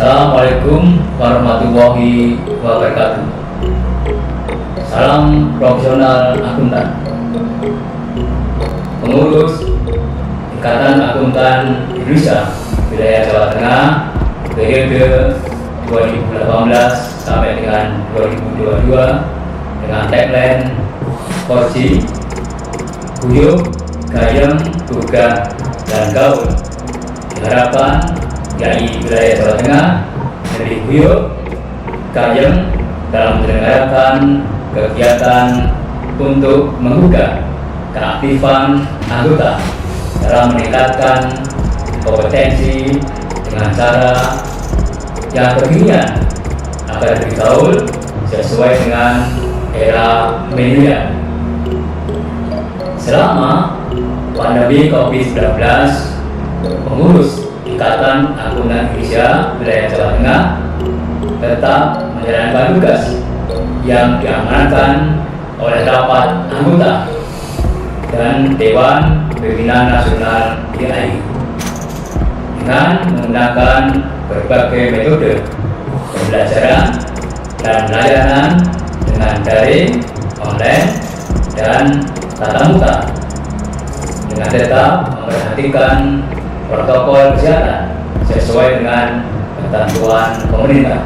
Assalamualaikum warahmatullahi wabarakatuh. Salam profesional akuntan. Pengurus Ikatan Akuntan Indonesia Wilayah Jawa Tengah periode 2018 sampai dengan 2022 dengan tagline Korji, Guyup, Gayeng, Gugah, dan Gaul. Diharapkan YAI Wilayah Jawa Tengah lebih guyup, gayeng dalam menyelenggarakan kegiatan untuk menggugah keaktifan anggota dalam meningkatkan kompetensi dengan cara yang kekinian agar bergaul sesuai dengan era milenial. Selama pandemi COVID-19, pengurus Ikatan Akuntan Indonesia Wilayah Jawa Tengah tetap menjalankan tugas yang diamanatkan oleh rapat anggota dan Dewan Pimpinan Nasional YAI dengan menggunakan berbagai metode pembelajaran dan layanan dengan daring, online, dan tatap muka dengan tetap memperhatikan protokol kesehatan sesuai dengan ketentuan pemerintah.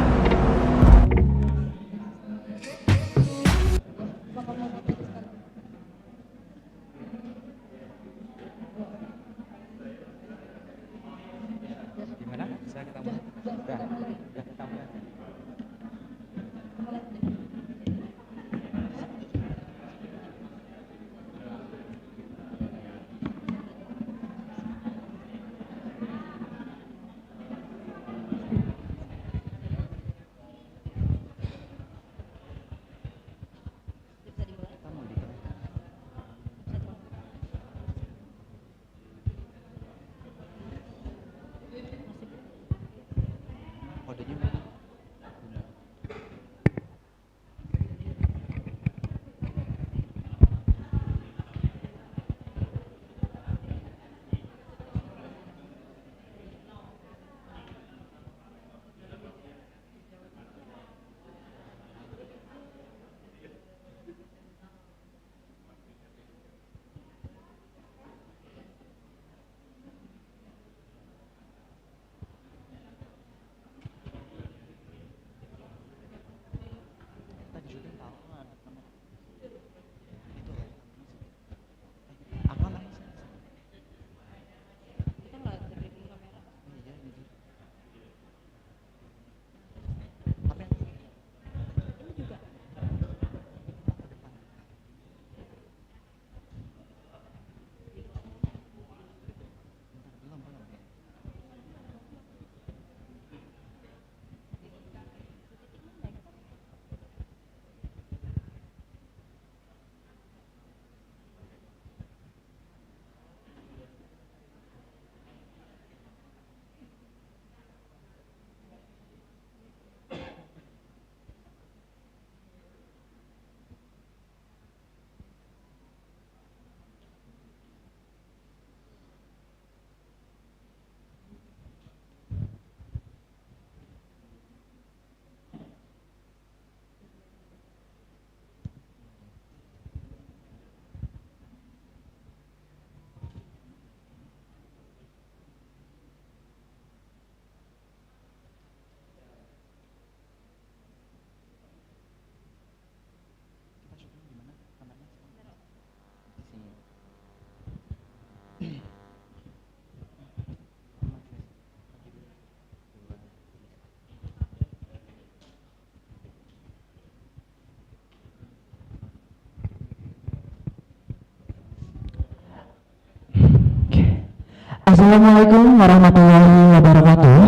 Assalamualaikum warahmatullahi wabarakatuh.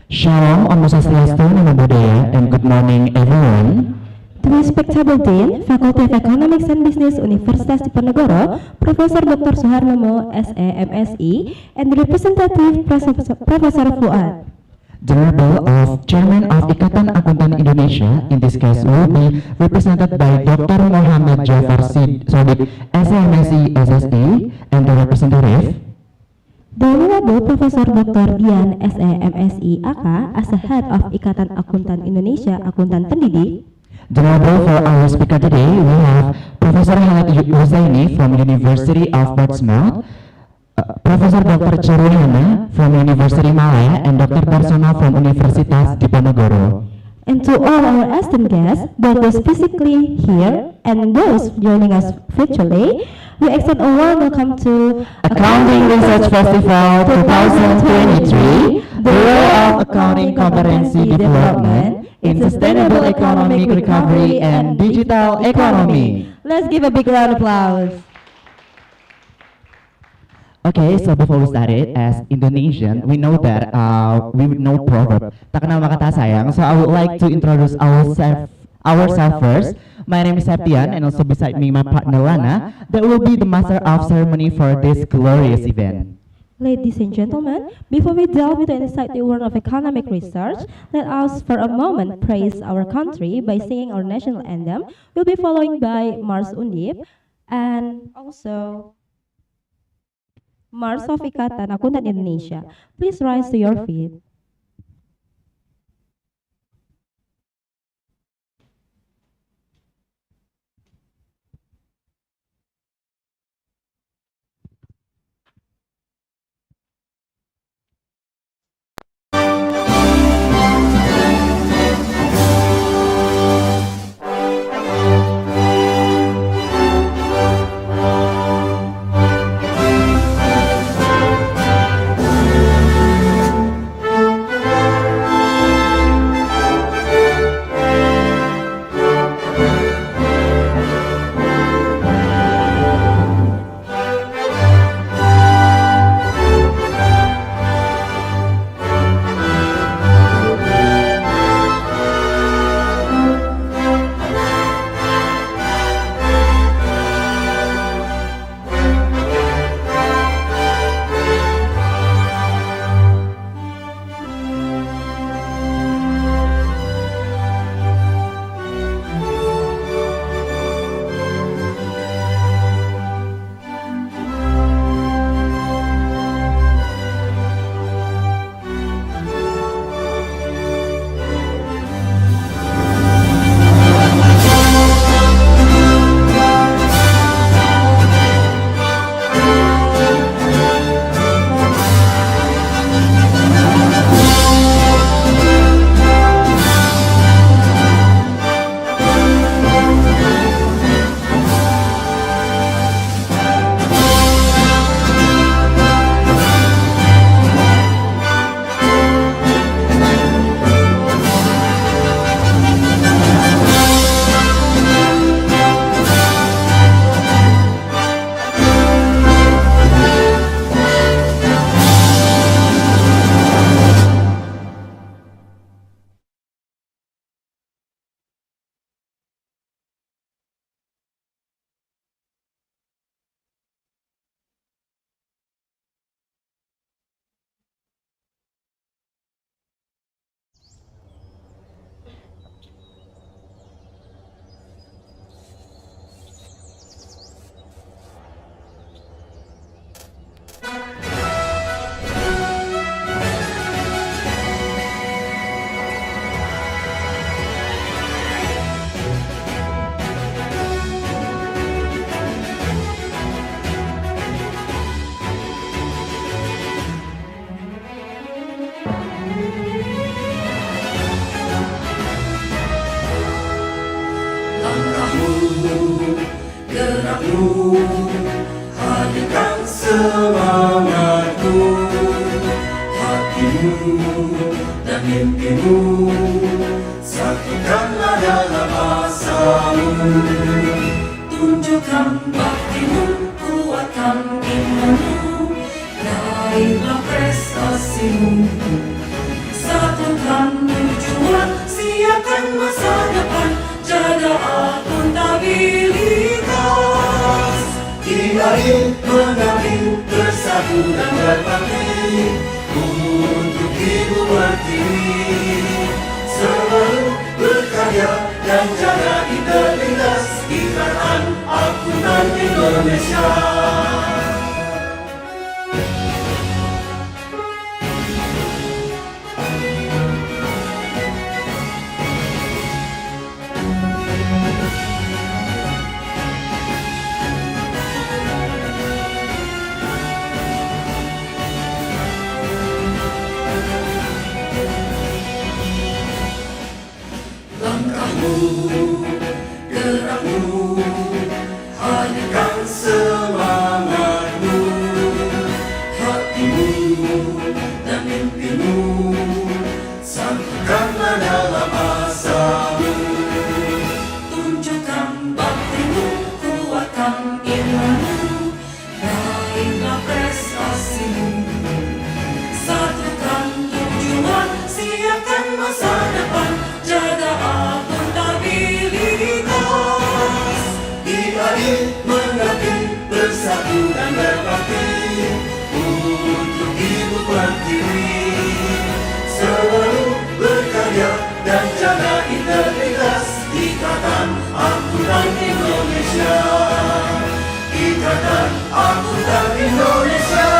Shalom, Om Swastiastu, Namo Buddhaya, and good morning everyone. The respectable Dean, Fakultas Ekonomika and Bisnis Universitas Diponegoro, Profesor Dr. Suharnomo, SE, MSI, and the representative Professor Fuad. The role of Chairman of Ikatan Akuntan Indonesia, in this case will be represented by Dr. Muhammad Jafar Sadiq, SMSI SSD, and the representative The Honorable Profesor Dr. Dian SE AK as the head of Ikatan Akuntan Indonesia Akuntan Pendidik. The Honorable for our speaker today, we have Professor Hayam Husaini from University of Portsmouth, Professor Dr. Charuliana from University Malaya, and Dr. Darsono from Universitas Diponegoro. And to all our esteemed guests, both those physically here and those joining us virtually, we extend a warm welcome to Accounting Research Festival 2023, the role of accounting competency development in sustainable economic recovery and digital economy. Let's give a big round of applause. Okay, so before we start it, as Indonesian, we know that we know proverb. Tak kenal maka tak sayang. So I would like to introduce ourselves first. My name is Septian, and also beside me my partner Lana, that will be the master of ceremony for this glorious event. Ladies and gentlemen, before we delve into the insightful world of economic research, let us for a moment praise our country by singing our national anthem. We'll be following by Mars Undip and also Mars of Ikatan Akuntan Indonesia. Please rise to your feet. Hadirkan semangatku, hatimu dan mimpimu, satukanlah dalam asamu. Tunjukkan baktimu, kuatkan imanmu, raihlah prestasimu. Satukan tujuan, siapkan masa depan, jaga akuntabilitas. Mari mengambil bersatu dan berbakti untuk ibu berdiri, selalu berkarya dan jaga integritas Ikatan Akuntan Indonesia. kasihmu. Satukan tujuan, siapkan masa depan, jaga akuntabilitas. Diadil, mengerti, bersatu dan berbakti untuk ibu pertiwi. Selalu berkarya dan jaga integritas. Ikatan Akuntan Indonesia, Ikatan Akuntan Indonesia.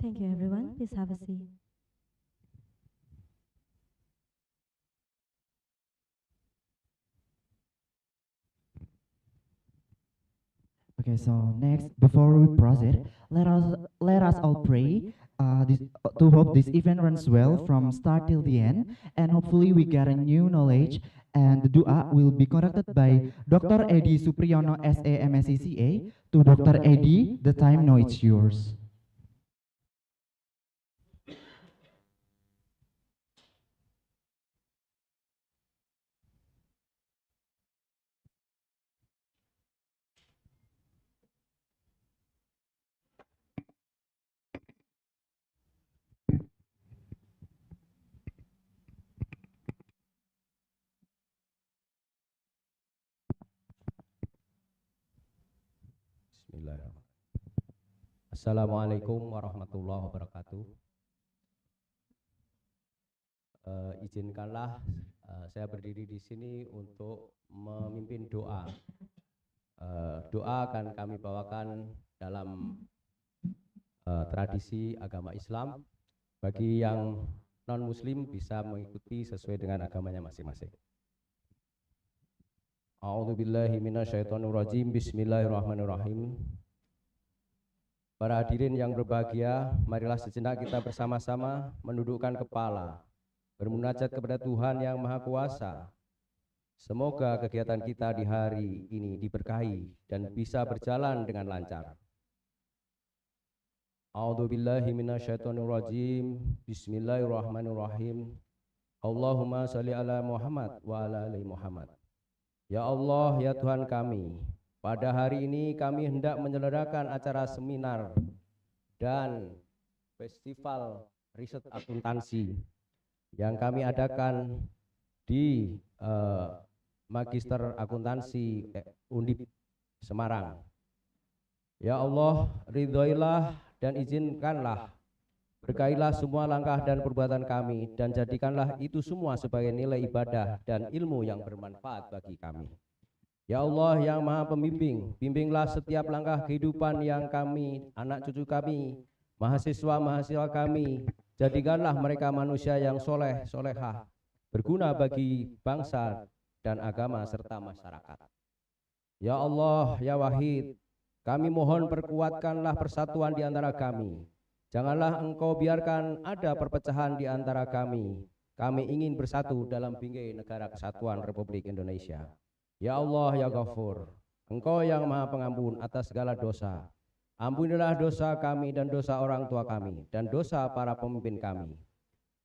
Thank you, everyone. Please have a seat. Okay, so next, before we proceed, let us all pray to hope this event runs well from start till the end, and hopefully we get a new knowledge. And the dua will be conducted by Dr. Edi Supriyono, SA MSc CA. To Dr. Edi, the time now it's yours. Bismillahirrahmanirrahim. Assalamualaikum warahmatullahi wabarakatuh. Izinkanlah saya berdiri di sini untuk memimpin doa. Doa akan kami bawakan dalam tradisi agama Islam. Bagi yang non-muslim bisa mengikuti sesuai dengan agamanya masing-masing. A'udzubillahi minasyaitonirrajim. Bismillahirrahmanirrahim. Para hadirin yang berbahagia, marilah sejenak kita bersama-sama menundukkan kepala, bermunajat kepada Tuhan yang Maha Kuasa. Semoga kegiatan kita di hari ini diberkahi dan bisa berjalan dengan lancar. A'udzubillahi minasyaitonirrajim. Bismillahirrahmanirrahim. Allahumma shalli ala Muhammad wa ala ali Muhammad. Ya Allah, ya Tuhan kami, pada hari ini kami hendak menyelenggarakan acara seminar dan festival riset akuntansi yang kami adakan di Magister Akuntansi Undip Semarang. Ya Allah, ridhoilah dan izinkanlah, berkailah semua langkah dan perbuatan kami, dan jadikanlah itu semua sebagai nilai ibadah dan ilmu yang bermanfaat bagi kami. Ya Allah yang Maha Pembimbing, bimbinglah setiap langkah kehidupan yang kami, anak cucu kami, mahasiswa kami. Jadikanlah mereka manusia yang soleh, solehah, berguna bagi bangsa dan agama serta masyarakat. Ya Allah, ya Wahid, kami mohon perkuatkanlah persatuan di antara kami. Janganlah Engkau biarkan ada perpecahan di antara kami. Kami ingin bersatu dalam bingkai negara kesatuan Republik Indonesia. Ya Allah, ya Ghafur, Engkau yang Maha Pengampun atas segala dosa. Ampunilah dosa kami dan dosa orang tua kami, dan dosa para pemimpin kami,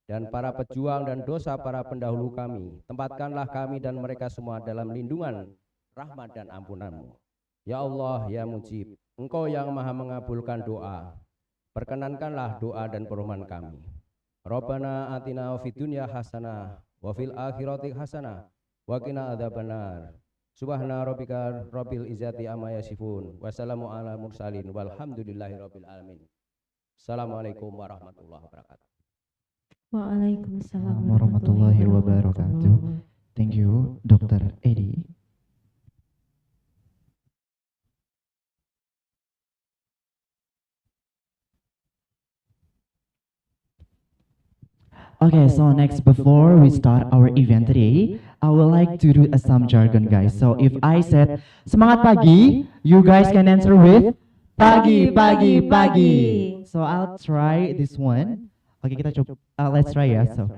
dan para pejuang, dan dosa para pendahulu kami. Tempatkanlah kami dan mereka semua dalam lindungan, rahmat dan ampunan-Mu. Ya Allah, ya Mujib, Engkau yang Maha mengabulkan doa. Perkenankanlah doa dan permohonan kami. Rabbana atina fid dunya hasanah wa fil akhirati hasanah wa qina adzabannar. Subhana rabbika rabbil izzati amma yasifun wa salamun alal mursalin walhamdulillahi rabbil alamin. Assalamualaikum warahmatullahi wabarakatuh. Waalaikumsalam warahmatullahi wabarakatuh. Thank you, Dr. Edi. Okay, so next, before we start our event today, I would like to do some jargon, guys. So if I said semangat pagi, you guys can answer with pagi, pagi, pagi. So I'll try this one. Okay, kita coba. Let's try ya. So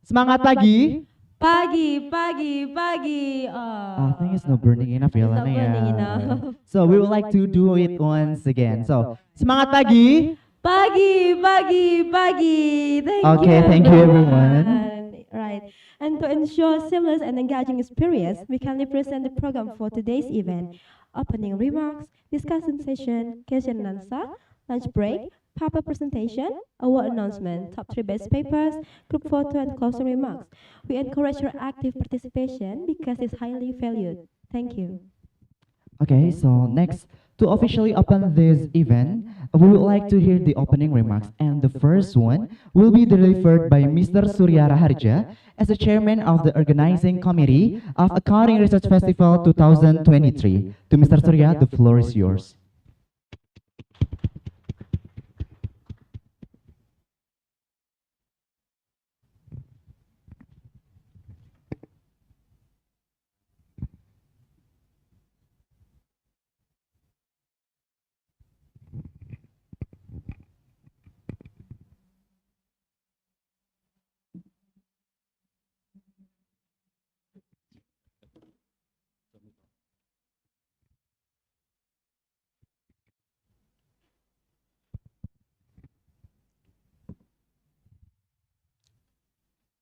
semangat pagi. Pagi, pagi, pagi. I think it's not burning enough ya, It's not Lana ya. burning enough. So we would like to do it once again. So semangat pagi. Pagi, pagi, pagi. Thank Okay, you. thank you, everyone. Right. And to ensure seamless and engaging experience, we kindly present the program for today's event. Opening remarks, discussion session, question and answer, lunch break, paper presentation, award announcement, top 3 best papers, group photo and closing remarks. We encourage your active participation because it's highly valued. Thank you. Okay, so next, to officially open this event, we would like to hear the opening remarks. And the first one will be delivered by Mr. Surya Raharja as the chairman of the organizing committee of Accounting Research Festival 2023. To Mr. Surya, the floor is yours.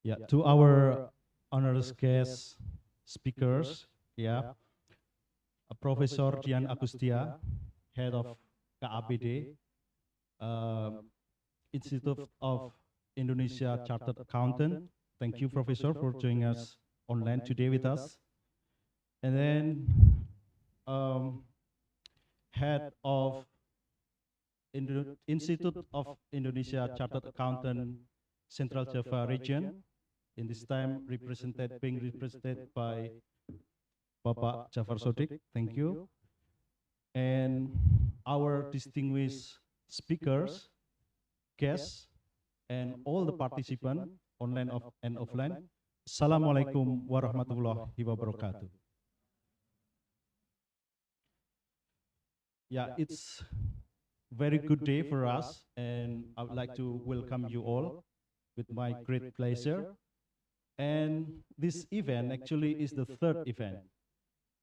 Yeah, to our honored guest speakers, yeah, Professor Dian Agustia, head of KAPD, Institute of Indonesia Chartered Accountant. Thank you, Professor, for joining us online today with us. And then head of Institute of Indonesia Chartered Accountant Central Java region, in this time being represented by Bapak Jafar Sodik. Thank you. And our distinguished speakers, guests, and all the participants, online and offline. Assalamualaikum warahmatullahi wabarakatuh. Yeah, it's very good day for us, and I would like to welcome you all with my great pleasure. And this event actually is the third event.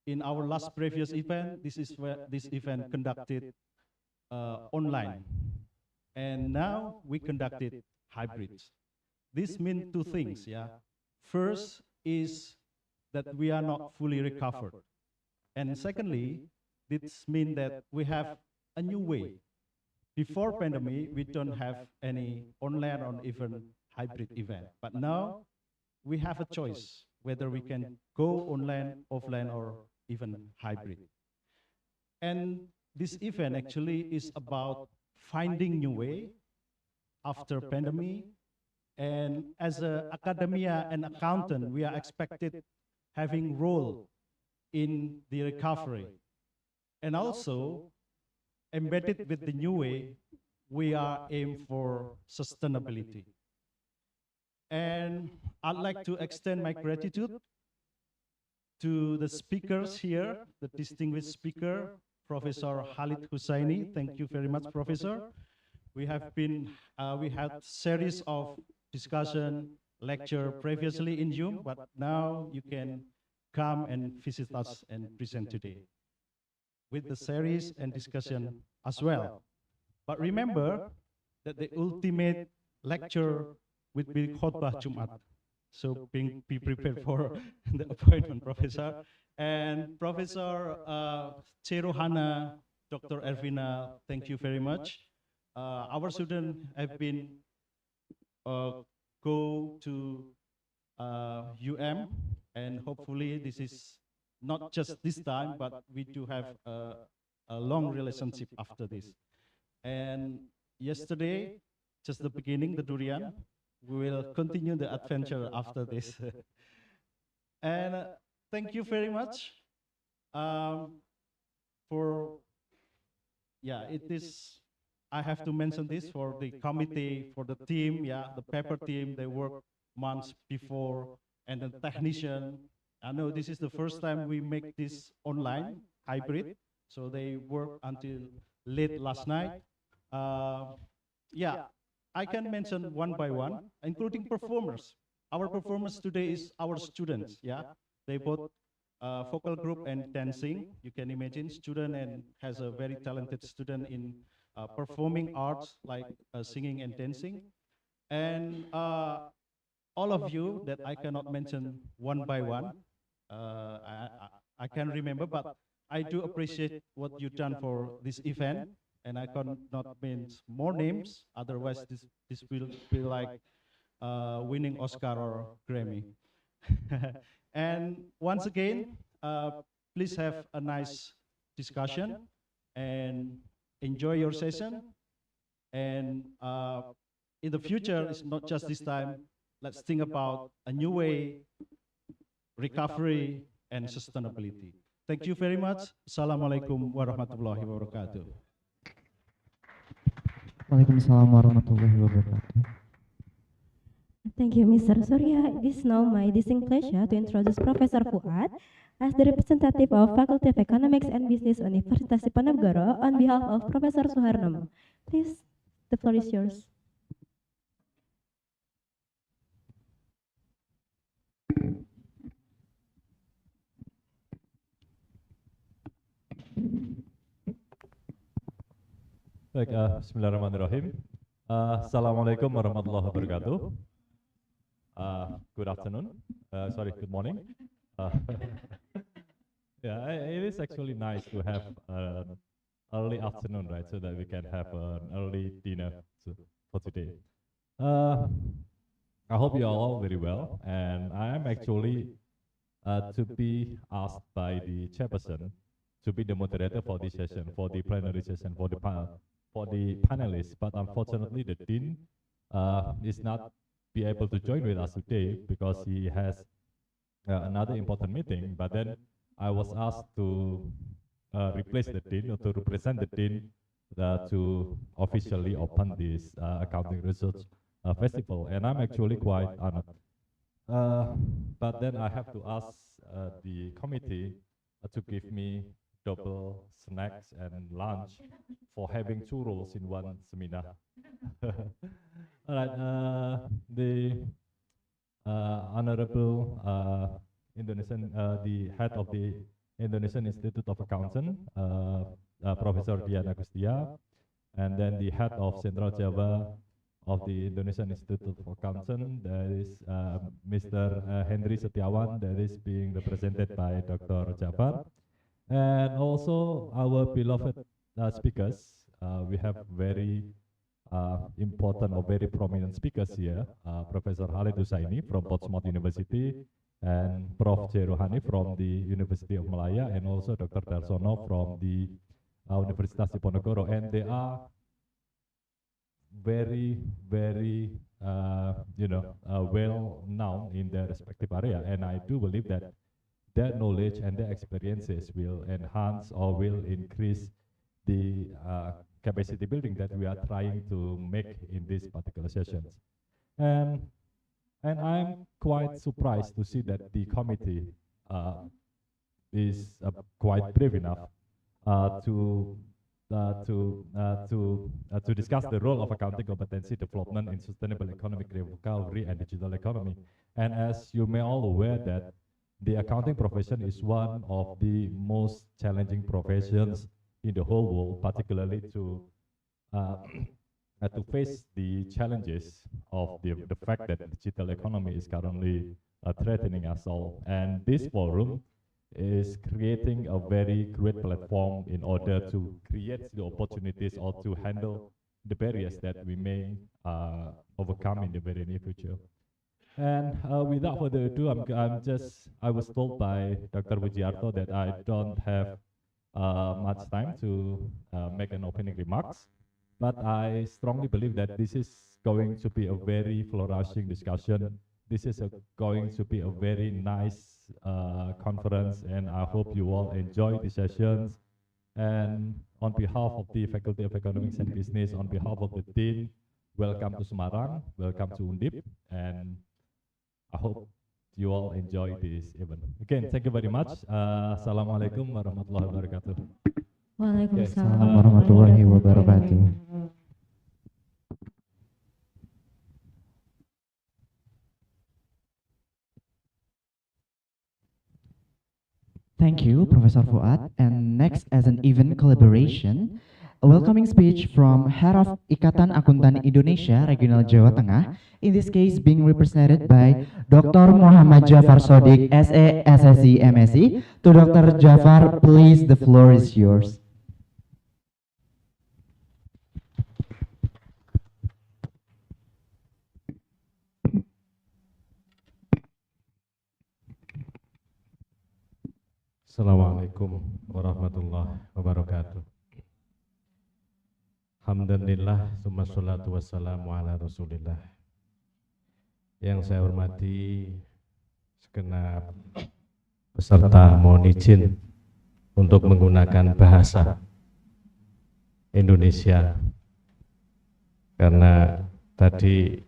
In our last previous event, this is where this event conducted online. And now we conducted hybrid. This means two things, yeah. First is that we are not fully recovered. And secondly, this means that we have a new way. Before pandemic, we don't have any online or even hybrid event. But now we have a choice whether we can go online, offline, or even hybrid. And this event actually is about finding new way after pandemic. And as an academia and accountant, we are expected having role in the recovery. And also, embedded with the new way, we are aim for sustainability. And I'd like to extend my gratitude to the speakers here, the distinguished speaker, Professor Khalid Hussaini. Thank you very much, Professor. We had series of discussion, lecture previously in Zoom, but now you can come and visit us and present today with the series and discussion as well. But remember that the ultimate lecture will be khutbah Jumat. So be prepared for the appointment, Professor. And Professor Cherohana, Dr. Ervina, thank you very much. Our students have been go to and hopefully this is not just this time, but we do have a long relationship after this. And yesterday, just the beginning, the durian, we will continue the adventure after this. And thank you very much it is, I have to mention this for the committee, for the team, the paper team, they work months before, and the technician. I know this is the first time we make this online, hybrid, so they work until late last night. I can mention one by one, including performers. Our performance today is our students, They both vocal group and dancing. You can imagine student and has a very talented student in performing arts like singing and dancing. And all of you that I cannot mention one by one, I can remember, but I do appreciate what you've done for this event, and I cannot mention more names, otherwise this will be like winning Oscar or Grammy. And once again, please have a nice discussion and enjoy your session. And in the future, it's not just this time, let's think about a new way, recovery, and sustainability. Thank you very much. Assalamualaikum warahmatullahi wabarakatuh. Waalaikumsalam warahmatullahi wabarakatuh. Thank you, Mr. Surya. It is now my distinct pleasure to introduce Professor Fuad as the representative of Faculty of Economics and Business Universitas Diponegoro on behalf of Professor Suharno. Please, the floor is yours. Baik, Bismillahirrahmanirrahim. Assalamualaikum warahmatullahi wabarakatuh. Good afternoon. Sorry, good morning. Yeah, it is actually nice to have early afternoon, right? So that we can have an early dinner for today. I hope you are all very well, and I am actually to be asked by the chairperson to be the moderator for this session, for the plenary session, for the panelists. But unfortunately, the dean is not be able to join with us today because he has another important meeting. But then I was asked to replace the dean or to represent the dean to officially open this accounting research festival, and I'm actually quite honored. But then I have to ask the committee to give me double snacks and lunch for having 2 roles in one seminar. All right, the Honorable Indonesian, the head of the Indonesian Institute of Accountant, Professor Dian Agustia, and then the head of Central Java of the Indonesian Institute of Accountant, that is Mr. Henry Setiawan, that is being represented by Dr. Jafar. And also our beloved speakers. We have very important or very prominent speakers here. Professor Khalid Husaini from Portsmouth University, and Prof. J. Rohani from the University of Malaya, and also Dr. Darsono from the Universitas Diponegoro. And they are very, very, well known in their respective area. And I do believe that their knowledge and their experiences will enhance or will increase the capacity building that we are trying to make in these particular sessions. And I'm quite surprised to see that the committee is quite brave enough to discuss the role of accounting competency development in sustainable economic recovery and digital economy. And as you may all aware that the accounting profession is one of the most challenging professions in the whole world, particularly to face the challenges of the fact that the digital economy is currently threatening us all. And this forum is creating a very great platform in order to create the opportunities or to handle the barriers that we may overcome in the very near future. And without further ado, I was told by Dr. Wijiarto that I don't have much time to make an opening remarks, but I strongly believe that this is going to be a very flourishing discussion. This is going to be a very nice conference, and I hope you all enjoy the sessions. And on behalf of the Faculty of Economics and Business, on behalf of the Dean, welcome to Semarang, welcome to Undip, and I hope you all enjoy this event. Again, thank you very much. Assalamualaikum warahmatullahi wabarakatuh. Waalaikumsalam warahmatullahi wabarakatuh. Thank you, Professor Fuad. And next, as an event collaboration, a welcoming speech from Head of Ikatan Akuntan Indonesia Regional Jawa Tengah, in this case being represented by Dr. Muhammad Jafar Sodik, SA, SSC, MSc. To Dr. Jafar, please, the floor is yours. Assalamualaikum warahmatullahi wabarakatuh. Alhamdulillah, summa salatu wassalamu ala rasulillah. Yang saya hormati segenap peserta, mohon izin untuk menggunakan bahasa Indonesia karena tadi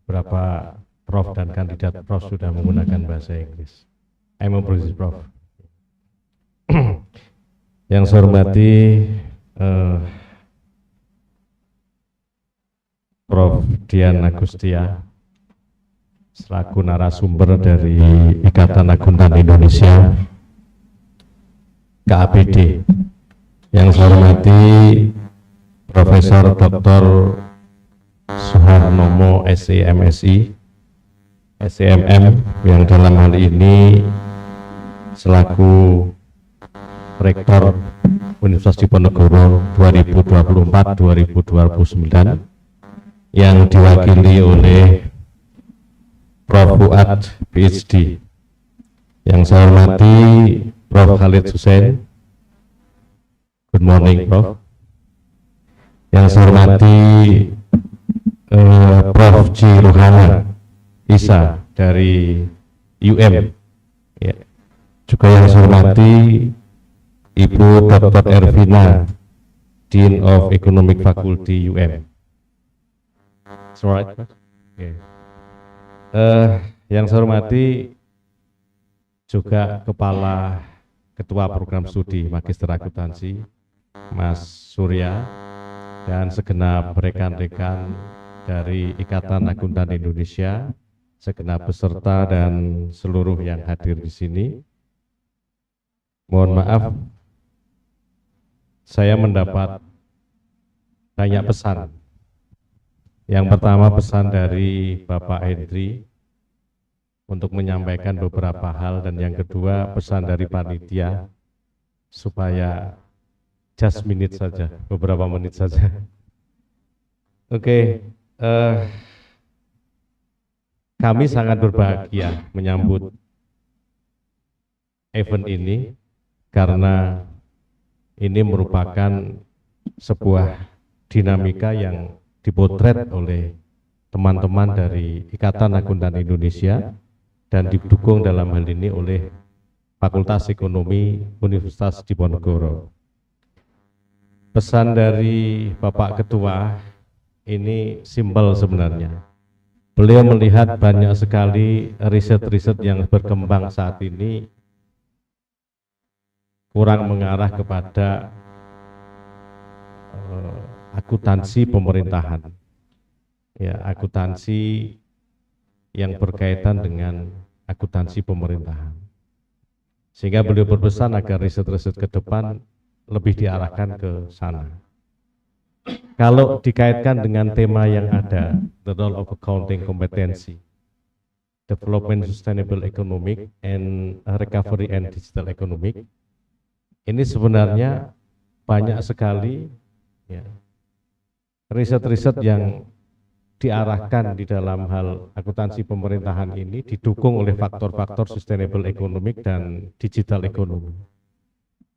beberapa prof dan kandidat prof sudah menggunakan bahasa Inggris. I'm a British prof. Yang saya hormati Prof. Dian Agustia selaku narasumber dari Ikatan Akuntan Indonesia KAPD. Yang saya hormati Profesor Dr. Suharnomo SEMSI SEMM yang dalam hal ini selaku Rektor Universitas Diponegoro 2024-2029 yang diwakili oleh Prof. Fuad PhD. Yang saya hormati Prof. Khalid Hussein. Good morning, Prof. Yang saya hormati Prof. J. Rohana Isa dari UM. Ya. Juga yang saya hormati Ibu Dr. Ervina, Dean of Economic Faculty UM. Right. Okay. Yang saya hormati juga Kepala Ketua Program Studi Magister Akuntansi, Mas Surya, dan segenap rekan-rekan dari Ikatan Akuntan Indonesia, segenap peserta dan seluruh yang hadir di sini. Mohon maaf, saya mendapat banyak pesan. Yang pertama pesan dari Bapak Hendri untuk menyampaikan beberapa hal, dan yang kedua pesan dari panitia supaya just minute saja, beberapa menit saja. Oke, kami sangat berbahagia menyambut event ini karena ini merupakan sebuah dinamika yang dipotret oleh teman-teman dari Ikatan Akuntan Indonesia dan didukung dalam hal ini oleh Fakultas Ekonomi Universitas Diponegoro. Pesan dari Bapak Ketua ini simpel sebenarnya. Beliau melihat banyak sekali riset-riset yang berkembang saat ini kurang mengarah kepada akuntansi pemerintahan, ya, akuntansi yang berkaitan dengan akuntansi pemerintahan. Sehingga beliau berpesan agar riset-riset ke depan lebih diarahkan ke sana. Kalau dikaitkan dengan tema yang ada, the role of accounting competency, development sustainable economic and recovery and digital economic, ini sebenarnya banyak sekali, ya, riset-riset yang diarahkan di dalam hal akuntansi pemerintahan ini didukung oleh faktor-faktor sustainable economic dan digital economy.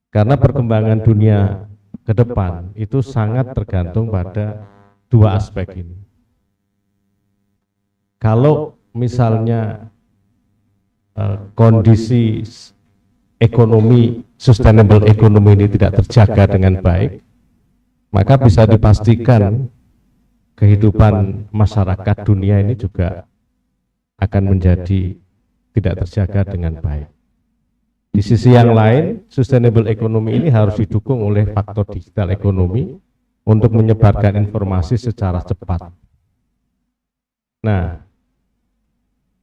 Karena perkembangan dunia ke depan itu sangat tergantung pada dua aspek ini. Kalau misalnya kondisi ekonomi, sustainable economy ini tidak terjaga dengan baik, maka bisa dipastikan kehidupan masyarakat dunia ini juga akan menjadi tidak terjaga dengan baik. Di sisi yang lain, sustainable economy ini harus didukung oleh faktor digital ekonomi untuk menyebarkan informasi secara cepat. Nah,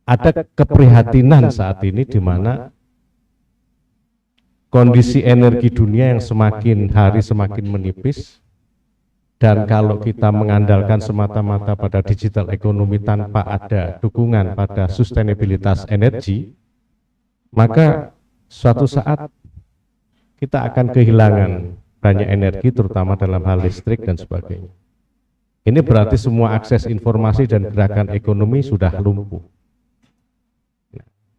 ada keprihatinan saat ini di mana kondisi energi dunia yang semakin hari semakin menipis, dan kalau kita mengandalkan semata-mata pada digital ekonomi tanpa ada dukungan pada sustainabilitas energi, maka suatu saat kita akan kehilangan banyak energi, terutama dalam hal listrik dan sebagainya. Ini berarti semua akses informasi dan gerakan ekonomi sudah lumpuh.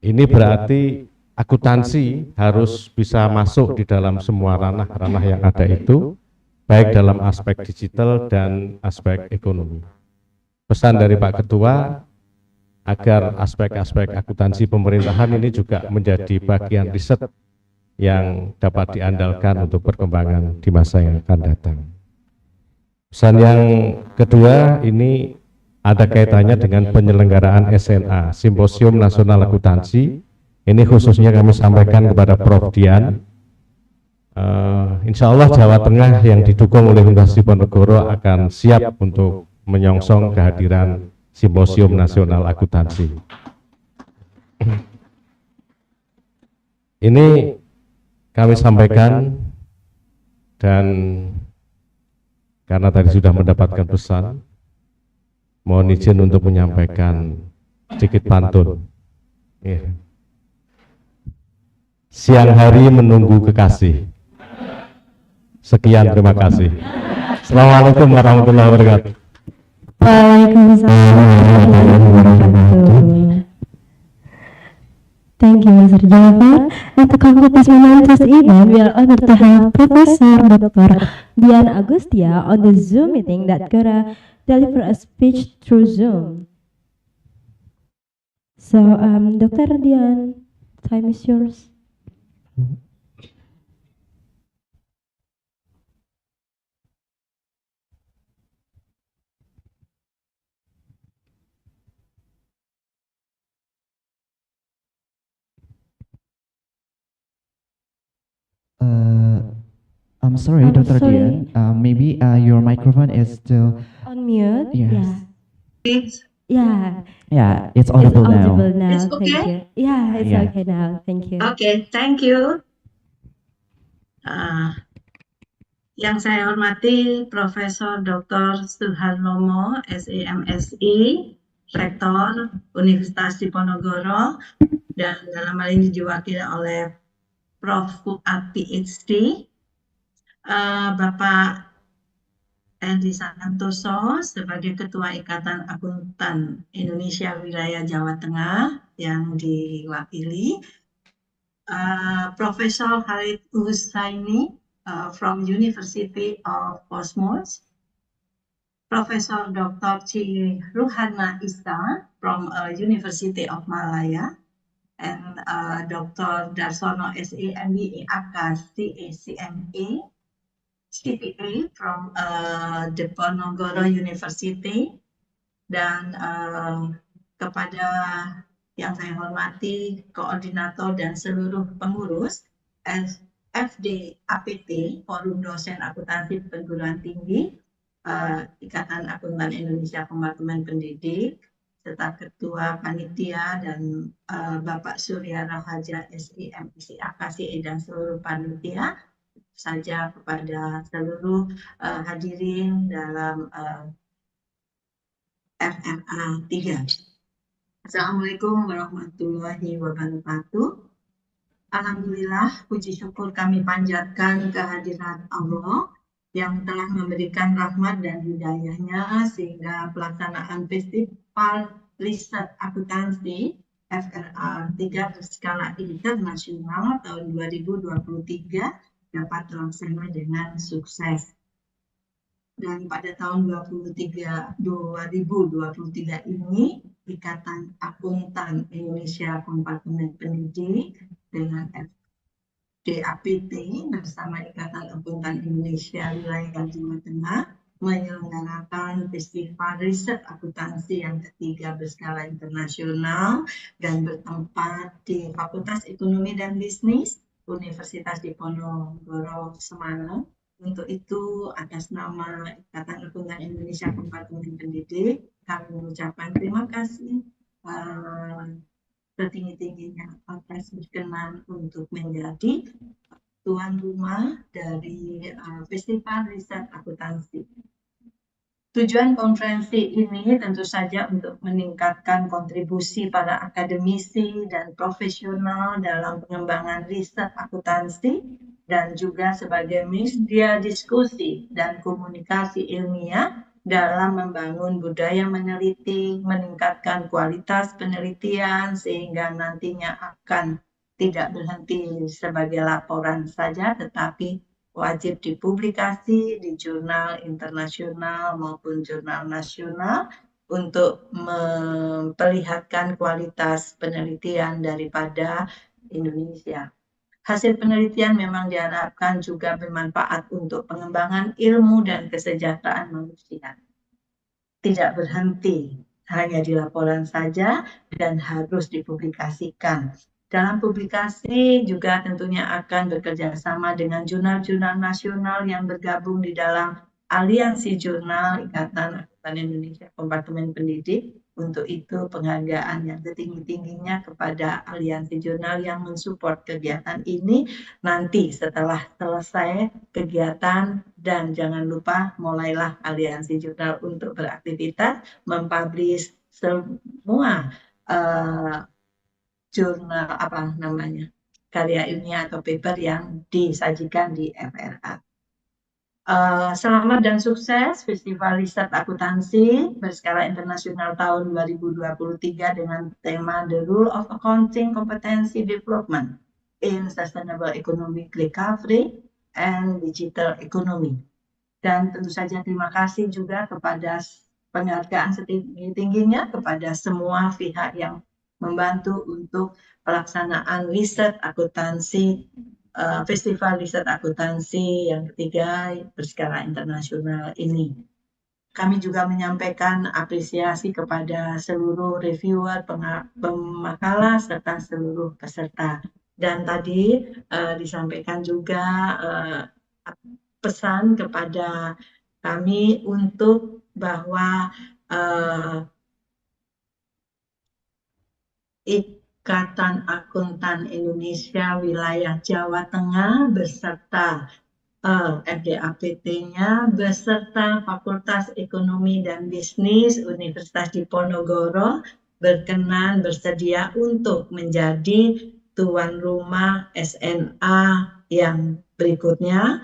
Ini berarti akuntansi harus bisa masuk di dalam semua ranah-ranah yang ada itu, baik dalam aspek digital dan aspek ekonomi. Pesan dari Pak Ketua agar aspek-aspek akuntansi pemerintahan ini juga menjadi bagian riset yang dapat diandalkan untuk perkembangan di masa yang akan datang. Pesan yang kedua ini ada kaitannya dengan penyelenggaraan SNA, Simposium Nasional Akuntansi. Ini khususnya kami sampaikan kepada Prof. Dian. Insya Allah Jawa Tengah yang didukung oleh Universitas Diponegoro akan siap untuk menyongsong kehadiran Simposium Nasional Akuntansi. Ini kami sampaikan, dan karena tadi sudah mendapatkan pesan, mohon izin untuk menyampaikan sedikit pantun. Siang hari menunggu kekasih. Sekian, terima kasih. Assalamualaikum warahmatullahi wabarakatuh. Waalaikumsalam warahmatullahi wabarakatuh. Thank you, Mr. Jafar. And to conclude this momentous event, we are honored to have Professor Dr. Dian Agustia on the Zoom meeting that gonna deliver a speech through Zoom. So, Dr. Dian, time is yours. I'm sorry, Dr. Dian. Maybe your microphone is still On mute? Yes. Yeah. Yeah, it's audible now. It's Thank okay? you. Yeah, it's Yeah. okay now. Thank you. Oke, thank you. Yang saya hormati Profesor Dr. Suharnomo, SEMSI, Rektor Universitas Diponegoro, dan dalam hal ini diwakili oleh Prof. Fuad PhD, Bapak Hendy Santoso sebagai Ketua Ikatan Akuntan Indonesia Wilayah Jawa Tengah yang diwakili, Profesor Khalid Husaini from University of Cosmos, Profesor Dr. Ci Ruhana Ista from University of Malaya, and Dr. Darsono SEMBE AK CACMA CPA from Diponegoro University, dan kepada yang saya hormati koordinator dan seluruh pengurus FD APT, Forum Dosen Akuntansi Perguruan Tinggi, Ikatan Akuntan Indonesia Kompartemen Pendidik, serta Ketua Panitia dan Bapak Surya Rahaja SEMSI AKCE dan seluruh panitia, saja kepada seluruh hadirin dalam FRA 3. Assalamualaikum warahmatullahi wabarakatuh. Alhamdulillah, puji syukur kami panjatkan kehadirat Allah yang telah memberikan rahmat dan hidayahnya sehingga pelaksanaan Festival Riset Akuntansi FRA 3 berskala internasional tahun 2023 dapat terlaksana dengan sukses. Dan pada tahun 2023 ini, Ikatan Akuntan Indonesia Kompartemen Pendidik dengan FDAPT bersama Ikatan Akuntan Indonesia Wilayah Jawa Tengah menyelenggarakan Festival Riset Akuntansi yang ketiga berskala internasional dan bertempat di Fakultas Ekonomi dan Bisnis Universitas Diponegoro, Semarang. Untuk itu, atas nama Ikatan Akuntan Indonesia Kompartemen Pendidik, kami mengucapkan terima kasih setinggi-tingginya atas berkenan untuk menjadi tuan rumah dari Festival Riset Akuntansi. Tujuan konferensi ini tentu saja untuk meningkatkan kontribusi para akademisi dan profesional dalam pengembangan riset akuntansi dan juga sebagai media diskusi dan komunikasi ilmiah dalam membangun budaya meneliti, meningkatkan kualitas penelitian sehingga nantinya akan tidak berhenti sebagai laporan saja tetapi wajib dipublikasi di jurnal internasional maupun jurnal nasional untuk memperlihatkan kualitas penelitian daripada Indonesia. Hasil penelitian memang diharapkan juga bermanfaat untuk pengembangan ilmu dan kesejahteraan manusia. Tidak berhenti hanya di laporan saja dan harus dipublikasikan. Dalam publikasi juga tentunya akan bekerja sama dengan jurnal-jurnal nasional yang bergabung di dalam Aliansi Jurnal Ikatan Akuntan Indonesia Kompartemen Pendidik. Untuk itu penghargaan yang setinggi-tingginya kepada Aliansi Jurnal yang mensupport kegiatan ini nanti setelah selesai kegiatan, dan jangan lupa mulailah Aliansi Jurnal untuk beraktivitas mempublish semua jurnal karya ilmiah atau paper yang disajikan di FRA. Selamat dan sukses Festival Riset Akuntansi berskala internasional tahun 2023 dengan tema The Rule of Accounting Competency Development in Sustainable Economic Recovery and Digital Economy. Dan tentu saja terima kasih juga kepada penghargaan setinggi-tingginya kepada semua pihak yang membantu untuk pelaksanaan riset akuntansi, Festival Riset Akuntansi yang ketiga berskala internasional ini. Kami juga menyampaikan apresiasi kepada seluruh reviewer, pemakalah, serta seluruh peserta. Dan tadi disampaikan juga pesan kepada kami untuk bahwa Ikatan Akuntan Indonesia wilayah Jawa Tengah beserta FDAPT-nya beserta Fakultas Ekonomi dan Bisnis Universitas Diponegoro berkenan bersedia untuk menjadi tuan rumah SNA yang berikutnya.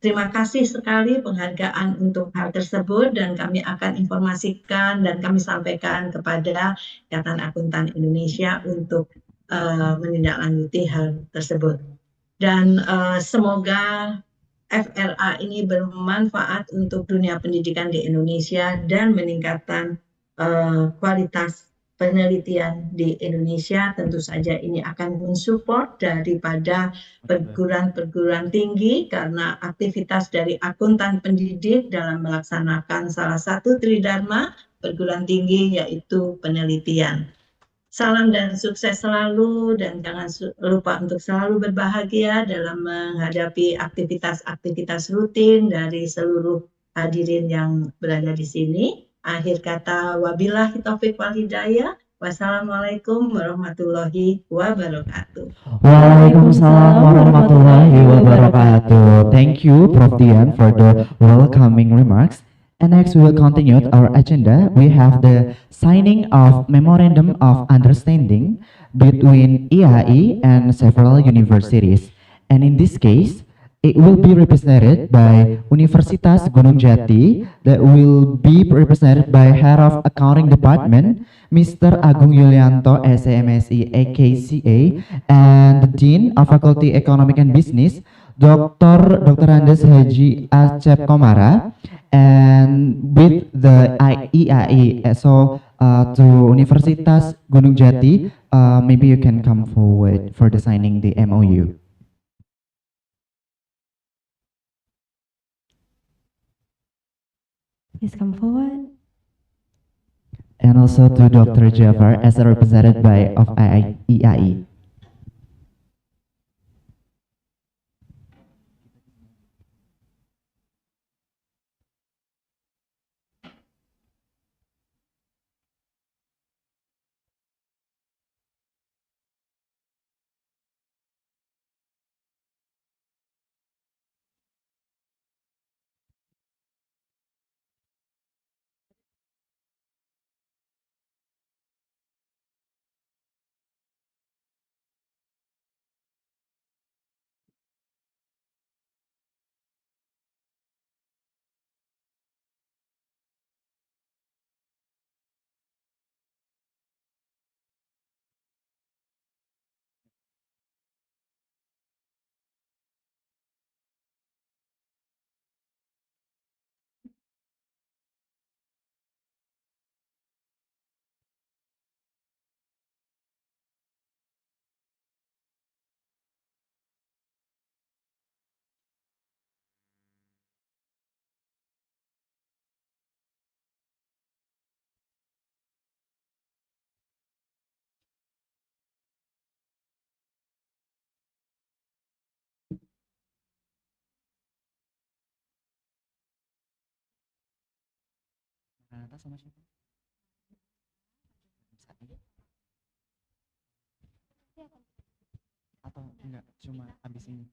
Terima kasih sekali penghargaan untuk hal tersebut dan kami akan informasikan dan kami sampaikan kepada Ikatan Akuntan Indonesia untuk menindaklanjuti hal tersebut. Dan semoga FRA ini bermanfaat untuk dunia pendidikan di Indonesia dan meningkatkan kualitas penelitian di Indonesia. Tentu saja ini akan mensupport daripada perguruan-perguruan tinggi karena aktivitas dari akuntan pendidik dalam melaksanakan salah satu tridharma perguruan tinggi yaitu penelitian. Salam dan sukses selalu dan jangan lupa untuk selalu berbahagia dalam menghadapi aktivitas-aktivitas rutin dari seluruh hadirin yang berada di sini. Akhir kata wabillahi taufiq wal hidayah. Wassalamualaikum warahmatullahi wabarakatuh. Waalaikumsalam warahmatullahi wabarakatuh. Thank you, Prof. Dian, for the welcoming remarks. And next, we will continue our agenda. We have the signing of Memorandum of Understanding between IAI and several universities. And in this case, it will be represented by Universitas Gunung Jati, that will be represented by Head of Accounting Department, Mr. Agung Yulianto, SMSI, AKCA, and the Dean of Faculty Ekonomika and Bisnis, Dr. Andes Haji Acep Komara, and with the IAI, so to Universitas Gunung Jati, maybe you can come forward for the signing the MOU. Please come forward. And also to Dr. Jafar as represented by of IAI. Renata sama siapa? Atau enggak, cuma habis ini?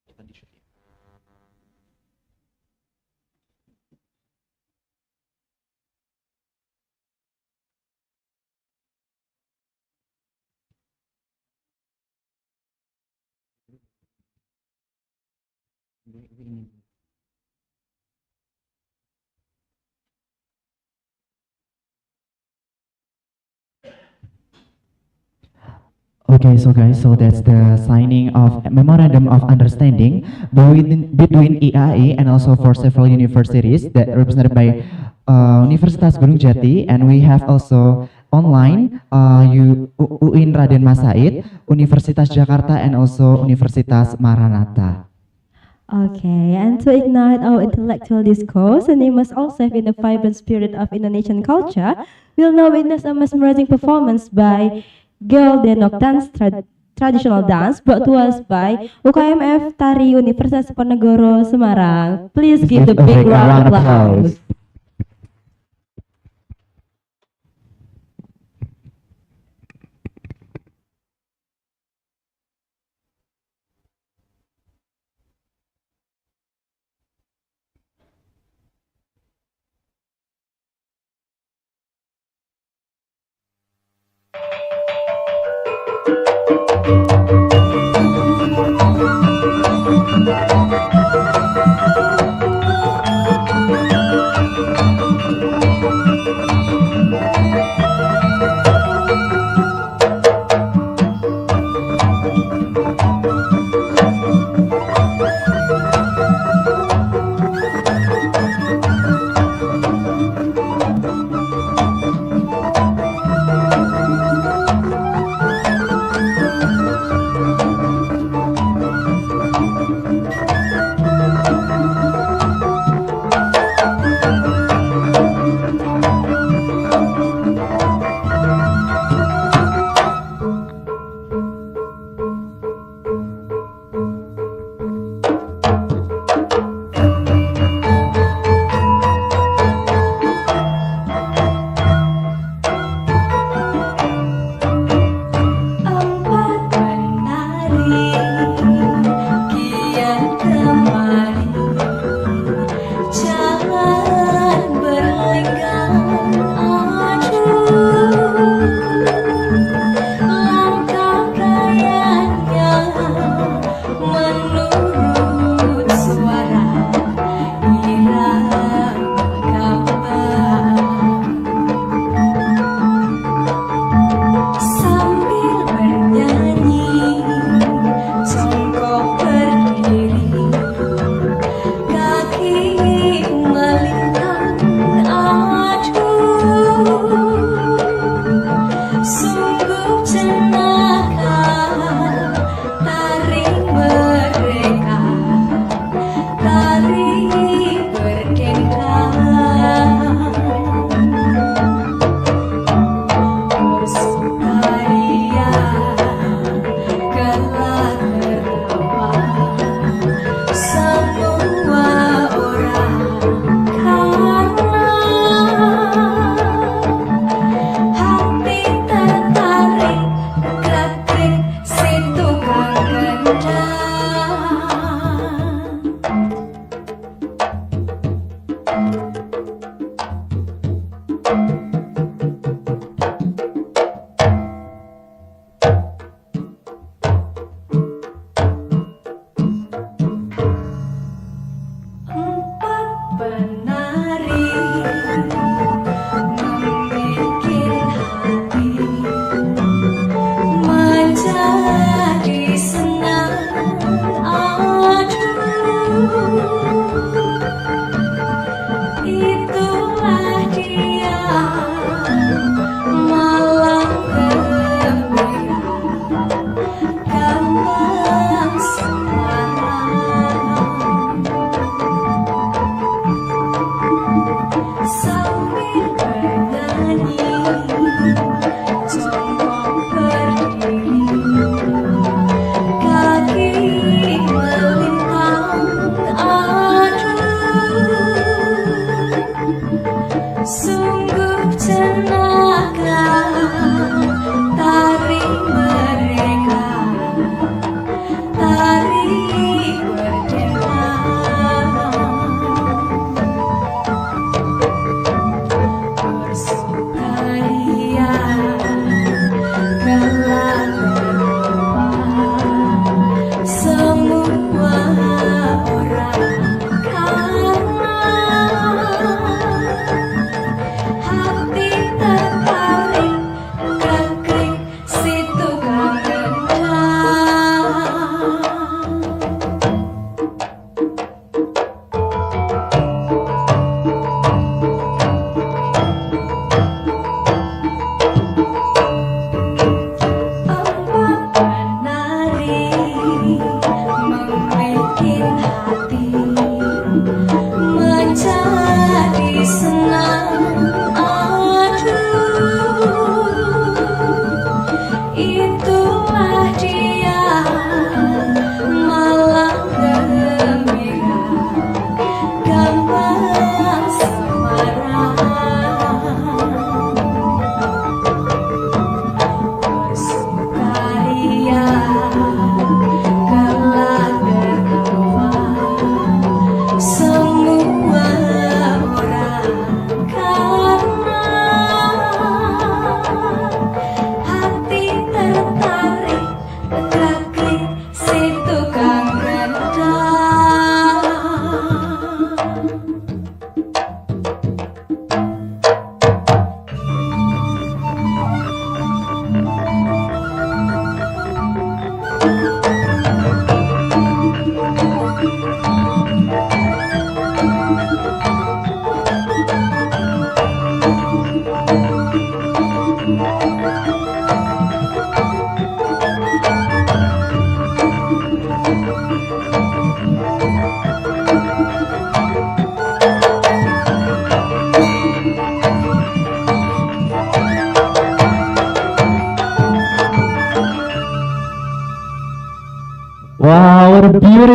Kita di shoot ya. Ini. Okay, so guys, so that's the signing of Memorandum of Understanding between EAE and also for several universities that represented by Universitas Gunung Jati, and we have also online UIN Raden Mas Said, Universitas Jakarta, and also Universitas Maranatha. Okay, and to ignite our intellectual discourse and immerse ourselves in the vibrant spirit of Indonesian culture, we'll now witness a mesmerizing performance by Girl Denok Dance Traditional Dance brought to us by UKMF Tari Universitas Diponegoro, Semarang. Please give the big round of applause.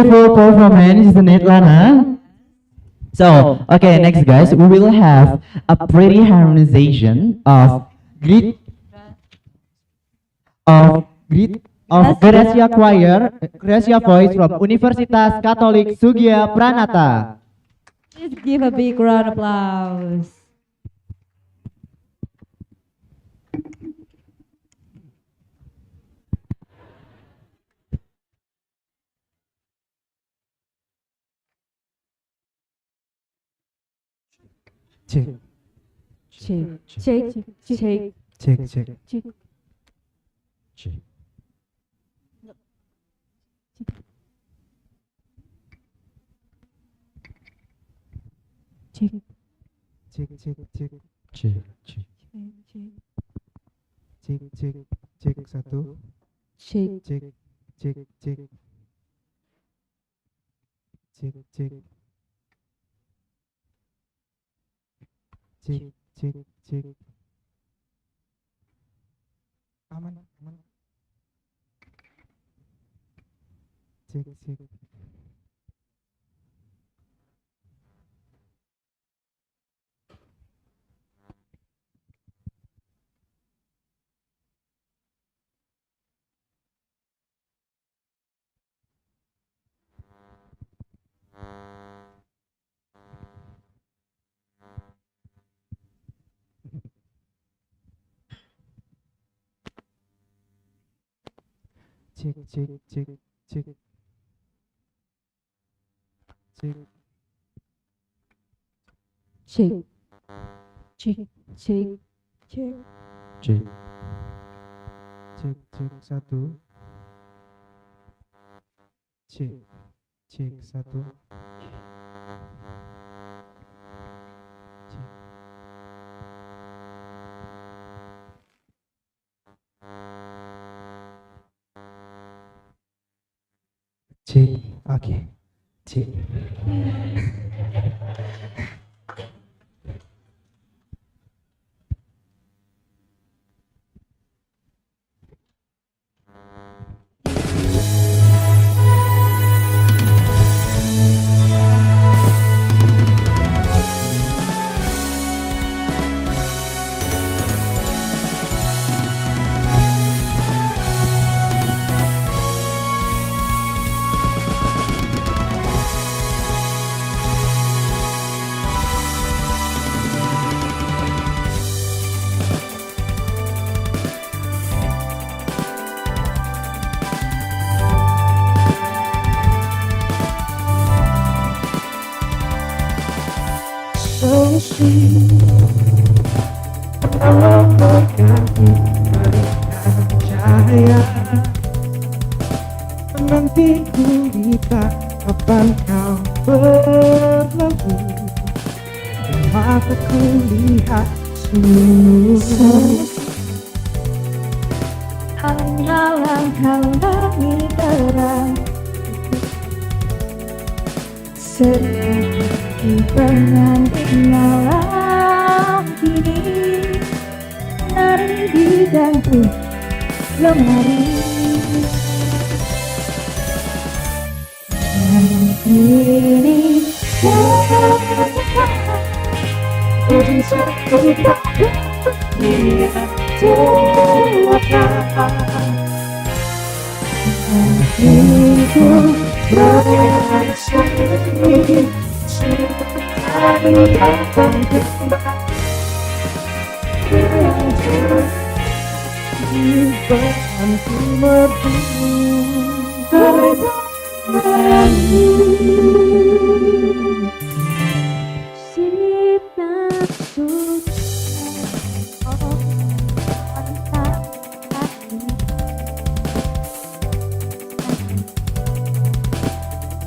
beautiful performance, isn't it, Lana? So, okay, next guys, we will have a pretty harmonization of grit Gracia Choir, Gracia Voice from Universitas Katolik Sugia Pranata. Please give a big round of applause. Check, Check, check, check, check, check. check. Check, Check, check, check, Cek, check, cek, cek, cek, satu. check, Cek, cek, cek. Cek, cek. Cek, cek, cek. Aman, aman. Cek, cek. Cek, cek, cek, cek. Cek. check, check, check, check. cek. Cek, cek, satu. Cek, cek, satu. Cek. Cek, oke. Cek. Cahaya menanti gurita kapan kau berlalu dan mataku lihat senyum. Langkah langit terang seperti pengantin malam ini menari di jantung lemari. Dan ini jadi satu dia celaka. Hatiku merasa ini sekali akan kembali. Bantu merdu Sita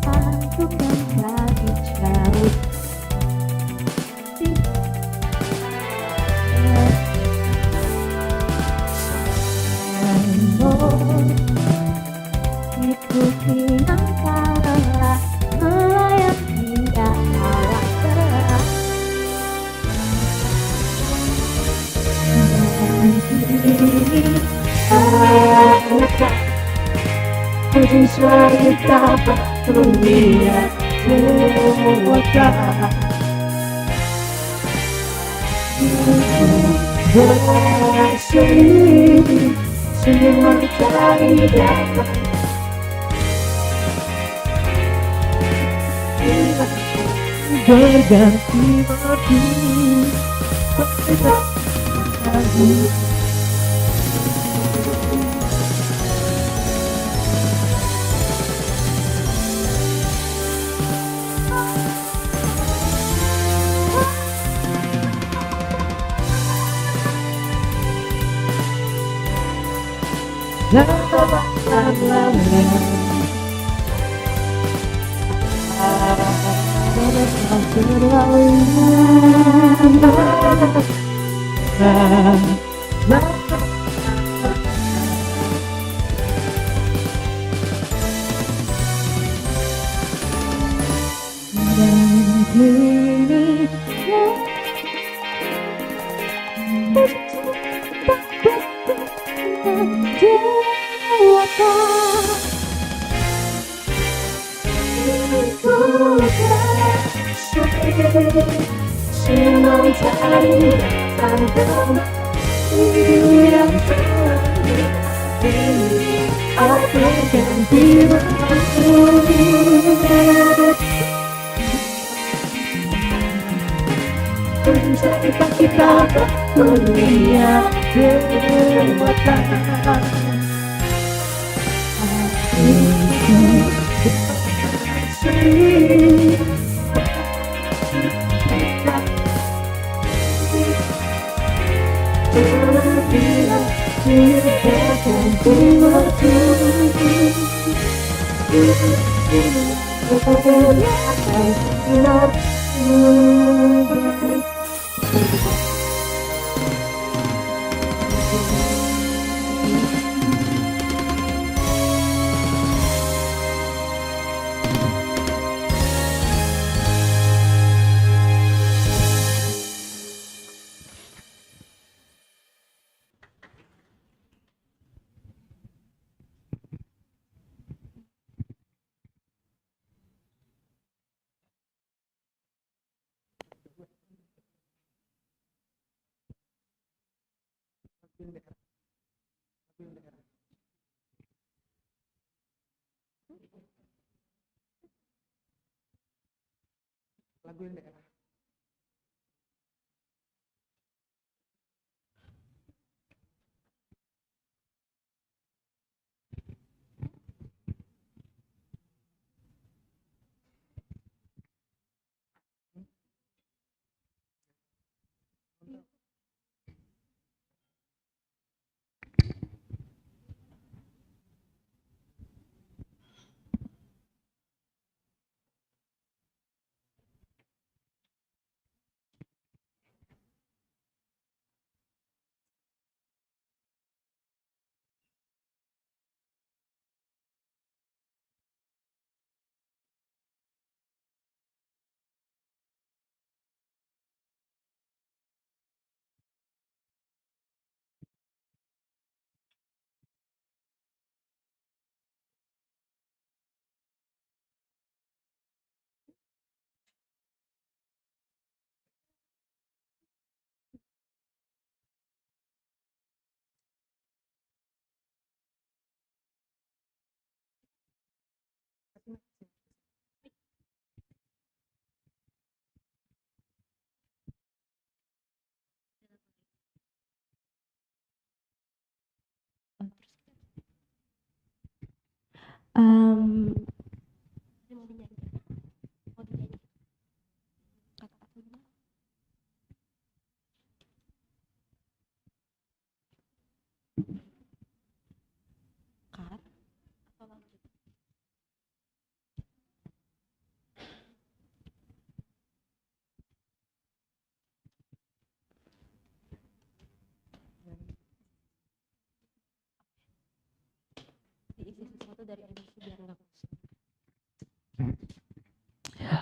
aku kembali jauh. Ikuti angkara melayang hingga malam terang. Aku tak ujung cerita. dunia dewasa. Bersih semua cari dapat berganti madu lagu. Kita dunia dewasa.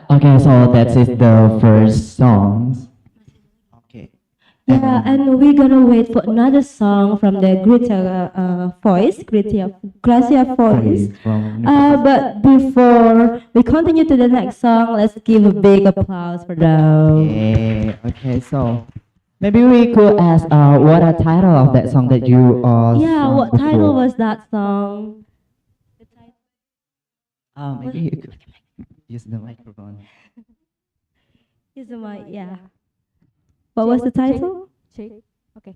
Okay, so that is the first song. Okay. Yeah, and we're gonna wait for another song from the Gracia voice. From But before we continue to the next song, let's give a big applause for them. Okay, so maybe we could ask what a title of that song that you Yeah, sang what title before. was that song? Maybe you could use the microphone. Is the mic, yeah. What was the title? Check. Okay.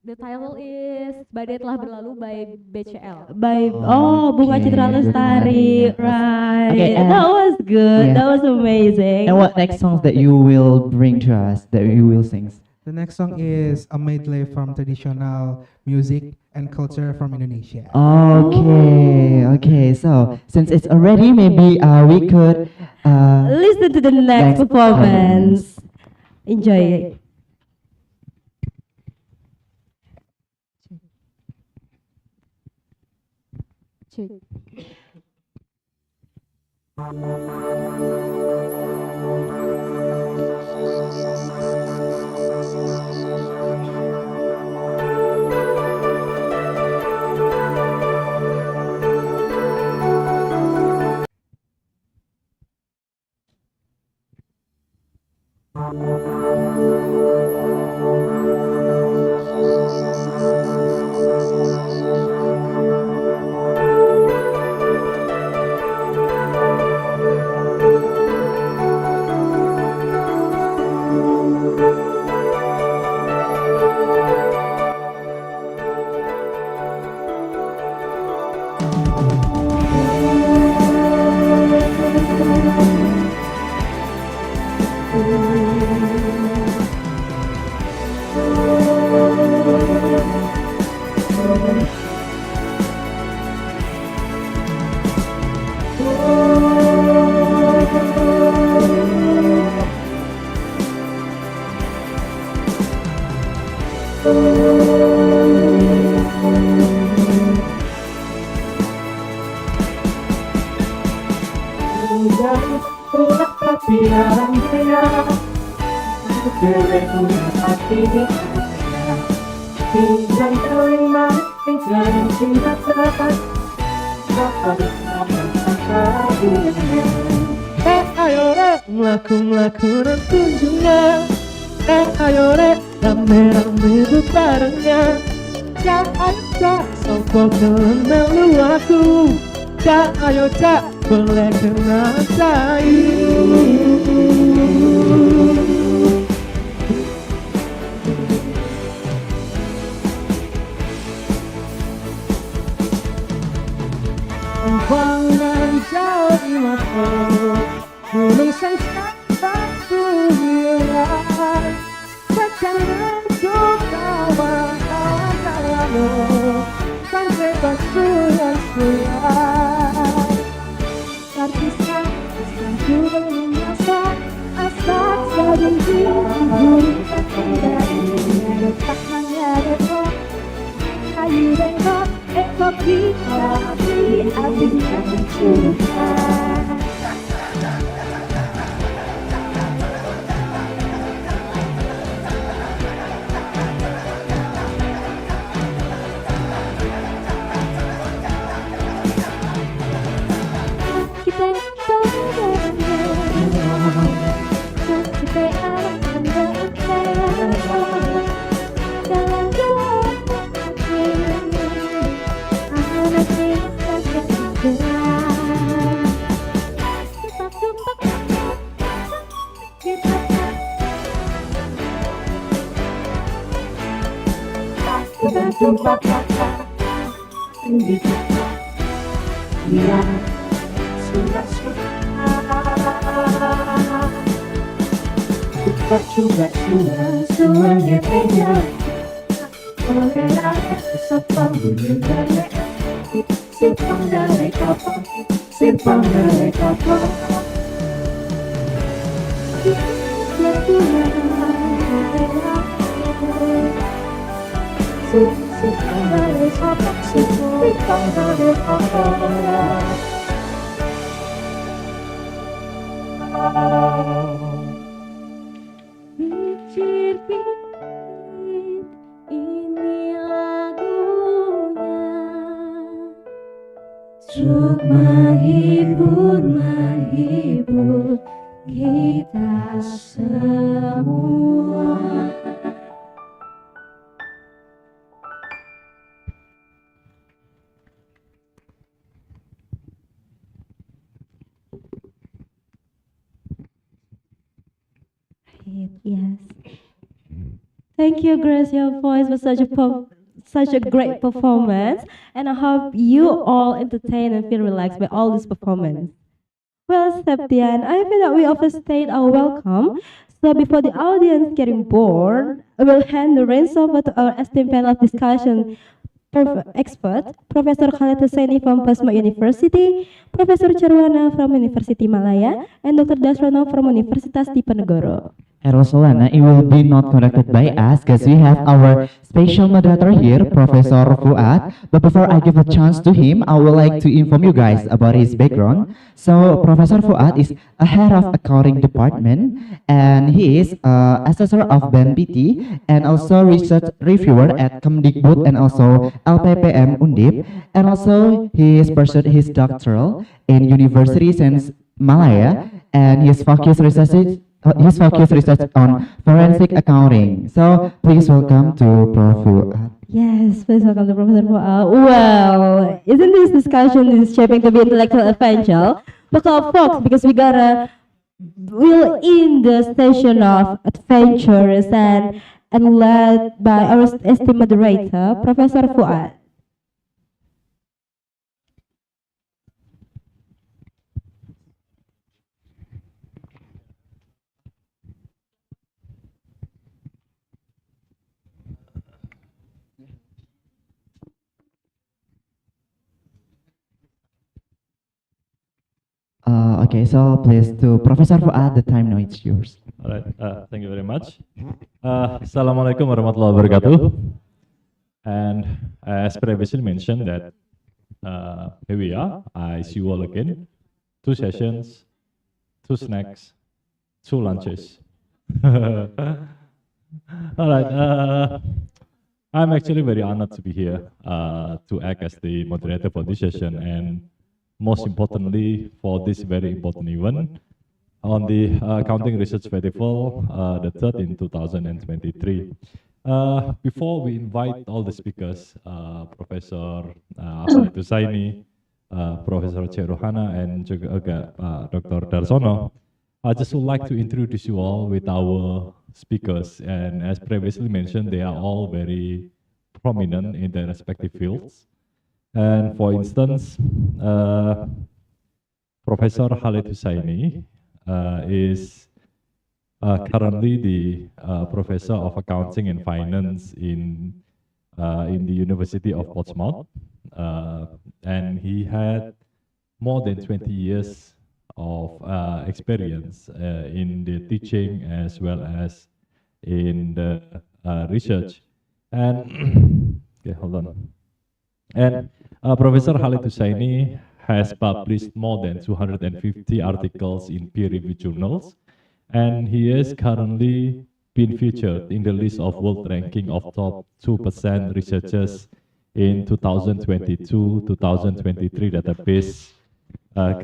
The title is Badai Telah Berlalu by BCL. By Bunga Okay, Citra good Lestari, one. right? Okay, and- That was good. Yeah. That was amazing. And what next songs that you will bring to us, that you will sing? The next song is a medley from traditional music and culture from Indonesia. Okay, so since it's already, maybe we could Listen to the next performance. Enjoy it. Check. Ayo rek melaku kunjungan. Ayo rek rame-rame bebarengan. Cak ayo cak sopo kenal aku. Cak ayo cak boleh kenal Pangan jauh di mata, gunung sangat suliran. Sekarang kau kawan kamu, sampai basuhan. Terpisah, aku belum masak, asal sedang dihubungkan dari letak menyadarkan. Ayu bengkok, ekor kita di apinya cinta. Kita jumpa dia sudah kita coba semuanya beda. Mengenai sepang bunyinya, simpang dari kapal, simpang dari kapal. Simpang dari kapal, simpang dari kapal. Pikir Beat, ini lagunya untuk menghibur kita semua. Yes. Thank you, Grace. Your voice was such a great performance, and I hope you all entertained and feel relaxed by all this performance. Well, Septian, I feel that we overstayed our welcome. So before the audience getting bored, I will hand the reins over to our esteemed panel of discussion expert, Professor Khaled Hussaini from Pasma University, Professor Charwana from University Malaya, and Dr. Dasrono from Universitas Diponegoro. And also, Lana, it will be not conducted by us because we have our special moderator here, Professor Fuad. But before I give a chance to him, I would like to inform you guys about his background. So, Professor Fuad is a head of accounting department, and he is assessor of BNPT and also research reviewer at Kemdikbud and also LPPM Undip. And also, he is pursued his doctoral in University since Malaya, and his focus research on forensic accounting. So please welcome to Prof. Fuad. Yes, please welcome to Professor Fuad. Well, isn't this discussion is shaping to be intellectual adventure? Look out, folks, because we'll in the station of adventures and led by our esteemed moderator, Professor Fuad. Okay, so please to Professor Fuad, the time now it's yours. All right, thank you very much. Assalamualaikum warahmatullahi wabarakatuh. And as previously mentioned that here we are, I see you all again. 2 sessions, 2 snacks, 2 lunches. All right, I'm actually very honored to be here to act as the moderator for this session, and most importantly for this very important event on the Accounting Research Festival, the 3rd in 2023. Before we invite all the speakers, Professor Khaled Hussaini, Professor Ceruhana, and juga Dr. Darsono, I just would like to introduce you all with our speakers. And as previously mentioned, they are all very prominent in their respective fields. And for instance, Professor Khaled Hussaini is currently the Professor of Accounting and Finance in the University of Portsmouth, and he had more than 20 years of experience in the teaching as well as in the research. And okay, hold on. And Professor Khaled Hussaini has published more than 250 articles in peer-reviewed journals, and he is currently been featured in the list of world ranking of top 2% researchers in 2022-2023 database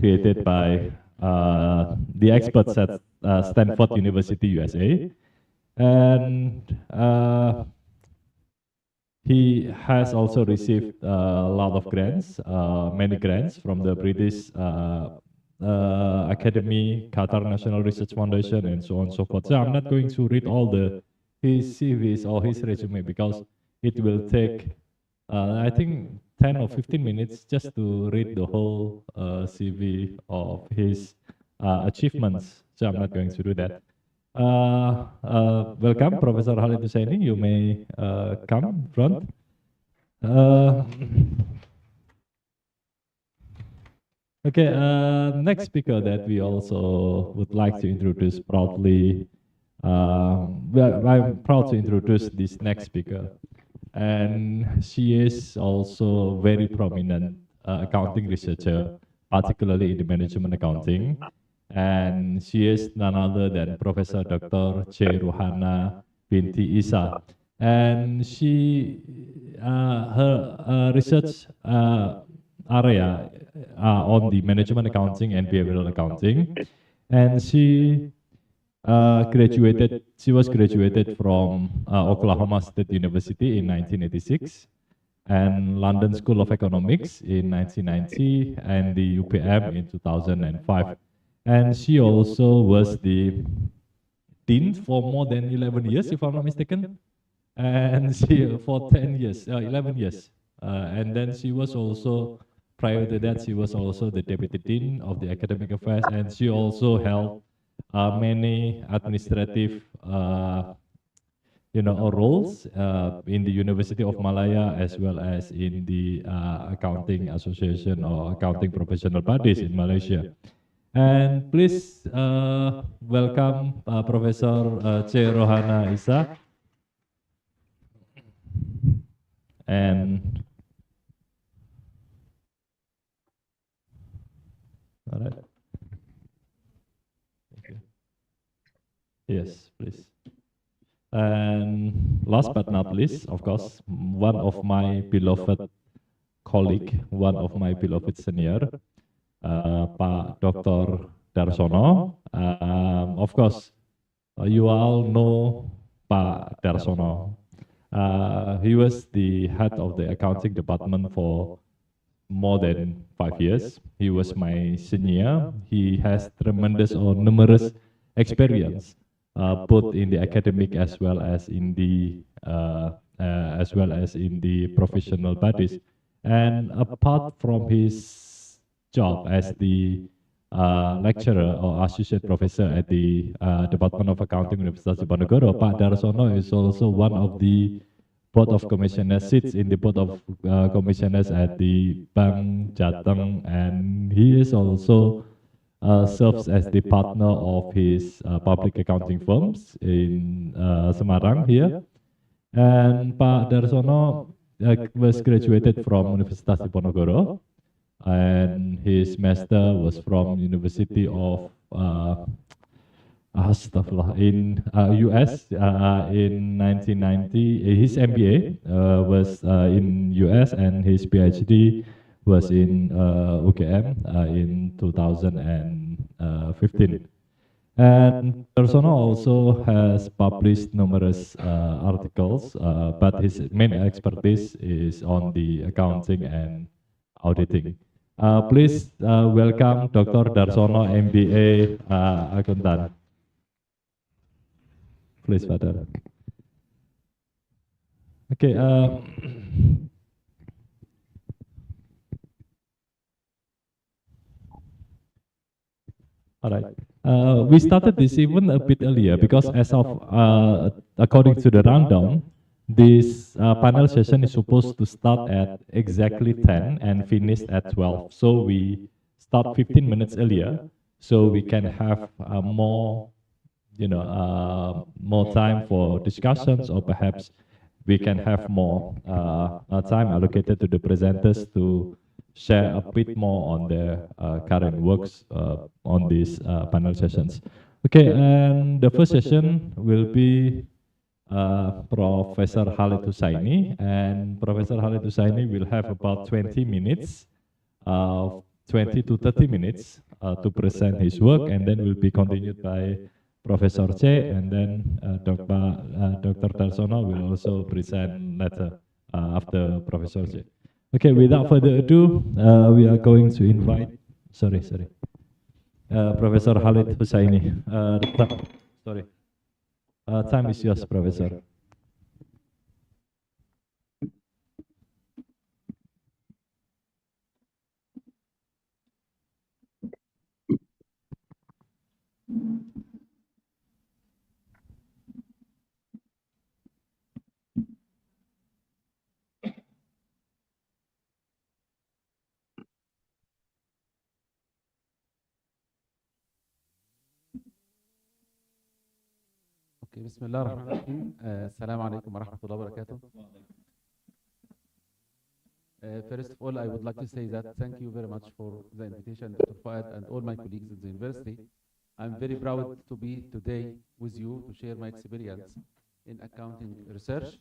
created by the experts at Stanford University, USA. And he has also received a lot of grants, many grants from the British Academy, Qatar National Research Foundation, and so on and so forth. So I'm not going to read all his CVs or his resume because it will take, I think, 10 or 15 minutes just to read the whole CV of his achievements. So I'm not going to do that. Welcome, Professor Khaled Hussaini. You may come front. Okay, next speaker that we also would like to introduce proudly. I'm proud to introduce this next speaker, and she is also very prominent accounting researcher, particularly in the management accounting. And she is none other than Professor Dr. Ceruhana binti Isa, and her research area on the management accounting and behavioral accounting, and she was graduated from Oklahoma State University in 1986 and London School of Economics in 1990 and the UPM in 2005. And she also was the dean for more than 11 years, if I'm not mistaken, and she for 10 years, 11 years. And then she was also, prior to that, she was also the deputy dean of the academic affairs, and she also held many administrative roles in the University of Malaya as well as in the accounting association or accounting professional bodies in Malaysia. And please welcome Professor C. Rohana Isa. And all right. Thank you. Yes, please. And last but not least, of course, one of my beloved colleague, one of my beloved senior, Pak Dr. Darsono. Of course, you all know Pak Darsono. He was the head of the accounting department for more than 5 years. He was my senior. He has tremendous or numerous experience, both in the academic as well as in the professional bodies. And apart from his job as the lecturer or associate professor at the Department of Accounting, Universitas Diponegoro, Pak Darsono is also one of the Board of Commissioners, sits in the Board of Commissioners at the Bank Jateng, and he is also serves as the partner of his public accounting firms in Semarang here. And Pak Darsono was graduated from Universitas Diponegoro, and his master was from University of in US in 1990. His MBA was in US, and his PhD was in UGM in 2015. And Darsono also has published numerous articles, but his main expertise is on the accounting and auditing. Please welcome Dr. Darsono, MBA Akuntan. Please, Father. Okay. All right. We started this even a bit earlier because as of, according to the rundown, this panel session is supposed to start at exactly 10 and finish at 12. So we start 15 minutes earlier so we can have more time for discussions, or perhaps we can have more time allocated to the presenters to share a bit more on their current works on these panel sessions. Okay, and the first session will be Professor Khalid Husaini, and Professor Khalid Husaini will have about 20 minutes, 20 to 30 minutes to present his work, and then will be continued by Professor C, and then Dr. Darsono will also present later after Professor C. Okay, without further ado, we are going to invite, Professor Khalid Husaini. Time is yours, Professor. Okay, Bismillahirrahmanirrahim. Assalamu alaikum wa rahmatullahi wa barakatuh. First of all, I would like to say that thank you very much for the invitation, Dr. Fahad and all my colleagues at the university. I'm very proud to be today with you to share my experience in accounting research.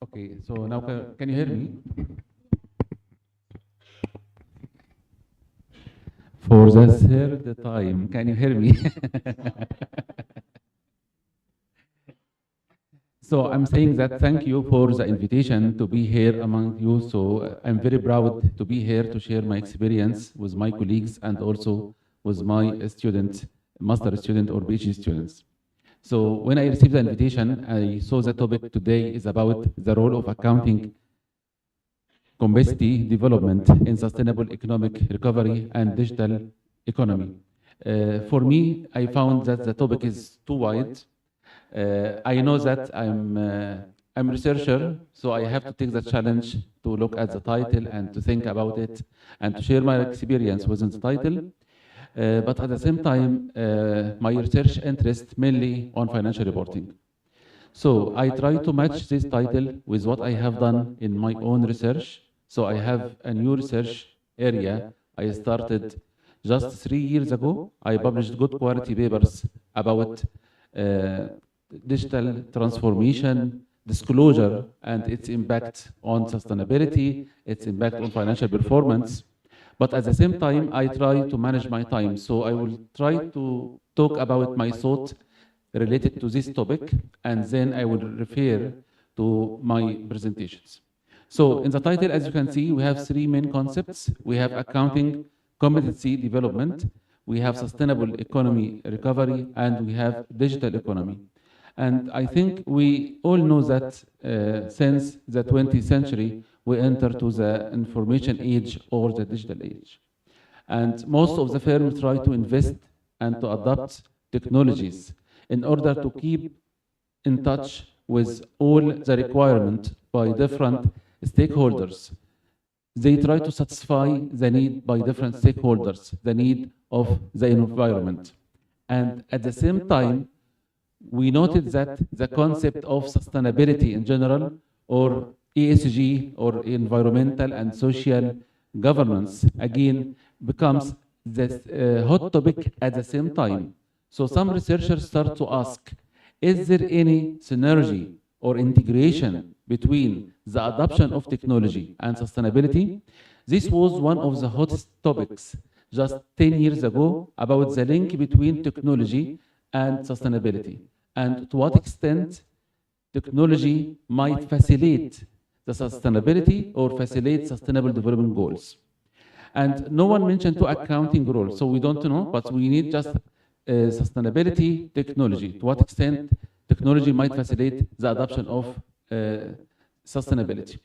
Okay, so now can you hear me? For the third time, can you hear me? So I'm saying that thank you for the invitation to be here among you. So I'm very proud to be here to share my experience with my colleagues and also with my student, master student or PhD students. So when I received the invitation, I saw the topic today is about the role of accounting complexity development in sustainable economic recovery and digital economy. For me, I found that the topic is too wide. I know that I'm a researcher, so I have to take the challenge to look at the title and to think about it and to share my experience within the title. But at the same time, my research interests mainly on financial reporting. So I try to match this title with what I have done in my own research. So I have a new research area I started just 3 years ago. I published good quality papers about digital transformation, disclosure, and its impact on sustainability, its impact on financial performance. But at the same time, I try to manage my time. So I will try to talk about my thought related to this topic, and then I will refer to my presentations. So in the title, as you can see, we have 3 main concepts. We have accounting competency development, we have sustainable economy recovery, and we have digital economy. And I think we all know that since the 20th century, we enter to the information age or the digital age. And most of the firms try to invest and to adopt technologies in order to keep in touch with all the requirements by different stakeholders. They try to satisfy the need by different stakeholders, the need of the environment. And at the same time, we noted that the concept of sustainability in general, or ESG, or environmental and social governance, again, becomes the hot topic at the same time. So some researchers start to ask, is there any synergy or integration between the adoption of technology and sustainability? This was one of the hottest topics just 10 years ago about the link between technology and sustainability, and to what extent technology might facilitate the sustainability or facilitate sustainable development goals. And no one mentioned to accounting role, so we don't know, but we need just sustainability technology, to what extent technology might facilitate the adoption of sustainability.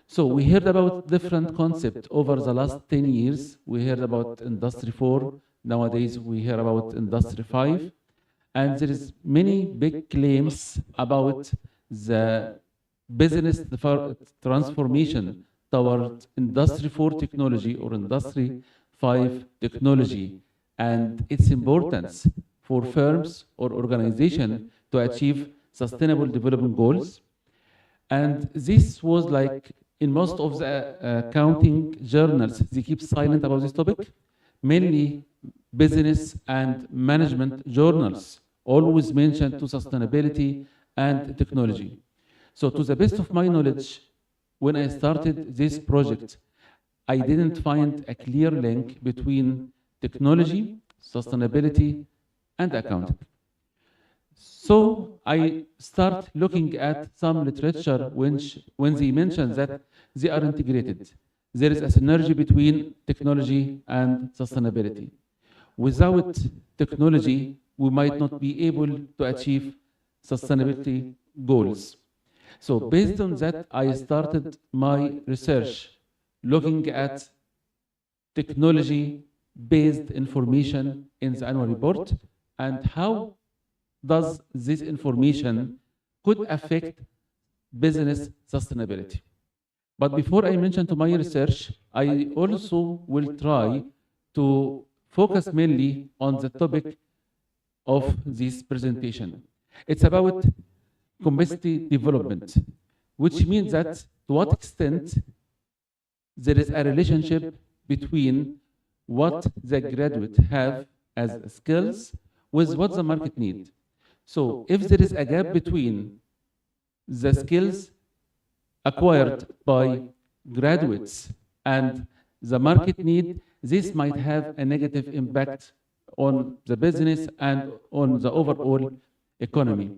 So we heard about different concepts over the last 10 years. We heard about Industry 4. Nowadays, we hear about Industry 5. And there is many big claims about the business transformation toward Industry 4 technology or Industry 5 technology and its importance for firms or organizations to achieve sustainable development goals. And this was like in most of the accounting journals, they keep silent about this topic. Mainly business and management journals always mention to sustainability and technology. So to the best of my knowledge, when I started this project, I didn't find a clear link between technology, sustainability, and accounting. So I start looking at some literature when they mention that they are integrated. There is a synergy between technology and sustainability. Without technology, we might not be able to achieve sustainability goals. So based on that, I started my research looking at technology-based information in the annual report and how does this information could affect business sustainability. But before I mention to my research, I also will try to focus mainly on the topic of this presentation. It's about capacity development, which means that to what extent there is a relationship between what the graduate have as skills with what the market need. So if there is a gap between the skills acquired by graduates and the market need, this might have a negative impact on the business and on the overall economy.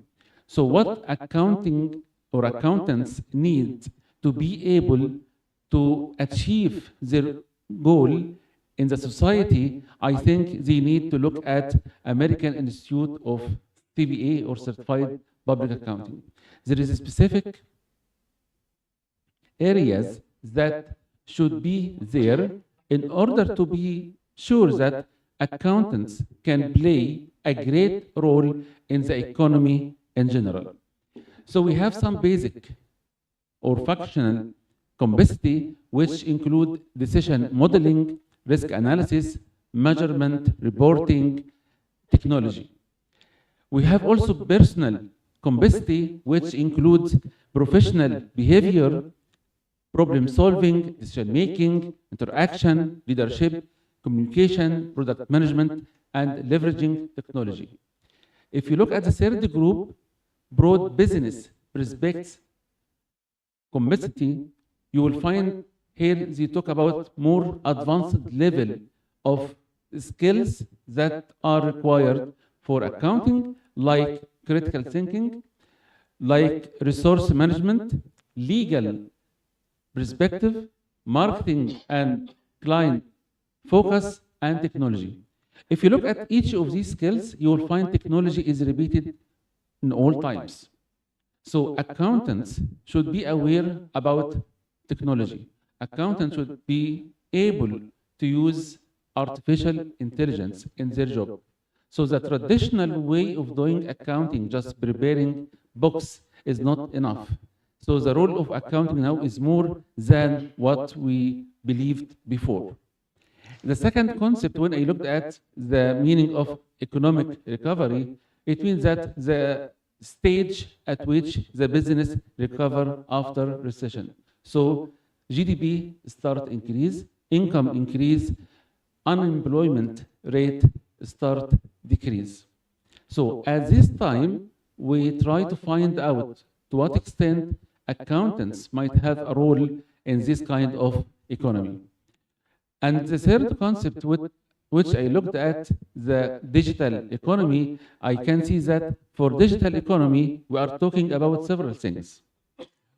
So what accounting or accountants need to be able to achieve their goal in the society, I think they need to look at American Institute of CPA or Certified Public Accounting. There is a specific areas that should be there in order to be sure that accountants can play a great role in the economy in general. So we have some basic or functional competency, which include decision modeling, risk analysis, measurement, reporting, technology. We have also personal competency, which includes professional behavior, problem solving, decision making, interaction, leadership, communication, product management, and leveraging technology. If you look at the third group, broad business perspectives competency, you will find here they talk about more advanced level of skills that are required for accounting, like critical thinking, like resource management, legal perspective, marketing and client focus, and technology. If you look at each of these skills, you will find technology is repeated in all times. So accountants should be aware about technology. Accountants should be able to use artificial intelligence in their job. So the traditional way of doing accounting, just preparing books, is not enough. So the role of accounting now is more than what we believed before. The second concept, when I looked at the meaning of economic recovery, it means that the stage at which the business recover after recession. So GDP start increase, income increase, unemployment rate start decrease. So at this time, we try to find out to what extent accountants might have a role in this kind of economy. And the third concept, which I looked at, the digital economy, I can see that for digital economy, we are talking about several things.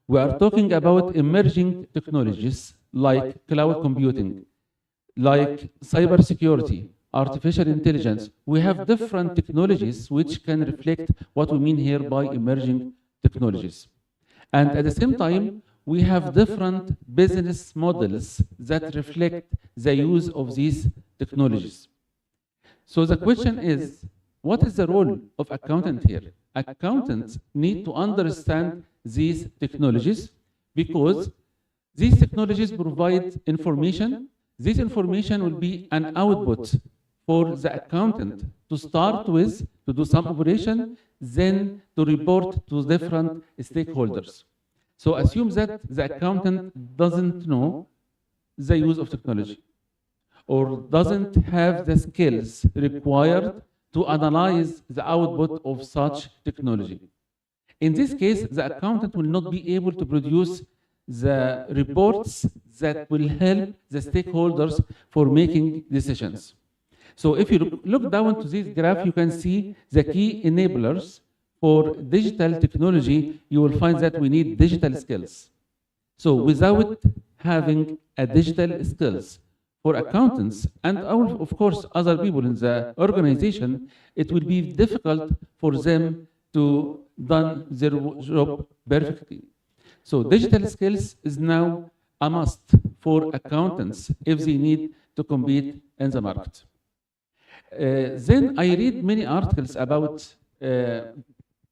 We are talking about emerging technologies like cloud computing, like cybersecurity, artificial intelligence. We have different technologies which can reflect what we mean here by emerging technologies. And at the same time, we have different business models that reflect the use of these technologies. So the question is, what is the role of accountant here? Accountants need to understand these technologies because these technologies provide information. This information will be an output for the accountant to start with, to do some operation, then to report to different stakeholders. So assume that the accountant doesn't know the use of technology or doesn't have the skills required to analyze the output of such technology. In this case, the accountant will not be able to produce the reports that will help the stakeholders for making decisions. So if you look down to this graph, you can see the key enablers for digital technology. You will find that we need digital skills. So without having a digital skills for accountants and of course other people in the organization, it will be difficult for them to do their job perfectly. So digital skills is now a must for accountants if they need to compete in the market. Then I read many articles about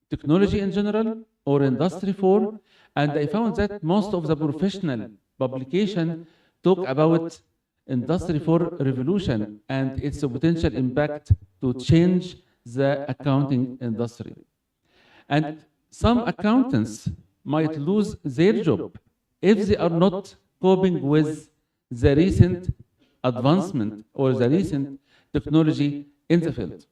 technology in general or Industry 4, and I found that most of the professional publication talk about Industry 4 revolution and its potential impact to change the accounting industry. And some accountants might lose their job if they are not coping with the recent advancement or the recent technology in the field.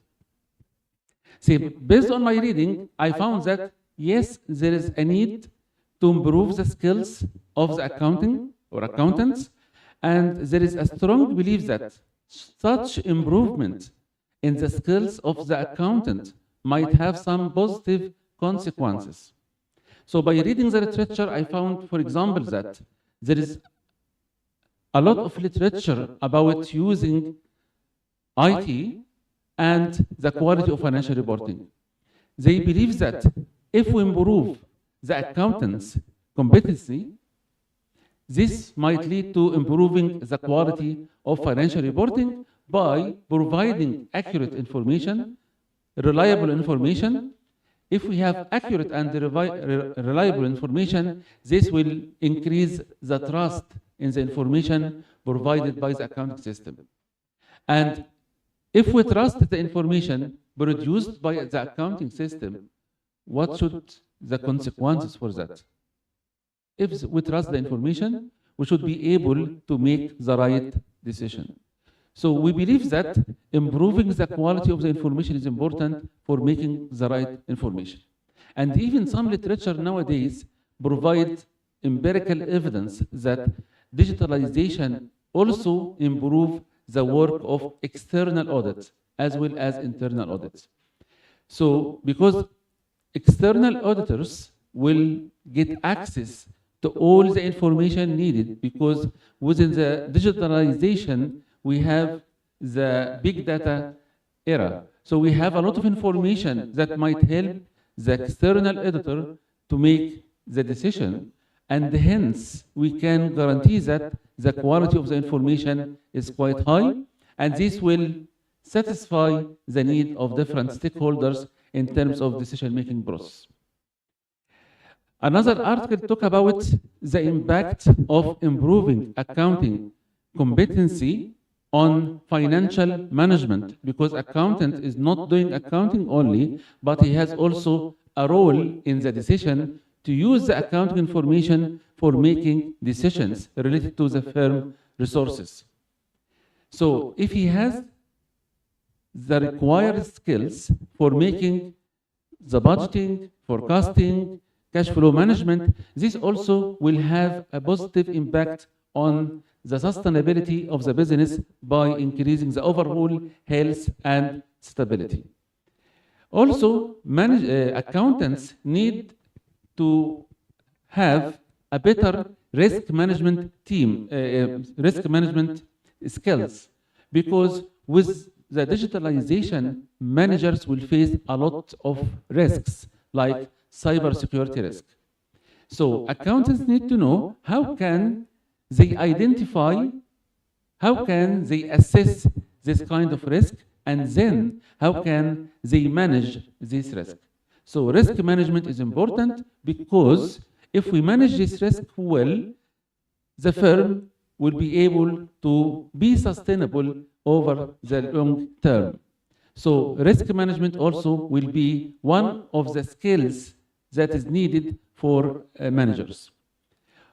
See, based on my reading, I found that yes, there is a need to improve the skills of the accounting or accountants, and there is a strong belief that such improvement in the skills of the accountant might have some positive consequences. So by reading the literature, I found, for example, that there is a lot of literature about using IT and the quality of financial reporting. They believe that if we improve the accountants' competency, this might lead to improving the quality of financial reporting by providing accurate information, reliable information. If we have accurate and reliable information, this will increase the trust in the information provided by the accounting system. And if we trust the information produced by the accounting system, what should the consequences for that? If we trust the information, we should be able to make the right decision. So we believe that improving the quality of the information is important for making the right information. And even some literature nowadays provide empirical evidence that digitalization also improves the work of external audits as well as internal audits. So because external auditors will get access to all the information needed, because within the digitalization, we have the big data era. So we have a lot of information that might help the external auditor to make the decision, and hence we can guarantee that the quality of the information is quite high, and this will satisfy the need of different stakeholders in terms of decision-making process. Another article talks about the impact of improving accounting competency on financial management, because accountant is not doing accounting only, but he has also a role in the decision to use the accounting information for making decisions related to the firm resources. So if he has the required skills for making the budgeting, forecasting, cash flow management, this also will have a positive impact on the sustainability of the business by increasing the overall health and stability. Also, accountants need to have a better risk management team, risk management skills, because with the digitalization, managers will face a lot of risks like cybersecurity risk. So accountants need to know how can they identify, how can they assess this kind of risk, and then how can they manage this risk. So risk management is important, because if we manage this risk well, the firm will be able to be sustainable over the long term. So risk management also will be one of the skills that is needed for managers.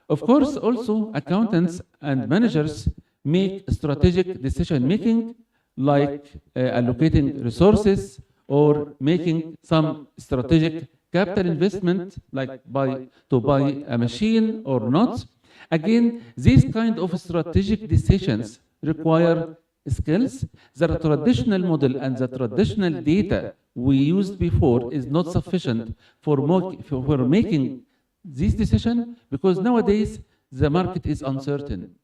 Of course, also accountants and managers make strategic decision making, like allocating resources or making some strategic capital investment, like to buy a machine or not. Again, these kind of strategic decisions require skills. The traditional model and the traditional data we used before is not sufficient for making this decision, because nowadays the market is uncertain.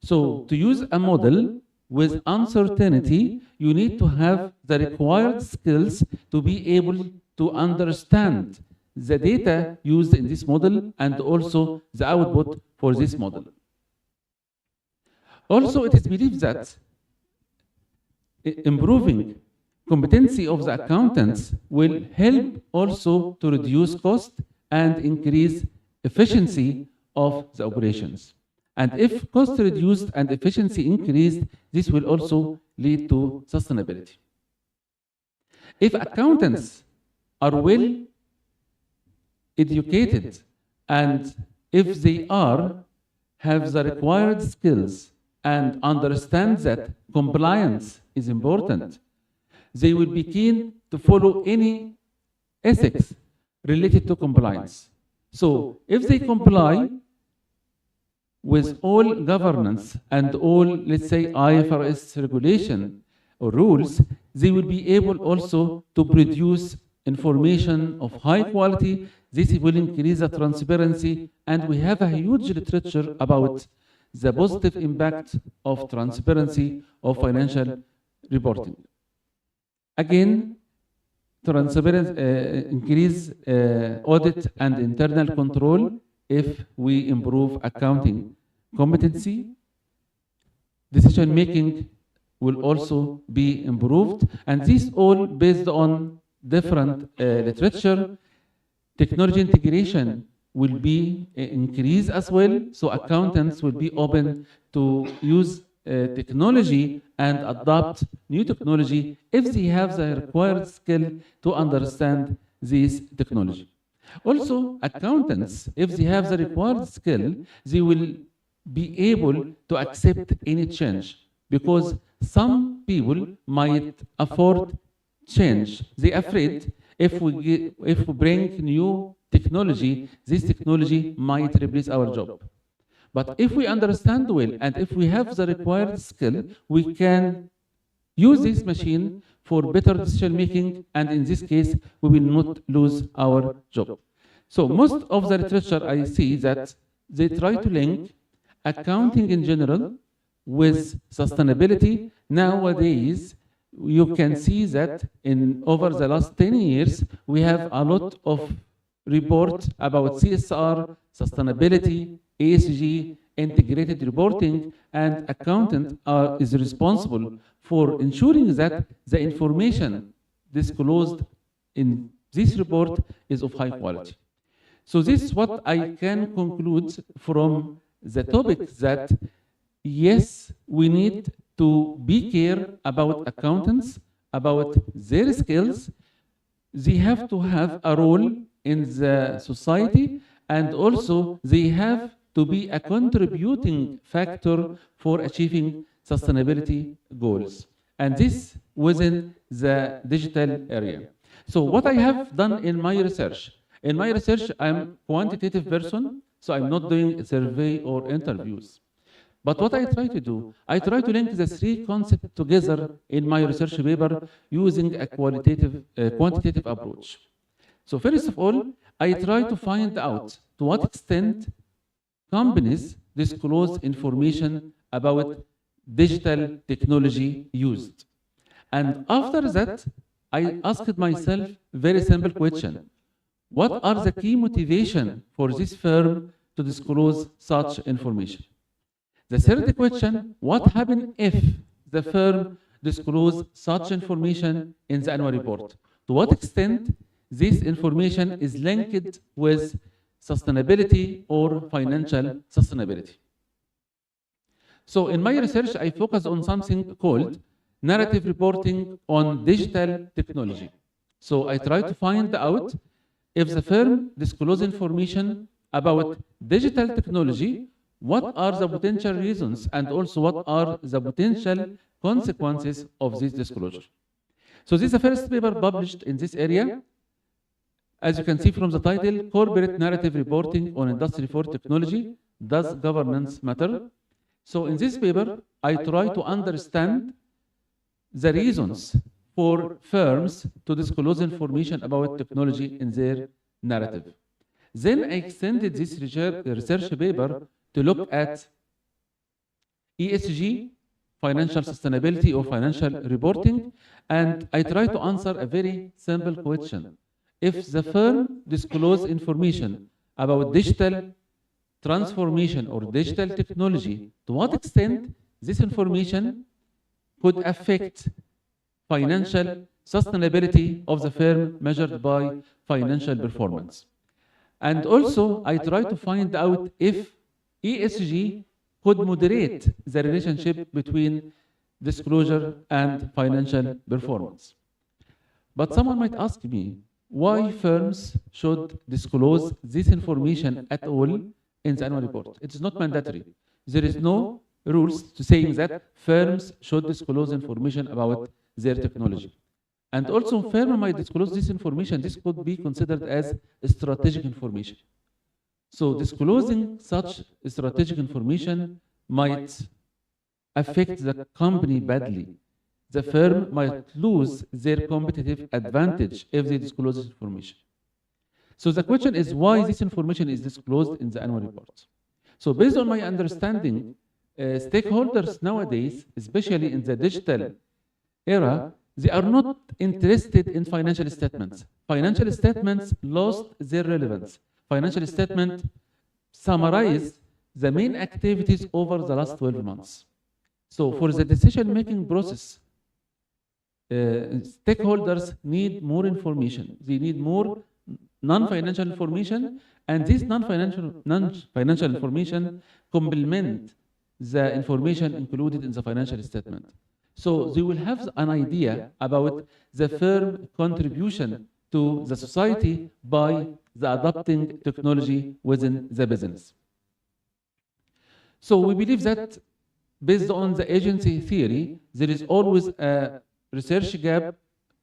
So to use a model with uncertainty, you need to have the required skills to be able to understand the data used in this model and also the output for this model. Also, it is believed that improving competency of the accountants will help also to reduce cost and increase efficiency of the operations. And if cost reduced and efficiency increased, this will also lead to sustainability. If accountants are well educated, and if they have the required skills and understand that compliance is important, they will be keen to follow any ethics related to compliance. So if they comply with all governance and all, let's say, IFRS regulation or rules, they will be able also to produce information of high quality. This will increase the transparency, and we have a huge literature about the positive impact of transparency of financial reporting. Again, transparency increase audit and internal control if we improve accounting competency. Decision making will also be improved, and this all based on different literature. Technology integration will be increased as well, so accountants will be open to use technology and adopt new technology if they have the required skill to understand this technology. Also, accountants, if they have the required skill, they will be able to accept any change, because some people might afford change. They're afraid if we bring new technology, this technology might replace our job. But if we understand well and if we have the required skill, we can use this machine for better decision making, and in this case, we will not lose our job. So most of the literature I see that they try to link accounting in general with sustainability. Nowadays, you can see that in over the last 10 years, we have a lot of reports about CSR, sustainability, ESG, integrated reporting, and accountant is responsible for ensuring that the information disclosed in this report is of high quality. So this is what I can conclude from the topic, that yes, we need to be care about accountants, about their skills. They have to have a role in the society, and also they have to be a contributing factor for achieving sustainability goals. And this within the digital area. So what I have done in my research, I'm a quantitative person, so I'm not doing a survey or interviews. But what I try to do, I try to link the three concepts together in my research paper using a quantitative approach. So first of all, I try to find out to what extent companies disclose information about digital technology used. And after that, I asked myself a very simple question. What are the key motivations for this firm to disclose such information? The third question, what happens if the firm discloses such information in the annual report? To what extent this information is linked with sustainability or financial sustainability? So in my research, I focus on something called narrative reporting on digital technology. So I try to find out if the firm discloses information about digital technology, what are the potential reasons and also what are the potential consequences of this disclosure. So this is the first paper published in this area. As you can see from the title, Corporate Narrative Reporting on Industry 4 Technology, Does Governance Matter? So in this paper, I try to understand the reasons for firms to disclose information about technology in their narrative. Then I extended this research paper to look at ESG, financial sustainability or financial reporting, and I try to answer a very simple question. If the firm discloses information about digital transformation or digital technology, to what extent this information could affect financial sustainability of the firm measured by financial performance. And also, I try to find out if ESG could moderate the relationship between disclosure and financial performance. But someone might ask me, why firms should disclose this information at all in the annual report? It is not mandatory. There is no rules to saying that firms should disclose information about their technology. And also, firm might disclose this information. This could be considered as strategic information. So disclosing such strategic information might affect the company badly. The firm might lose their competitive advantage if they disclose this information. So the question is why this information is disclosed in the annual report. So based on my understanding, stakeholders nowadays, especially in the digital era, they are not interested in financial statements. Financial statements lost their relevance. Financial statements summarize the main activities over the last 12 months. So for the decision-making process, stakeholders need more information. They need more non-financial information, and this non-financial information complement the information included in the financial statement. So they will have an idea about the firm contribution to the society by the adopting technology within the business. So we believe that based on the agency theory, there is always a research gap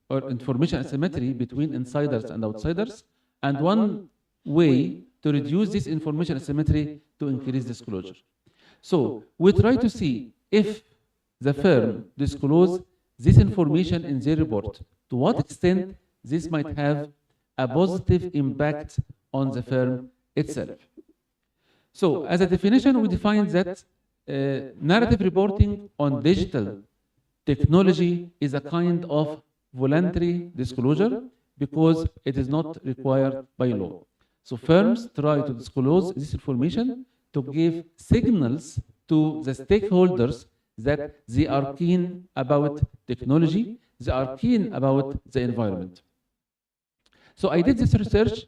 or information asymmetry between insiders and outsiders, and one way to reduce this information asymmetry to increase disclosure. So we try to see if the firm disclose this information in their report, to what extent this might have a positive impact on the firm itself. So as a definition, we define that narrative reporting on digital technology is a kind of voluntary disclosure because it is not required by law. So firms try to disclose this information to give signals to the stakeholders that they are keen about technology, they are keen about the environment. So I did this research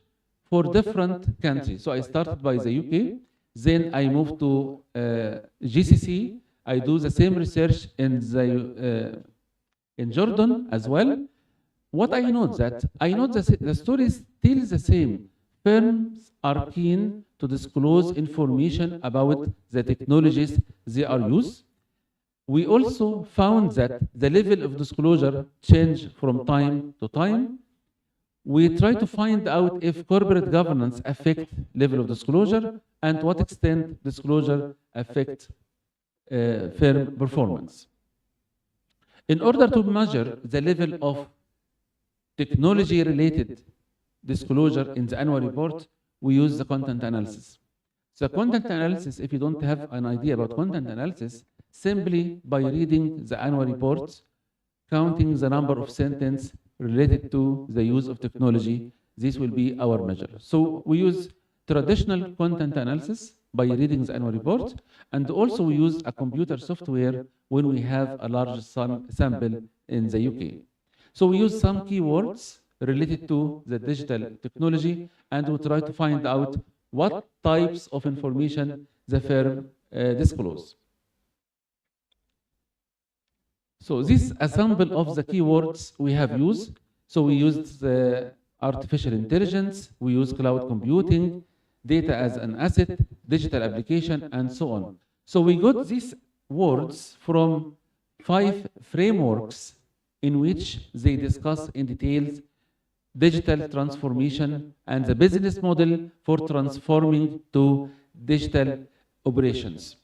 for different countries. So I started by the UK, then I moved to GCC. I do the same research in Jordan as well. What I know that the story is still the same. Firms are keen to disclose information about the technologies they are used. We also found that the level of disclosure changed from time to time. We try to find out if corporate governance affect level of disclosure and to what extent disclosure affect firm performance. In order to measure the level of technology-related disclosure in the annual report, we use the content analysis. So content analysis, if you don't have an idea about content analysis, simply by reading the annual reports, counting the number of sentences related to the use of technology, this will be our measure. So we use traditional content analysis by reading the annual report, and also we use a computer software when we have a large sample in the UK. So we use some keywords related to the digital technology, and we try to find out what types of information the firm disclose. So this is a sample of the keywords we have used. So we used artificial intelligence, we use cloud computing, data as an asset, digital application, and so on. So we got these words from 5 frameworks in which they discuss in details digital transformation and the business model for transforming to digital operations.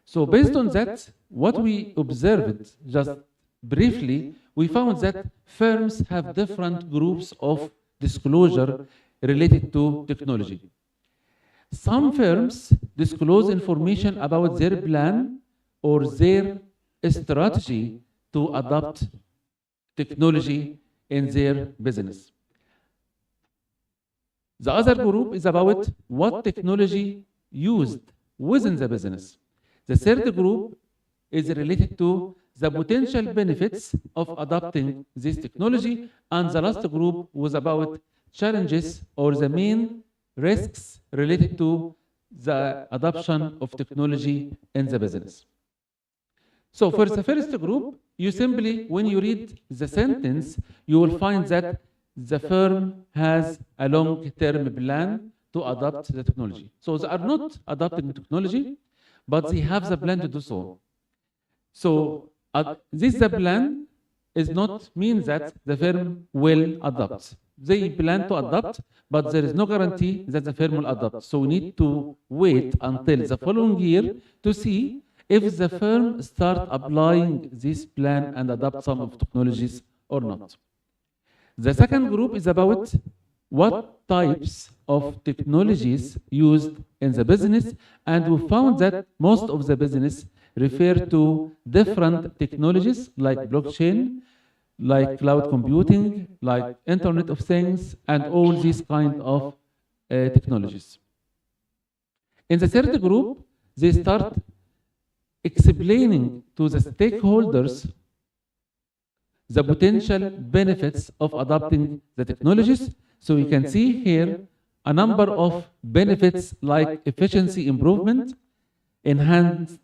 So based on that, what we observed just briefly, we found that firms have different groups of disclosure related to technology. Some firms disclose information about their plan or their strategy to adopt technology in their business. The other group is about what technology used within the business. The third group is related to the potential benefits of adopting this technology, and the last group was about challenges or the main risks related to the adoption of technology in the business. So for the first group, you simply, when you read the sentence, you will find that the firm has a long-term plan to adopt the technology. So they are not adopting technology, but they have the plan to do so. So this the plan is not mean that the firm will adopt. They plan to adopt, but there is no guarantee that the firm will adopt. So we need to wait until the following year to see if the firm start applying this plan and adopt some of technologies or not. The second group is about what types of technologies used in the business, and we found that most of the business refer to different technologies like blockchain, like cloud computing, like Internet of Things, and all these kind of technologies. In the third group, they start explaining to the stakeholders the potential benefits of adopting the technologies. So you can see here a number of benefits like efficiency improvement, enhanced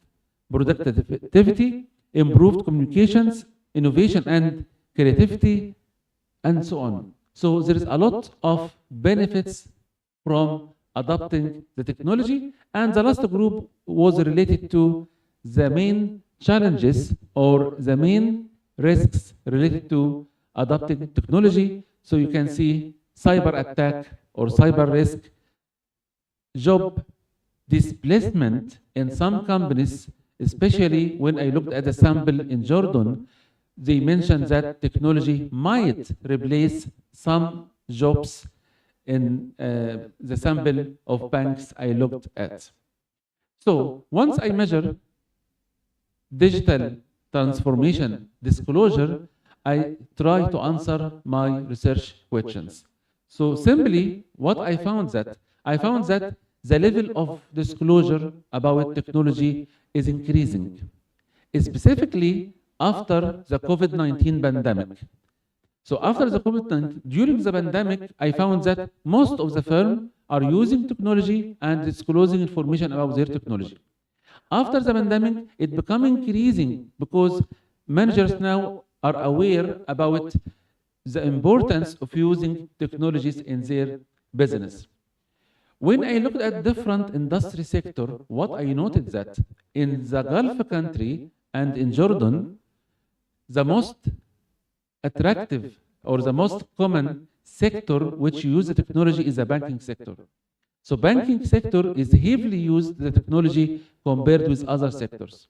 productivity, improved communications, innovation and creativity, and so on. So there is a lot of benefits from adopting the technology. And the last group was related to the main challenges or the main risks related to adopting technology. So you can see cyber attack or cyber risk, job displacement in some companies, especially when I looked at the sample in Jordan. They mentioned that technology might replace some jobs in the sample of banks I looked at. So once I measure digital transformation disclosure, I try to answer my research questions. So simply, what I found that the level of disclosure about technology is increasing, specifically after the COVID-19 pandemic. So after the COVID-19, during the pandemic, I found that most of the firms are using technology and disclosing information about their technology. After the pandemic, it became increasing because managers now are aware about the importance of using technologies in their business. When I looked at different industry sector, what I noted that in the Gulf country and in Jordan, the most attractive or the most common sector which use the technology is the banking sector. So banking sector is heavily used the technology compared with other sectors.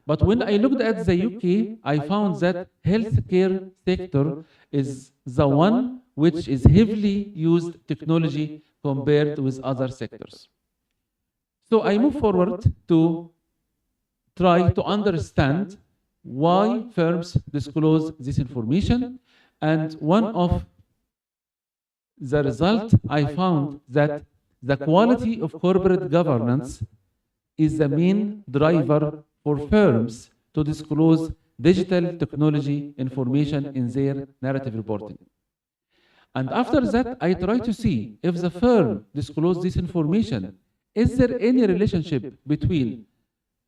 But when I looked at the UK, I found that healthcare sector is the one which is heavily used technology compared with other sectors. So I move forward to try to understand why firms disclose this information, and one of the results I found that the quality of corporate governance is the main driver for firms to disclose digital technology information in their narrative reporting. And after that, I try to see if the firm discloses this information, is there any relationship between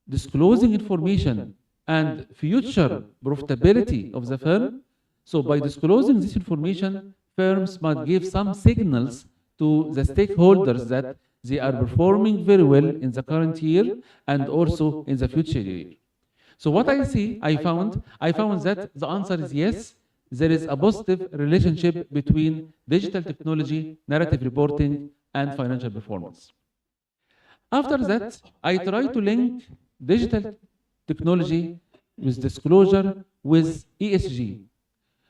disclosing information and future profitability of the firm? So by disclosing this information, firms might give some signals to the stakeholders that they are performing very well in the current year and also in the future year. So what I found that the answer is yes, there is a positive relationship between digital technology, narrative reporting, and financial performance. After that, I try to link digital technology with disclosure with ESG.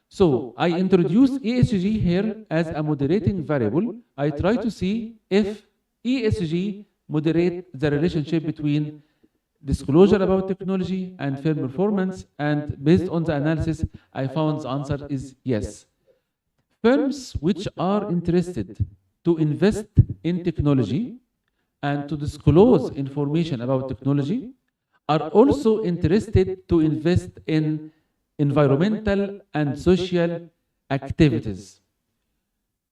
So I introduce ESG here as a moderating variable. I try to see if ESG moderate the relationship between disclosure about technology and firm performance, and based on the analysis, I found the answer is yes. Firms which are interested to invest in technology and to disclose information about technology are also interested to invest in environmental and social activities.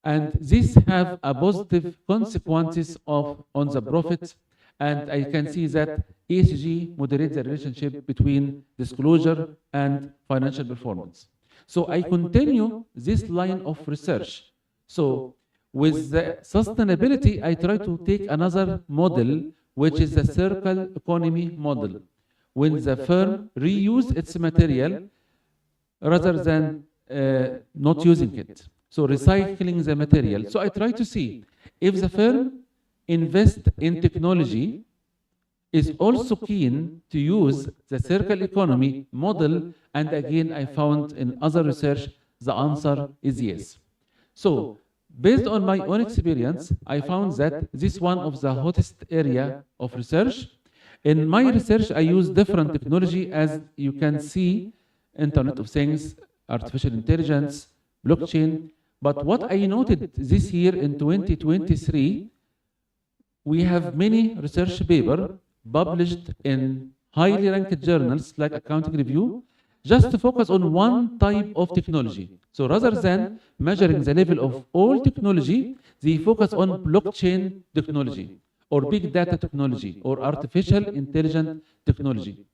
And these have a positive consequences on the profit, and I can see that ESG moderates the relationship between disclosure and financial performance. So I continue this line of research. So with the sustainability, I try to take another model which is the circle economy model. When the firm reuse its material rather than not using it. So recycling the material. So I try to see if the firm invest in technology is also keen to use the circle economy model, and again I found in other research the answer is yes. So based on my own experience, I found that this one of the hottest area of research. In my research, I use different technology, as you can see, Internet of Things, artificial intelligence, blockchain. But what I noted this year in 2023, we have many research papers published in highly ranked journals like Accounting Review, just to focus on one type of technology. So rather than measuring the level of all technology, they focus on blockchain technology, or big data technology, or artificial intelligence technology.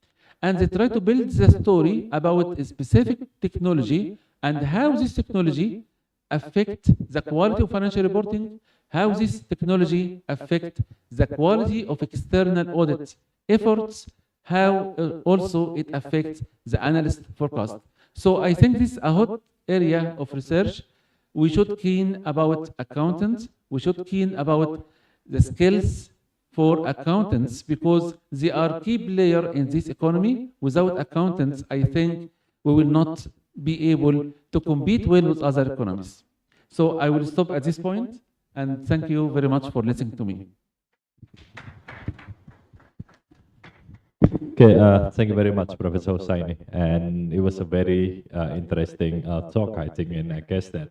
And they try to build the story about a specific technology and how this technology affect the quality of financial reporting, how this technology affect the quality of external audit efforts, how also it affects the analyst forecast. So I think this is a hot area of research. We should keen about accountants, we should keen about the skills for accountants, because they are key player in this economy. Without accountants, I think we will not be able to compete well with other economies. So I will stop at this point, and thank you very much for listening to me. Okay, thank you very much, Professor Hossaini. And it was a very interesting talk, I think, and I guess that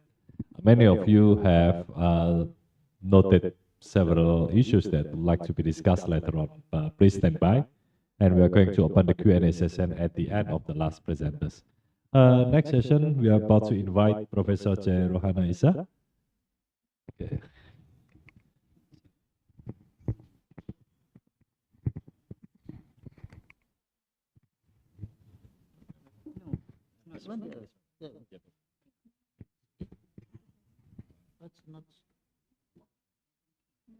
many of you have noted several issues that would like to be discussed later on. Please stand by, and we are going to open the Q&A session at the end of the last presenters. Next session, we are about to invite Professor J. Rohana Isa. Okay. That's not.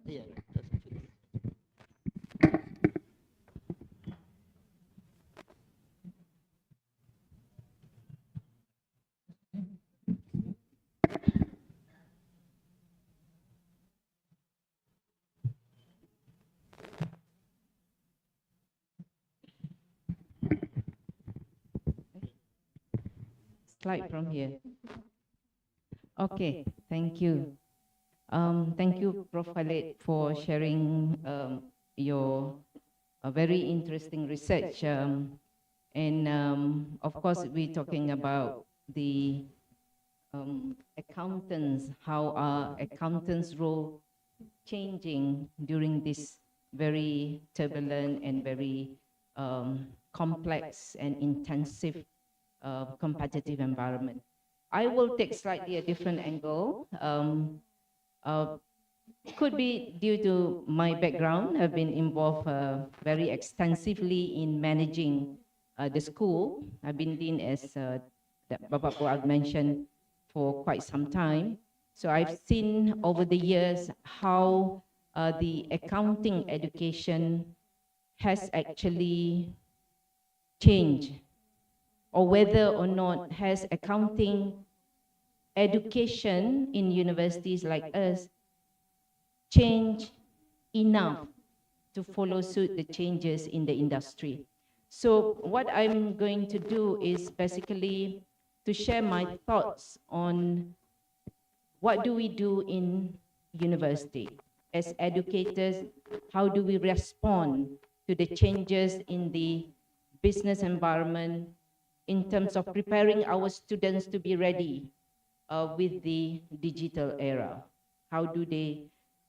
Yeah, that's it. Slide from here. Okay, thank you. Thank you, Prof. Khalid, for sharing your very interesting research. Of course, we're talking about the accountants, how are accountants' role changing during this very turbulent and very complex and intensive competitive environment. I will take slightly a different angle. Could be due to my background. I've been involved very extensively in managing the school. I've been dean, as Bapak Puad mentioned, for quite some time. So I've seen over the years how the accounting education has actually changed, or whether or not has accounting education in universities like us changed enough to follow suit the changes in the industry. So what I'm going to do is basically to share my thoughts on what do we do in university as educators. How do we respond to the changes in the business environment in terms of preparing our students to be ready with the digital era? How do they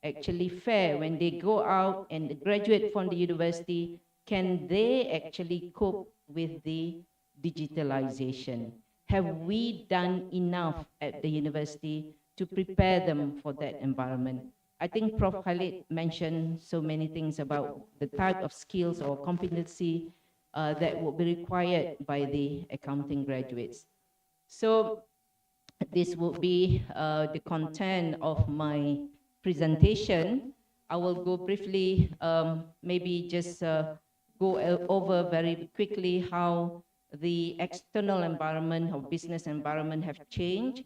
actually fare when they go out and graduate from the university? Can they actually cope with the digitalization? Have we done enough at the university to prepare them for that environment? I think Prof. Khalid mentioned so many things about the type of skills or competency that will be required by the accounting graduates. So this would be the content of my presentation. I will go briefly, maybe just go over very quickly how the external environment or business environment have changed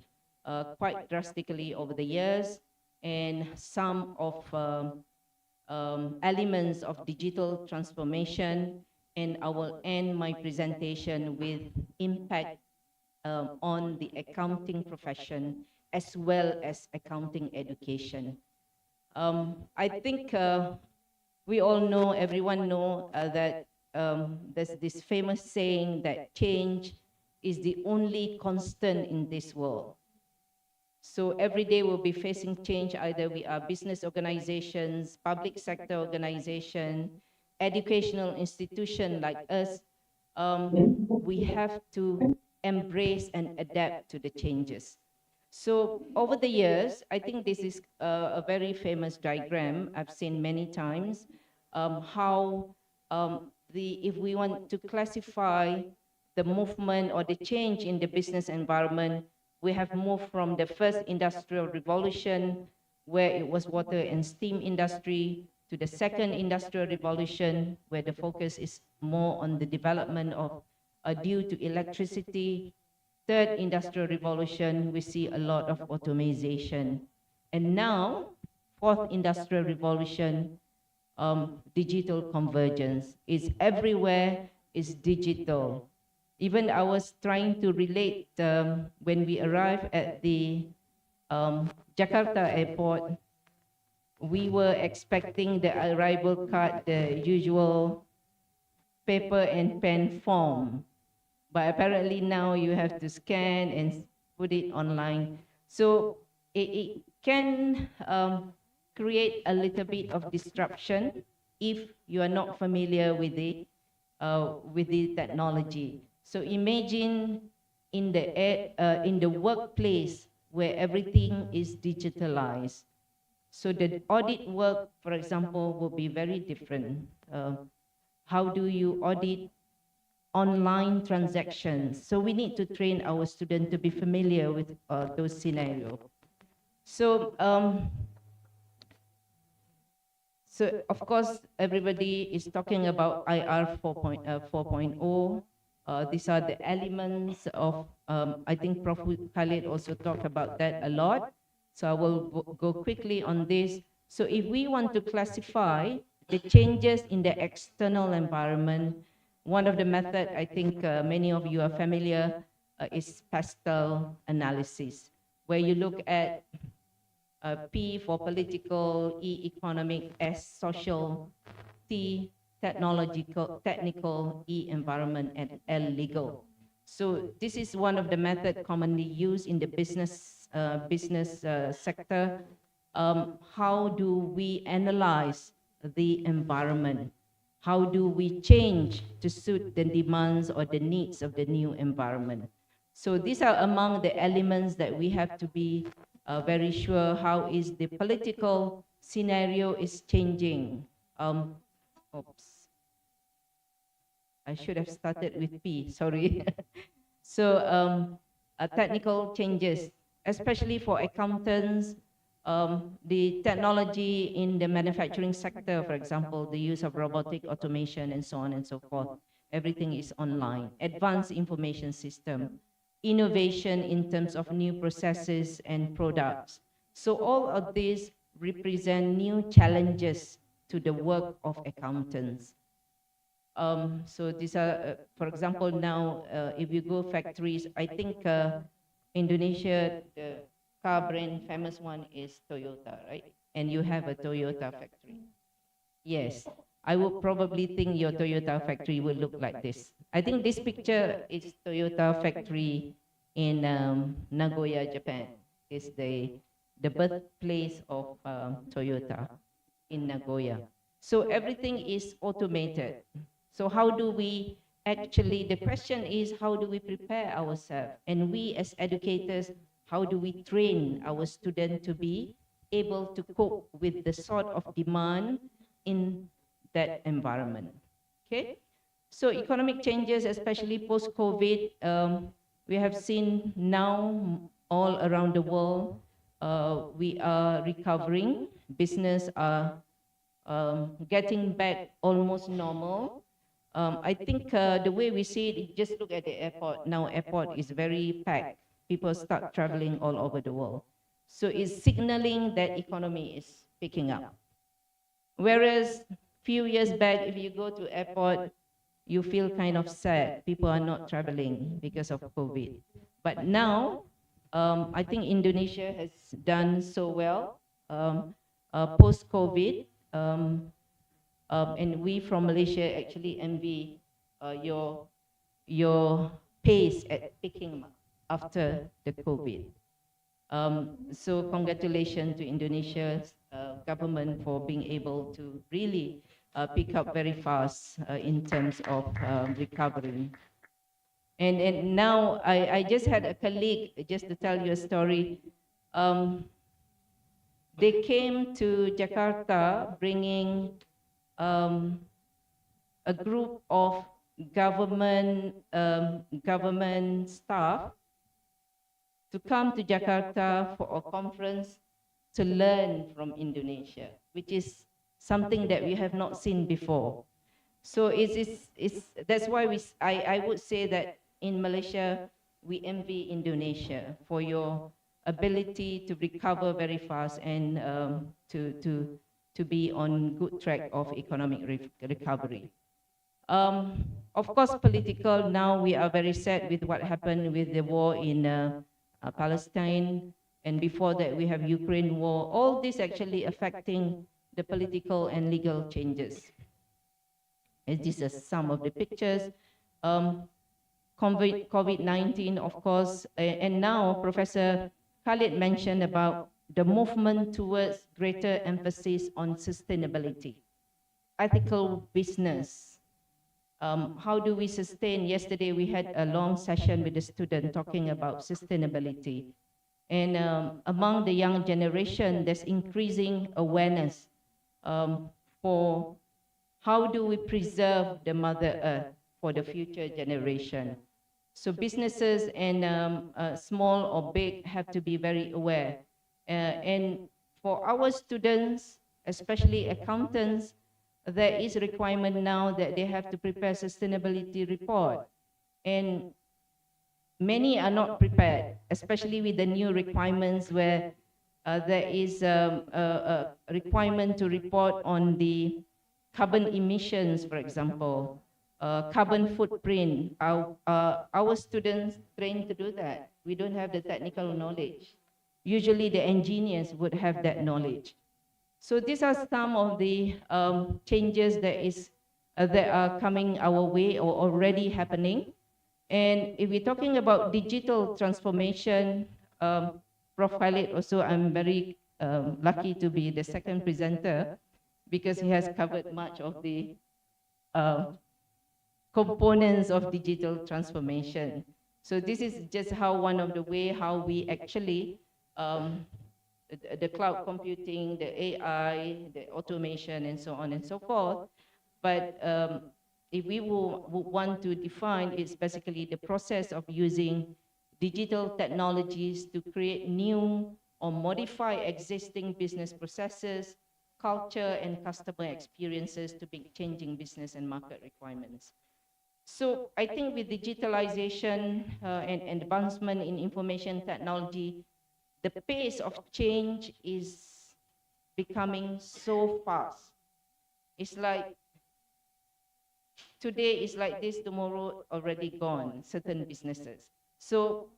quite drastically over the years, and some of elements of digital transformation, and I will end my presentation with impact on the accounting profession as well as accounting education. I think we all know, everyone know that there's this famous saying that change is the only constant in this world. So every day we'll be facing change, either we are business organizations, public sector organization, educational institution like us, we have to embrace and adapt to the changes. So over the years, I think this is a very famous diagram I've seen many times, how if we want to classify the movement or the change in the business environment, we have moved from the first industrial revolution, where it was water and steam industry, to the second industrial revolution, where the focus is more on the development of due to electricity. Third industrial revolution, we see a lot of automation. And now, fourth industrial revolution, digital convergence is everywhere, is digital. Even I was trying to relate when we arrived at the Jakarta airport, we were expecting the arrival card, the usual paper and pen form. But apparently now you have to scan and put it online. So it can create a little bit of disruption if you are not familiar with the technology. So imagine in the workplace where everything is digitalized. So the audit work, for example, will be very different. How do you audit online transactions? So we need to train our students to be familiar with those scenarios. So, so of course, everybody is talking about IR 4.0. These are the elements of, I think Prof. Khalid also talked about that a lot. So I will go quickly on this. So if we want to classify the changes in the external environment, one of the methods I think many of you are familiar is pastel analysis, where you look at P for political, E economic, S social, T technical, E environment, and L legal. So this is one of the methods commonly used in the business sector. How do we analyze the environment? How do we change to suit the demands or the needs of the new environment? So these are among the elements that we have to be very sure how is the political scenario is changing. Oops. I should have started with P, sorry. So technical changes, especially for accountants, the technology in the manufacturing sector, for example, the use of robotic automation and so on and so forth. Everything is online. Advanced information system, innovation in terms of new processes and products. So all of these represent new challenges to the work of accountants. So these are, for example, now, if you go factories, I think Indonesia, the car brand famous one is Toyota, right? And you have a Toyota factory. Yes, I would probably think your Toyota factory will look like this. I think this picture is Toyota factory in Nagoya, Japan. It's the birthplace of Toyota in Nagoya. So everything is automated. So how do we actually, the question is, how do we prepare ourselves? And we as educators, how do we train our students to be able to cope with the sort of demand in that environment? Okay. So economic changes, especially post-COVID, we have seen now all around the world, we are recovering. Business are getting back almost normal. I think the way we see it, just look at the airport. Now airport is very packed. People start traveling all over the world. So it's signaling that economy is picking up. Whereas few years back, if you go to airport, you feel kind of sad. People are not traveling because of COVID. But now, I think Indonesia has done so well post-COVID. And we from Malaysia actually envy your pace at picking up after the COVID. So congratulations to Indonesia's government for being able to really pick up very fast in terms of recovery. And now I just had a colleague, just to tell you a story. They came to Jakarta bringing a group of government staff to come to Jakarta for a conference to learn from Indonesia, which is something that we have not seen before. So that's why I would say that in Malaysia, we envy Indonesia for your ability to recover very fast and to be on good track of economic recovery. Of course, political, now we are very sad with what happened with the war in Palestine, and before that we have Ukraine war. All this actually affecting the political and legal changes. As these are some of the pictures. COVID-19, of course, and now Professor Khalid mentioned about the movement towards greater emphasis on sustainability, ethical business. How do we sustain? Yesterday we had a long session with the student talking about sustainability. And among the young generation, there's increasing awareness for how do we preserve the Mother Earth for the future generation. So businesses and small or big have to be very aware. And for our students, especially accountants, there is a requirement now that they have to prepare sustainability report. And many are not prepared, especially with the new requirements where there is a requirement to report on the carbon emissions, for example, carbon footprint. Our students trained to do that. We don't have the technical knowledge. Usually the engineers would have that knowledge. So these are some of the changes that are coming our way or already happening. And if we're talking about digital transformation, Prof. Khalid also, I'm very lucky to be the second presenter because he has covered much of the components of digital transformation. So this is just how one of the way how we actually, the cloud computing, the AI, the automation, and so on and so forth. But if we would want to define, it's basically the process of using digital technologies to create new or modify existing business processes, culture, and customer experiences to meet changing business and market requirements. So I think with digitalization and advancement in information technology, the pace of change is becoming so fast. It's like today is like this, tomorrow already gone, certain businesses. So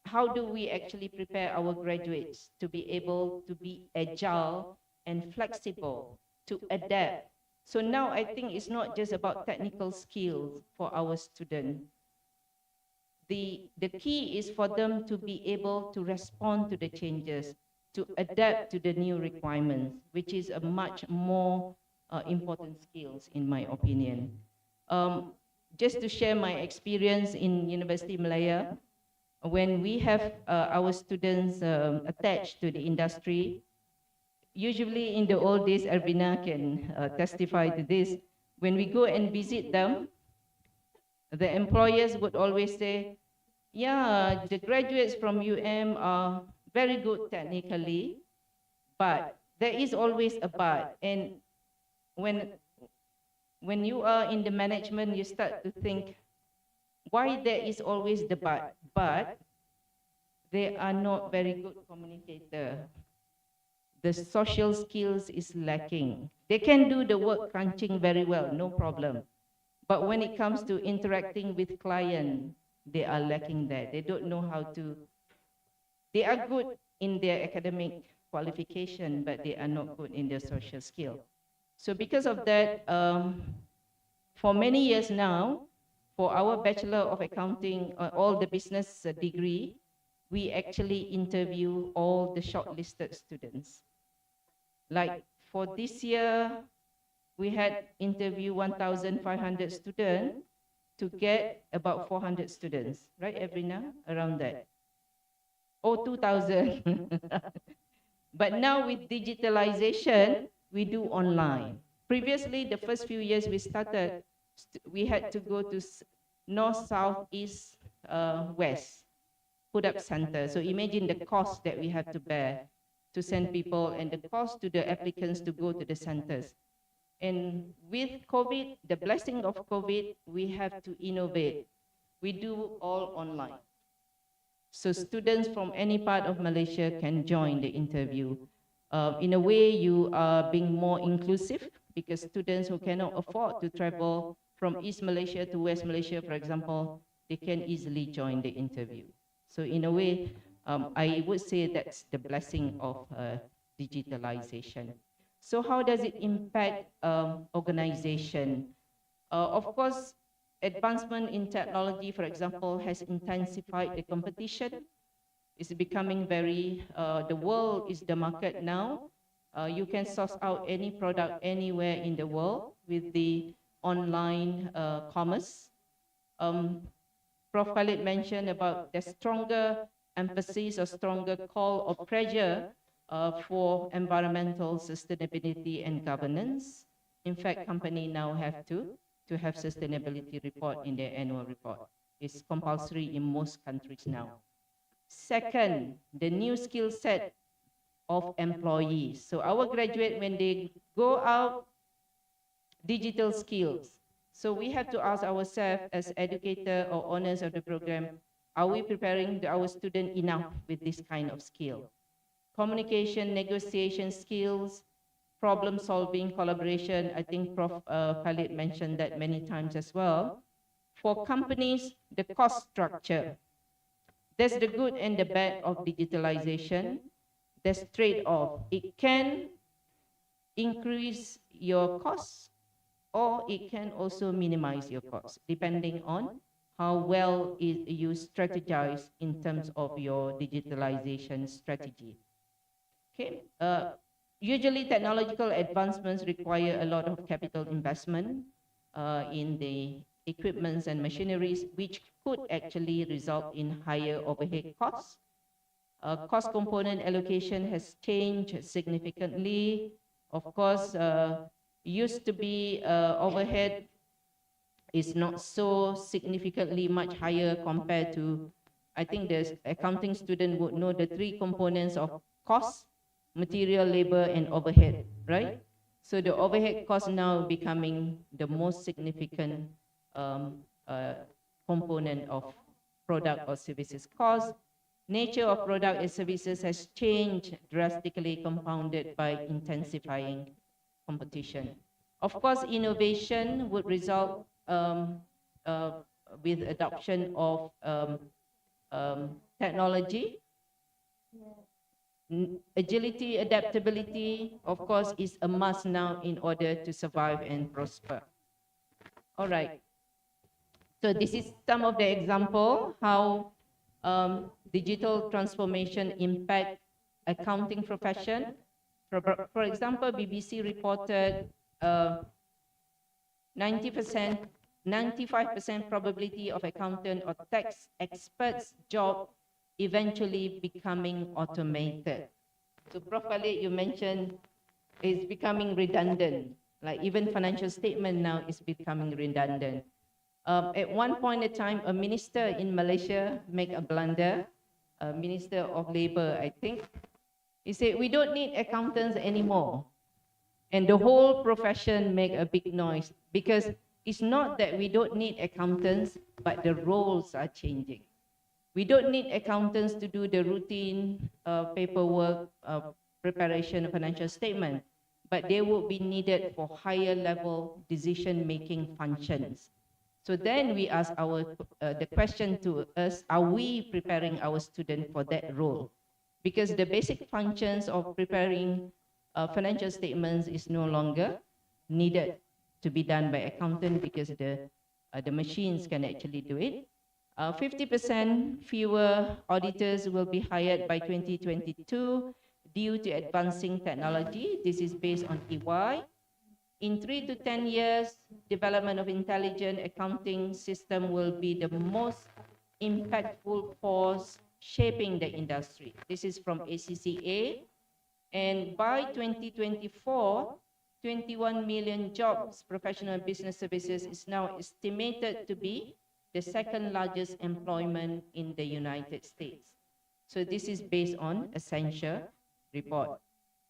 how do we actually prepare our graduates to be able to be agile and flexible, to adapt? So now I think it's not just about technical skills for our students. The key is for them to be able to respond to the changes, to adapt to the new requirements, which is a much more important skills in my opinion. Just to share my experience in University Malaya, when we have our students attached to the industry, usually in the old days, Arvina can testify to this, when we go and visit them, the employers would always say, yeah, the graduates from UM are very good technically, but there is always a but. And when when you are in the management, you start to think why there is always the but they are not very good communicator. The social skills is lacking. They can do the work crunching very well, no problem. But when it comes to interacting with client, they are lacking that. They don't know how to, they are good in their academic qualification, but they are not good in their social skill. So because of that, for many years now, for our Bachelor of Accounting, all the business degree, we actually interview all the shortlisted students. Like for this year, we had interview 1,500 students to get about 400 students, right, Evrina? Around that. Or 2,000. But now with digitalization, we do online. Previously, the first few years we started, we had to go to north, south, east, west, put up center. So imagine the cost that we have to bear to send people and the cost to the applicants to go to the centers. And with COVID, the blessing of COVID, we have to innovate. We do all online. So students from any part of Malaysia can join the interview. In a way, you are being more inclusive because students who cannot afford to travel from East Malaysia to West Malaysia, for example, they can easily join the interview. So in a way, I would say that's the blessing of digitalization. So how does it impact organization? Of course, advancement in technology, for example, has intensified the competition. It's becoming very, the world is the market now. You can source out any product anywhere in the world with the online commerce. Prof. Khalid mentioned about the stronger emphasis or stronger call or pressure for environmental sustainability and governance. In fact, companies now have to have sustainability report in their annual report. It's compulsory in most countries now. Second, the new skill set of employees. So our graduate, when they go out, digital skills. So we have to ask ourselves as educator or owners of the program, are we preparing our student enough with this kind of skill? Communication, negotiation skills, problem solving, collaboration. I think Prof. Khalid mentioned that many times as well. For companies, the cost structure. There's the good and the bad of digitalization. There's trade-off. It can increase your costs or it can also minimize your costs, depending on how well you strategize in terms of your digitalization strategy. Okay. Usually technological advancements require a lot of capital investment in the equipments and machineries, which could actually result in higher overhead costs. Cost component allocation has changed significantly. Of course, used to be overhead is not so significantly much higher compared to, I think the accounting student would know the three components of cost: material, labor, and overhead, right? So the overhead cost now becoming the most significant component of product or services cost. Nature of product and services has changed drastically, compounded by intensifying competition. Of course, innovation would result with adoption of technology. Agility, adaptability, of course, is a must now in order to survive and prosper. All right. So this is some of the example how digital transformation impact accounting profession. For example, BBC reported 90%, 95% probability of accountant or tax experts' job eventually becoming automated. So Prof. Khalid, you mentioned it's becoming redundant. Like even financial statement now is becoming redundant. At one point in time, a minister in Malaysia made a blunder, a minister of labor, I think. He said, we don't need accountants anymore. And the whole profession make a big noise because it's not that we don't need accountants, but the roles are changing. We don't need accountants to do the routine paperwork, preparation of financial statement, but they will be needed for higher level decision-making functions. So then we ask the question to us, are we preparing our student for that role? Because the basic functions of preparing financial statements is no longer needed to be done by accountant because the machines can actually do it. 50% fewer auditors will be hired by 2022 due to advancing technology. This is based on EY. In 3 to 10 years, development of intelligent accounting system will be the most impactful force shaping the industry. This is from ACCA. And by 2024, 21 million jobs, professional business services is now estimated to be the second largest employment in the United States. So this is based on Accenture report.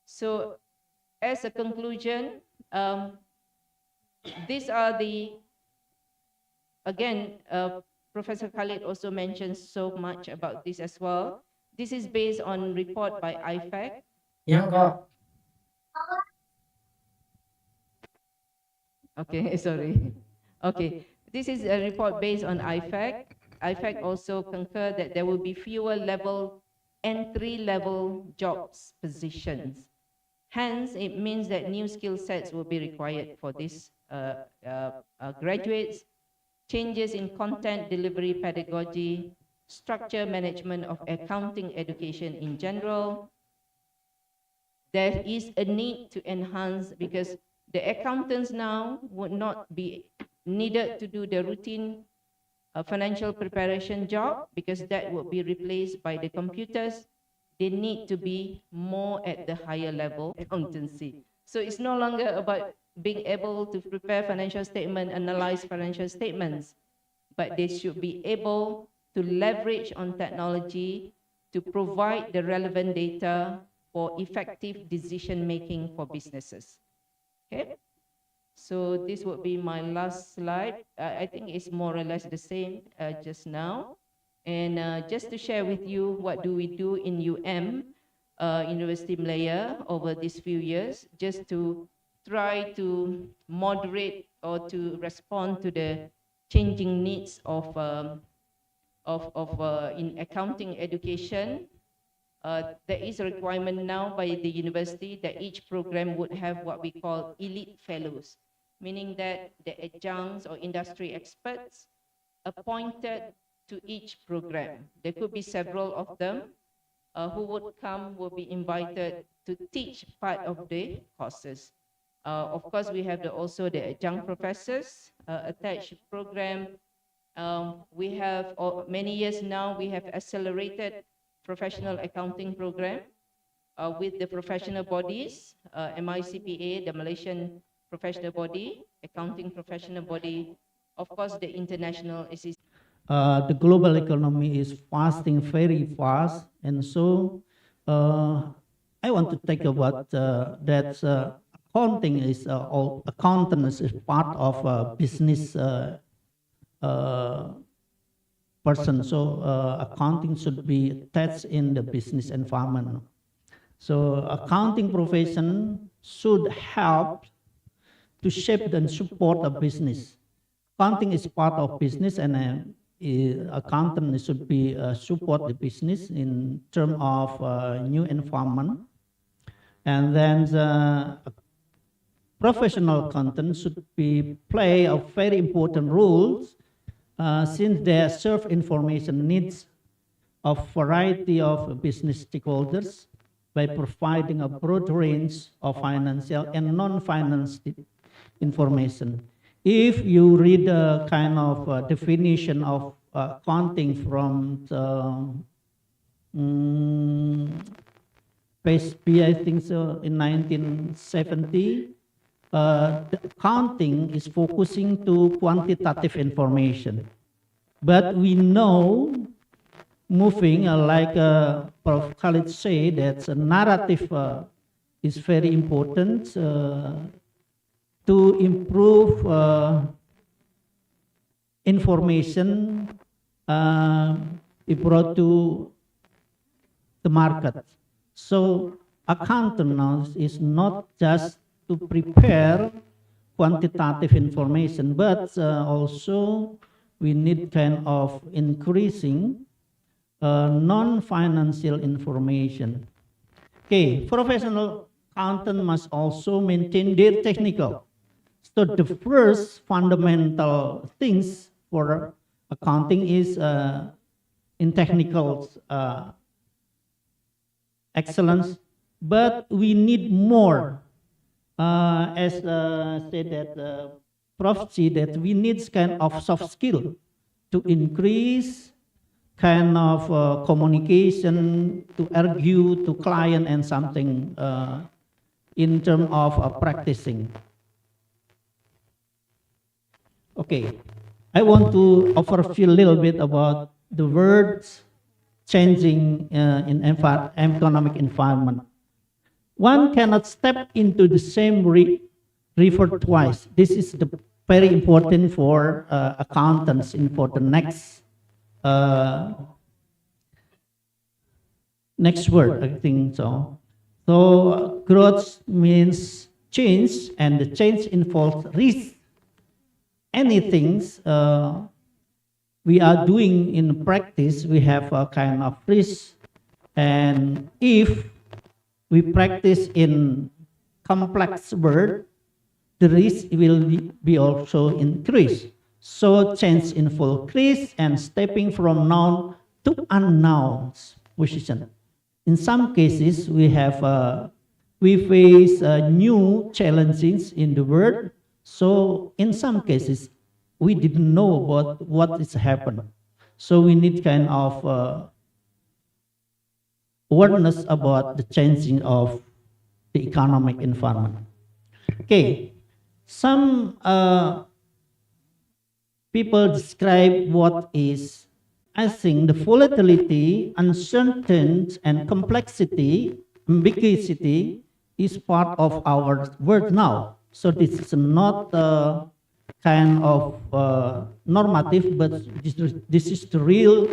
So as a conclusion, these are again, Professor Khalid also mentioned so much about this as well. This is based on report by IFAC. Okay, sorry. Okay, this is a report based on IFAC. IFAC also concurred that there will be fewer entry-level jobs positions. Hence, it means that new skill sets will be required for these graduates. Changes in content delivery pedagogy, structure management of accounting education in general. There is a need to enhance because the accountants now would not be needed to do the routine financial preparation job because that will be replaced by the computers. They need to be more at the higher level accountancy. So it's no longer about being able to prepare financial statement, analyze financial statements, but they should be able to leverage on technology to provide the relevant data for effective decision-making for businesses. Okay? So this would be my last slide. I think it's more or less the same just now. And just to share with you what do we do in University Malaya over these few years, just to try to moderate or to respond to the changing needs of in accounting education. There is a requirement now by the university that each program would have what we call elite fellows, meaning that the adjuncts or industry experts appointed to each program. There could be several of them who will be invited to teach part of the courses. Of course, we have also the adjunct professors attached program. We have many years now, we have accelerated professional accounting program with the professional bodies, MICPA, the Malaysian professional body, accounting professional body, of course, the international assist. The global economy is fasting very fast, and so I want to take about that accounting is accountants is part of business person. So accounting should be attached in the business environment. So accounting profession should help to shape and support a business. Accounting is part of business, and accountant should be support the business in terms of new environment. And then the professional accountant should play a very important role since they serve information needs of variety of business stakeholders by providing a broad range of financial and non-financial information. If you read a kind of definition of accounting from page B, I think so, in 1970, the accounting is focusing to quantitative information. But we know, moving like Prof. Khalid said, that's a narrative is very important to improve information be brought to the market. So accountant now is not just to prepare quantitative information, but also we need kind of increasing non-financial information. Okay, professional accountant must also maintain their technical. So the first fundamental things for accounting is in technical excellence, but we need more. As said that Prof. G, that we need kind of soft skill to increase kind of communication, to argue to client and something in terms of practicing. Okay, I want to overview a little bit about the words changing in economic environment. One cannot step into the same river twice. This is very important for accountants for the next word, I think so. So growth means change, and the change involves risk. Anything we are doing in practice, we have a kind of risk, and if we practice in complex word, the risk will be also increased. So change involves risk and stepping from known to unknown position. In some cases, we face new challenges in the world. So in some cases, we didn't know about what is happening. So we need kind of awareness about the changing of the economic environment. Okay, some people describe what is, I think, the volatility, uncertainty, and complexity, ambiguity is part of our world now. So this is not kind of normative, but this is the real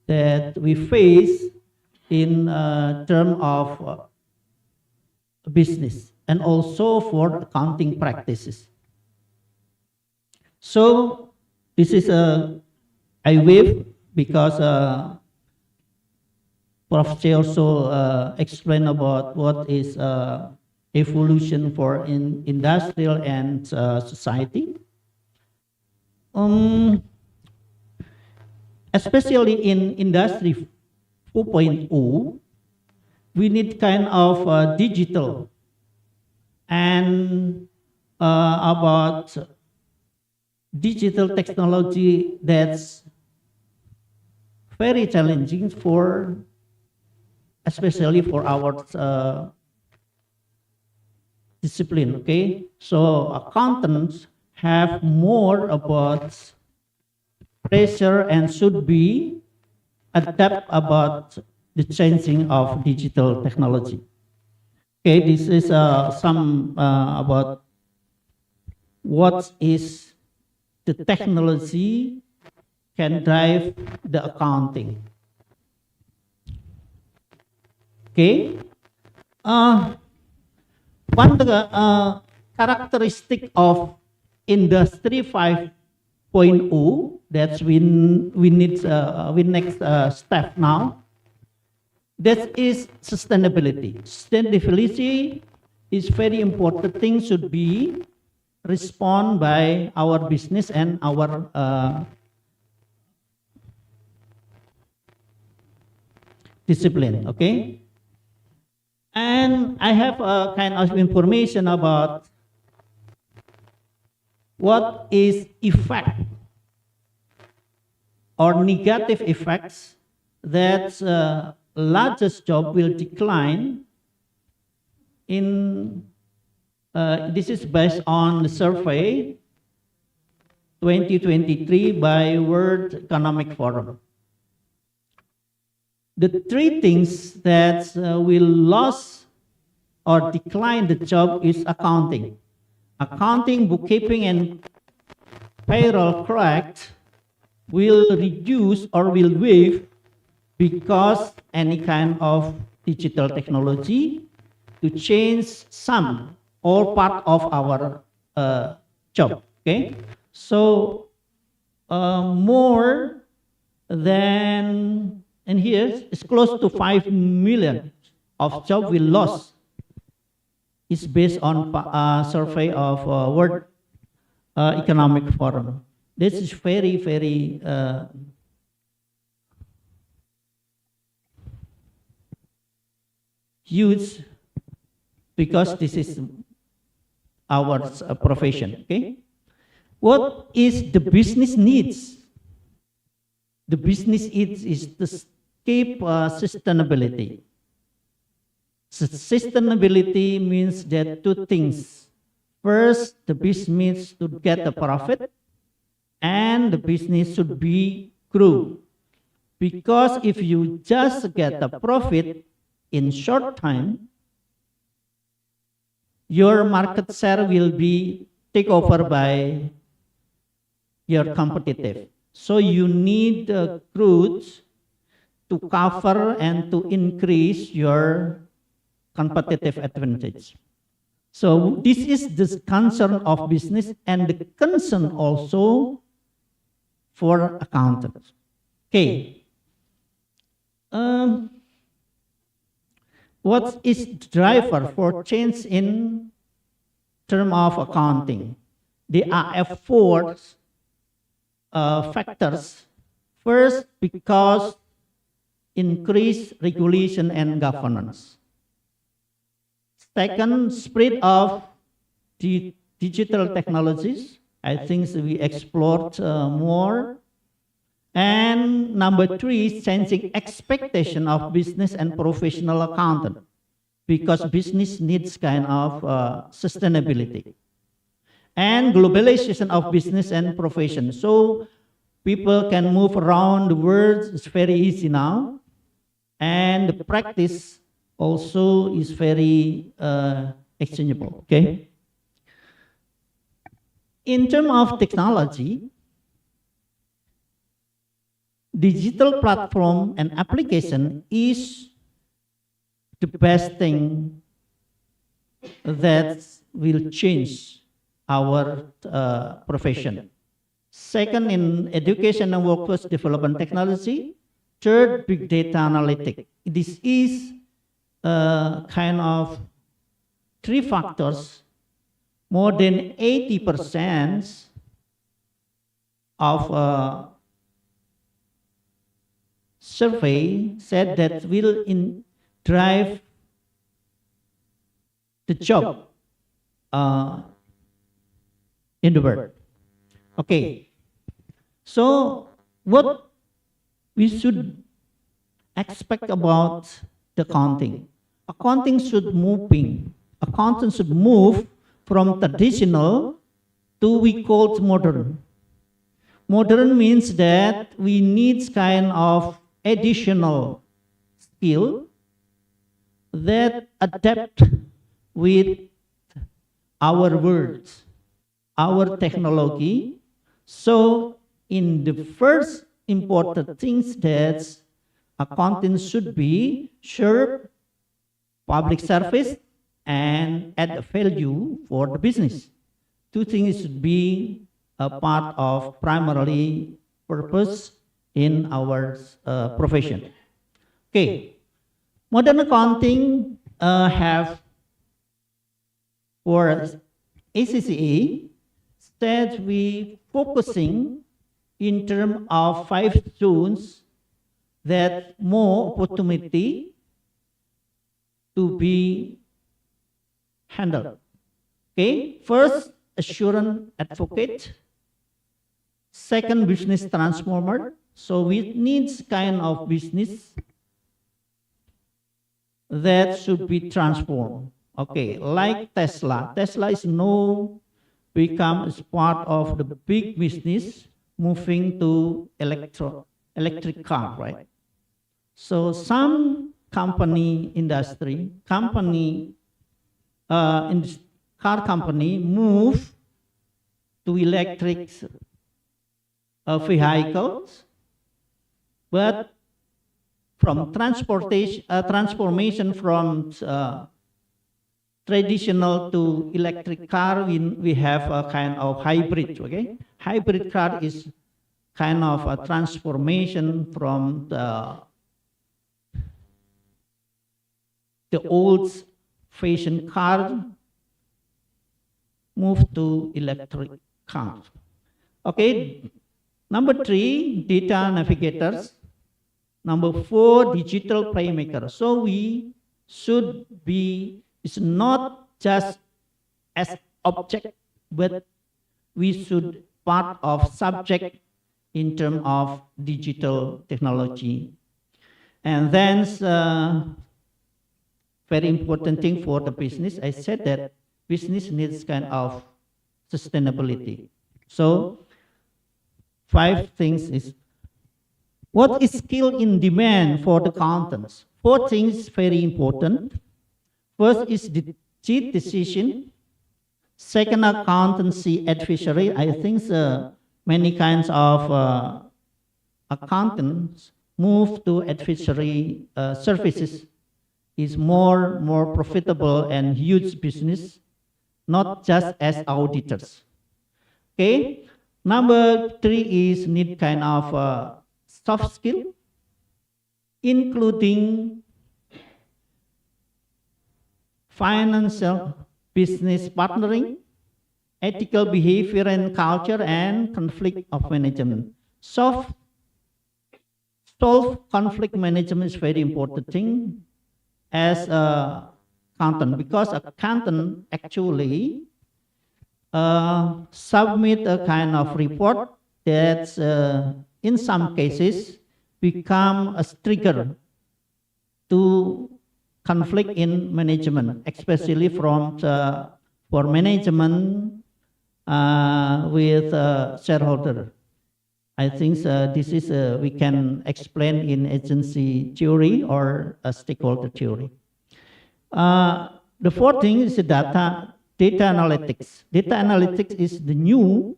that we face in terms of business and also for accounting practices. So this is I wave because Prof. Che also explained about what is evolution for industrial and society. Especially in industry 4.0, we need kind of digital and about digital technology that's very challenging for, especially for our discipline, okay? So accountants have more about pressure and should be adapt about the changing of digital technology. Okay, this is some about what is the technology can drive the accounting. Okay, one characteristic of Industry 5.0 that we need next step now. That is sustainability. Sustainability is very important thing, should be respond by our business and our discipline, okay? And I have a kind of information about what is effect or negative effects that largest job will decline in, this is based on the survey 2023 by World Economic Forum. The three things that will lose or decline the job is accounting. Accounting, bookkeeping, and payroll correct will reduce or will waive because any kind of digital technology to change some or part of our job. Okay, so more than, and here it's close to 5 million of job we lost. It's based on a survey of World Economic Forum. This is very, very huge because this is our profession. Okay, what is the business needs? The business needs is to keep sustainability. Sustainability means that two things. First, the business to get a profit, and the business should be grow. Because if you just get a profit in short time, your market share will be taken over by your competitive. So you need growth to cover and to increase your competitive advantage. So this is the concern of business and the concern also for accountants. Okay. What is the driver for change in term of accounting? There are four factors. First, because increased regulation and governance. Second, spread of the digital technologies. I think we explored more. And number three, changing expectation of business and professional accountant, because business needs kind of sustainability. And globalization of business and profession. So people can move around the world, it's very easy now. And the practice also is very exchangeable, okay? In terms of technology, digital platform and application is the best thing that will change our profession. Second, in education and workforce development technology. Third, big data analytics. This is kind of three factors. More than 80% of survey said that will drive the job in the world. Okay, so what we should expect about the accounting? Accounting should accounting should move from traditional to we call modern. Modern means that we need kind of additional skill that adapt with our words, our technology. So in the first important things that accounting should be serve public service and add value for the business. Two things should be a part of primarily purpose in our profession. Okay, modern accounting have for ACCA that we focusing in terms of 5 zones that more opportunity to be handled. Okay, first, assurance advocate. Second, business transformer. So we need kind of business that should be transformed. Okay, like Tesla. Tesla is now become as part of the big business moving to electric car, right? So some company in the car company move to electric vehicles, but from transformation from traditional to electric car, we have a kind of hybrid, okay? Hybrid car is kind of a transformation from the old fashion car move to electric car. Okay, number 3, data navigators. Number 4, digital playmaker. So we should be, it's not just as object, but we should part of subject in terms of digital technology. And then very important thing for the business, I said that business needs kind of sustainability. So 5 things is, what is skill in demand for the accountants? 4 things very important. First is the cheat decision. Second, accountancy advisory. I think many kinds of accountants move to advisory services is more profitable and huge business, not just as auditors. Okay. Number 3 is need kind of soft skill, including financial business partnering, ethical behavior and culture, and conflict of management. Solve conflict management is very important thing as a accountant, because accountant actually submit a kind of report that in some cases become a trigger to conflict in management, especially from for management with shareholder. I think this is we can explain in agency theory or a stakeholder theory. The 4th thing is data analytics. Data analytics is the new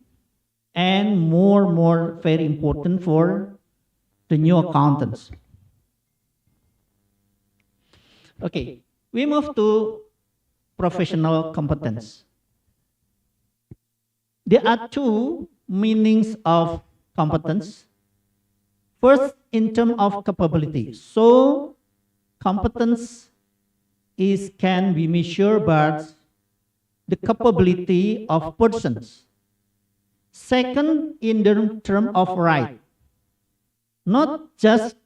and more very important for the new accountants. Okay, we move to professional competence. There are 2 meanings of competence. First, in terms of capability. So, competence can be measured by the capability of persons. Second, in the term of right. Not just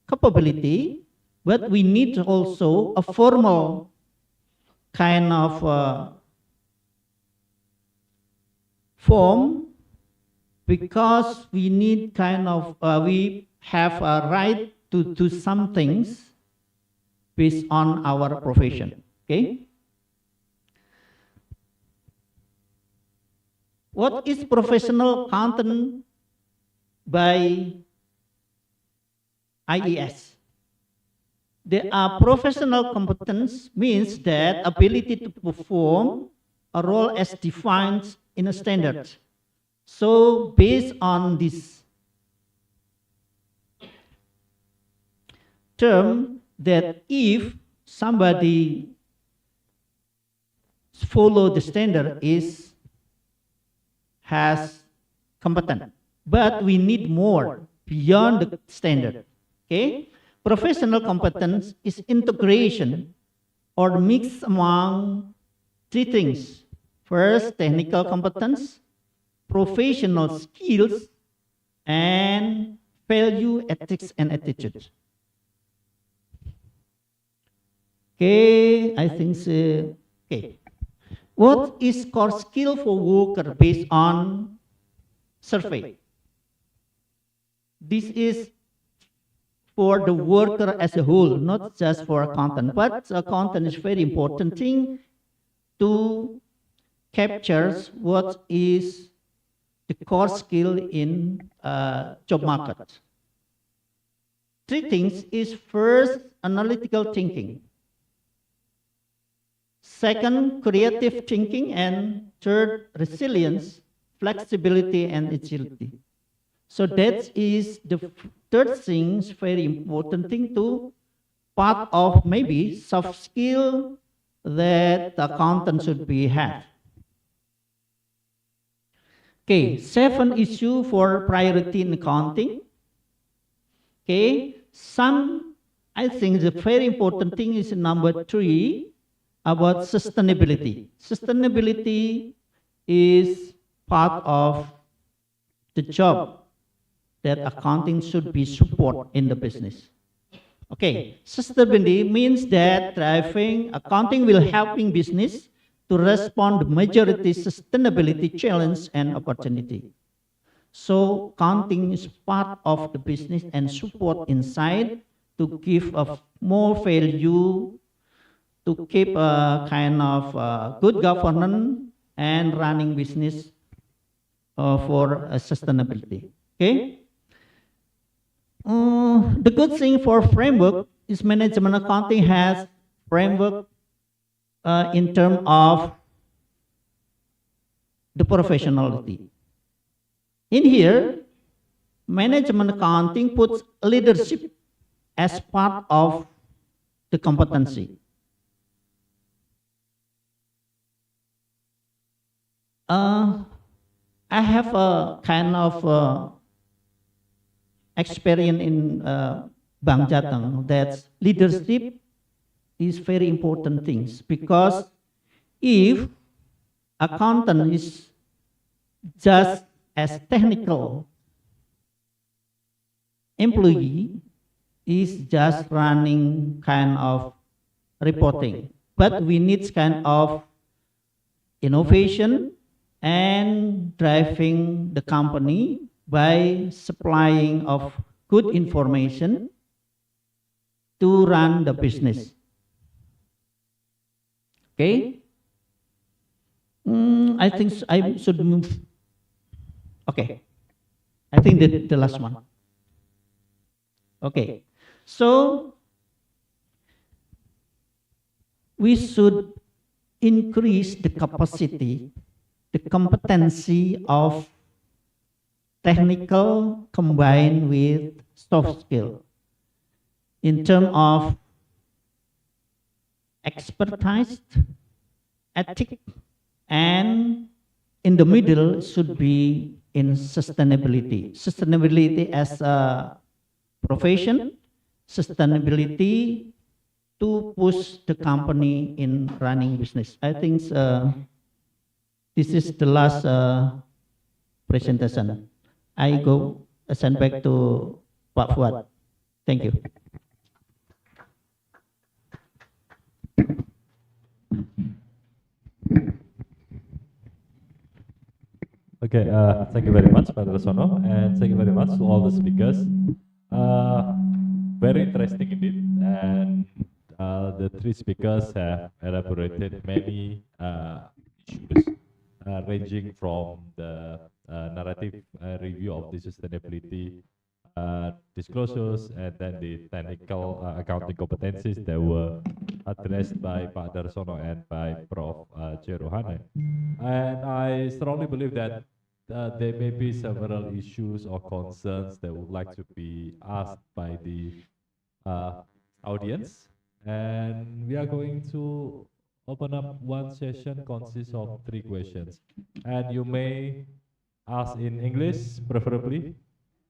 capability, but we need also a formal kind of form, because we need kind of, we have a right to do some things based on our profession, okay? What is professional accountant by IES? There are professional competence means that ability to perform a role as defined in a standard. So based on this term, that if somebody follow the standard has competent, but we need more beyond the standard, okay? Professional competence is integration or mix among 3 things. First, technical competence, professional skills, and value, ethics, and attitude. Okay, I think so. Okay. What is core skill for worker based on survey? This is for the worker as a whole, not just for accountant, but accountant is very important thing to capture what is the core skill in job market. 3 things is first, analytical thinking. Second, creative thinking. And third, resilience, flexibility, and agility. So that is the third thing, very important thing to part of maybe soft skill that the accountant should be have. Okay, 7 issue for priority in accounting. Okay, I think the very important thing is number 3 about sustainability. Sustainability is part of the job that accounting should be support in the business. Okay, sustainability means that driving accounting will helping business to respond to majority sustainability challenge and opportunity. So accounting is part of the business and support inside to give a more value, to keep a kind of good governance and running business for sustainability. Okay. The good thing for framework is management accounting has framework in terms of the professionality. In here, management accounting puts leadership as part of the competency. I have a kind of experience in Bank Jateng that leadership is very important things, because if accountant is just as technical employee, is just running kind of reporting, but we need kind of innovation and driving the company by supplying of good information to run the business. Okay. I think I should move. Okay. I think the last one. Okay. So we should increase the capacity, the competency of technical combined with soft skill in terms of expertise, ethic, and in the middle should be in sustainability. Sustainability as a profession, sustainability to push the company in running business. I think this is the last presentation. I go send back to Pak Fuad. Thank you. Okay, thank you very much, Pak Darsono, and thank you very much to all the speakers. Very interesting indeed, and the 3 speakers have elaborated many issues ranging from the narrative review of the sustainability disclosures, and then the technical accounting competencies that were addressed by Pak Darsono and by Prof. Jerohane. And I strongly believe that there may be several issues or concerns that would like to be asked by the audience, and we are going to open up one session consists of 3 questions, and you may ask in English preferably,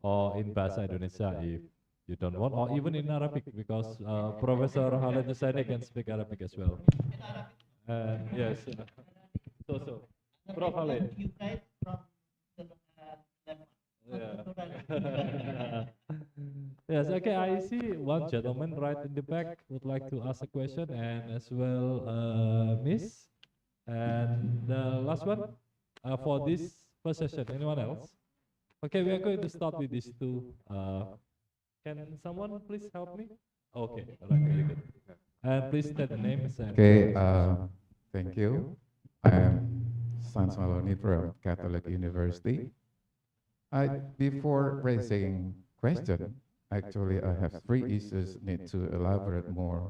or in Bahasa Indonesia if you don't want, or even in Arabic, because Professor Halid Hussaini can speak Arabic as well. Yes, so Prof. Halid. Yeah. Yes, okay, I see one gentleman right in the back would like to ask a question, and as well Miss. And the last one for this first session, anyone else? Okay, we are going to start with these 2. Can someone please help me? Okay, all right, very good. And please state the names. Okay, thank you. I am Sans Maloni from Catholic University. Before raising question, actually I have 3 issues need to elaborate more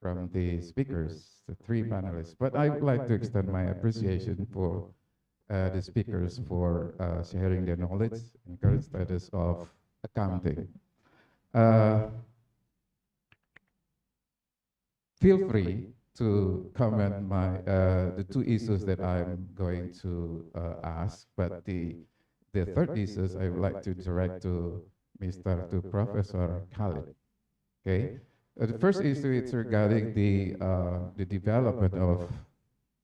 from the speakers, the three panelists. But I would like to extend my appreciation for the speakers for sharing their knowledge and current status of accounting. Feel free to comment the two issues that I'm going to ask, but the third issues I would like to direct to Professor Khalid. Okay, the first issue is regarding the development of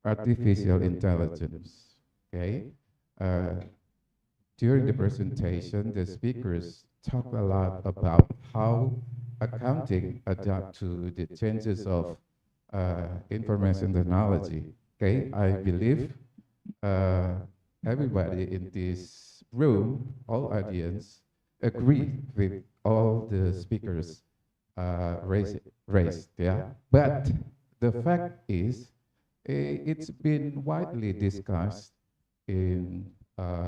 artificial intelligence. Okay, during the presentation, the speakers talked a lot about how accounting adapt to the changes of information technology. Okay, I believe everybody in this room, all audience, agree with all the speakers raised. Yeah, but the fact is, it's been widely discussed in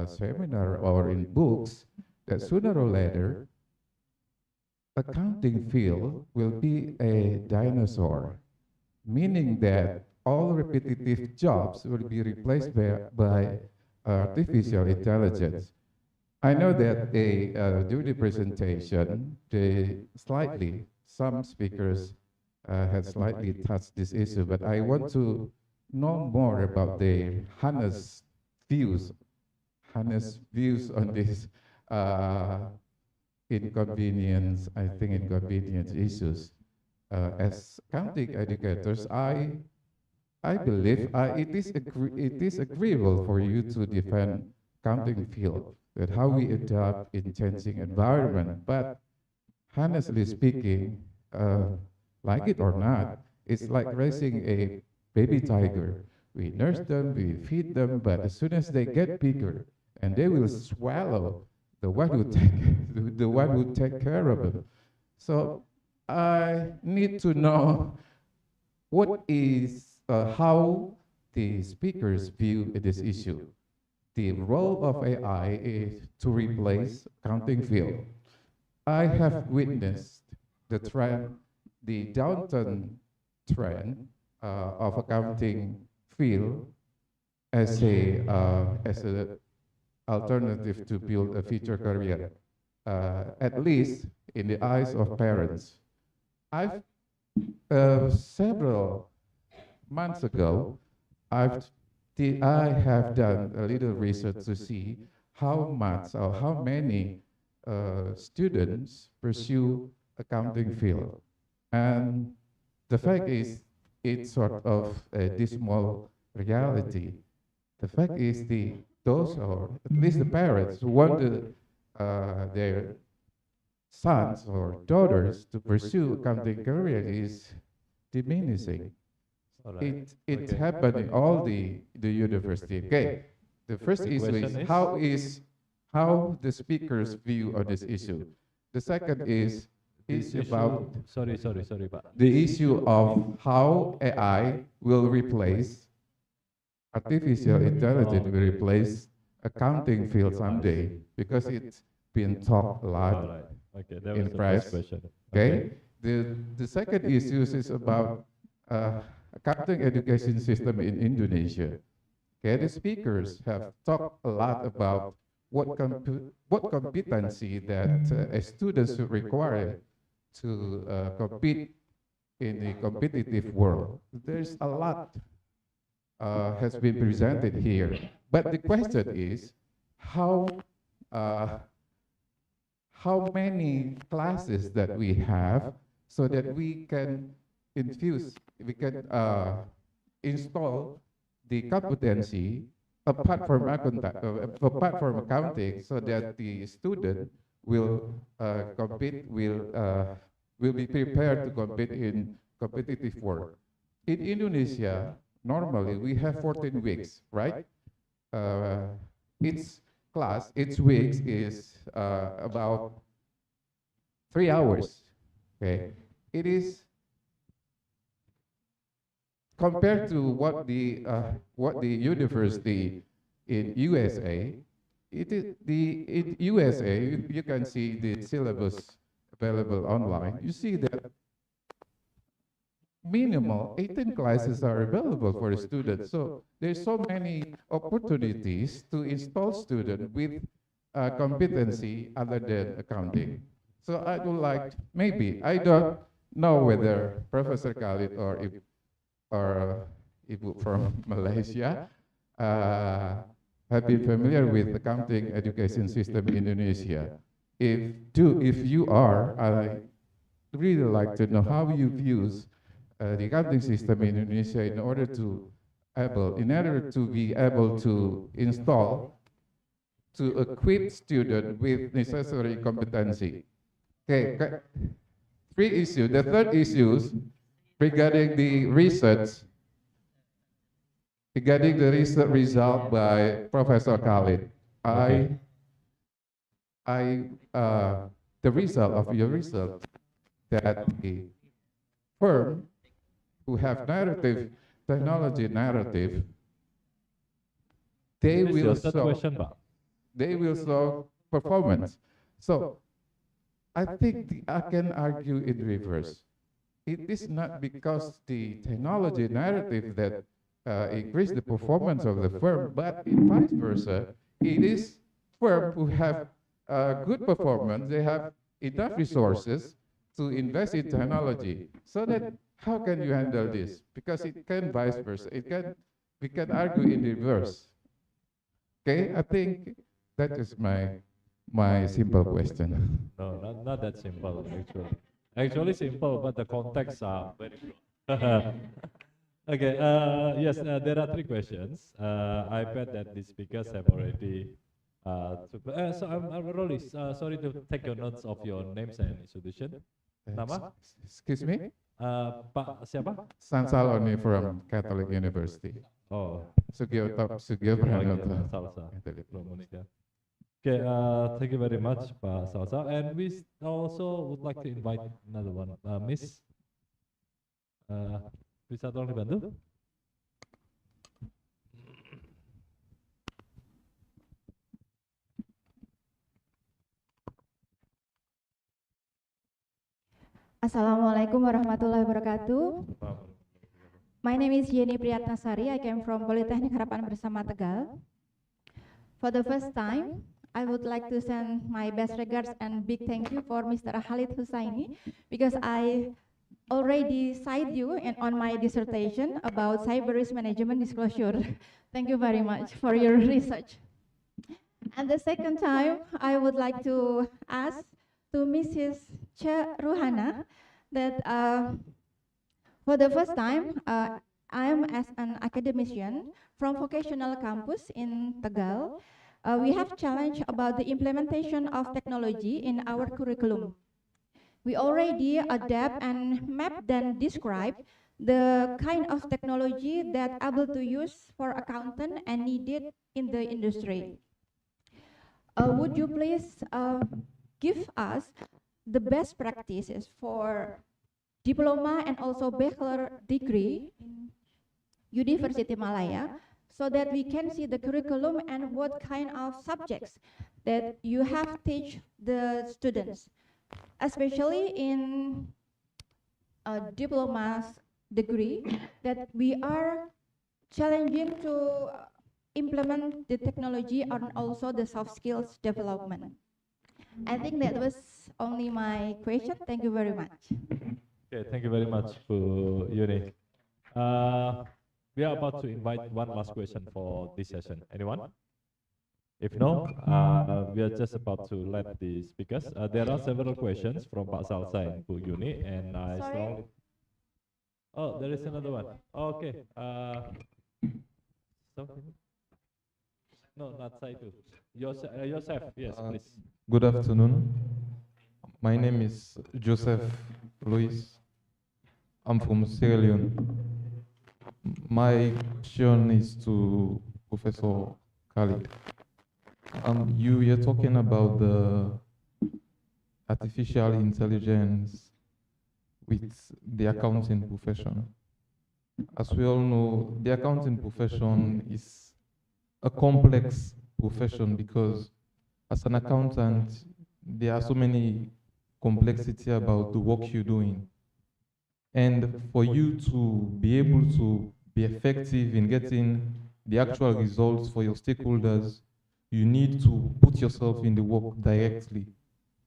seminar or in books that sooner or later, accounting field will be a dinosaur, meaning that all repetitive jobs will be replaced by artificial intelligence. I know that during the presentation, some speakers had slightly touched this issue, but I want to know more about the honest views on this inconvenience issues. As accounting educators, I believe it is agreeable for you to defend accounting field, that how we adapt in changing environment. But honestly speaking, like it or not, it's like raising a baby tiger. We nurse them, we feed them, but as soon as they get bigger, and they will swallow the one who take care of them. So I need to know what is how the speakers view this issue. The role of AI is to replace accounting field. I have witnessed the downturn trend of accounting field as a alternative to build a future career, at least in the eyes of parents. I've several months ago, I have done a little research to see how much or how many students pursue accounting field, and the fact is, it's sort of a dismal reality. The fact is, those, or at least the parents who want their sons or daughters to pursue accounting career is diminishing. It happened in all the university. Okay, the first issue is how the speakers view on this issue. The second is about the issue of how AI will replace artificial intelligence will replace accounting field someday, because it's been talked a lot in press. Okay, the second issue is about accounting education system in Indonesia. Okay, the speakers have talked a lot about what competency that a student should require to compete in a competitive world. There's a lot has been presented here, but the question is how many classes that we have so that we can install the competency apart from accounting, so that the student will be prepared to compete in competitive work. In Indonesia, normally we have 14 weeks, right? Each week is about 3 hours. Okay, it is compared to what the university in USA. In USA, you can see the syllabus available online. You see that minimal 18 classes are available for the students. So there's so many opportunities to install students with competency other than accounting. So I would like, maybe, I don't know whether Professor Khalid or Ibu from Malaysia have been familiar with accounting education system in Indonesia. If you are, I really like to know how you view the accounting system in Indonesia in order to be able to install, to equip students with necessary competency. Okay, three issues. The third issue regarding the research, result by Professor Khalid. The result of your research that the firm who have technology narrative, they will show performance. So I think I can argue in reverse. It is not because the technology narrative that increase the performance of the firm, but in vice versa, it is firm who have good performance, they have enough resources to invest in technology. So that how can you handle this? Because it can vice versa. We can argue in reverse. Okay, I think that is my simple question. No, not that simple actually. Actually simple, but the context are very broad. Okay, yes, there are three questions. I bet that the speakers have already so I'm really sorry to take your notes of your names and institution. Nama? Excuse me? Pak siapa? Sansaloni from Catholic University. Oh. Sugio Pranoto. Salsa. Okay, thank you very much, Pak Salsa. And we also would like to invite another one, Miss. Bisa tolong dibantu? Assalamualaikum warahmatullahi wabarakatuh. My name is Yeni Priyatnasari. I came from Politeknik Harapan Bersama Tegal. For the first time, I would like to send my best regards and big thank you for Mr. Khalid Husaini because I already cite you on my dissertation about cyber risk management disclosure. Thank you very much for your research. And the second time, I would like to ask to Mrs. Ruhana that for the first time, I am as an academician from vocational campus in Tegal. We have challenge about the implementation of technology in our curriculum. We already adapt and map and describe the kind of technology that able to use for accountant and needed in the industry. Would you please give us the best practices for diploma and also bachelor degree in University Malaya so that we can see the curriculum and what kind of subjects that you have teach the students, especially in a diploma degree that we are challenging to implement the technology and also the soft skills development. I think that was only my question. Thank you very much. Okay, thank you very much for Yuni. We are about to invite one last question for this session. Anyone? If no, we are just about to let the speakers. There are several questions from Pak Salsa and Bu Yuni, and I strongly. Oh, there is another one. Okay. No, not Saitu. Joseph, yes, please. Good afternoon. My name is Joseph Luis. I'm from Sierra Leone. My question is to Professor Khalid. You were talking about the artificial intelligence with the accounting profession. As we all know, the accounting profession is a complex profession because as an accountant, there are so many complexity about the work you're doing. And for you to be able to be effective in getting the actual results for your stakeholders, you need to put yourself in the work directly,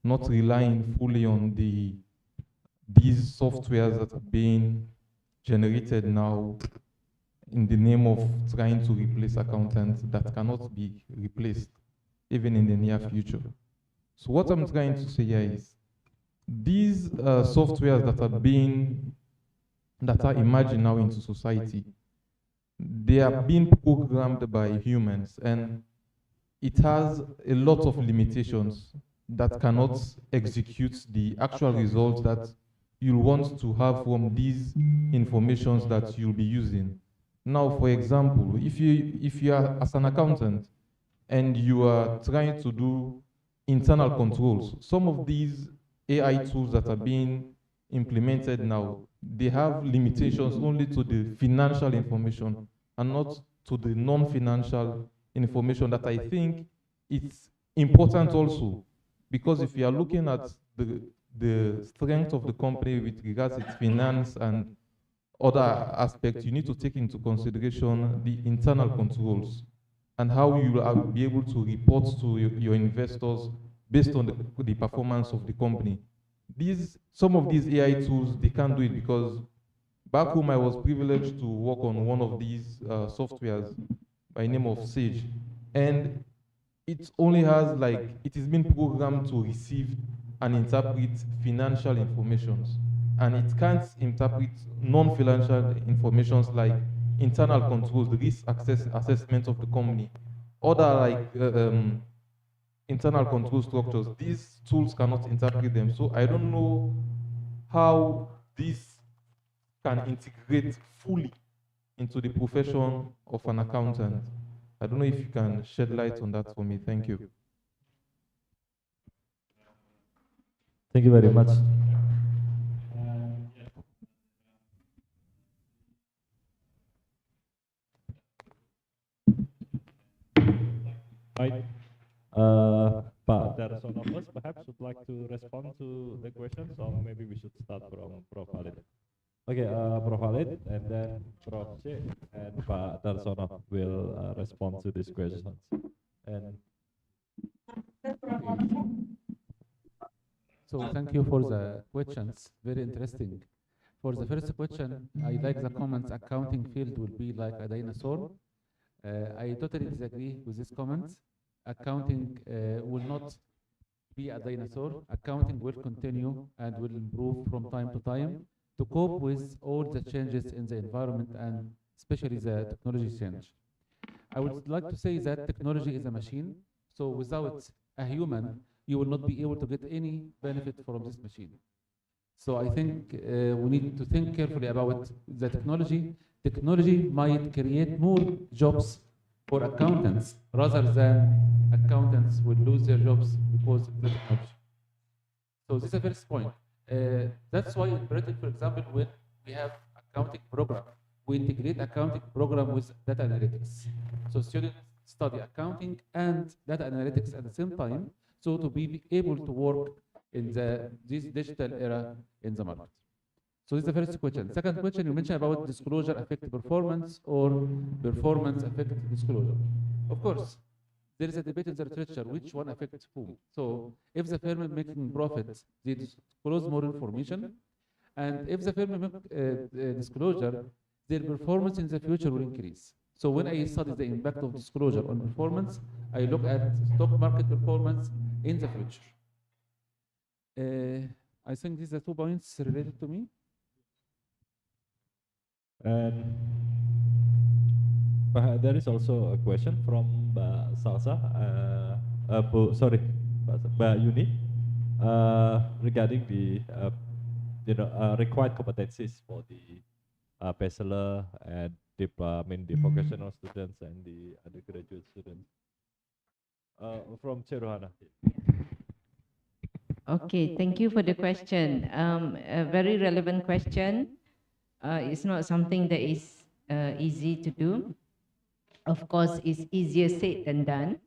not relying fully on these softwares that are being generated now in the name of trying to replace accountants that cannot be replaced even in the near future. So what I'm trying to say here is these softwares that are emerging now into society, they are being programmed by humans, and it has a lot of limitations that cannot execute the actual results that you'll want to have from these informations that you'll be using. Now, for example, if you are as an accountant and you are trying to do internal controls, some of these AI tools that are being implemented now, they have limitations only to the financial information and not to the non-financial information that I think it's important also, because if you are looking at the strength of the company with regards to its finance and other aspects, you need to take into consideration the internal controls and how you will be able to report to your investors based on the performance of the company. Some of these AI tools, they can't do it, because back home I was privileged to work on one of these softwares by name of Sage, and it only has it is been programmed to receive and interpret financial informations, and it can't interpret non-financial informations like internal controls, the risk assessment of the company, other internal control structures. These tools cannot interpret them. So I don't know how this can integrate fully into the profession of an accountant. I don't know if you can shed light on that for me. Thank you. Thank you very much. Right. Pak Darsono perhaps would like to respond to the questions, or maybe we should start from Prof. Khalid. Okay, Prof. Khalid, and then Prof. C, and Pak Darsono will respond to these questions. And so thank you for the questions, very interesting. For the first question, I like the comments, accounting field will be like a dinosaur. I totally disagree with this comment. Accounting will not be a dinosaur. Accounting will continue and will improve from time to time to cope with all the changes in the environment and especially the technology change. I would like to say that technology is a machine, so without a human, you will not be able to get any benefit from this machine. So I think we need to think carefully about the technology. Technology might create more jobs for accountants rather than accountants will lose their jobs because of the technology. So this is the first point. That's why in Britain, for example, when we have accounting program, we integrate accounting program with data analytics. So students study accounting and data analytics at the same time, so to be able to work in this digital era in the market. So this is the first question. Second question, you mentioned about disclosure affect performance or performance affect disclosure. Of course, there is a debate in the literature which one affects whom. So if the firm is making profits, they disclose more information, and if the firm makes disclosure, their performance in the future will increase. So when I study the impact of disclosure on performance, I look at stock market performance in the future. I think these are 2 points related to me. And there is also a question from Mbak Salsa, Mbak Yuni, regarding the required competencies for the bachelor and the vocational students and the undergraduate students. From Cheruhana. Okay, thank you for the question. A very relevant question. It's not something that is easy to do. Of course, it's easier said than done.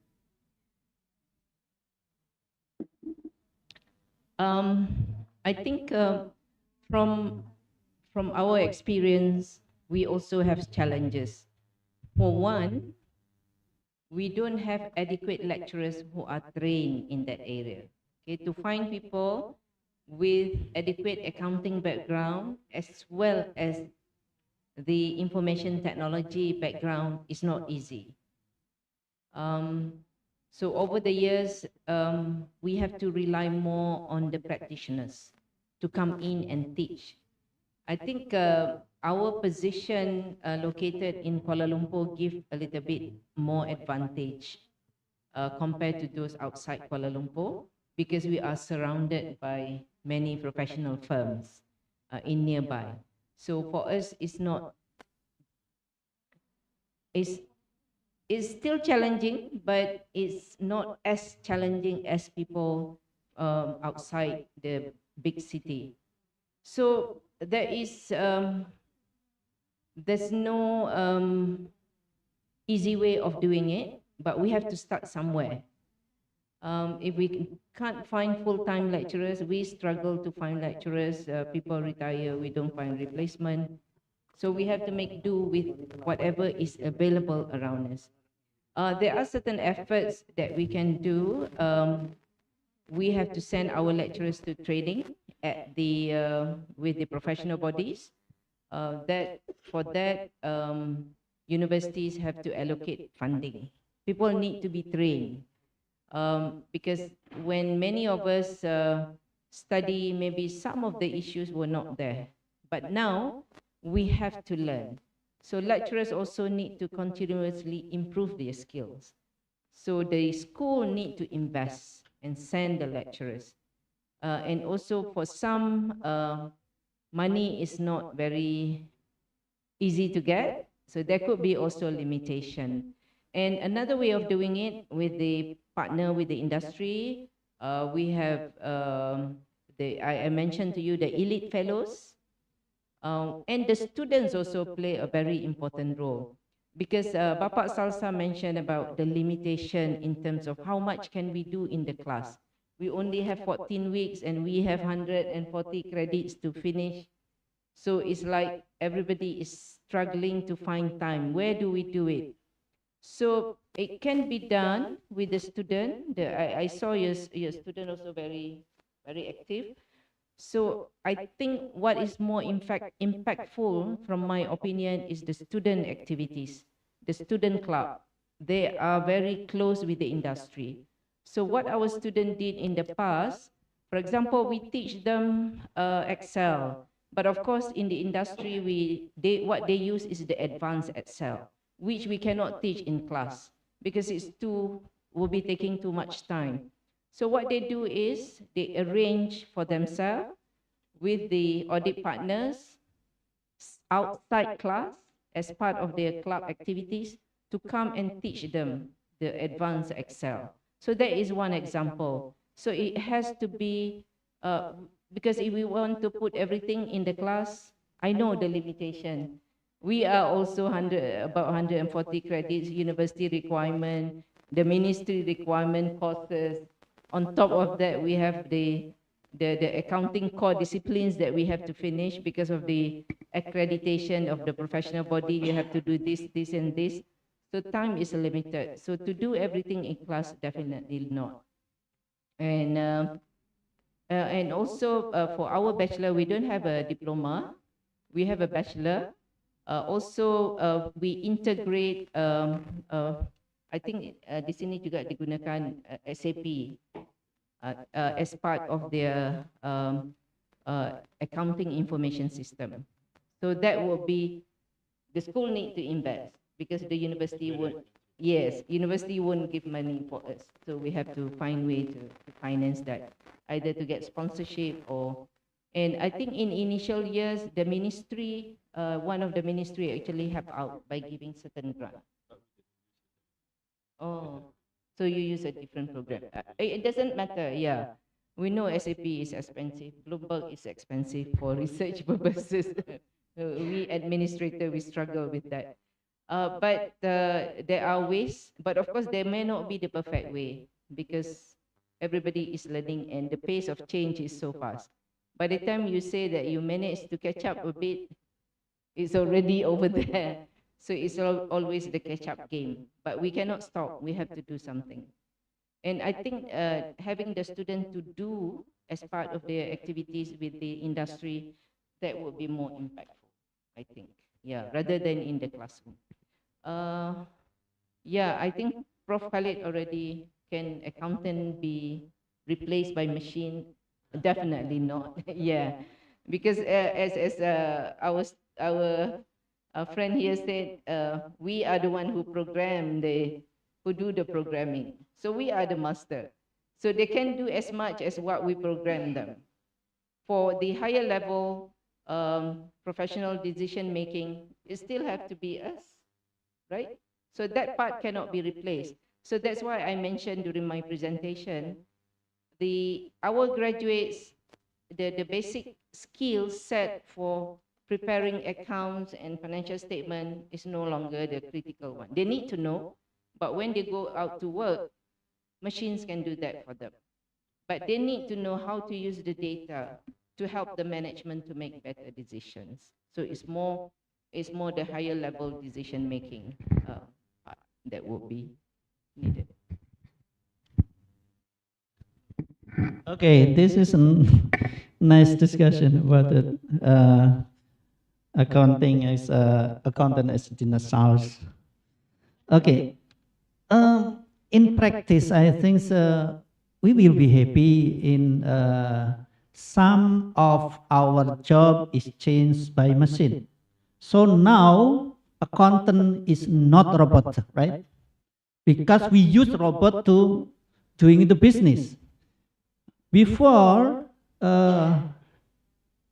I think from from our experience, we also have challenges. For one, we don't have adequate lecturers who are trained in that area. Okay, to find people with adequate accounting background as well as the information technology background is not easy. So over the years, we have to rely more on the practitioners to come in and teach. I think our position located in Kuala Lumpur give a little bit more advantage compared to those outside Kuala Lumpur, because we are surrounded by many professional firms in nearby. So for us, it's still challenging, but it's not as challenging as people outside the big city. So there's no easy way of doing it, but we have to start somewhere. If we can't find full-time lecturers, we struggle to find lecturers. People retire, we don't find replacement. So we have to make do with whatever is available around us. There are certain efforts that we can do. We have to send our lecturers to training at with the professional bodies. For that, universities have to allocate funding. People need to be trained. Because when many of us study, maybe some of the issues were not there. But now, we have to learn. So lecturers also need to continuously improve their skills. So the school need to invest and send the lecturers. And also for some, money is not very easy to get. So there could be also limitation. And another way of doing it with the partner with the industry, we have, I mentioned to you the elite fellows. And the students also play a very important role, because Bapak Salsa mentioned about the limitation in terms of how much can we do in the class. We only have 14 weeks and we have 140 credits to finish. So it's like everybody is struggling to find time. Where do we do it? So it can be done with the student. I saw your student also very active. So I think what is more impactful, from my opinion, is the student activities, the student club. They are very close with the industry. So what our students did in the past, for example, we teach them Excel. But of course, in the industry, what they use is the advanced Excel, which we cannot teach in class because will be taking too much time. So what they do is they arrange for themselves with the audit partners outside class as part of their club activities to come and teach them the advanced Excel. So that is one example. So it has to be, because if we want to put everything in the class, I know the limitation. We are also about 140 credits, university requirement, the ministry requirement courses. On top of that, we have the accounting core disciplines that we have to finish because of the accreditation of the professional body. You have to do this, this, and this. So time is limited. So to do everything in class, definitely not. And also for our bachelor, we don't have a diploma. We have a bachelor. Also, we integrate, I think di sini juga digunakan SAP as part of their accounting information system. So that will be, the school need to invest because the university won't, university won't give money for us. So we have to find way to finance that, either to get sponsorship or, and I think in initial years, the ministry, one of the ministry actually help out by giving certain grant. Oh, so you use a different program. It doesn't matter, yeah. We know SAP is expensive. Bloomberg is expensive for research purposes. We administrator, we struggle with that. But there are ways, but of course there may not be the perfect way because everybody is learning and the pace of change is so fast. By the time you say that you manage to catch up a bit, it's already over there. So it's always the catch-up game. But we cannot stop. We have to do something. And I think having the student to do as part of their activities with the industry, that would be more impactful, I think. Yeah, rather than in the classroom. Yeah, I think Prof. Khalid already, can accountant be replaced by machine? Definitely not. Yeah, because as our friend here said, we are the one who program who do the programming. So we are the master. So they can do as much as what we program them. For the higher level professional decision making, it still have to be us, right? So that part cannot be replaced. So that's why I mentioned during my presentation, our graduates, the basic skill set for preparing accounts and financial statement is no longer the critical one. They need to know, but when they go out to work, machines can do that for them. But they need to know how to use the data to help the management to make better decisions. So it's more the higher level decision making part that will be needed. Okay, this is a nice discussion about the accounting as accountant as dinosaurs. Okay, in practice, I think we will be happy in some of our job is changed by machine. So now accountant is not robot, right? Because we use robot to doing the business. Before,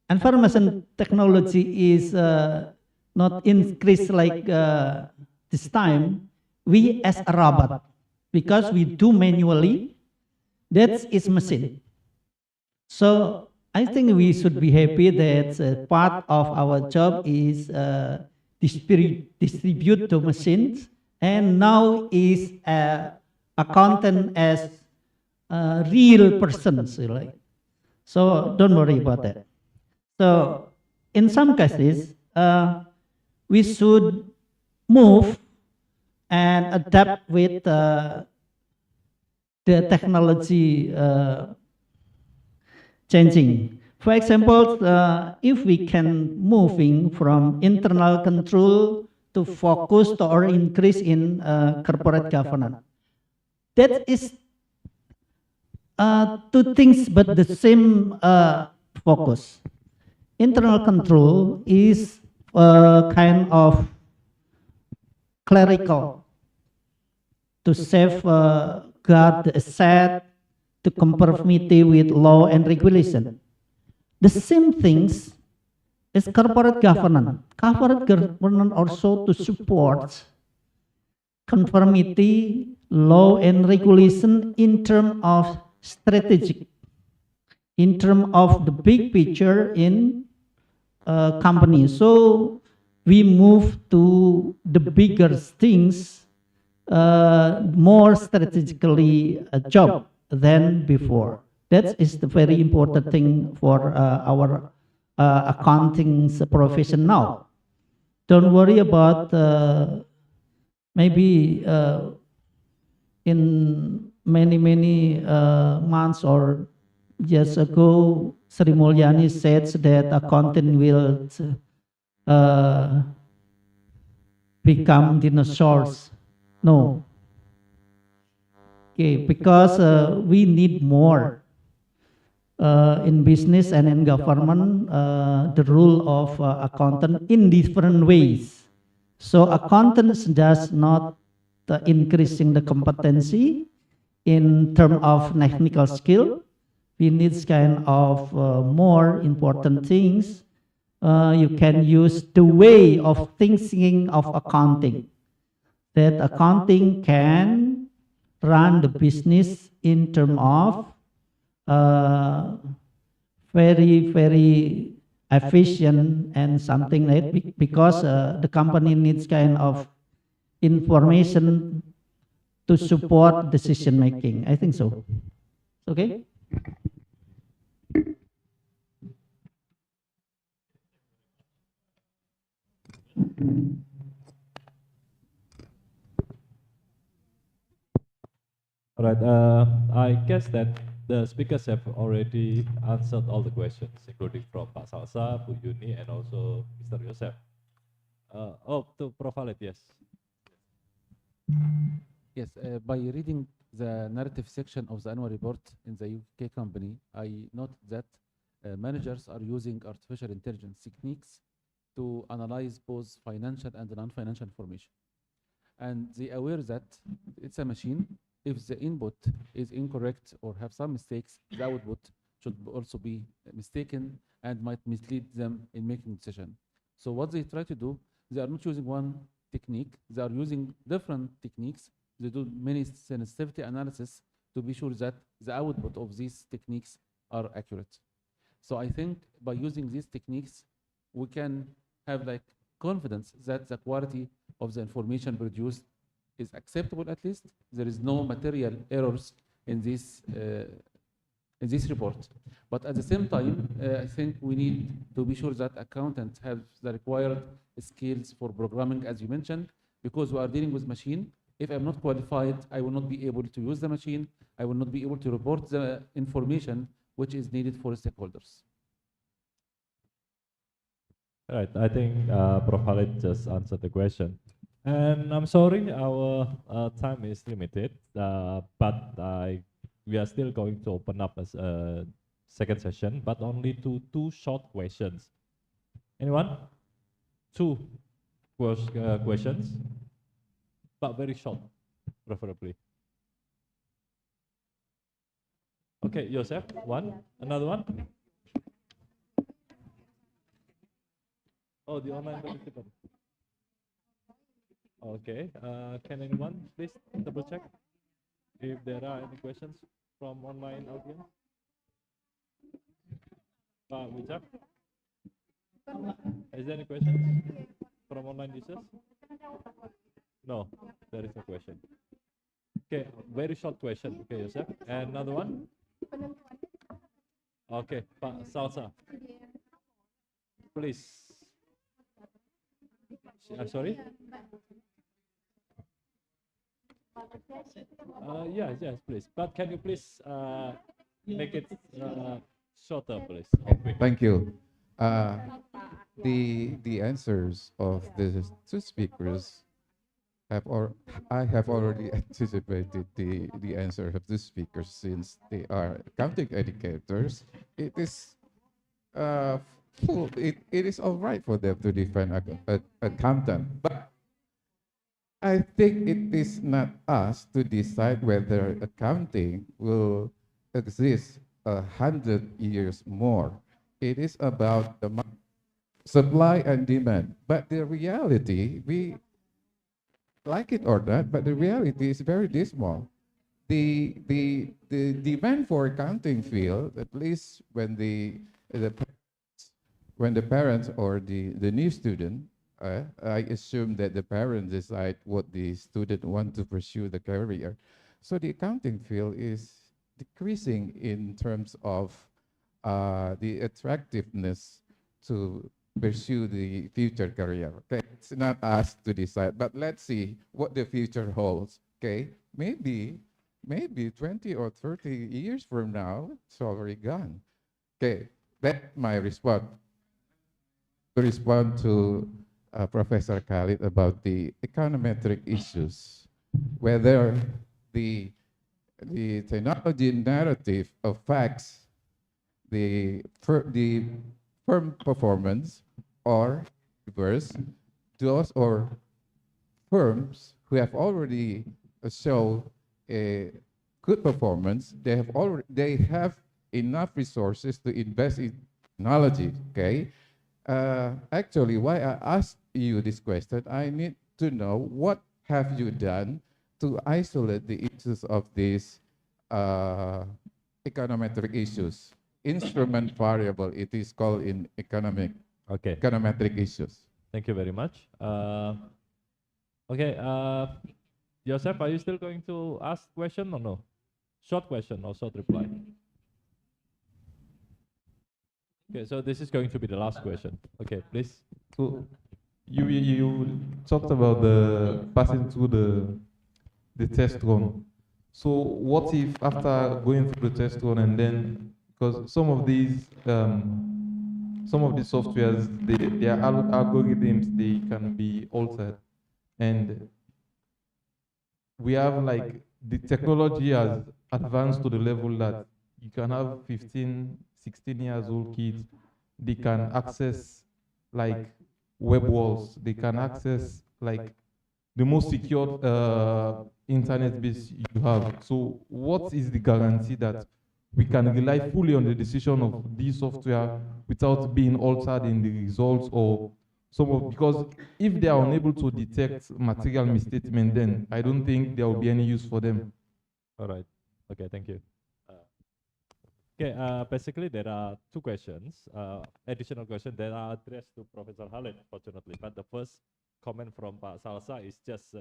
information technology is not increased like this time, we as a robot, because we do manually, that is machine. So I think we should be happy that part of our job is distribute to machines, and now is accountant as real persons, like. So don't worry about that. So in some cases, we should move and adapt with the technology changing. For example, if we can moving from internal control to focus or increase in corporate governance, that is two things but the same focus. Internal control is kind of clerical to safeguard the asset, to conformity with law and regulation. The same things is corporate governance. Corporate governance also to support conformity, law and regulation in terms of strategic, in terms of the big picture in company. So we move to the bigger things, more strategically a job than before. That is the very important thing for our accounting profession now. Don't worry about maybe in many months or years ago, Sri Mulyani said that accounting will become dinosaurs. No. Okay, because we need more in business and in government, the role of accountant in different ways. So accountants does not increasing the competency in terms of technical skill. We need kind of more important things. You can use the way of thinking of accounting. That accounting can run the business in terms of very efficient and something like that, because the company needs kind of information to support decision making. I think so. Okay. All right. I guess that the speakers have already answered all the questions, including from Pak Salsa, Bu Yuni, and also Mr. Yosef. To Prof. Khalid, yes. Yes, by reading the narrative section of the annual report in the UK company, I noted that managers are using artificial intelligence techniques to analyze both financial and non-financial information. And they are aware that it's a machine. If the input is incorrect or have some mistakes, the output should also be mistaken and might mislead them in making decision. So what they try to do, they are not using one technique, they are using different techniques. They do many sensitivity analysis to be sure that the output of these techniques are accurate. So I think by using these techniques, we can have like confidence that the quality of the information produced is acceptable. At least there is no material errors in this report. But at the same time, I think we need to be sure that accountants have the required skills for programming, as you mentioned, because we are dealing with machine. If I'm not qualified, I will not be able to use the machine. I will not be able to report the information which is needed for stakeholders. All right, I think Prof. Khalid just answered the question. And I'm sorry, our time is limited, but we are still going to open up as a second session, but only to two short questions. Anyone? Two questions, but very short, preferably. Okay, Joseph, one. Another one? Oh, the online participant. Okay, can anyone please double check if there are any questions from online audience? Wicak, is there any questions from online users? No, there is no question. Okay, very short question. Okay, Yosef. And another one? Okay, Pak Salsa. Please. I'm sorry? Yes, please. But can you please make it shorter, please? Thank you. The answers of the two speakers I have already anticipated the answer of the speakers since they are accounting educators. It is full. It is all right for them to define accountant, but I think it is not us to decide whether accounting will exist 100 years more. It is about the supply and demand. But the reality, we like it or not, but the reality is very dismal. The demand for accounting field, at least when the parents or the new student, I assume that the parents decide what the student want to pursue the career. So the accounting field is decreasing in terms of the attractiveness to pursue the future career. Okay, it's not us to decide, but let's see what the future holds. Okay, maybe 20 or 30 years from now, it's already gone. Okay, that's my response. To respond to Professor Khalid about the econometric issues, whether the technology narrative affects the firm performance or reverse, those or firms who have already shown a good performance, they have enough resources to invest in technology. Okay, actually, why I asked you this question, I need to know what have you done to isolate the issues of these econometric issues. Instrument variable, it is called in econometric issues. Thank you very much. Okay, Joseph, are you still going to ask question or no? Short question or short reply? Okay, so this is going to be the last question. Okay, please. you talked about the passing through the test run. So what if after going through the test run and then, because some of these softwares, their algorithms, they can be altered, and we have like the technology has advanced to the level that you can have 15, 16 years old kids, they can access like web walls, they can access like the most secure internet base you have. So what is the guarantee that we can rely fully on the decision of this software without being altered in the results or some of, because if they are unable to detect material misstatement, then I don't think there will be any use for them. All right. Okay, thank you. Basically there are two questions, additional questions that are addressed to Professor Khalid, fortunately. But the first comment from Pak Salsa is just,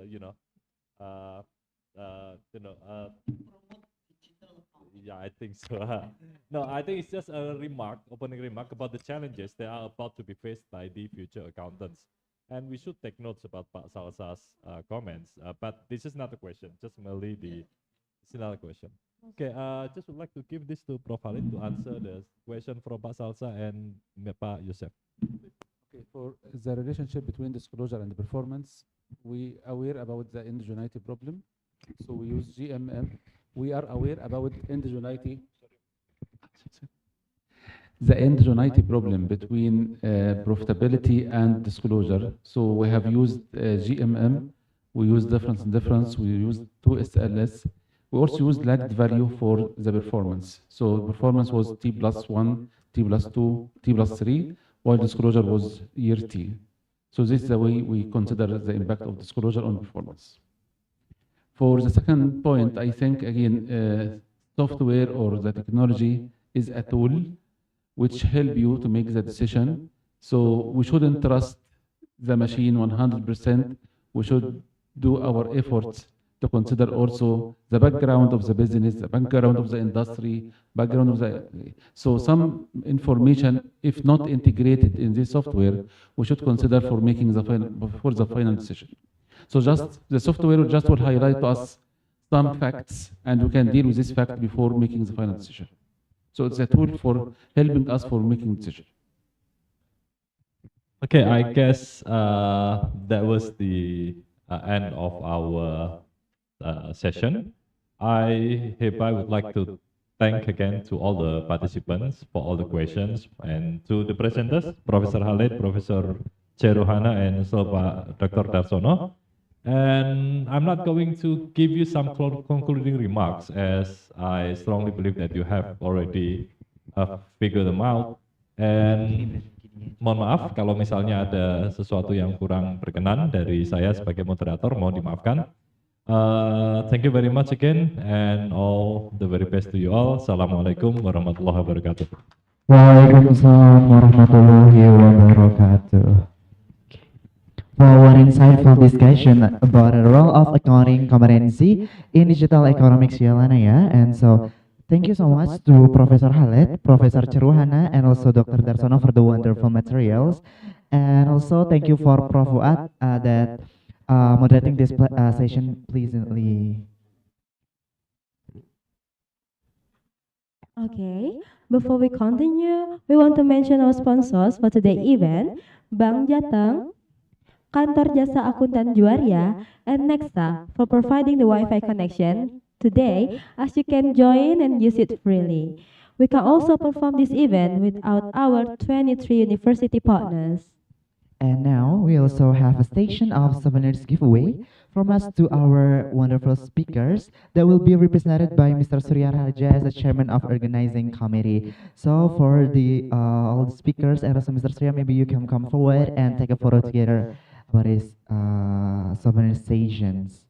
yeah, I think so. No, I think it's just a remark, opening remark about the challenges that are about to be faced by the future accountants. And we should take notes about Pak Salsa's comments. But this is not a question, just merely it's another question. Okay, just would like to give this to Prof. Khalid to answer the question from Pak Salsa and Pak Yusef. Okay, for the relationship between disclosure and performance, we aware about the indigeneity problem, so we use GMM. We are aware about indigeneity, the indigeneity problem between profitability and disclosure. So we have used GMM, we use difference in difference, we use 2SLS. We also used lagged value for the performance. So performance was T plus 1, T plus 2, T plus 3, while disclosure was year T. So this is the way we consider the impact of disclosure on performance. For the second point, I think, again, software or the technology is a tool which help you to make the decision. So we shouldn't trust the machine 100%. We should do our efforts to consider also the background of the business, the background of the industry, background of the... So some information, if not integrated in this software, we should consider for making the final decision. So just the software just will highlight to us some facts, and we can deal with this fact before making the final decision. So it's a tool for helping us for making decision. Okay, I guess that was the end of our session. I hereby would like to thank again to all the participants for all the questions, and to the presenters, Professor Khalid, Professor Cheruhana, and Serba, Dr. Darsono. And I'm not going to give you some concluding remarks, as I strongly believe that you have already figured them out. And mohon maaf kalau misalnya ada sesuatu yang kurang berkenan dari saya sebagai moderator, mohon dimaafkan. Thank you very much again, and all the very best to you all. Assalamualaikum warahmatullahi wabarakatuh. Waalaikumsalam warahmatullahi wabarakatuh. For an insightful discussion about the role of accounting competency in digital economics, Yelana. And so, thank you so much to Professor Khalid, Professor Cheruhana, and also Dr. Darsono for the wonderful materials. And also, thank you for Prof. Fuad that moderating this session pleasantly. Okay, before we continue, we want to mention our sponsors for today's event, Bank Jateng, Kantor Jasa Akuntan Juwaria, and Nexa for providing the Wi-Fi connection today, as you can join and use it freely. We can also perform this event without our 23 university partners. And now we also have a station of souvenirs giveaway from us to our wonderful speakers that will be represented by Mr. Surya Raja as the chairman of organizing committee. So for the all the speakers and also Mr. Surya, maybe you can come forward and take a photo together about his souvenir stations.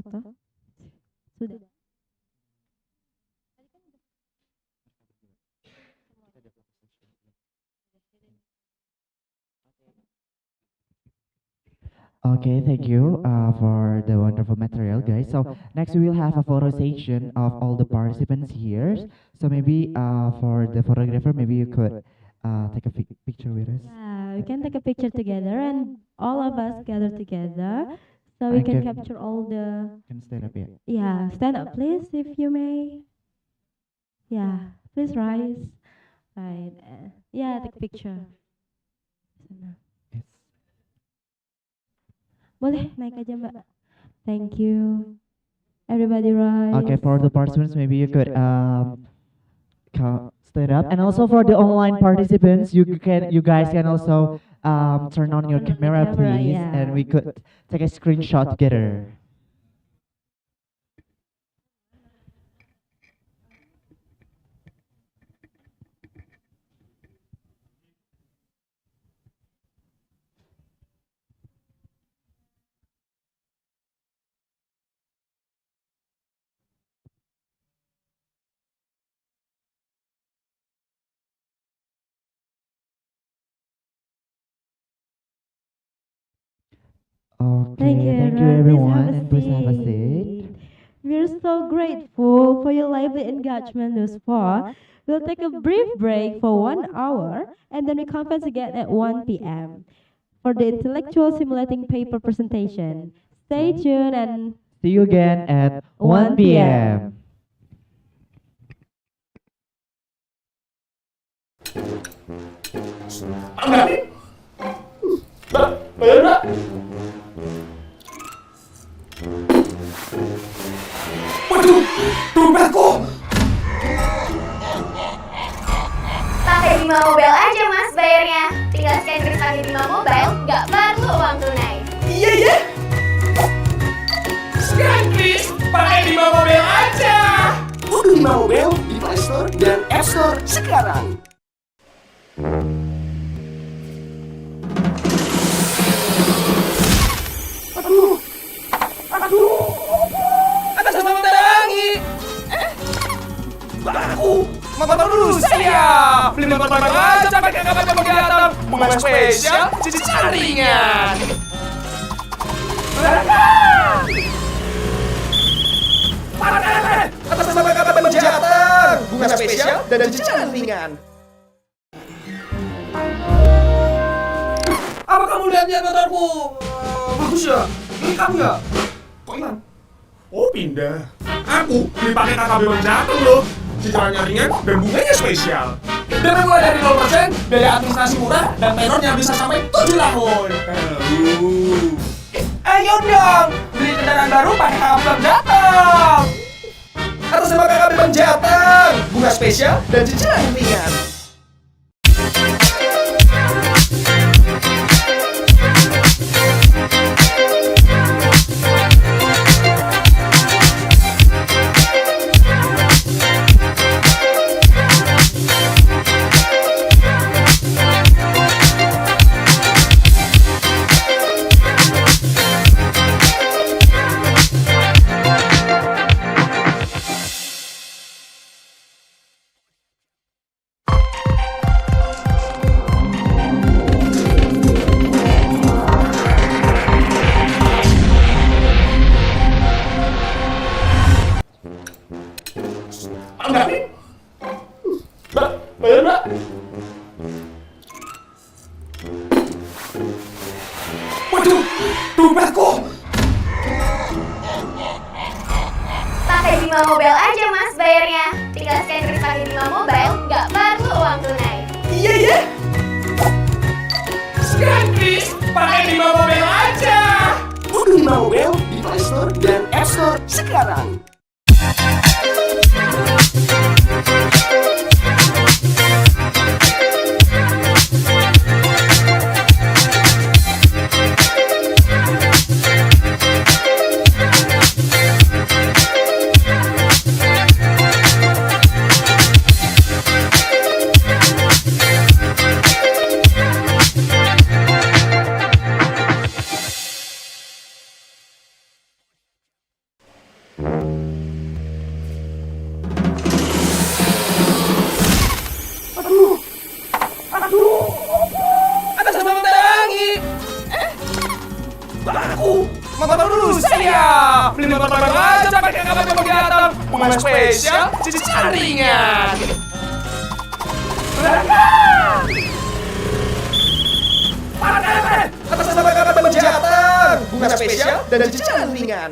foto. Sudah. Okay, thank you for the wonderful material, guys. So next we will have a photo session of all the participants here. So maybe for the photographer, maybe you could take a picture with us. Yeah, we can take a picture together and all of us gather together so we I can can- capture all the. Can stand up, yeah. Yeah, stand up, please, if you may. Yeah, please rise. Right. Yeah, take a picture. Yes. Boleh naik aja, Mbak. Thank you. Everybody rise. Okay, for the participants, maybe you could stand up, and also for the online participants, you guys can also turn on your camera, please, yeah. and we could take a screenshot together. Okay, thank you everyone, and please have a seat. We're so grateful for your lively engagement thus far. We'll take a brief break for 1 hour and then we conference again at 1 p.m. for the intellectual simulating paper presentation. Stay tuned and See you again at 1 p.m. Waduh, dompetku. Pakai Bima Mobile aja mas bayarnya. Tinggal scan kris pakai Bima Mobile, nggak perlu uang tunai. Iya ya. Scan kris pakai Bima Mobile aja. Udah Bima Mobile di Play Store dan App Store sekarang. Aduh, atas nama Tarangi. Aku makan dulu saya. Beli makan aja sampai kakak baca kegiatan. Bunga spesial, cici ringan. Atas nama kakak penjatan. Bunga spesial dan cicilan ringan. Apa kamu lihat motorku? Bagus ya? Ini kamu ya? Kok hilang? Oh pindah. Aku beli pakai KKB Menjateng loh. Cicilannya ringan dan bunganya spesial. Dan mulai dari 0%, biaya administrasi murah dan tenornya bisa sampai 7 tahun. Ayo dong, beli kendaraan baru pakai KKB Menjateng. Atas nama KKB Menjateng, bunga spesial dan cicilan ringan. Waduh, dompetku. Pakai Bima Mobile aja mas bayarnya. Tinggal scan kris pakai Bima Mobile, nggak perlu uang tunai. Iya ya. Scan kris pakai Bima Mobile aja. Udah Bima Mobile di Play Store dan App Store sekarang. Motor dulu saya. Beli motor baru aja pakai KKP pembiatan. Bunga spesial, cicilan ringan. Atas nama KKP pembiatan. Bunga spesial dan cicilan ringan.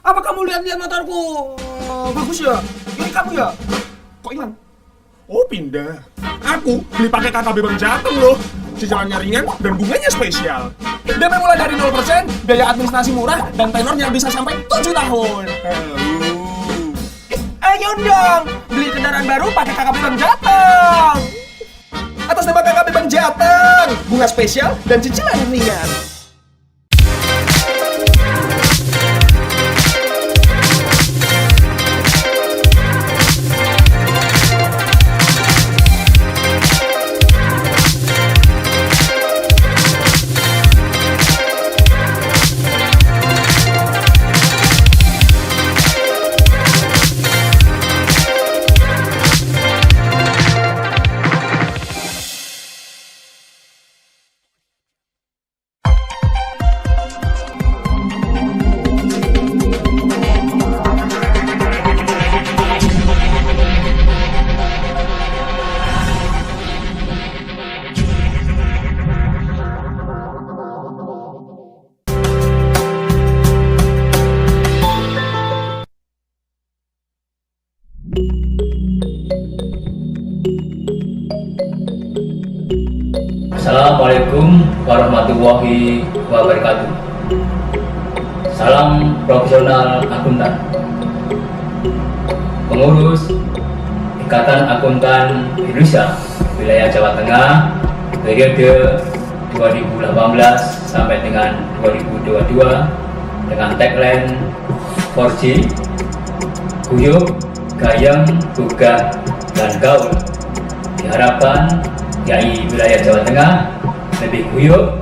Apa kamu lihat-lihat motorku? Bagus ya? Ini kamu ya? Kok hilang? Oh pindah. Aku beli pakai KKB Bank Jateng loh. Cicilannya ringan dan bunganya spesial. DP mulai dari 0%, biaya administrasi murah, dan tenornya bisa sampai 7 tahun. Ayo dong, beli kendaraan baru pakai KKB Bank Jateng. Atas nama KKB Bank Jateng, bunga spesial dan cicilan ringan. Assalamualaikum warahmatullahi wabarakatuh. Salam profesional akuntan. Pengurus Ikatan Akuntan Indonesia wilayah Jawa Tengah periode 2018 sampai dengan 2022 dengan tagline 4G Guyup, Gayeng, Gugah, dan Gaul. Diharapkan YAI wilayah Jawa Tengah lebih guyup,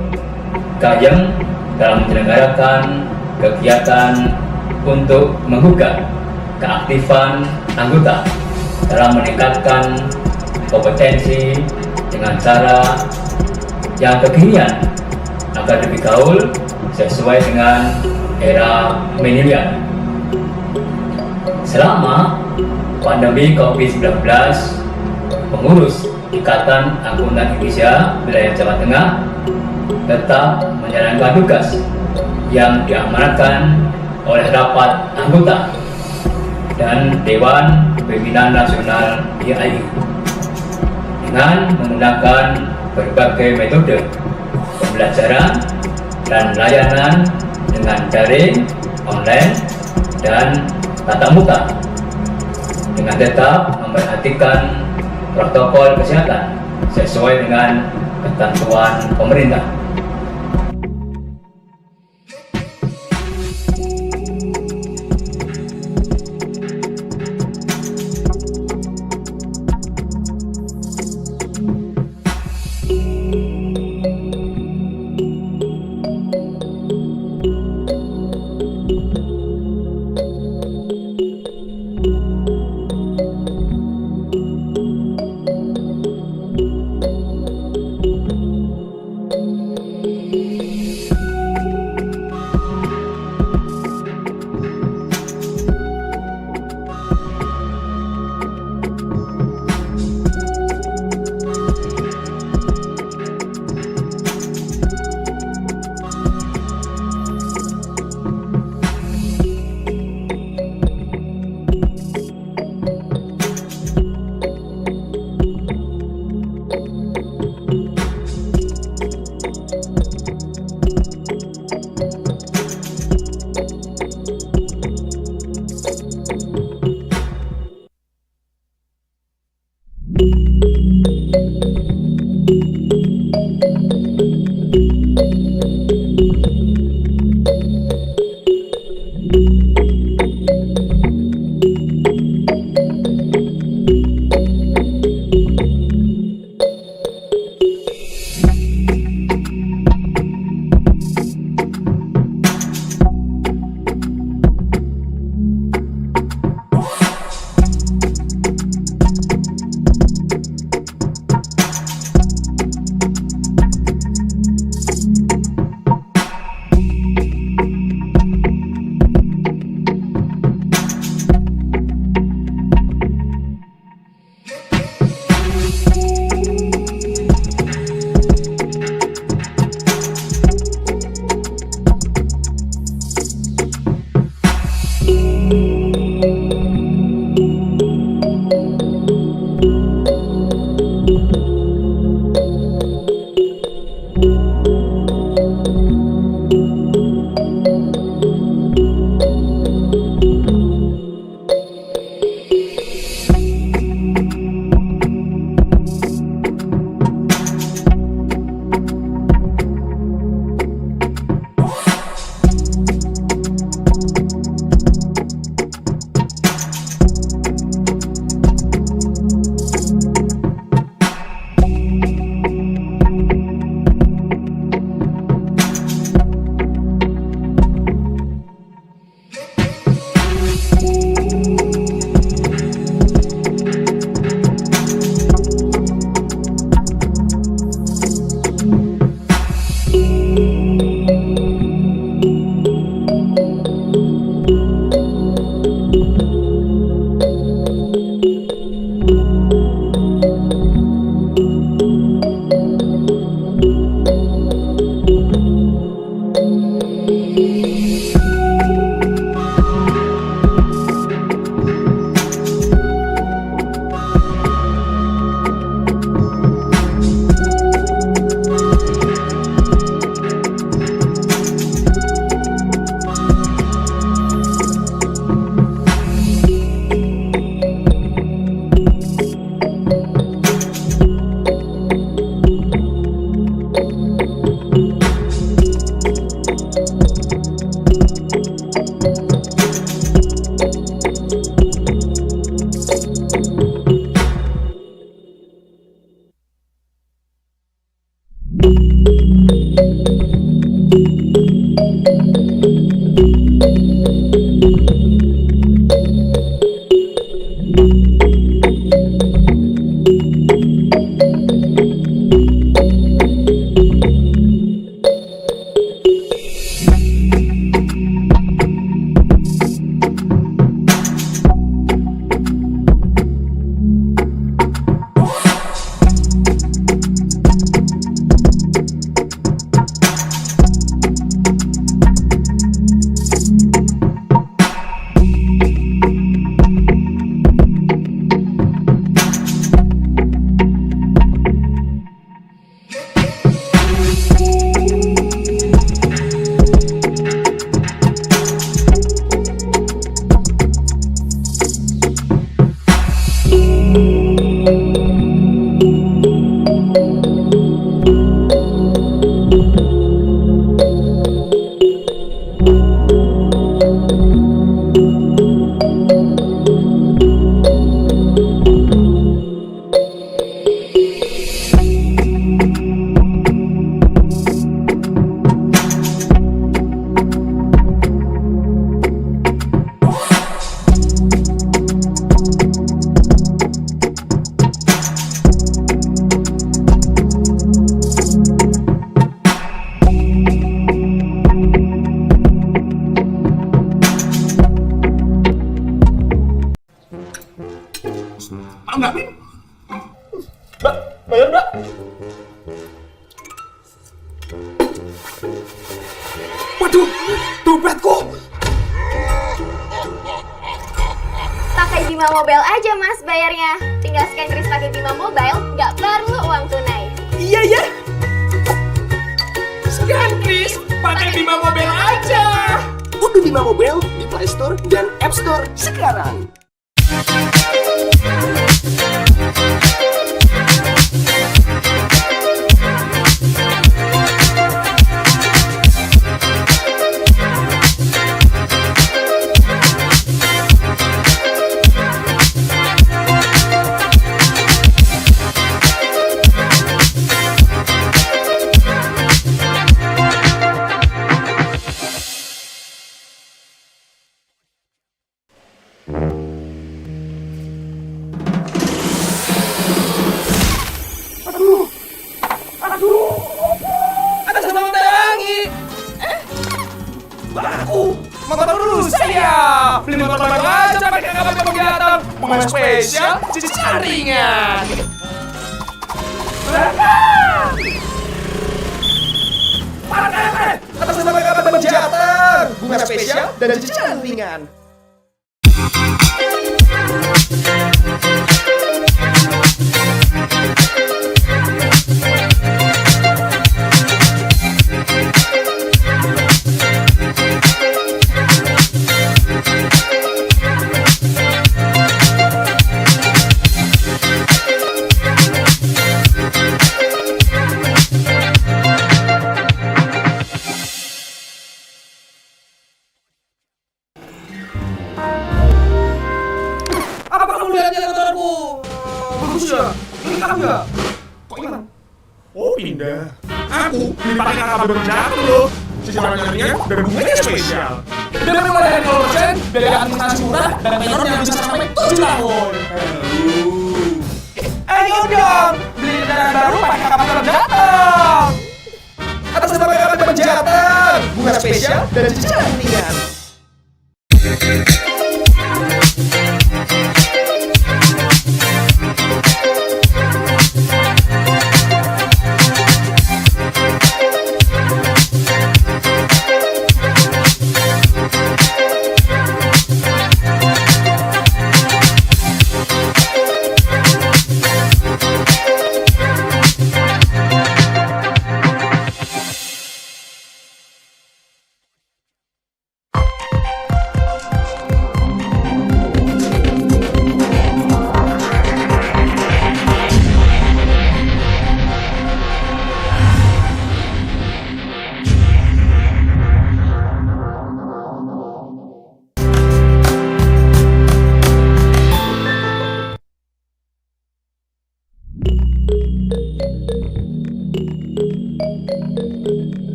gayeng dalam menyelenggarakan kegiatan untuk menggugah keaktifan anggota dalam meningkatkan kompetensi dengan cara yang kekinian agar lebih gaul sesuai dengan era milenial. Selama pandemi COVID-19, pengurus Ikatan Akuntan Indonesia wilayah Jawa Tengah tetap menjalankan tugas yang diamanatkan oleh rapat anggota dan Dewan Pimpinan Nasional YAI dengan menggunakan berbagai metode pembelajaran dan layanan dengan daring, online, dan tatap muka dengan tetap memperhatikan protokol kesehatan sesuai dengan ketentuan pemerintah. Waduh, dompetku. Pakai Bima Mobile aja mas bayarnya. Tinggal scan kris pakai Bima Mobile, nggak perlu uang tunai. Iya ya. Scan kris pakai Bima Mobile aja. Unduh Bima Mobile di Play Store dan App Store sekarang. Spesial secara ringan. Atas nama kata penjatan, bunga spesial dan cicilan ringan. Oh pindah. Aku dipakai kakak berjatuh loh. Sejarahnya ringan dan bunganya spesial. Dan mulai dari 0%, biaya administrasi murah dan tenor yang bisa sampai 7 tahun. Ayo dong, beli kendaraan baru pakai kakak berjatuh. Atas nama kakak berjatuh, bunga spesial dan cicilan ringan.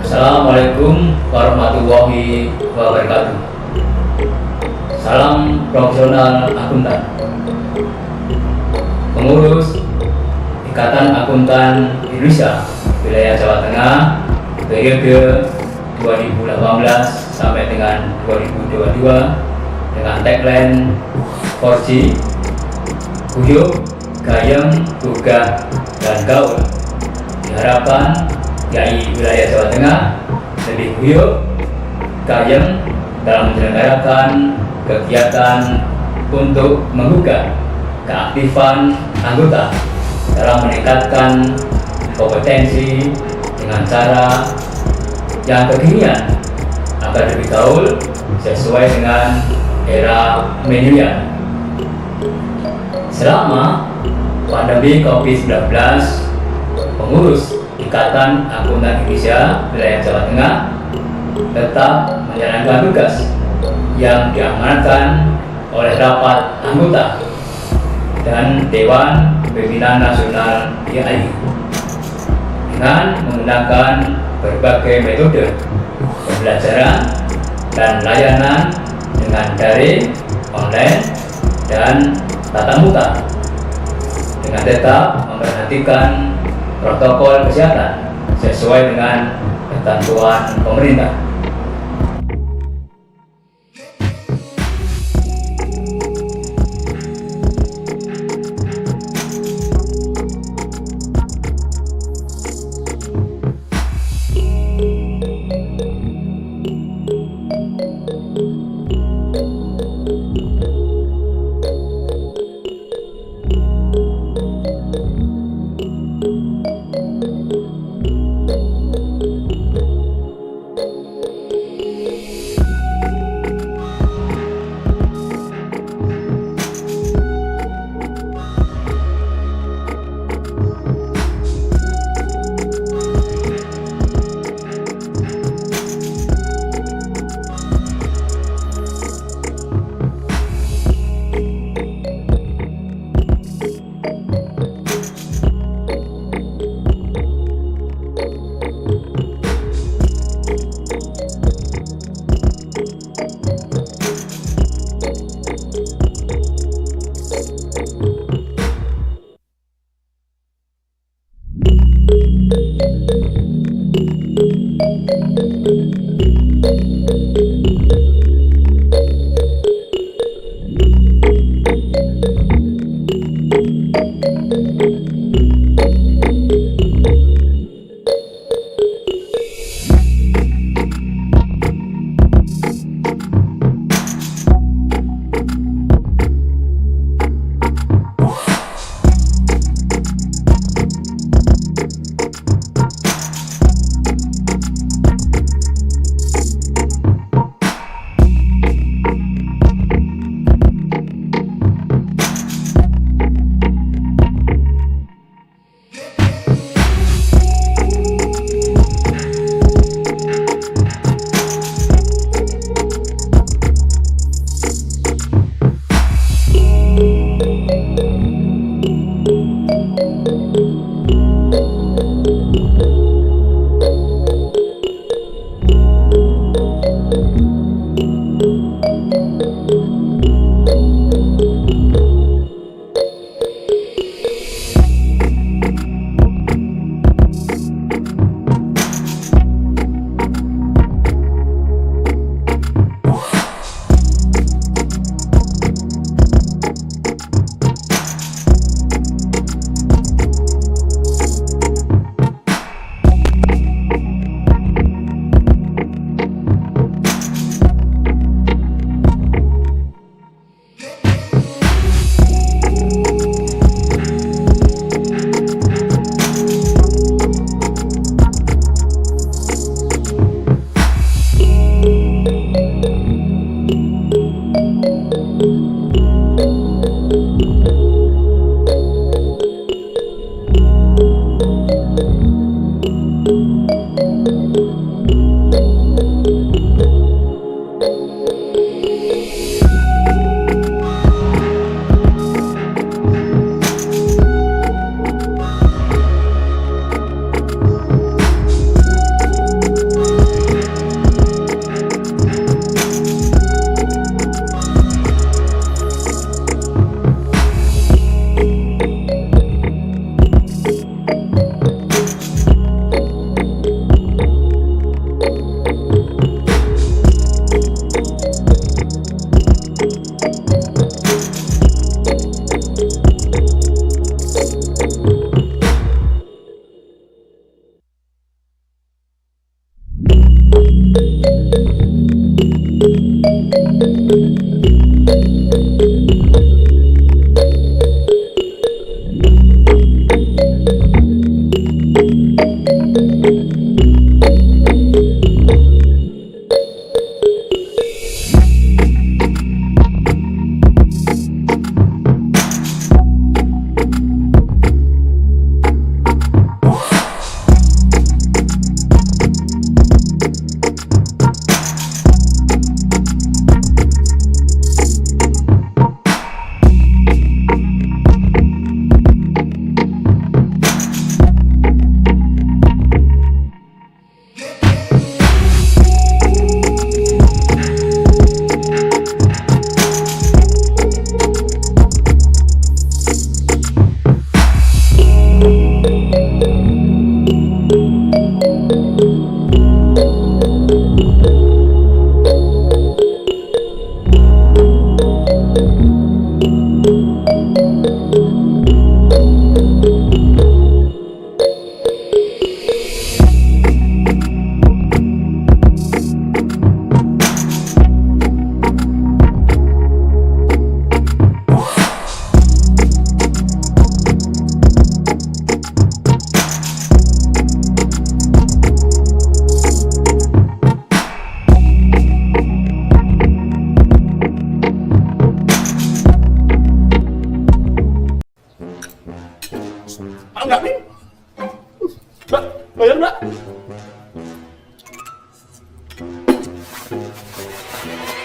Assalamualaikum warahmatullahi wabarakatuh. Salam profesional akuntan. Pengurus Ikatan Akuntan Indonesia Wilayah Jawa Tengah periode 2018 sampai dengan 2022 dengan tagline 4G Guyup, Gayeng, Gugah, dan Gaul. Diharapkan YAI Wilayah Jawa Tengah lebih guyup, gayeng dalam menyelenggarakan kegiatan untuk menggugah keaktifan anggota dalam meningkatkan kompetensi dengan cara yang kekinian agar lebih gaul sesuai dengan era milenial. Selama pandemi COVID-19, pengurus Ikatan Akuntan Indonesia Wilayah Jawa Tengah tetap menjalankan tugas yang diamanatkan oleh rapat anggota dan Dewan Pimpinan Nasional YAI dengan menggunakan berbagai metode pembelajaran dan layanan dengan daring, online, dan tatap muka dengan tetap memperhatikan protokol kesehatan sesuai dengan ketentuan pemerintah.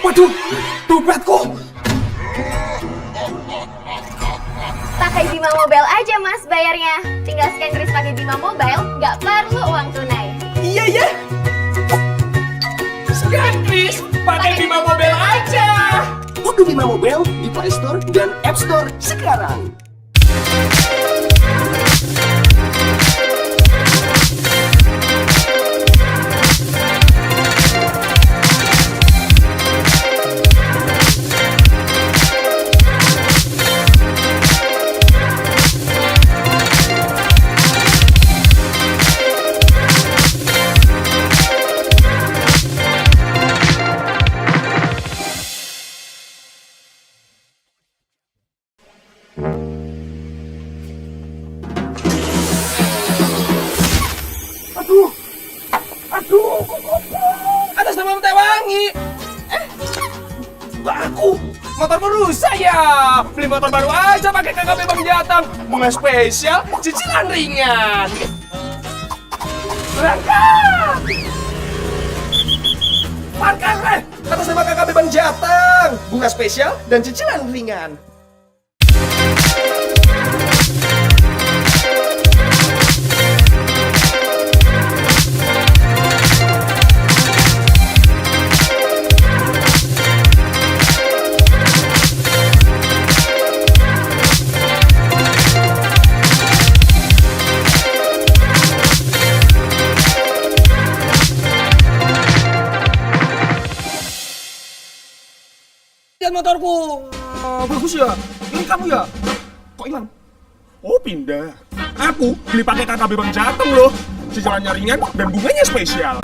Waduh, dompetku. Pakai Bima Mobile aja mas bayarnya. Tinggal scan kris pakai Bima Mobile, nggak perlu uang tunai. Iya ya. Scan kris pakai Bima Mobile aja. Unduh Bima Mobile di Play Store dan App Store sekarang. Atas nama Teh Wangi. Aku motor rusak ya. Beli motor baru aja pakai KKP Bang Jatang. Bunga spesial, cicilan ringan. Berangkat. Parkir atas nama KKP Bang Jatang. Bunga spesial dan cicilan ringan. Lihat motorku. Bagus ya. Ini kamu ya? Kok hilang? Oh pindah. Aku beli pakai KKB Bang Jateng loh. Cicilannya ringan dan bunganya spesial.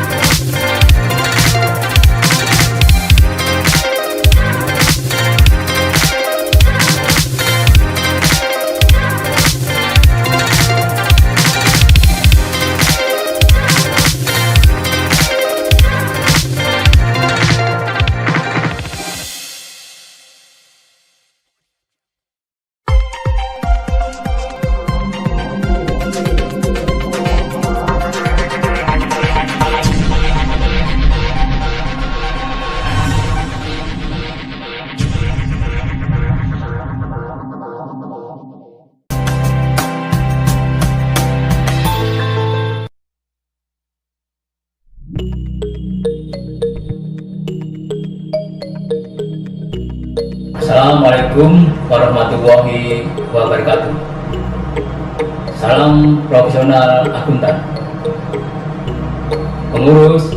Assalamualaikum warahmatullahi wabarakatuh. Salam profesional akuntan. Pengurus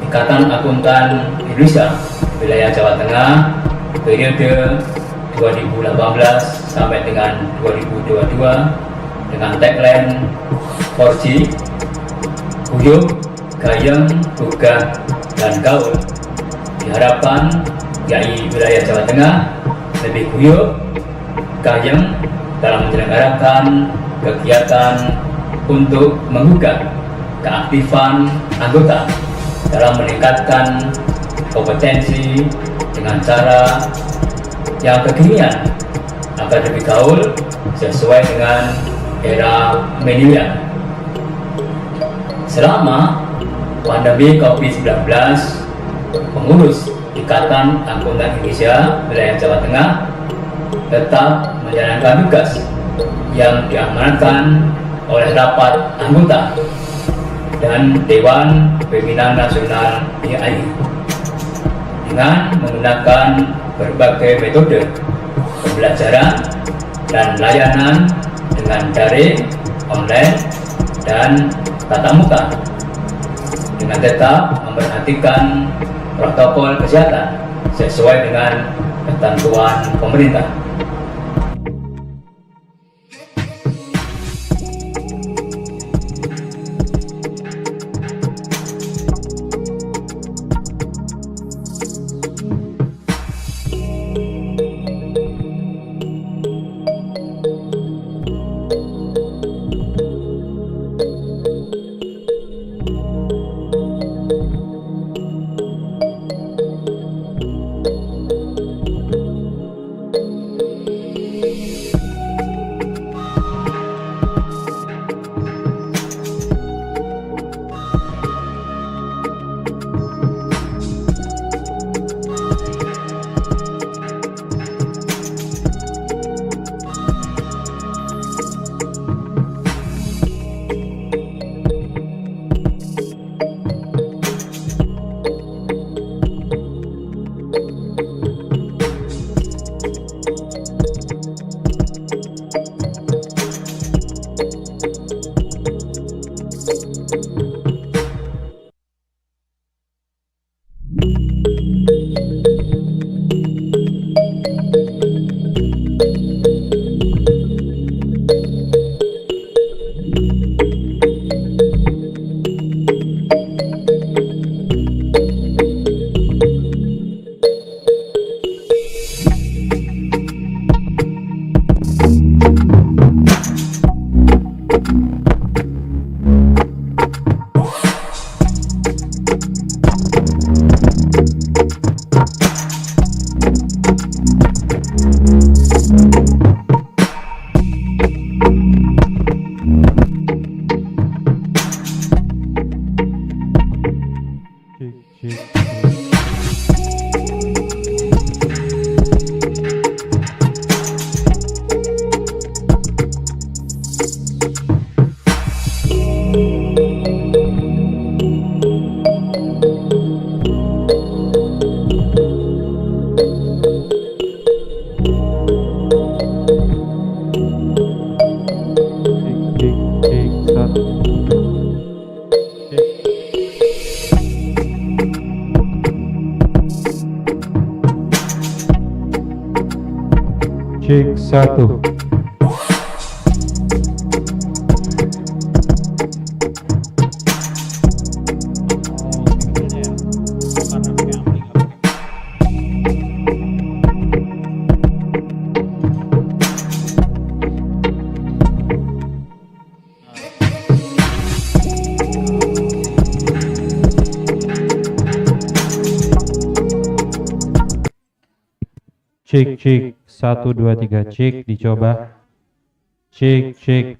Ikatan Akuntan Indonesia wilayah Jawa Tengah periode 2018 sampai dengan 2022 dengan tagline 4G Guyup, Gayeng, Gugah, dan Gaul. Diharapkan YAI wilayah Jawa Tengah lebih guyup, gayeng dalam menyelenggarakan kegiatan untuk menggugah keaktifan anggota dalam meningkatkan kompetensi dengan cara yang kekinian agar lebih gaul sesuai dengan era milenial. Selama pandemi COVID-19, pengurus Ikatan Akuntan Indonesia wilayah Jawa Tengah tetap menjalankan tugas yang diamanatkan oleh rapat anggota dan Dewan Pimpinan Nasional YAI dengan menggunakan berbagai metode pembelajaran dan layanan dengan daring, online, dan tatap muka dengan tetap memperhatikan protokol kesehatan sesuai dengan ketentuan pemerintah. Cek 1. Cek 1 2 3 cek, dicoba. Cek. Cek.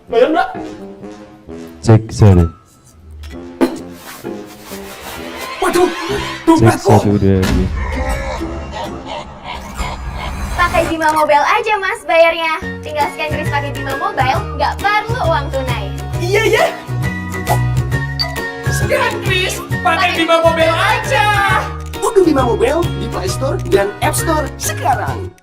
Bayar nggak? Cek 1. Waduh, Cek 1 udah. Pakai Bima Mobile aja mas bayarnya. Tinggal scan kris pakai Bima Mobile, nggak perlu uang tunai. Iya ya. Scan kris pakai Bima Mobile aja. Unduh Bima Mobile di Play Store dan App Store sekarang.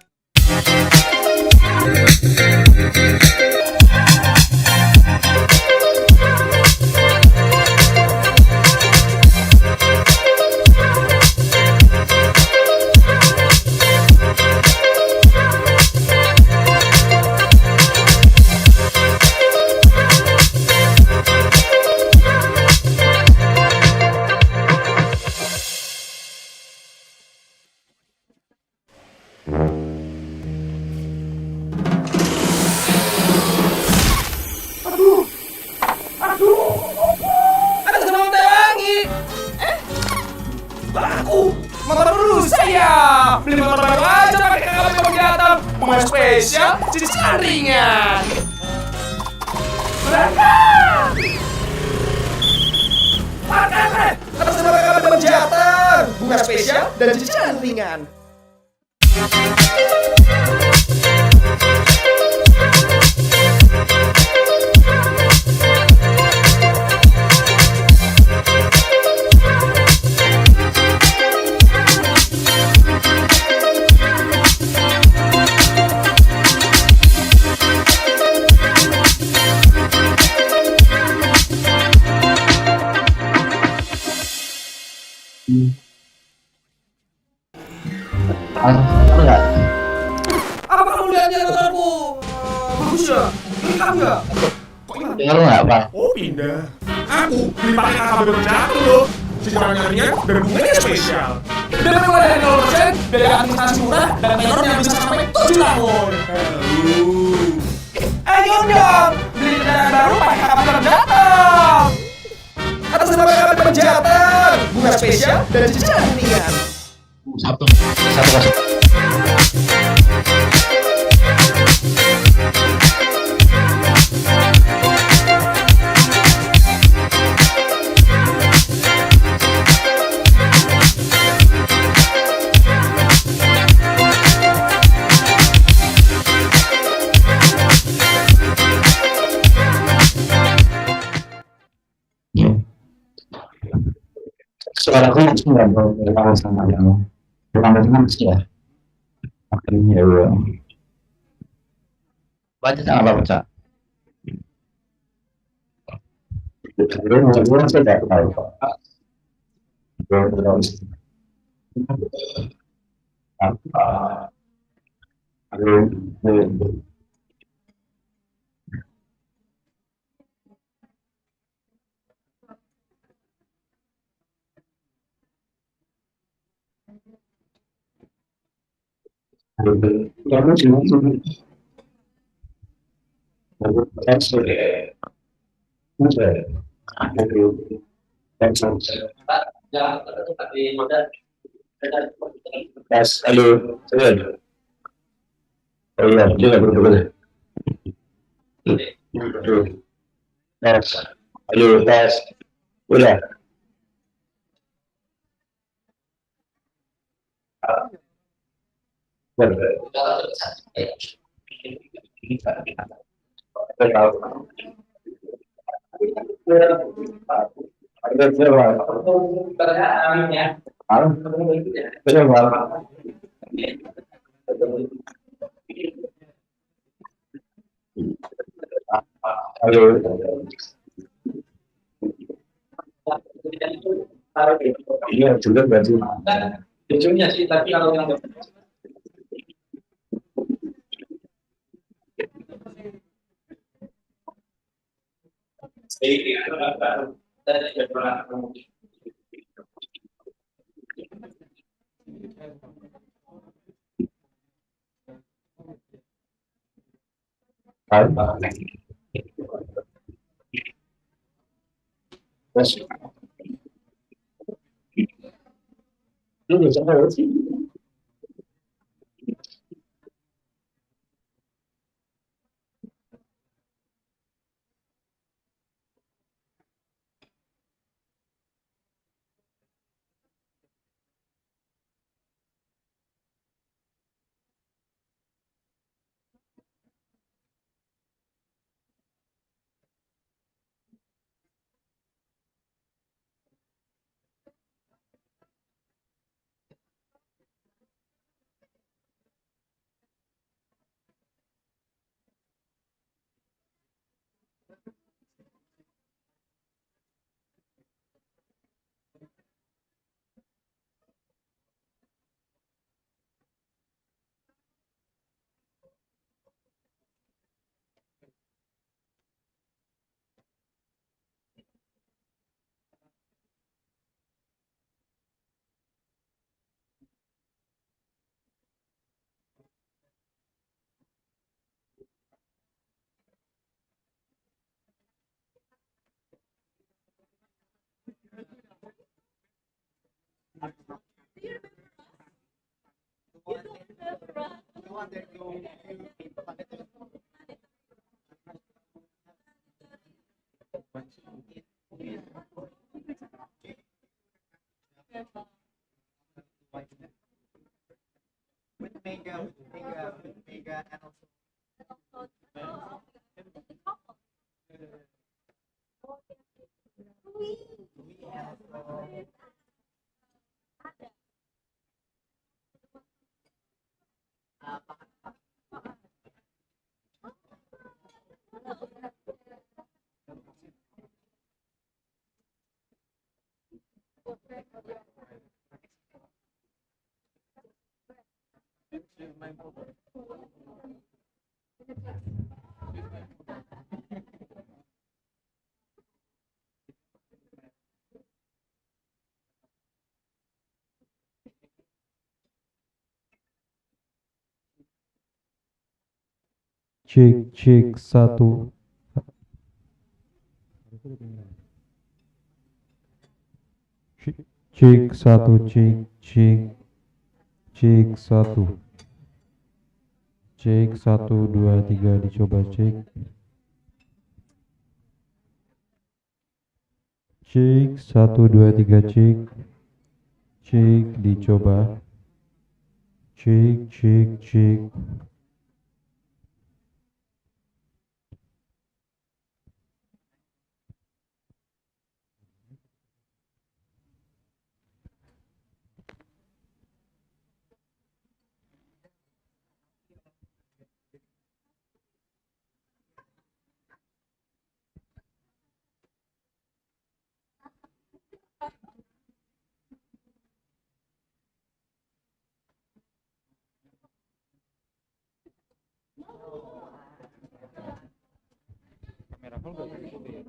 bunga spesial, cicilan ringan. Berangkat! Pakai, atas nama KKB Magister, bunga spesial dan cicilan ringan. Apa kamu lihatnya motorku? Bagus ya? Ini kamu ya? Kok hilang? Dengar nggak, Pak? Oh, pindah. Aku beli pakai KKB berjatuh loh. Cicilannya ringan dan bunganya spesial. Dan mulai dari 0%, biaya administrasi murah, dan tenornya bisa sampai 7 tahun. Ayo dong, beli kendaraan baru pakai KKB berjatuh. Atas nama KKB berjatuh, bunga spesial dan cicilan ringan. Satu. Suaraku masih nggak berkawan sama yang pertama sih ya. Akhirnya ya. Baca sama baca. Gue saya tidak tahu. Tes, halo, saya. Oh iya, dia nggak boleh. Tes, halo, tes, udah. Ini juga berarti. Ujungnya sih, tapi kalau yang lu bisa tahu sih. Cek cek satu. Cek satu cek cek cek satu. Cek 1 2 3 dicoba cek. Cek 1 2 3 cek. Cek dicoba. Cek cek cek. Kamera full gak gitu ya?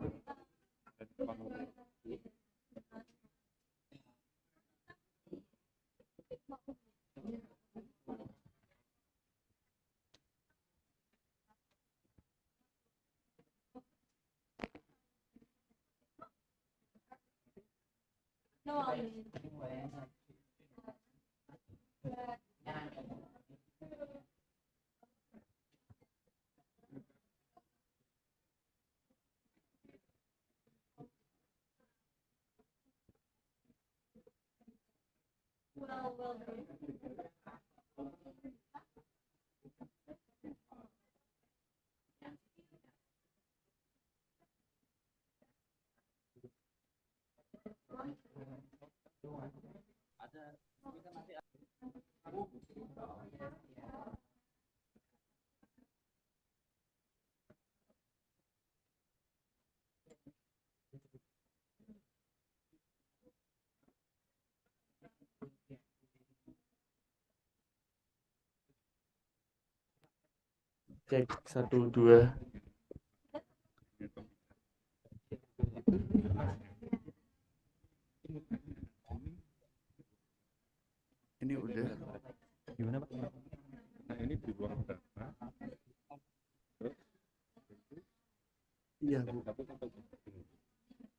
Cek 1 2. Ini udah. Gimana Pak? Nah ini di ruang data. Terus? Iya Bu.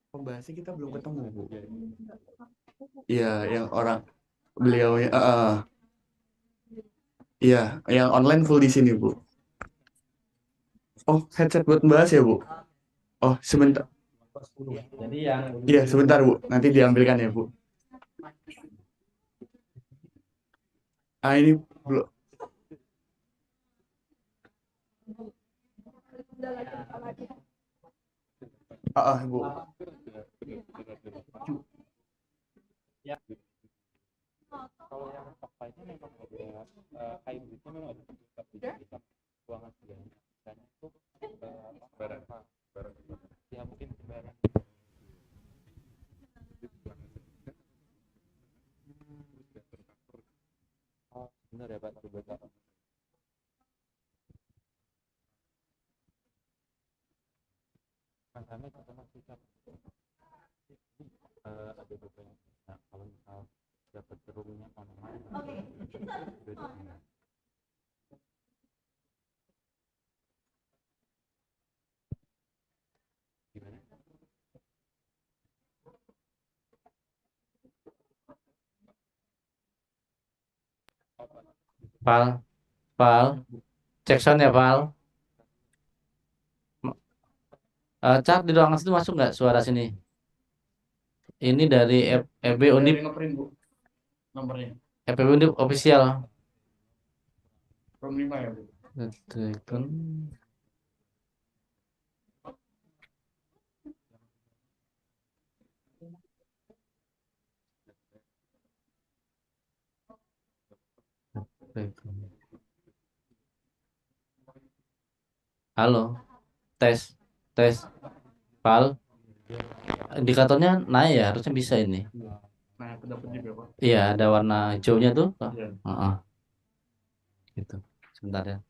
Pembahasnya kita belum ketemu Bu. Iya yang orang beliau ya. Iya yang online full di sini Bu. Oh headset buat membahas ya Bu. Oh sebentar. Jadi yang Iya sebentar Bu. Nanti diambilkan ya Bu. Ini belum. Bu. Ya. Kalau yang offline-nya memang ada hybridnya memang ada bisa ruangan sebelahnya. Dan itu barang. Ya mungkin barang. Oh, benar ya Pak, betul. Karena kita masih ada beberapa. Nah, kalau misal dapat roomnya online, gimana? Pal. Val, cek sound ya Val. Cat di ruangan situ masuk nggak suara sini? Ini dari FB Undip. Nomornya. FB Undip official. Room 5 ya, Bu. Halo, tes, Val. Indikatornya naik ya, harusnya bisa ini. Nah, aku dapat juga, Pak. Iya, ada warna hijaunya tuh. Iya. Gitu. Sebentar ya.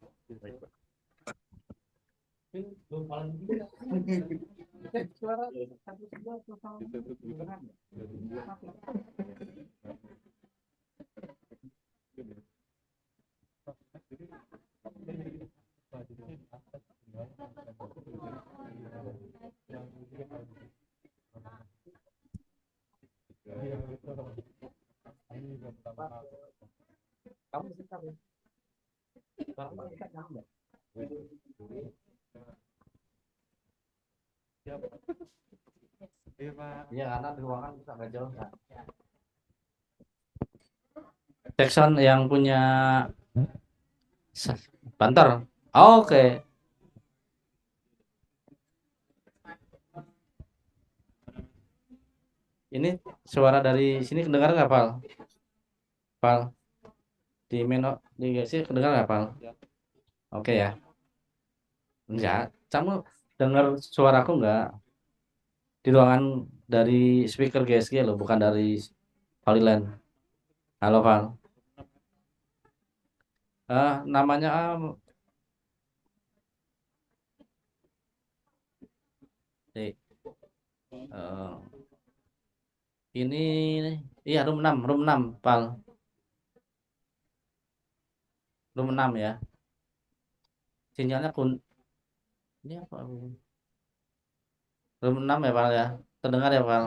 Kamu bisa ya? Iya, karena di ruangan bisa agak jauh kan. Jackson yang punya banter. Oke. Ini suara dari sini kedengaran nggak, Pal? Pal, di menu di sini kedengaran nggak, Pal? Oke ya. Enggak, kamu dengar suaraku nggak? Di ruangan dari speaker GSG loh, bukan dari Valiland. Halo, Pal. Namanya ini iya room 6, Pal. Room 6 ya. Sinyalnya ini apa? Room 6 ya, Pal ya. Terdengar ya, Pal?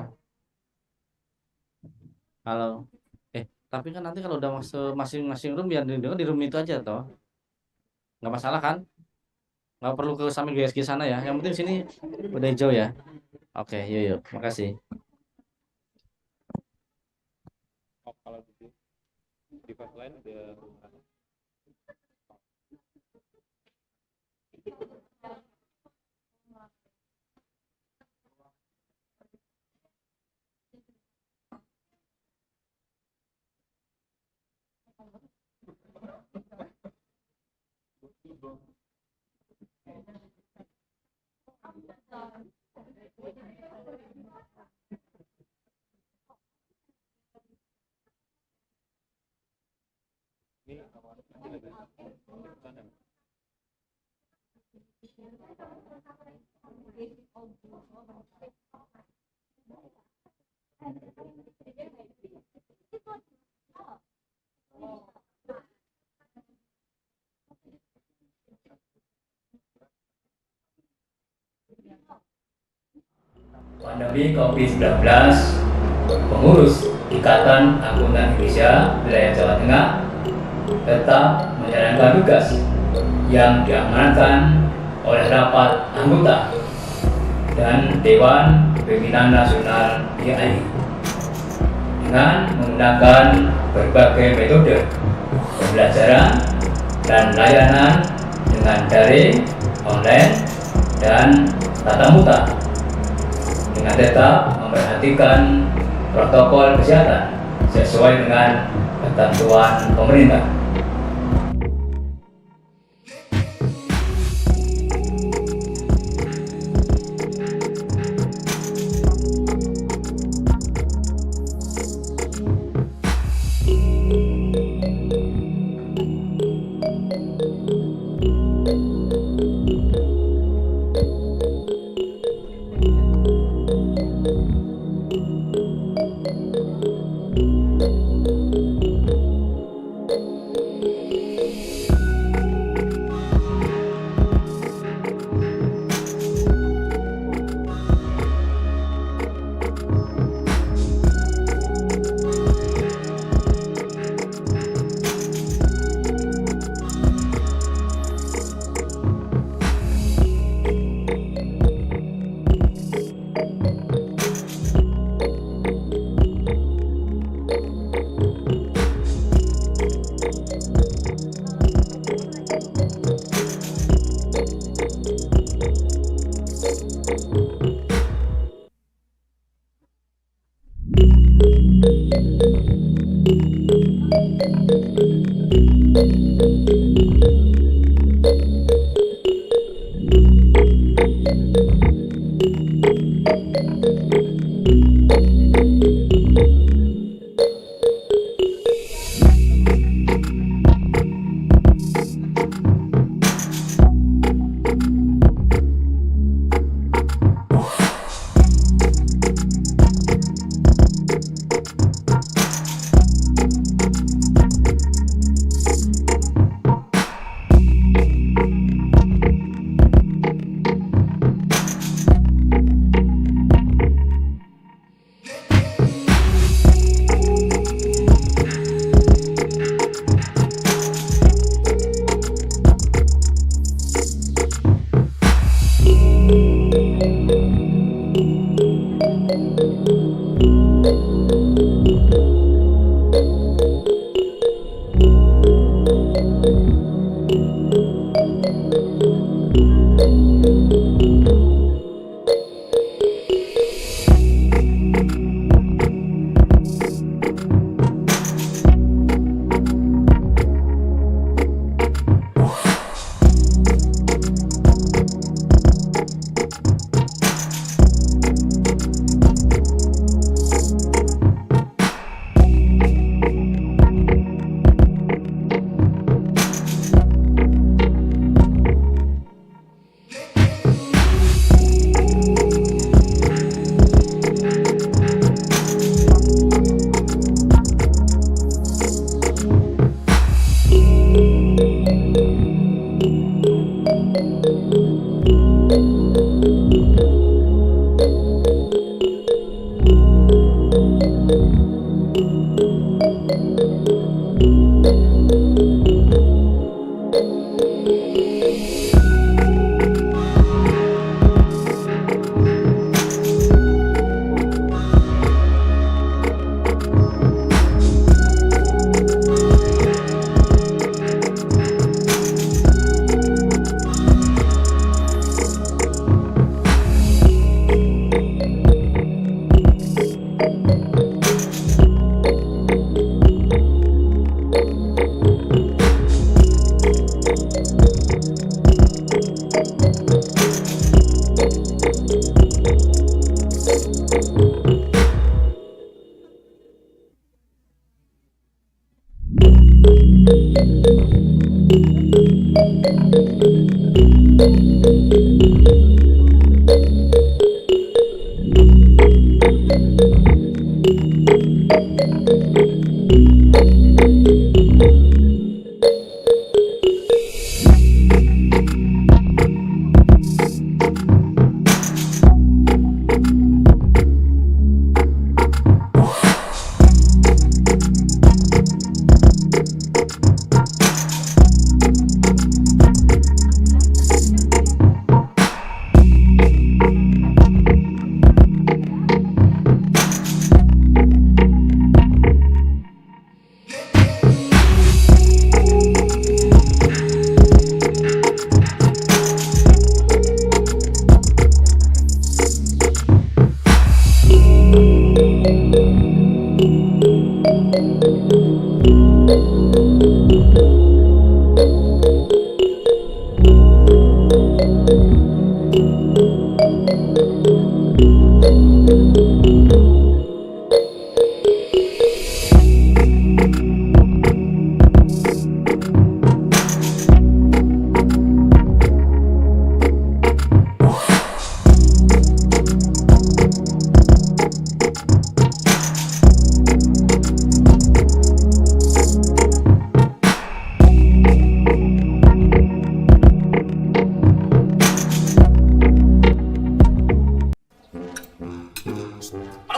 Halo. Tapi kan nanti kalau udah masuk masing-masing room biar didengar di room itu aja toh. Nggak masalah kan? Nggak perlu ke samping GSG sana ya. Yang penting sini udah hijau ya. Oke, yuk. Makasih. Kalau di device lain udah Pandemi COVID-19, pengurus Ikatan Akuntan Indonesia wilayah Jawa Tengah tetap menjalankan tugas yang diamanatkan oleh rapat anggota dan Dewan Pimpinan Nasional DAI dengan menggunakan berbagai metode pembelajaran dan layanan dengan daring, online, dan tatap muka dengan tetap memperhatikan protokol kesehatan sesuai dengan ketentuan pemerintah.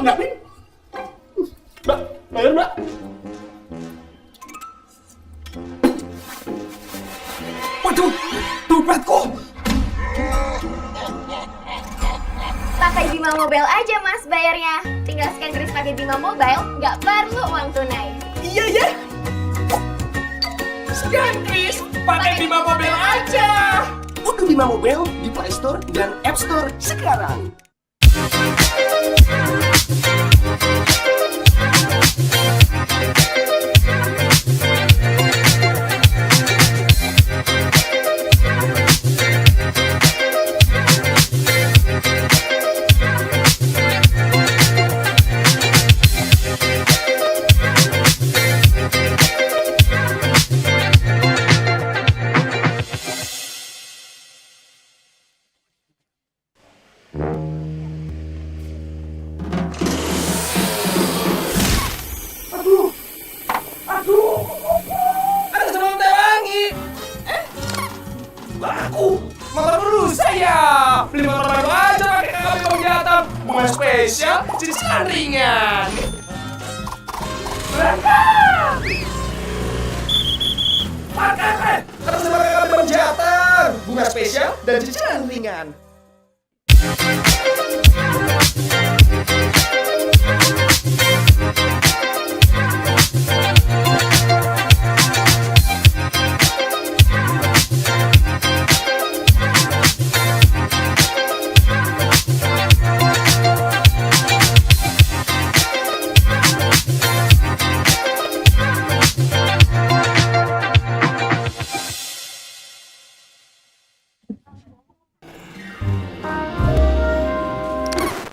Enggak, Min. Mbak, bayar, Mbak. Waduh, dompetku. Pakai Bima Mobile aja mas bayarnya. Tinggal scan kris pakai Bima Mobile, nggak perlu uang tunai. Iya ya. Scan kris pakai Bima Mobile aja. Unduh Bima Mobile di Play Store dan App Store sekarang. Ada sebelum terangi. Laku. Motor dulu saya. Beli motor baru aja pakai KKB Bang Jateng. Bunga spesial, cicilan ringan. Berangkat. Pakai. Ada sebelum KKB Bang Jateng. Bunga spesial dan cicilan ringan.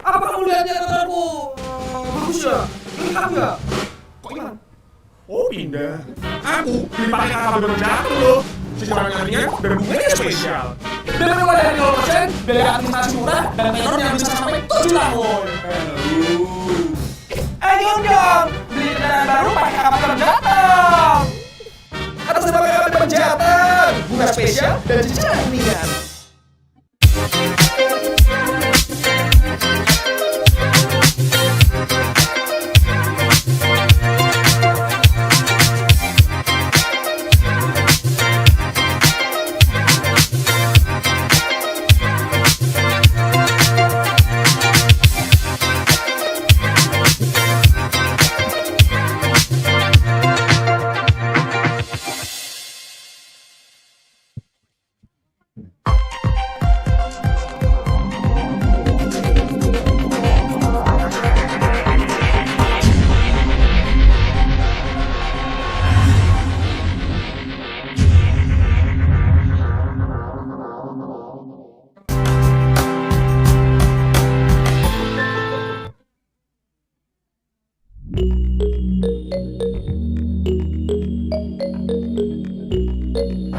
Apa kamu lihatnya motorku? Bagus ya? Ini kamu ya? Kok hilang? Oh pindah. Aku beli pakai KKB Bang Jateng loh. Cicilannya ringan dan bunganya spesial. Dan mulai dari 0%, biaya administrasi murah dan tenornya bisa sampai 7 tahun. Ayo dong, beli kendaraan baru pakai KKB Bang Jateng. Atas nama KKB Bang Jateng, bunga spesial dan cicilan ringan.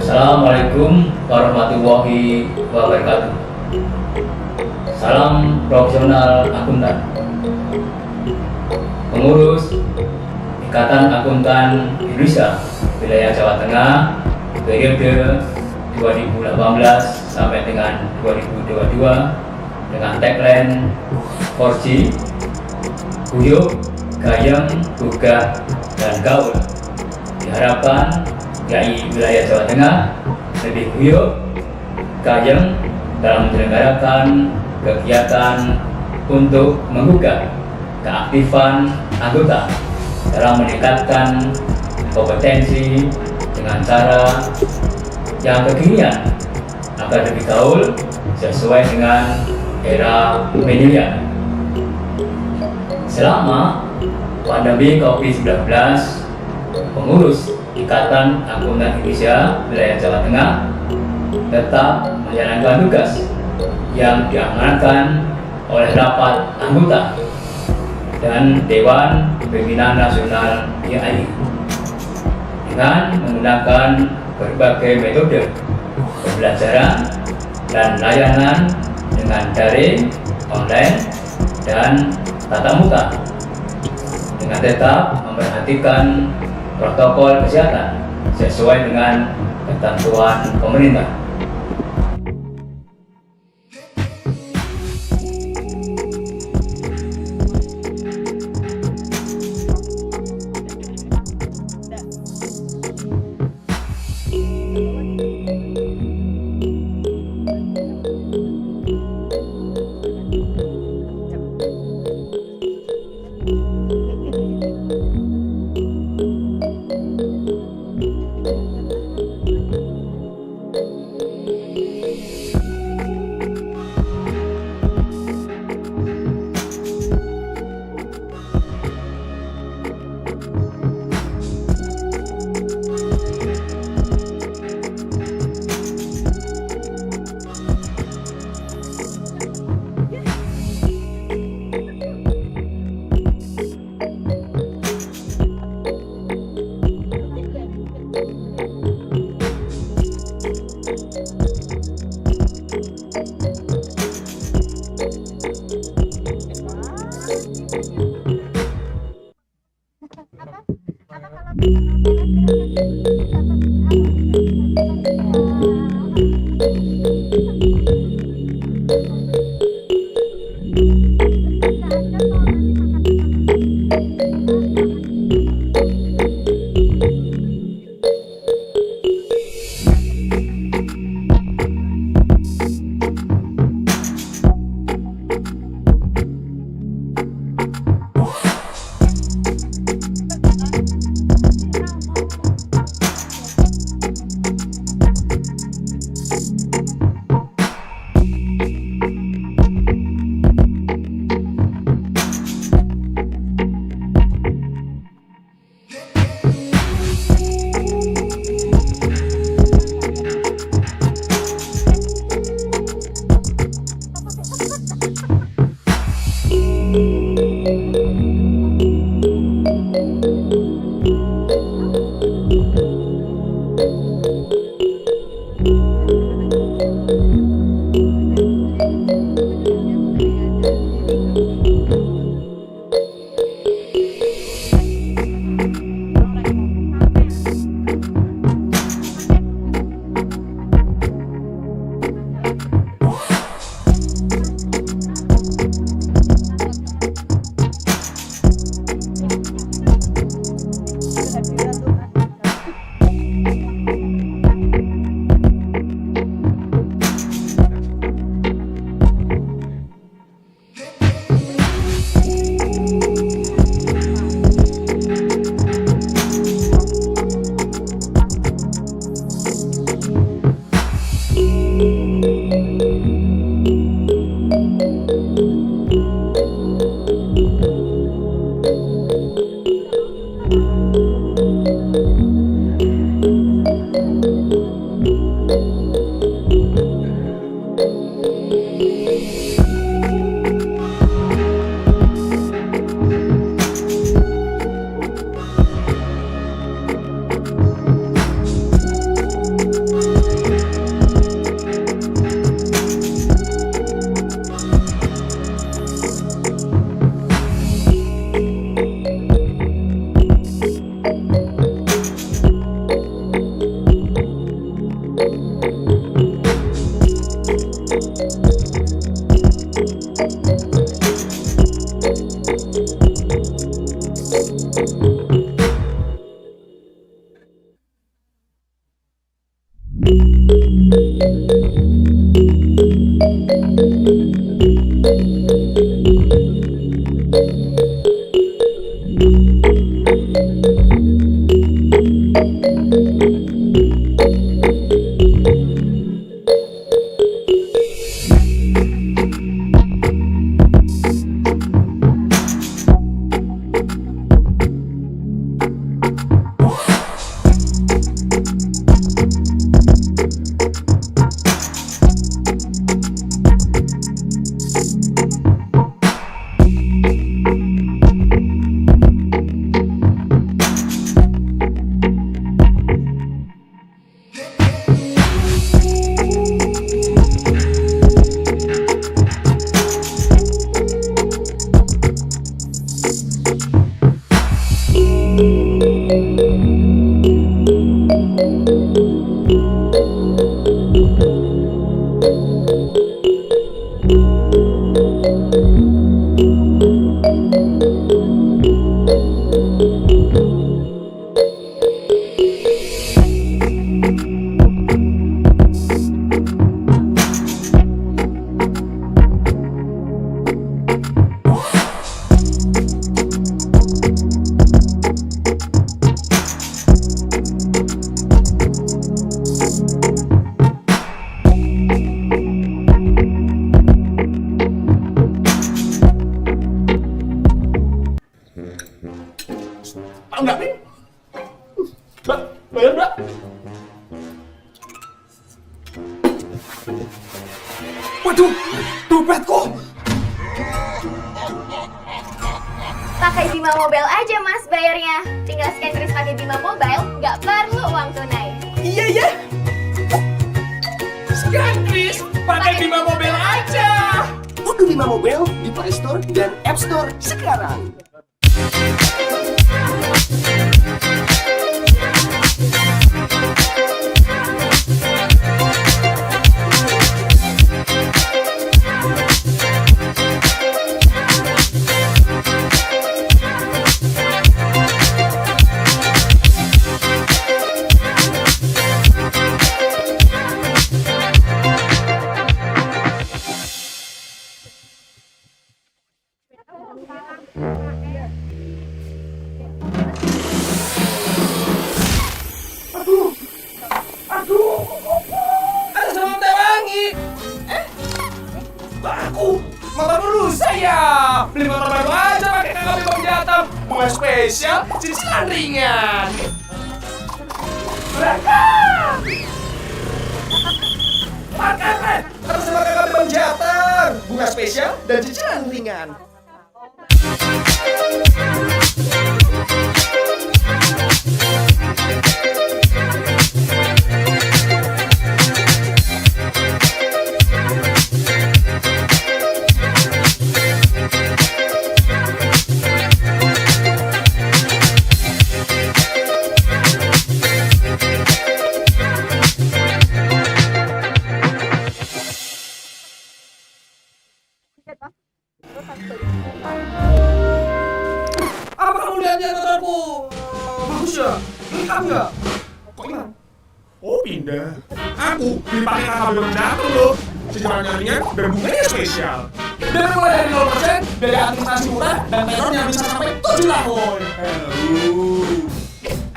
Assalamualaikum warahmatullahi wabarakatuh. Salam profesional akuntan. Pengurus Ikatan Akuntan Indonesia wilayah Jawa Tengah periode 2018 sampai dengan 2022 dengan tagline 4G Guyup, Gayeng, Gugah, dan Gaul. Diharapkan YAI wilayah Jawa Tengah lebih guyup, gayeng dalam menyelenggarakan kegiatan untuk menggugah keaktifan anggota dalam meningkatkan kompetensi dengan cara yang kekinian agar lebih gaul sesuai dengan era milenial. Selama pandemi COVID-19, pengurus Ikatan Akuntan Indonesia wilayah Jawa Tengah tetap menjalankan tugas yang diamanatkan oleh rapat anggota dan Dewan Pimpinan Nasional YAI dengan menggunakan berbagai metode pembelajaran dan layanan dengan daring, online, dan tatap muka dengan tetap memperhatikan protokol kesehatan sesuai dengan ketentuan pemerintah. Enggak, Mbak, bayar, Mbak. Waduh, dompetku. Pakai Bima Mobile aja mas bayarnya. Tinggal scan kris pakai Bima Mobile, nggak perlu uang tunai. Iya ya. Scan kris pakai Bima Mobile aja. Unduh Bima Mobile di Play Store dan App Store sekarang. Ada sama teh wangi. Aku motor dulu saya. Beli motor baru aja pakai KKB Bang Jatam. Bunga spesial, cicilan ringan. Berangkat. Pakai terus sama KKB Bang Jatam. Bunga spesial dan cicilan ringan. Apa kamu lihatnya motorku? Bagus ya? Hitam ya? Kok hitam? Oh pindah. Aku dipakai KKB Bang Jatam loh. Cicilannya ringan dan bunganya spesial. Dan mulai dari 0%, biaya administrasi murah dan tenornya bisa sampai 7 tahun.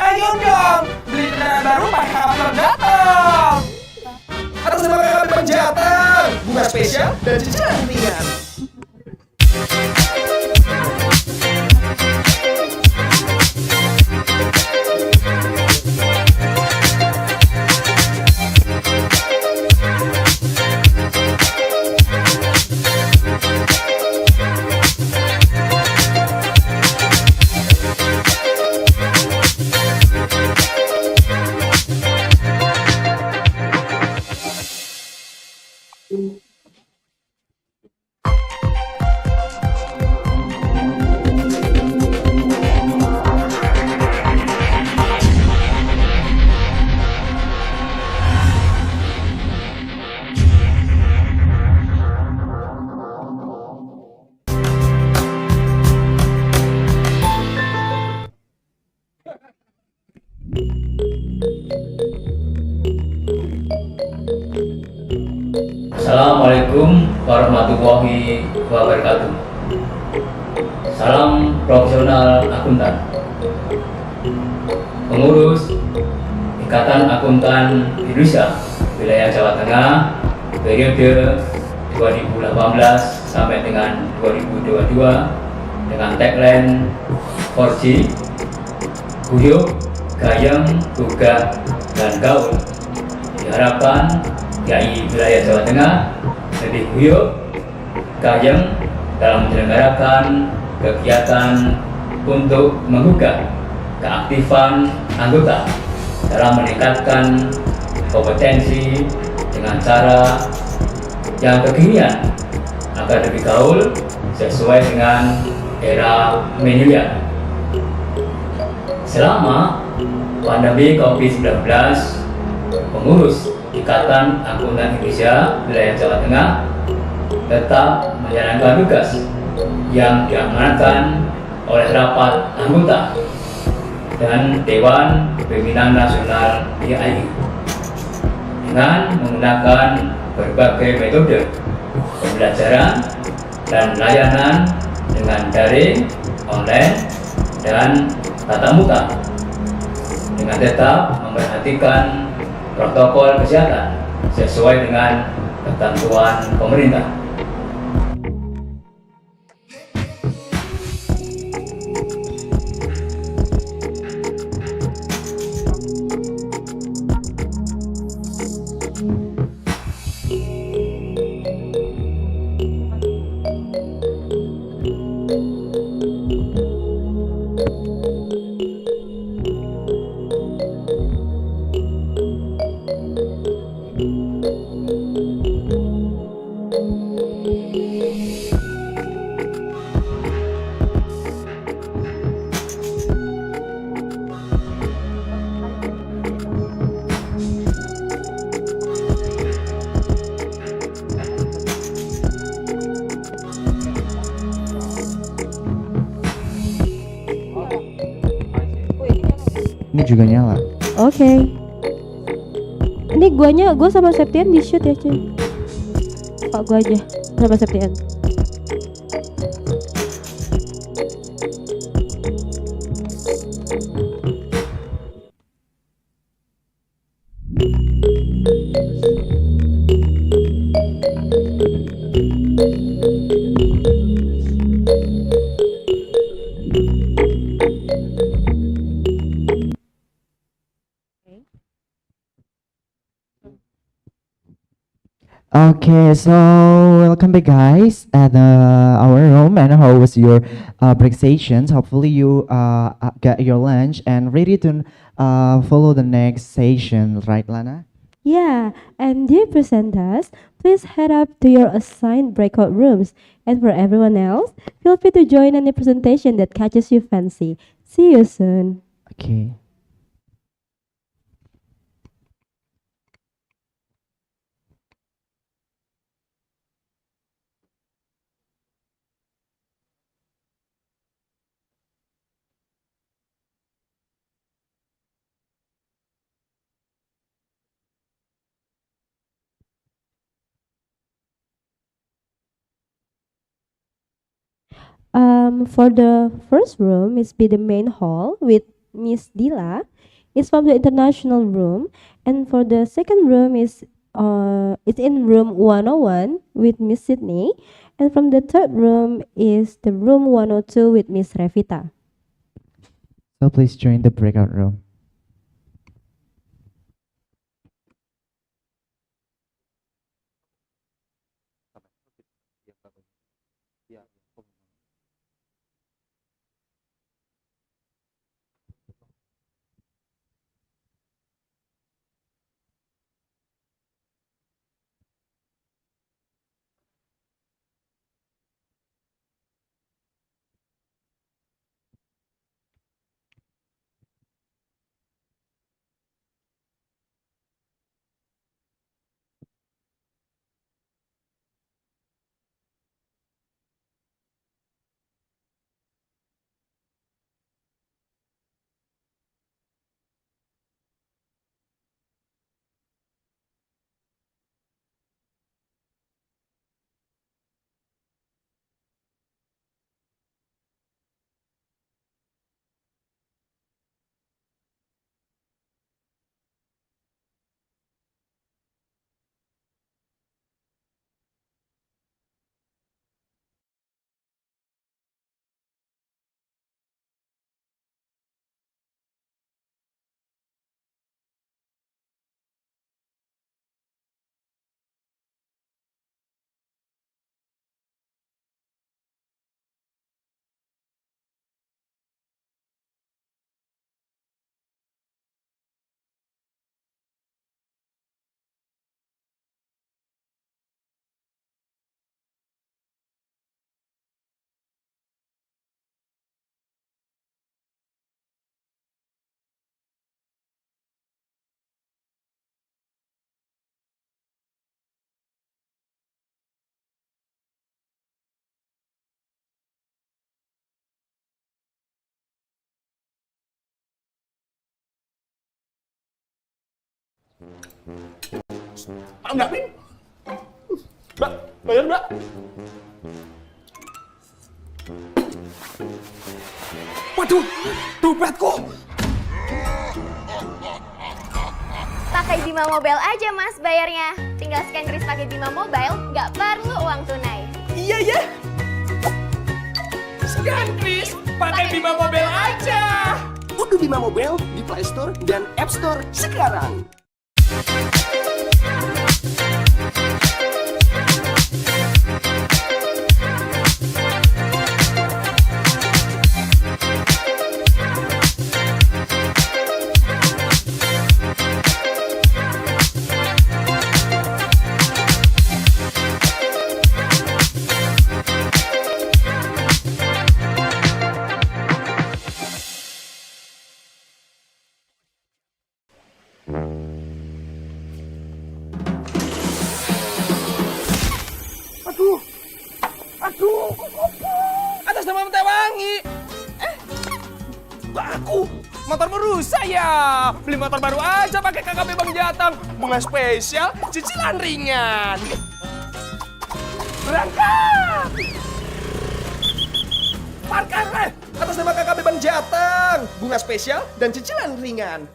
Ayo dong, beli kendaraan baru pakai KKB Bang Jatam. Atas nama KKB Bang Jatam, bunga spesial dan cicilan ringan. Assalamualaikum warahmatullahi wabarakatuh. Salam profesional akuntan. Pengurus Ikatan Akuntan Indonesia Wilayah Jawa Tengah periode 2018 sampai dengan 2022 dengan tagline 4G Guyup, Gayeng, Gugah, dan Gaul. Diharapkan YAI Wilayah Jawa Tengah lebih guyup, gayeng dalam menyelenggarakan kegiatan untuk menggugah keaktifan anggota dalam meningkatkan kompetensi dengan cara yang kekinian agar lebih gaul sesuai dengan era milenial. Selama pandemi COVID-19, pengurus Ikatan Akuntan Indonesia Wilayah Jawa Tengah tetap menjalankan tugas yang diamanatkan oleh rapat anggota dan Dewan Pimpinan Nasional YAI dengan menggunakan berbagai metode pembelajaran dan layanan dengan daring, online, dan tatap muka dengan tetap memperhatikan protokol kesehatan sesuai dengan ketentuan pemerintah. Ini juga nyala. Oke. Ini gua sama Septian di shoot ya cuy. Pak gua aja sama Septian. Okay, so welcome back, guys, at our room. And how was your break sessions? Hopefully, you got your lunch and ready to follow the next session, right, Lana? Yeah, and dear presenters, please head up to your assigned breakout rooms. And for everyone else, feel free to join any presentation that catches your fancy. See you soon. Okay. For the first room is be the main hall with Miss Dila. It's from the international room, and for the second room is it's in room 101 with Miss Sydney, and from the third room is the room 102 with Miss Revita. So please join the breakout room. Enggak, Min. Mbak, bayar, Mbak. Waduh, dompetku. Pakai Bima Mobile aja mas bayarnya. Tinggal scan kris pakai Bima Mobile, nggak perlu uang tunai. Iya ya. Scan kris pakai Bima Mobile aja. Unduh Bima Mobile di Play Store dan App Store sekarang. Aduh, atas nama Tewangi. Aku motormu rusak ya. Beli motor baru aja pakai KKP Bang Jatang. Bunga spesial, cicilan ringan. Berangkat. Parkir atas nama KKP Bang Jatang. Bunga spesial dan cicilan ringan.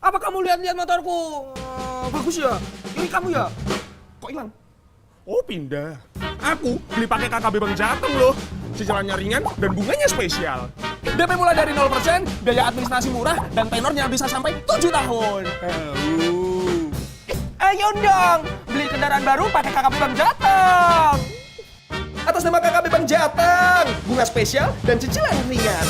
Apa kamu lihat-lihat motorku? Bagus ya? Ini kamu ya? Kok hilang? Oh pindah. Aku beli pakai KKB Bang Jateng loh. Cicilannya ringan dan bunganya spesial. DP mulai dari 0%, biaya administrasi murah, dan tenornya bisa sampai 7 tahun. Ayo dong, beli kendaraan baru pakai KKB Bang Jateng. Atas nama KKB Bang Jateng, bunga spesial dan cicilan ringan.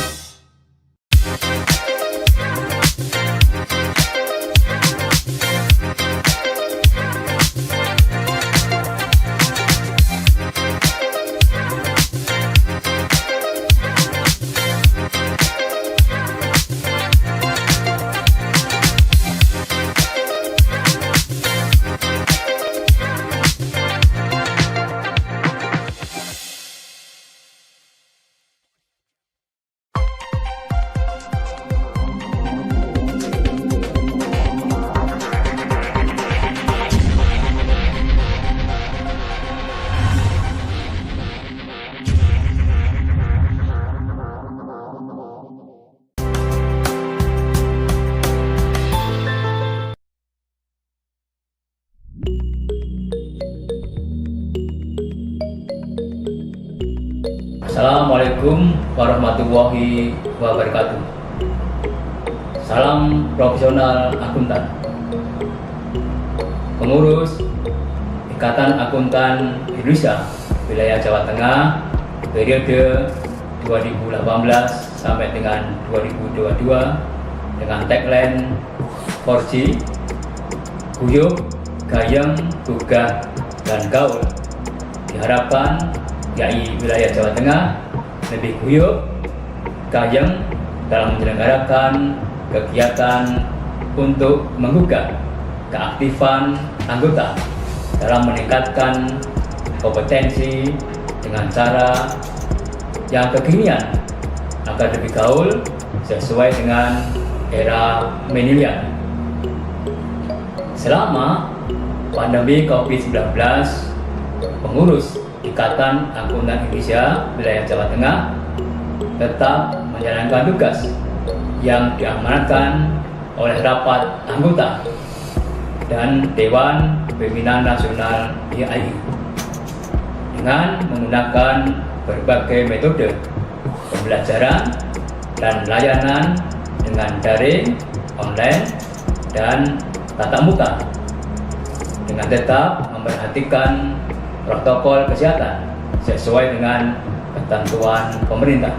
Assalamualaikum warahmatullahi wabarakatuh. Salam profesional akuntan. Pengurus Ikatan Akuntan Indonesia Wilayah Jawa Tengah periode 2018 sampai dengan 2022 dengan tagline 4G, guyup, gayeng, gugah, dan gaul. Diharapkan YAI wilayah Jawa Tengah lebih guyup, gayeng dalam menyelenggarakan kegiatan untuk menggugah keaktifan anggota dalam meningkatkan kompetensi dengan cara yang kekinian agar lebih gaul sesuai dengan era milenial. Selama pandemi COVID-19, pengurus Ikatan Akuntan Indonesia Wilayah Jawa Tengah tetap menjalankan tugas yang diamanatkan oleh rapat anggota dan Dewan Pimpinan Nasional YAI dengan menggunakan berbagai metode pembelajaran dan layanan dengan daring, online, dan tatap muka dengan tetap memperhatikan protokol kesehatan sesuai dengan ketentuan pemerintah.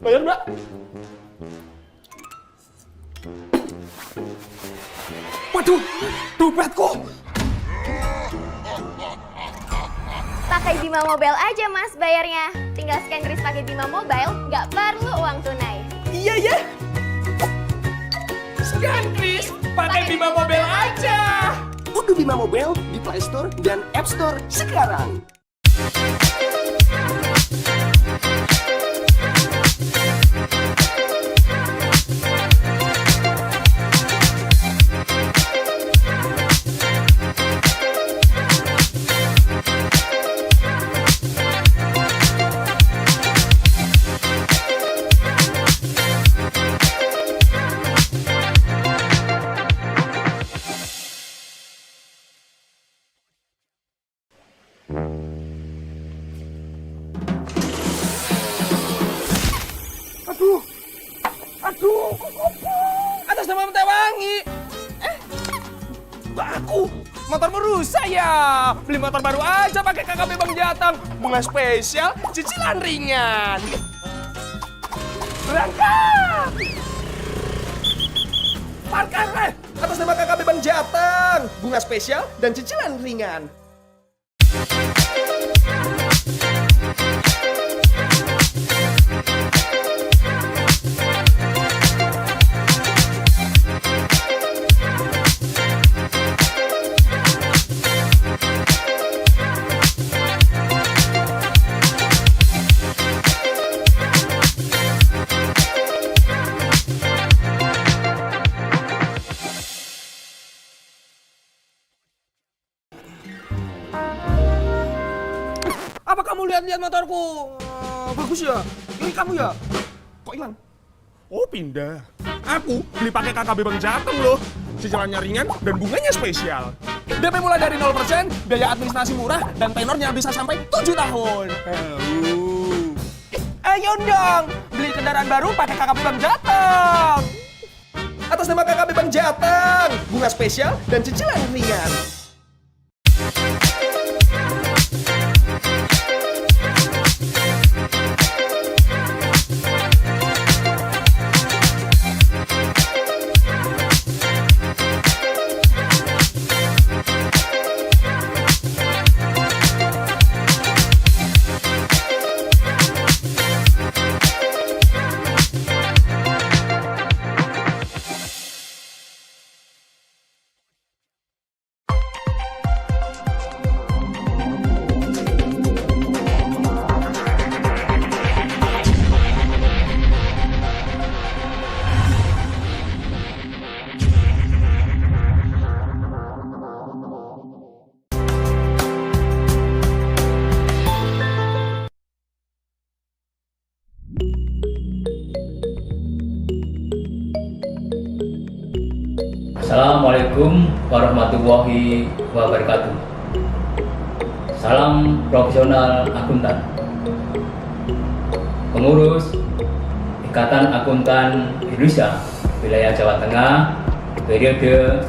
Bayar, Mbak. Waduh, dompetku. Pakai Bima Mobile aja mas bayarnya. Tinggal scan kris pakai Bima Mobile, nggak perlu uang tunai. Iya ya. Scan kris pakai Bima Mobile aja. Unduh Bima Mobile di Play Store dan App Store sekarang. Aduh, atas nama Tewangi. Aku, motormu rusak ya. Beli motor baru aja pakai KKB Bang Jatang. Bunga spesial, cicilan ringan. Berangkat. Parkir, atas nama KKB Bang Jatang. Bunga spesial dan cicilan ringan. Apa kamu lihat-lihat motorku? Bagus ya? Ini kamu ya? Kok hilang? Oh pindah. Aku beli pakai KKB Bang Jateng loh. Cicilannya ringan dan bunganya spesial. DP mulai dari 0%, biaya administrasi murah, dan tenornya bisa sampai 7 tahun. Ayo dong, beli kendaraan baru pakai KKB Bang Jateng. Atas nama KKB Bang Jateng, bunga spesial dan cicilan ringan. Assalamualaikum warahmatullahi wabarakatuh. Salam profesional akuntan. Pengurus Ikatan Akuntan Indonesia Wilayah Jawa Tengah periode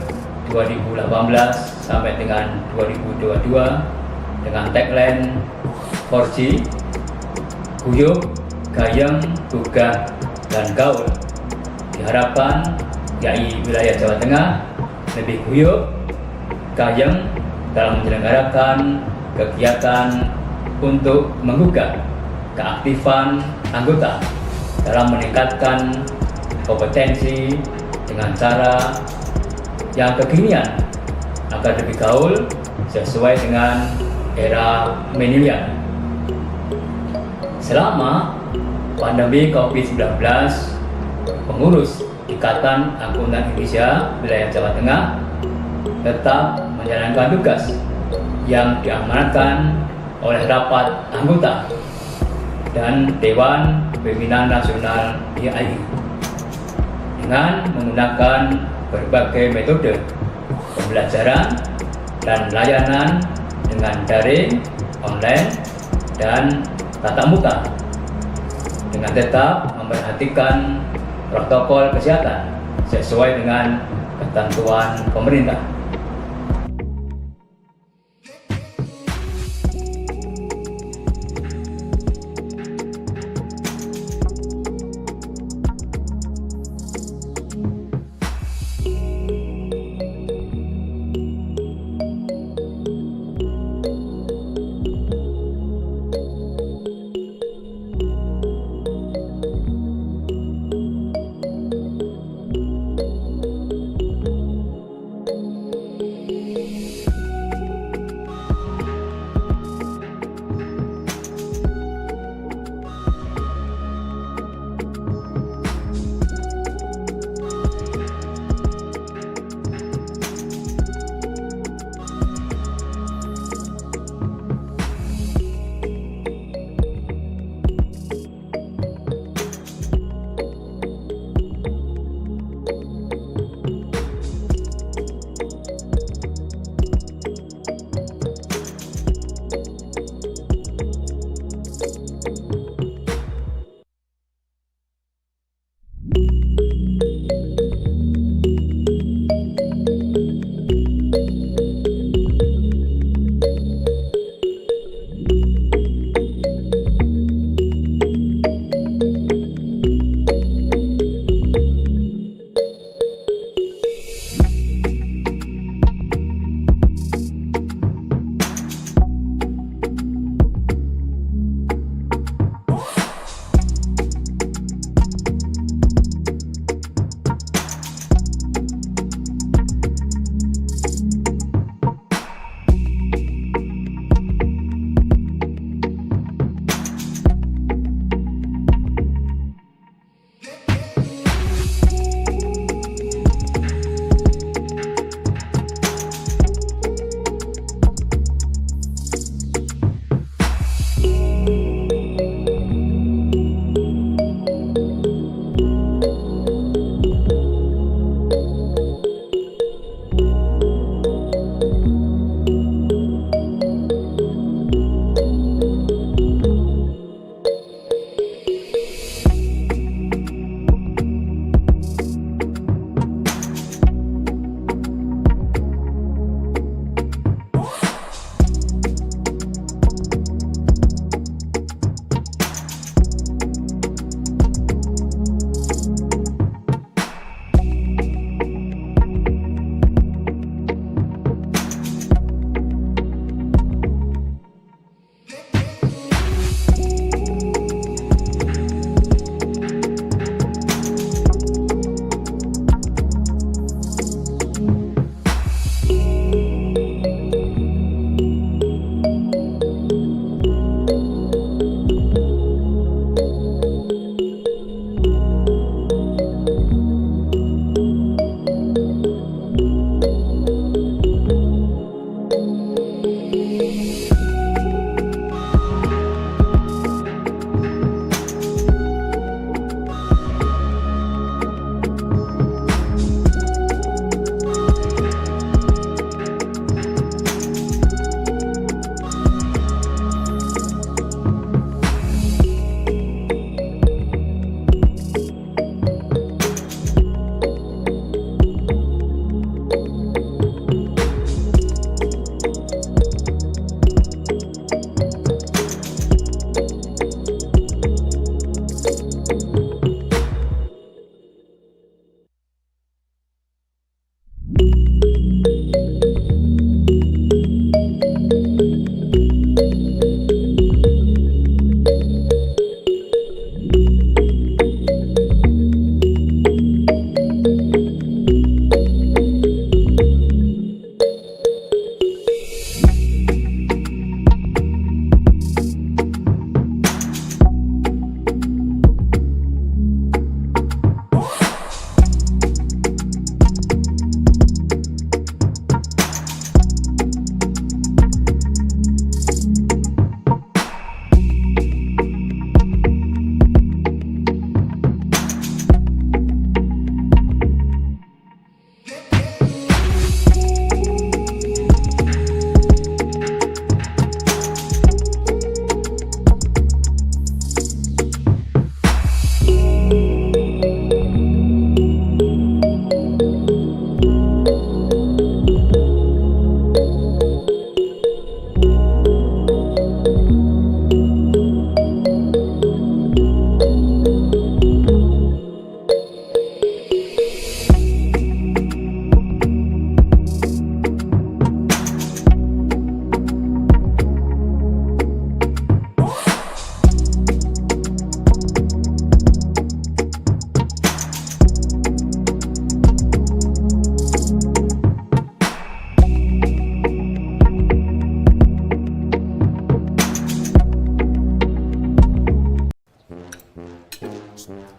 2018 sampai dengan 2022 dengan tagline 4G, guyup, gayeng, gugah, dan gaul. Diharapkan YAI wilayah Jawa Tengah lebih guyup, gayeng dalam menyelenggarakan kegiatan untuk menggugah keaktifan anggota dalam meningkatkan kompetensi dengan cara yang kekinian agar lebih gaul sesuai dengan era milenial. Selama pandemi COVID-19, pengurus Ikatan Akuntan Indonesia Wilayah Jawa Tengah tetap menjalankan tugas yang diamanatkan oleh rapat anggota dan Dewan Pimpinan Nasional YAI dengan menggunakan berbagai metode pembelajaran dan layanan dengan daring, online, dan tatap muka dengan tetap memperhatikan protokol kesehatan sesuai dengan ketentuan pemerintah.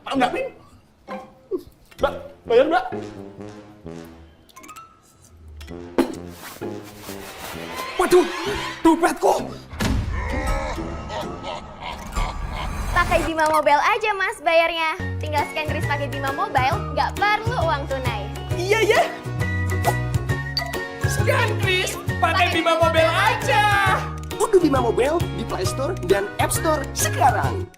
Enggak, Pin. Mbak, bayar, Mbak. Waduh, dompetku. Pakai Bima Mobile aja mas bayarnya. Tinggal scan kris pakai Bima Mobile, nggak perlu uang tunai. Iya ya. Scan kris pakai Bima Mobile aja. Unduh Bima Mobile di Play Store dan App Store sekarang.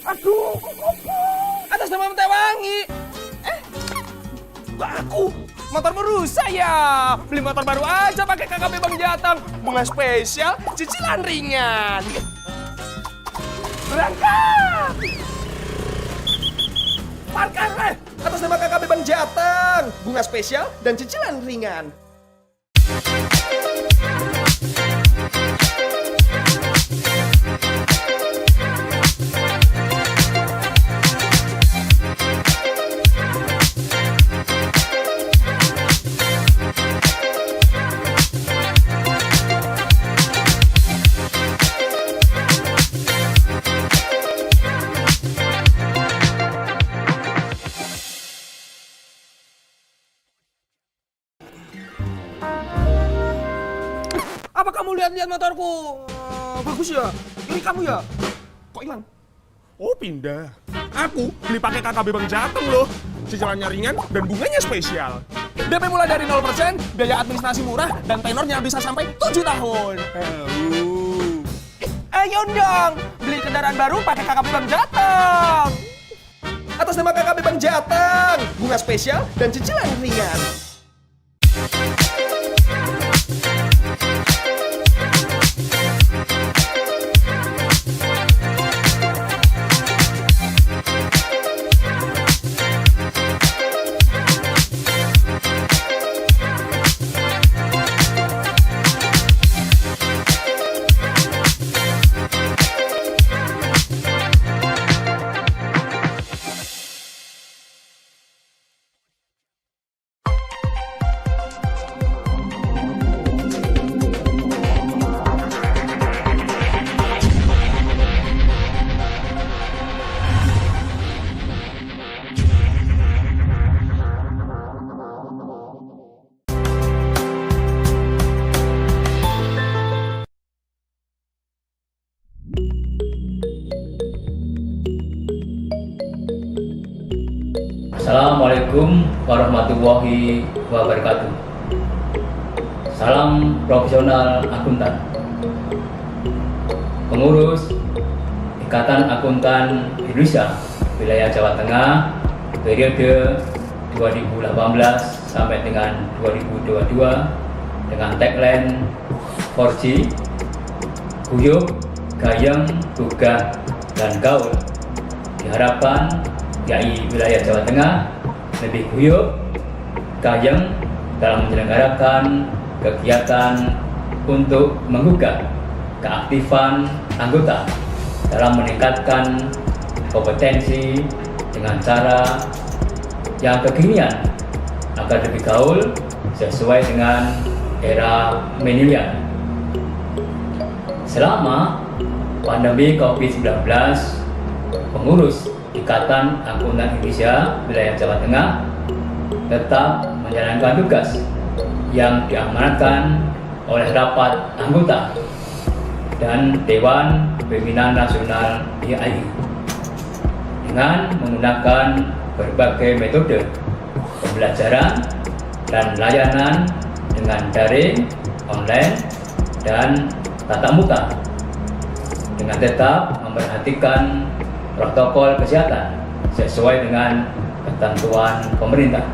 Aduh, atas nama Tewangi. Aku motormu rusak ya. Beli motor baru aja pakai KKP Bang Jatang. Bunga spesial, cicilan ringan. Berangkat. Parkir atas nama KKP Bang Jatang. Bunga spesial dan cicilan ringan. Apa kamu lihat-lihat motorku? Bagus ya? Ini kamu ya? Kok hilang? Oh pindah. Aku beli pakai KKB Bang Jateng loh. Cicilannya ringan dan bunganya spesial. DP mulai dari 0%, biaya administrasi murah, dan tenornya bisa sampai 7 tahun. Ayo dong, beli kendaraan baru pakai KKB Bang Jateng. Atas nama KKB Bang Jateng, bunga spesial dan cicilan ringan. Assalamualaikum warahmatullahi wabarakatuh. Salam profesional akuntan. Pengurus Ikatan Akuntan Indonesia wilayah Jawa Tengah periode 2018 sampai dengan 2022 dengan tagline 4G Guyup, Gayeng, Gugah, dan Gaul. Diharapkan YAI wilayah Jawa Tengah lebih guyup, gayeng dalam menyelenggarakan kegiatan untuk menggugah keaktifan anggota dalam meningkatkan kompetensi dengan cara yang kekinian agar lebih gaul sesuai dengan era milenial. Selama pandemi COVID-19, pengurus Ikatan Akuntan Indonesia wilayah Jawa Tengah tetap menjalankan tugas yang diamanatkan oleh rapat anggota dan Dewan Pimpinan Nasional YAI dengan menggunakan berbagai metode pembelajaran dan layanan dengan daring, online, dan tatap muka dengan tetap memperhatikan protokol kesehatan sesuai dengan ketentuan pemerintah.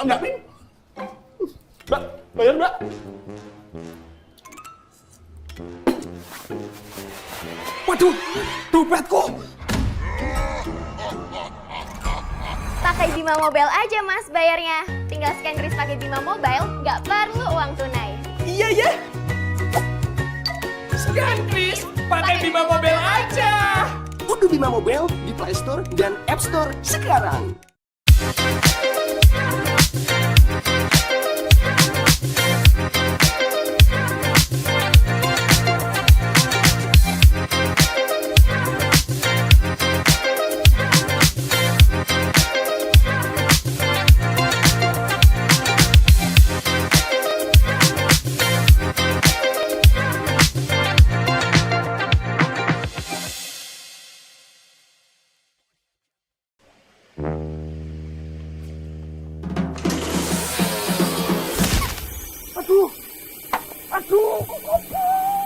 Enggak, Pin. Mbak, bayar, Mbak. Waduh, dompetku. Pakai Bima Mobile aja mas bayarnya. Tinggal scan kris pakai Bima Mobile, nggak perlu uang tunai. Iya ya. Scan kris pakai Bima Mobile aja. Unduh Bima Mobile di Play Store dan App Store sekarang.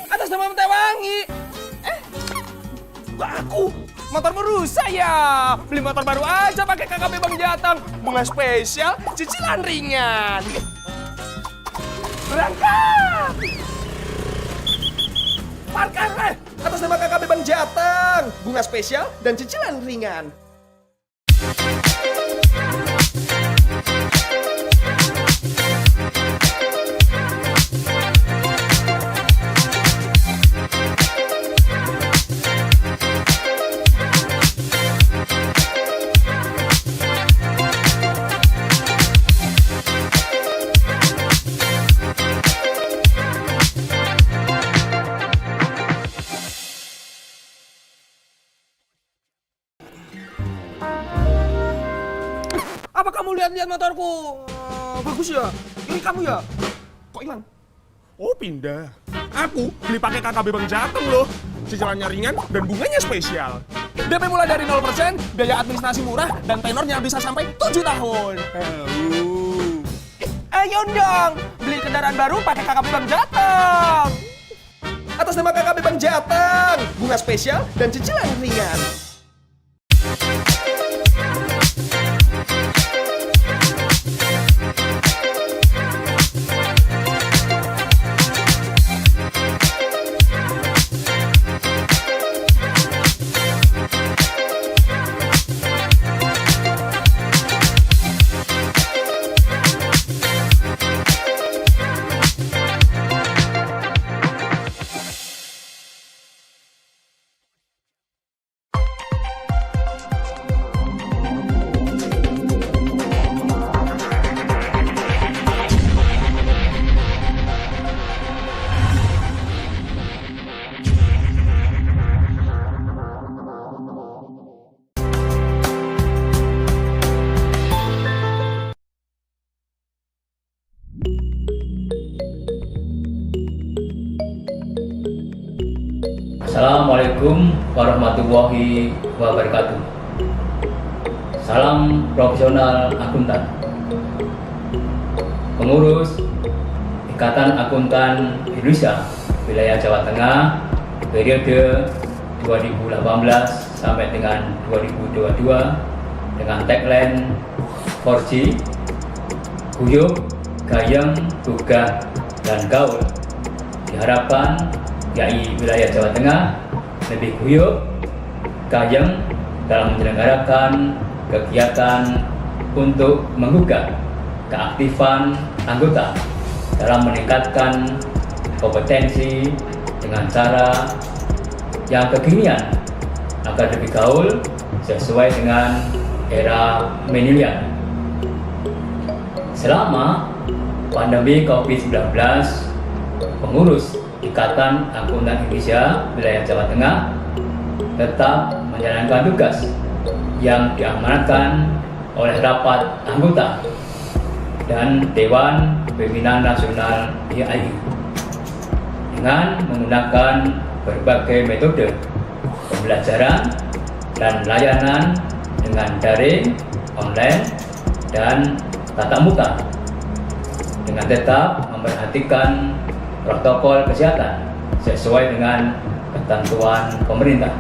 Atas nama Tewangi. Aku motormu rusak ya. Beli motor baru aja pakai KKP Bang Jatang. Bunga spesial, cicilan ringan. Berangkat. Parkir atas nama KKP Bang Jatang. Bunga spesial dan cicilan ringan. Apa kamu lihat-lihat motorku? Bagus ya? Ini kamu ya? Kok hilang? Oh pindah. Aku beli pakai KKB Bang Jateng loh. Cicilannya ringan dan bunganya spesial. DP mulai dari 0%, biaya administrasi murah, dan tenornya bisa sampai 7 tahun. Ayo dong, beli kendaraan baru pakai KKB Bang Jateng. Atas nama KKB Bang Jateng, bunga spesial dan cicilan ringan. Assalamualaikum warahmatullahi wabarakatuh. Salam profesional akuntan. Pengurus Ikatan Akuntan Indonesia Wilayah Jawa Tengah periode 2018 sampai dengan 2022 dengan tagline 4G Guyup, Gayeng, Gugah, dan Gaul. Diharapkan YAI Wilayah Jawa Tengah lebih guyup, gayeng dalam menyelenggarakan kegiatan untuk menggugah keaktifan anggota dalam meningkatkan kompetensi dengan cara yang kekinian agar lebih gaul sesuai dengan era milenial. Selama pandemi COVID-19, pengurus Ikatan Akuntan Indonesia Wilayah Jawa Tengah tetap menjalankan tugas yang diamanatkan oleh rapat anggota dan Dewan Pimpinan Nasional YAI dengan menggunakan berbagai metode pembelajaran dan layanan dengan daring, online, dan tatap muka dengan tetap memperhatikan protokol kesehatan sesuai dengan ketentuan pemerintah.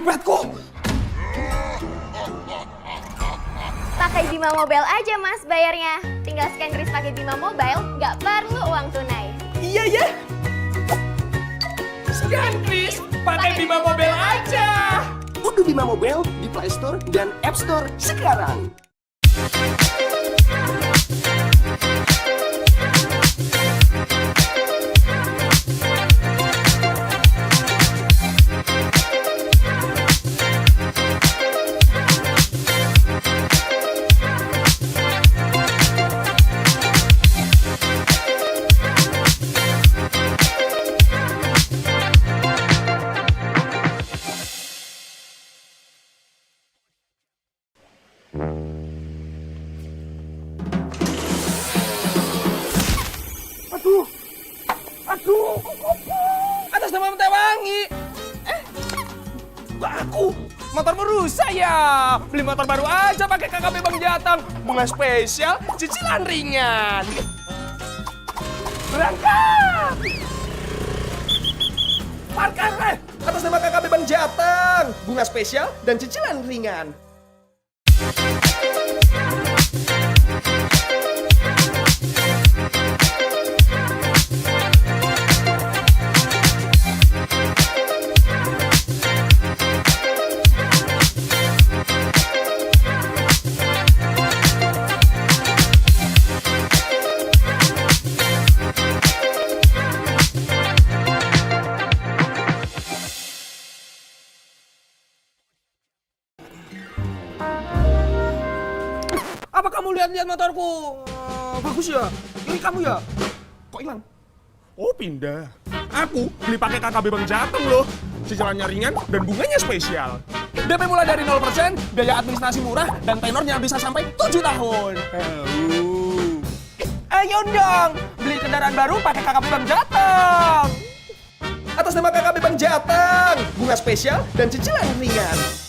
Dompetku. Pakai Bima Mobile aja mas bayarnya. Tinggal scan kris pakai Bima Mobile, nggak perlu uang tunai. Iya ya. Scan kris pakai Bima Mobile aja. Unduh Bima Mobile di Play Store dan App Store sekarang. Aduh, atas nama Tewangi. Aku motormu rusak ya. Beli motor baru aja pakai KKP Bang Jatang. Bunga spesial, cicilan ringan. Berangkat. Parkir atas nama KKP Bang Jatang. Bunga spesial dan cicilan ringan. Apa kamu lihat-lihat motorku? Bagus ya? Ini kamu ya? Kok hilang? Oh pindah. Aku beli pakai KKB Bang Jateng loh. Cicilannya ringan dan bunganya spesial. DP mulai dari 0%, biaya administrasi murah, dan tenornya bisa sampai 7 tahun. Ayo dong, beli kendaraan baru pakai KKB Bang Jateng. Atas nama KKB Bang Jateng, bunga spesial dan cicilan ringan.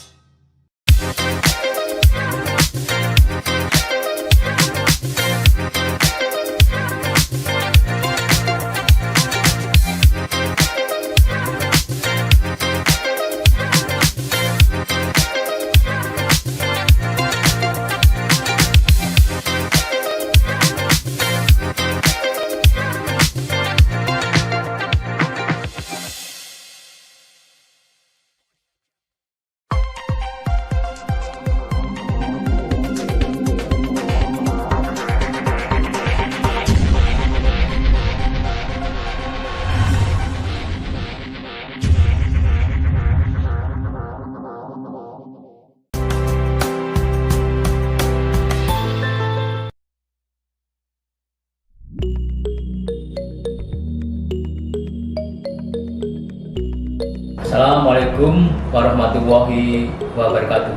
Assalamualaikum warahmatullahi wabarakatuh.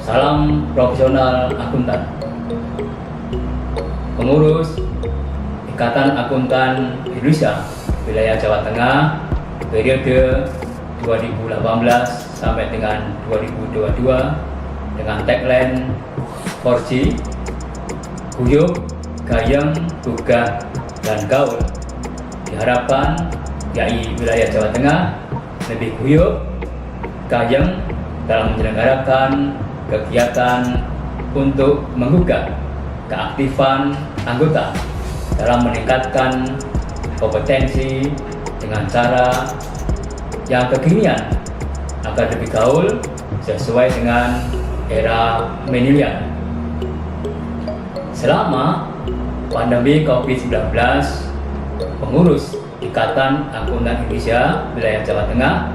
Salam profesional akuntan. Pengurus Ikatan Akuntan Indonesia Wilayah Jawa Tengah periode 2018 sampai dengan 2022 dengan tagline 4G, guyup, gayeng, gugah, dan gaul. Diharapkan YAI Wilayah Jawa Tengah lebih guyup, gayeng dalam menyelenggarakan kegiatan untuk menggugah keaktifan anggota dalam meningkatkan kompetensi dengan cara yang kekinian agar lebih gaul sesuai dengan era milenial. Selama pandemi COVID-19, pengurus Ikatan Akuntan Indonesia Wilayah Jawa Tengah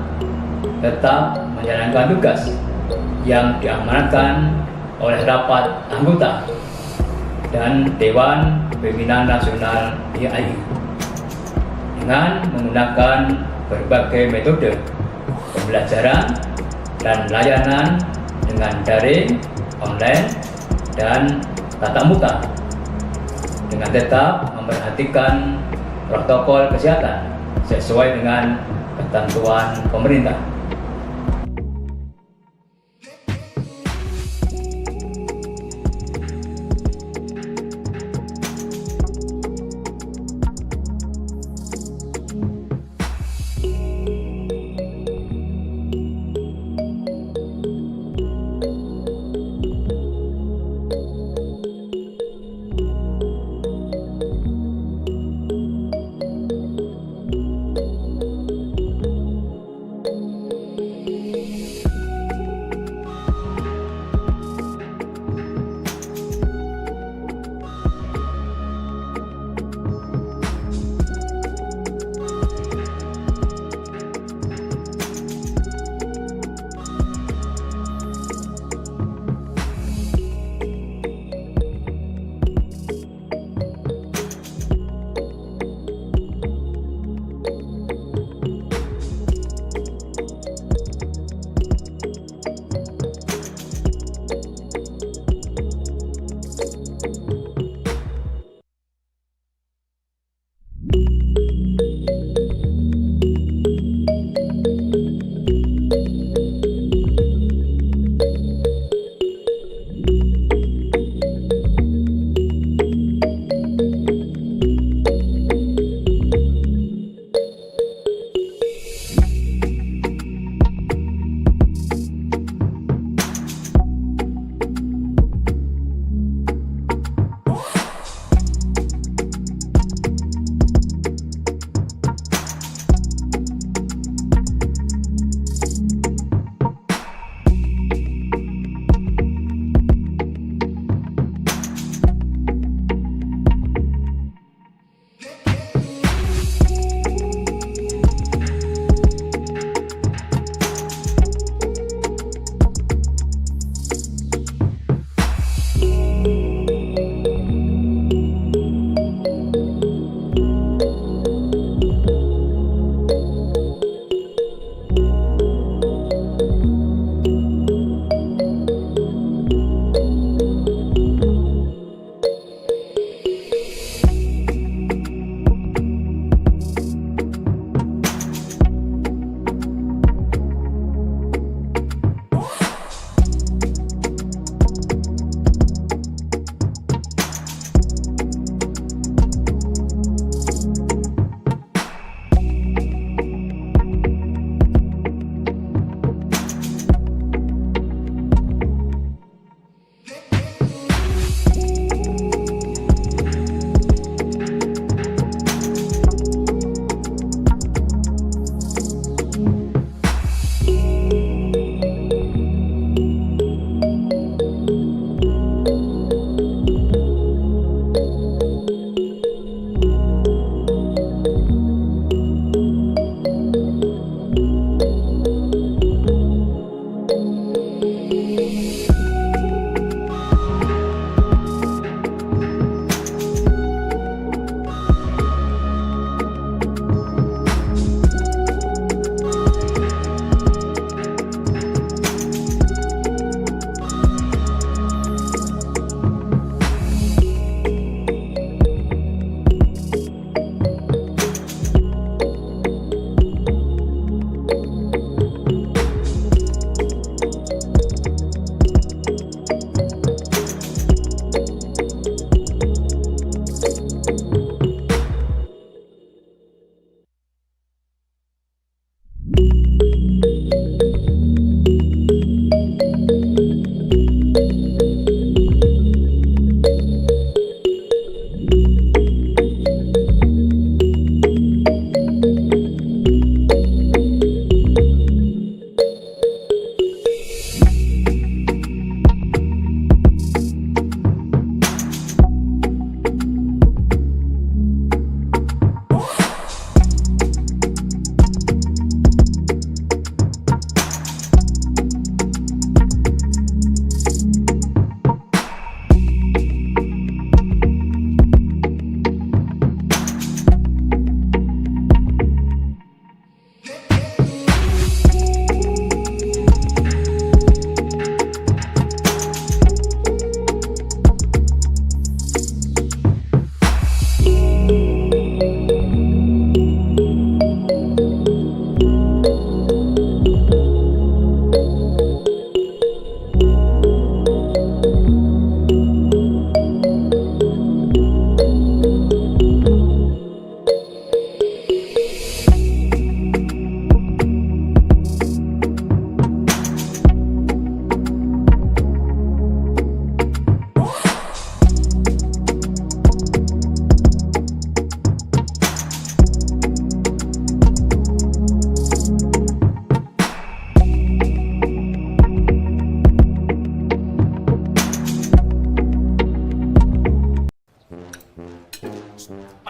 tetap menjalankan tugas yang diamanatkan oleh rapat anggota dan Dewan Pimpinan Nasional YAI dengan menggunakan berbagai metode pembelajaran dan layanan dengan daring, online, dan tatap muka dengan tetap memperhatikan protokol kesehatan sesuai dengan ketentuan pemerintah.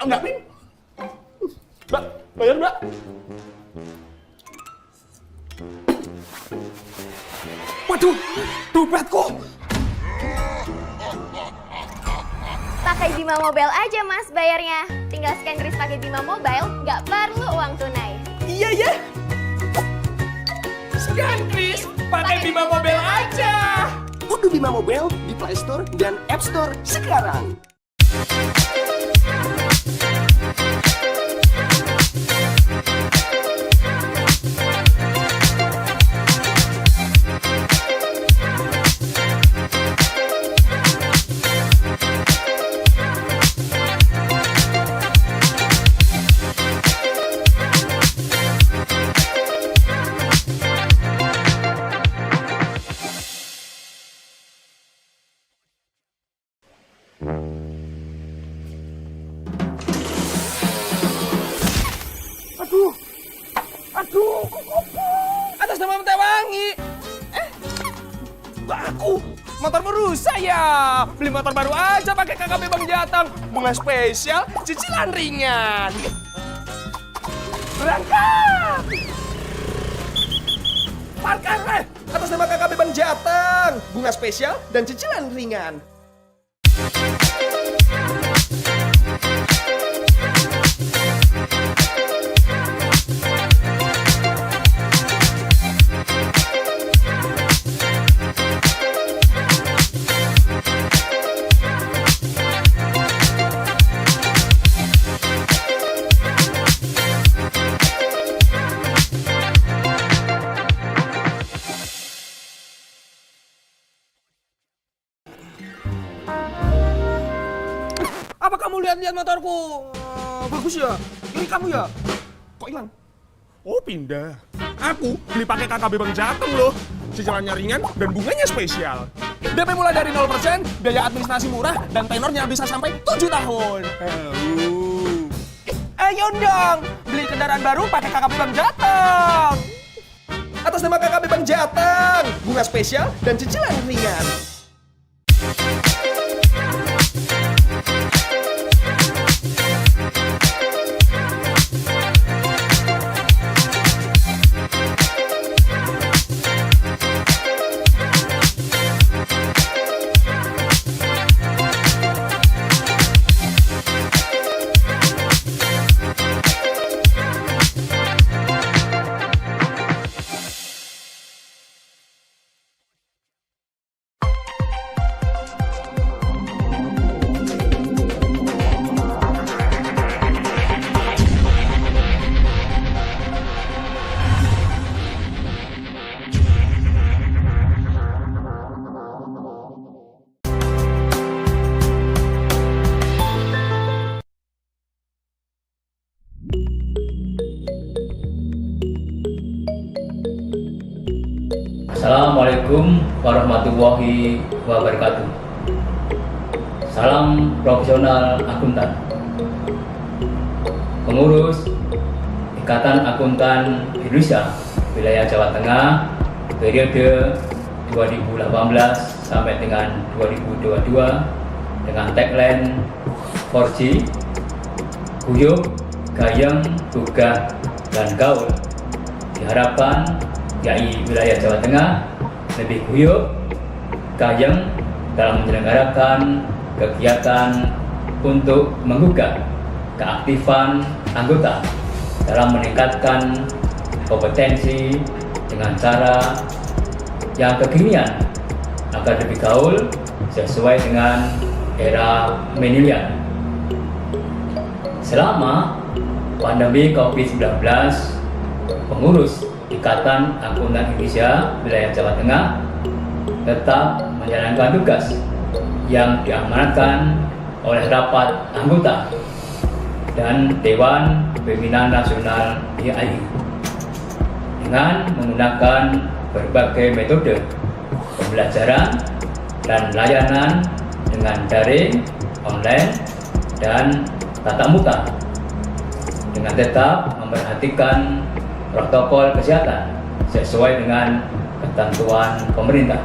Enggak, Pin. Mbak, bayar, Mbak. Waduh, dompetku. Pakai Bima Mobile aja mas bayarnya. Tinggal scan kris pakai Bima Mobile, nggak perlu uang tunai. Iya ya. Scan kris pakai Bima Mobile aja. Unduh Bima Mobile di Play Store dan App Store sekarang. Aduh, atas nama Tewangi. Aku motormu rusak ya. Beli motor baru aja pakai KKP Bang Jatang. Bunga spesial, cicilan ringan. Berangkat. Parkir atas nama KKP Bang Jatang. Bunga spesial dan cicilan ringan. Apa kamu lihat-lihat motorku? Bagus ya? Ini kamu ya? Kok hilang? Oh pindah. Aku beli pakai KKB Bang Jateng loh. Cicilannya ringan dan bunganya spesial. DP mulai dari 0%, biaya administrasi murah, dan tenornya bisa sampai 7 tahun. Ayo dong, beli kendaraan baru pakai KKB Bang Jateng. Atas nama KKB Bang Jateng, bunga spesial dan cicilan ringan. Assalamualaikum warahmatullahi wabarakatuh. Salam profesional akuntan. Pengurus Ikatan Akuntan Indonesia wilayah Jawa Tengah periode 2018 sampai dengan 2022 dengan tagline 4G Guyup, Gayeng, Gugah, dan Gaul. Diharapkan YAI wilayah Jawa Tengah lebih guyup, gayeng dalam menyelenggarakan kegiatan untuk menggugah keaktifan anggota dalam meningkatkan kompetensi dengan cara yang kekinian agar lebih gaul sesuai dengan era milenial. Selama pandemi COVID-19, pengurus Ikatan Akuntan Indonesia wilayah Jawa Tengah tetap menjalankan tugas yang diamanatkan oleh rapat anggota dan Dewan Pimpinan Nasional YAI dengan menggunakan berbagai metode pembelajaran dan layanan dengan daring, online, dan tatap muka dengan tetap memperhatikan protokol kesehatan sesuai dengan ketentuan pemerintah.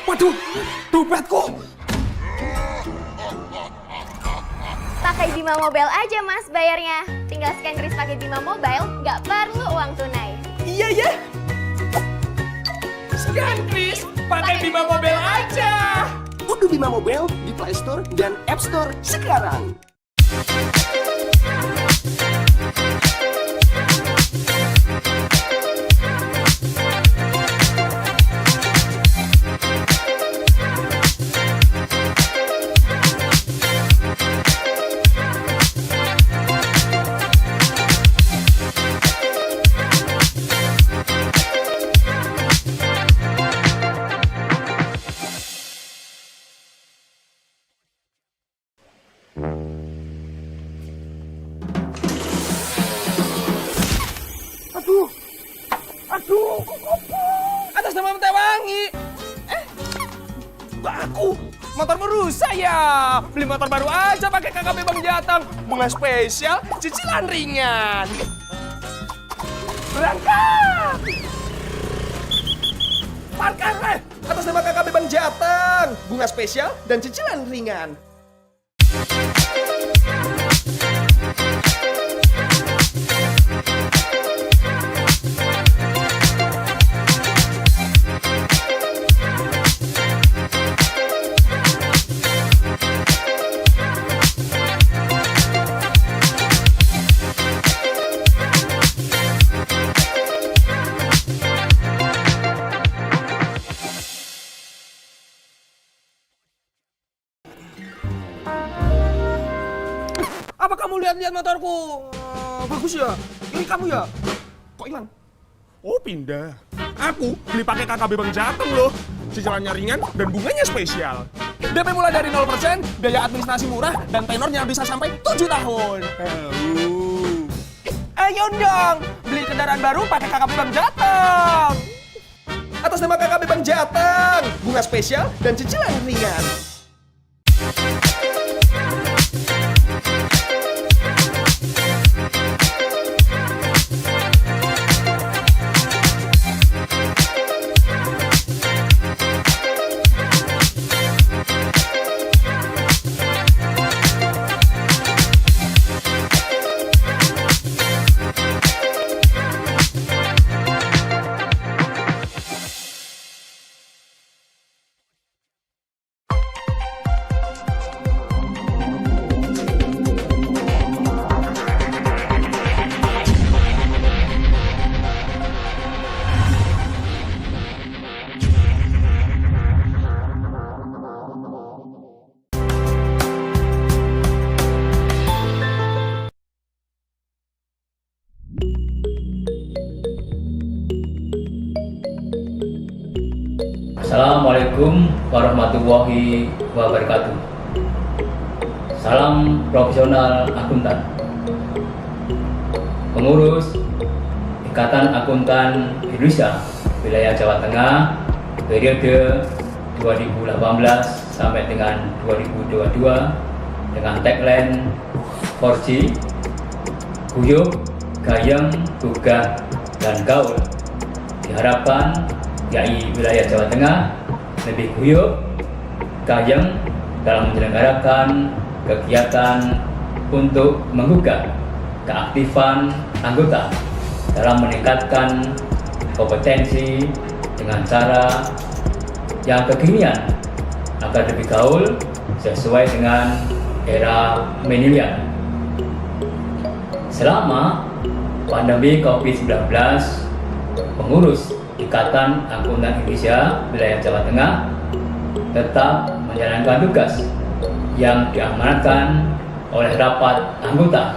Waduh, dompetku. Pakai Bima Mobile aja mas bayarnya. Tinggal scan kris pakai Bima Mobile, nggak perlu uang tunai. Iya ya. Scan kris pakai Bima Mobile aja. Unduh Bima Mobile di Play Store dan App Store sekarang. Aduh, atas nama Tewangi. Aku, motormu rusak ya. Beli motor baru aja pakai KKB Bang Jatang. Bunga spesial, cicilan ringan. Berangkat. Parkir, atas nama KKB Bang Jatang. Bunga spesial dan cicilan ringan. Apa kamu lihat-lihat motorku? Bagus ya? Ini kamu ya? Kok hilang? Oh pindah. Aku beli pakai KKB Bang Jateng loh. Cicilannya ringan dan bunganya spesial. DP mulai dari 0%, biaya administrasi murah, dan tenornya bisa sampai 7 tahun. Ayo dong, beli kendaraan baru pakai KKB Bang Jateng. Atas nama KKB Bang Jateng, bunga spesial dan cicilan ringan. Assalamualaikum warahmatullahi wabarakatuh. Salam profesional akuntan. Pengurus Ikatan Akuntan Indonesia Wilayah Jawa Tengah periode 2018 sampai dengan 2022 dengan tagline 4G, guyub, gayeng, gugah, dan gaul. Diharapkan YAI Wilayah Jawa Tengah lebih guyup, gayeng dalam menyelenggarakan kegiatan untuk menggugah keaktifan anggota dalam meningkatkan kompetensi dengan cara yang kekinian agar lebih gaul sesuai dengan era milenial. Selama pandemi COVID-19, pengurus Ikatan Akuntan Indonesia Wilayah Jawa Tengah tetap menjalankan tugas yang diamanatkan oleh rapat anggota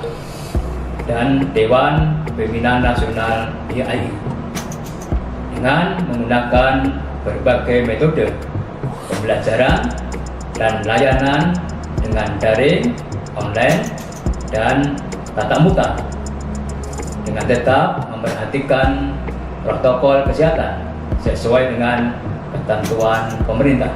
dan Dewan Pimpinan Nasional YAI dengan menggunakan berbagai metode pembelajaran dan layanan dengan daring, online, dan tatap muka dengan tetap memperhatikan protokol kesehatan sesuai dengan ketentuan pemerintah.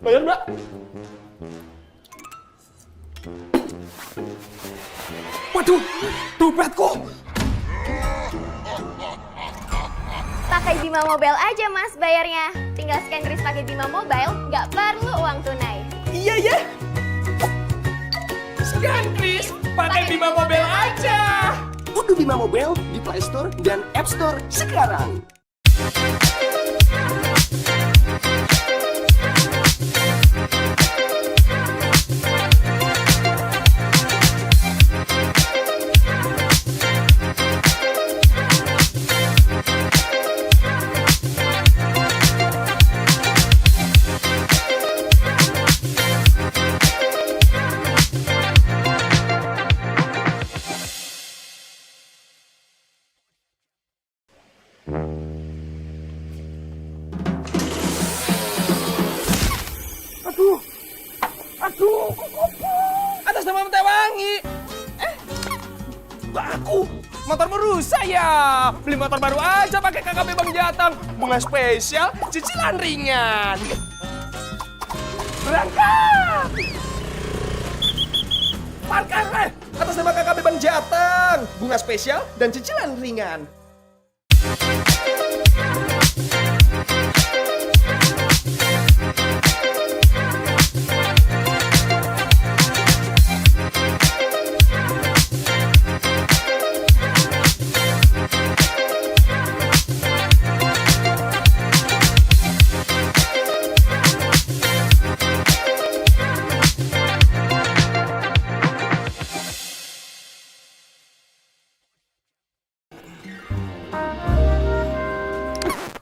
Bayar, Mbak. Waduh, dompetku. Pakai Bima Mobile aja mas bayarnya. Tinggal scan kris pakai Bima Mobile, nggak perlu uang tunai. Iya ya. Scan kris pakai Bima Mobile aja. Unduh Bima Mobile di Play Store dan App Store sekarang. Aduh, atas nama Tewangi. Aku motormu rusak ya. Beli motor baru aja pakai KKP Bang Jatang. Bunga spesial, cicilan ringan. Berangkat. Parkir atas nama KKP Bang Jatang. Bunga spesial dan cicilan ringan.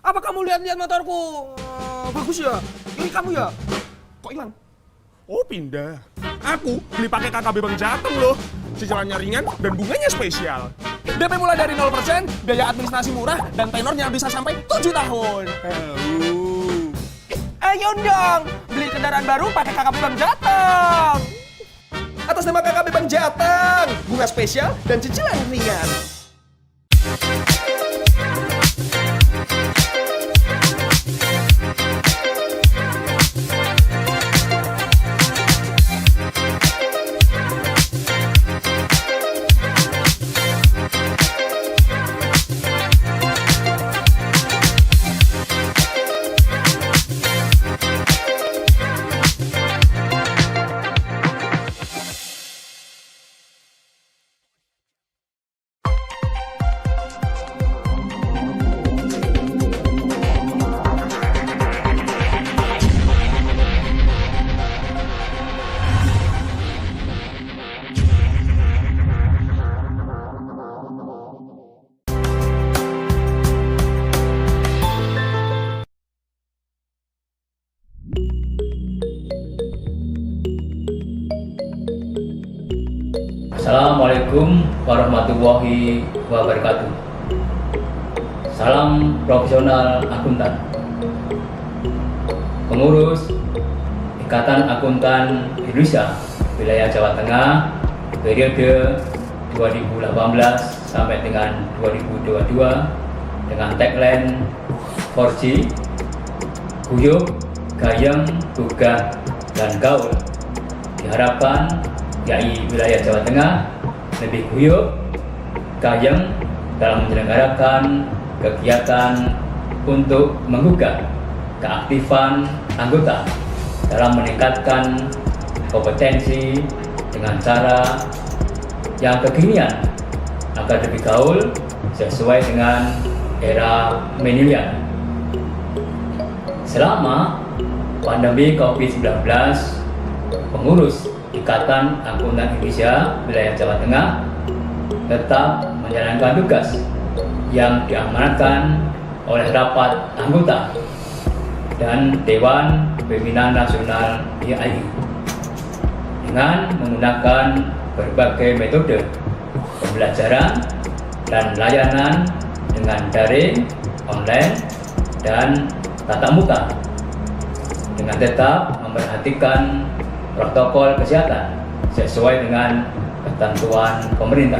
Apa kamu lihat-lihat motorku? Bagus ya? Ini kamu ya? Kok hilang? Oh pindah. Aku beli pakai KKB Bang Jateng loh. Cicilannya ringan dan bunganya spesial. DP mulai dari 0%, biaya administrasi murah, dan tenornya bisa sampai 7 tahun. Ayo dong, beli kendaraan baru pakai KKB Bang Jateng. Atas nama KKB Bang Jateng, bunga spesial dan cicilan ringan. Assalamualaikum warahmatullahi wabarakatuh. Salam profesional akuntan. Pengurus Ikatan Akuntan Indonesia Wilayah Jawa Tengah periode 2018 sampai dengan 2022 dengan tagline 4G, guyup, gayeng, gugah, dan gaul. Diharapkan YAI Wilayah Jawa Tengah lebih guyup, gayeng dalam menyelenggarakan kegiatan untuk menggugah keaktifan anggota dalam meningkatkan kompetensi dengan cara yang kekinian agar lebih gaul sesuai dengan era milenial. Selama pandemi COVID-19, pengurus Ikatan Akuntan Indonesia Wilayah Jawa Tengah tetap menjalankan tugas yang diamanatkan oleh rapat anggota dan Dewan Pimpinan Nasional YAI dengan menggunakan berbagai metode pembelajaran dan layanan dengan daring, online, dan tatap muka dengan tetap memperhatikan protokol kesehatan sesuai dengan ketentuan pemerintah.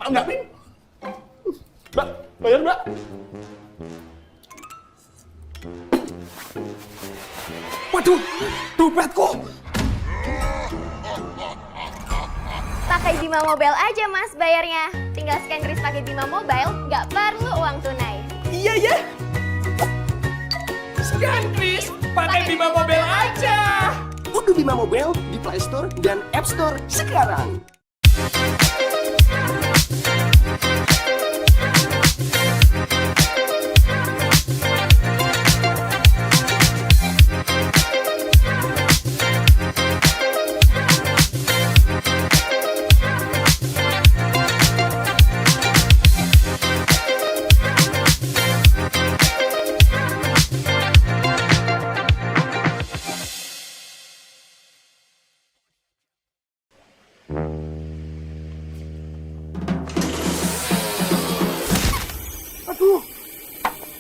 Enggak, Pin. Mbak, bayar, Mbak. Waduh, dompetku. Pakai Bima Mobile aja mas bayarnya. Tinggal scan kris pakai Bima Mobile, nggak perlu uang tunai. Iya ya. Scan kris pakai Bima Mobile aja. Unduh Bima Mobile di Play Store dan App Store sekarang.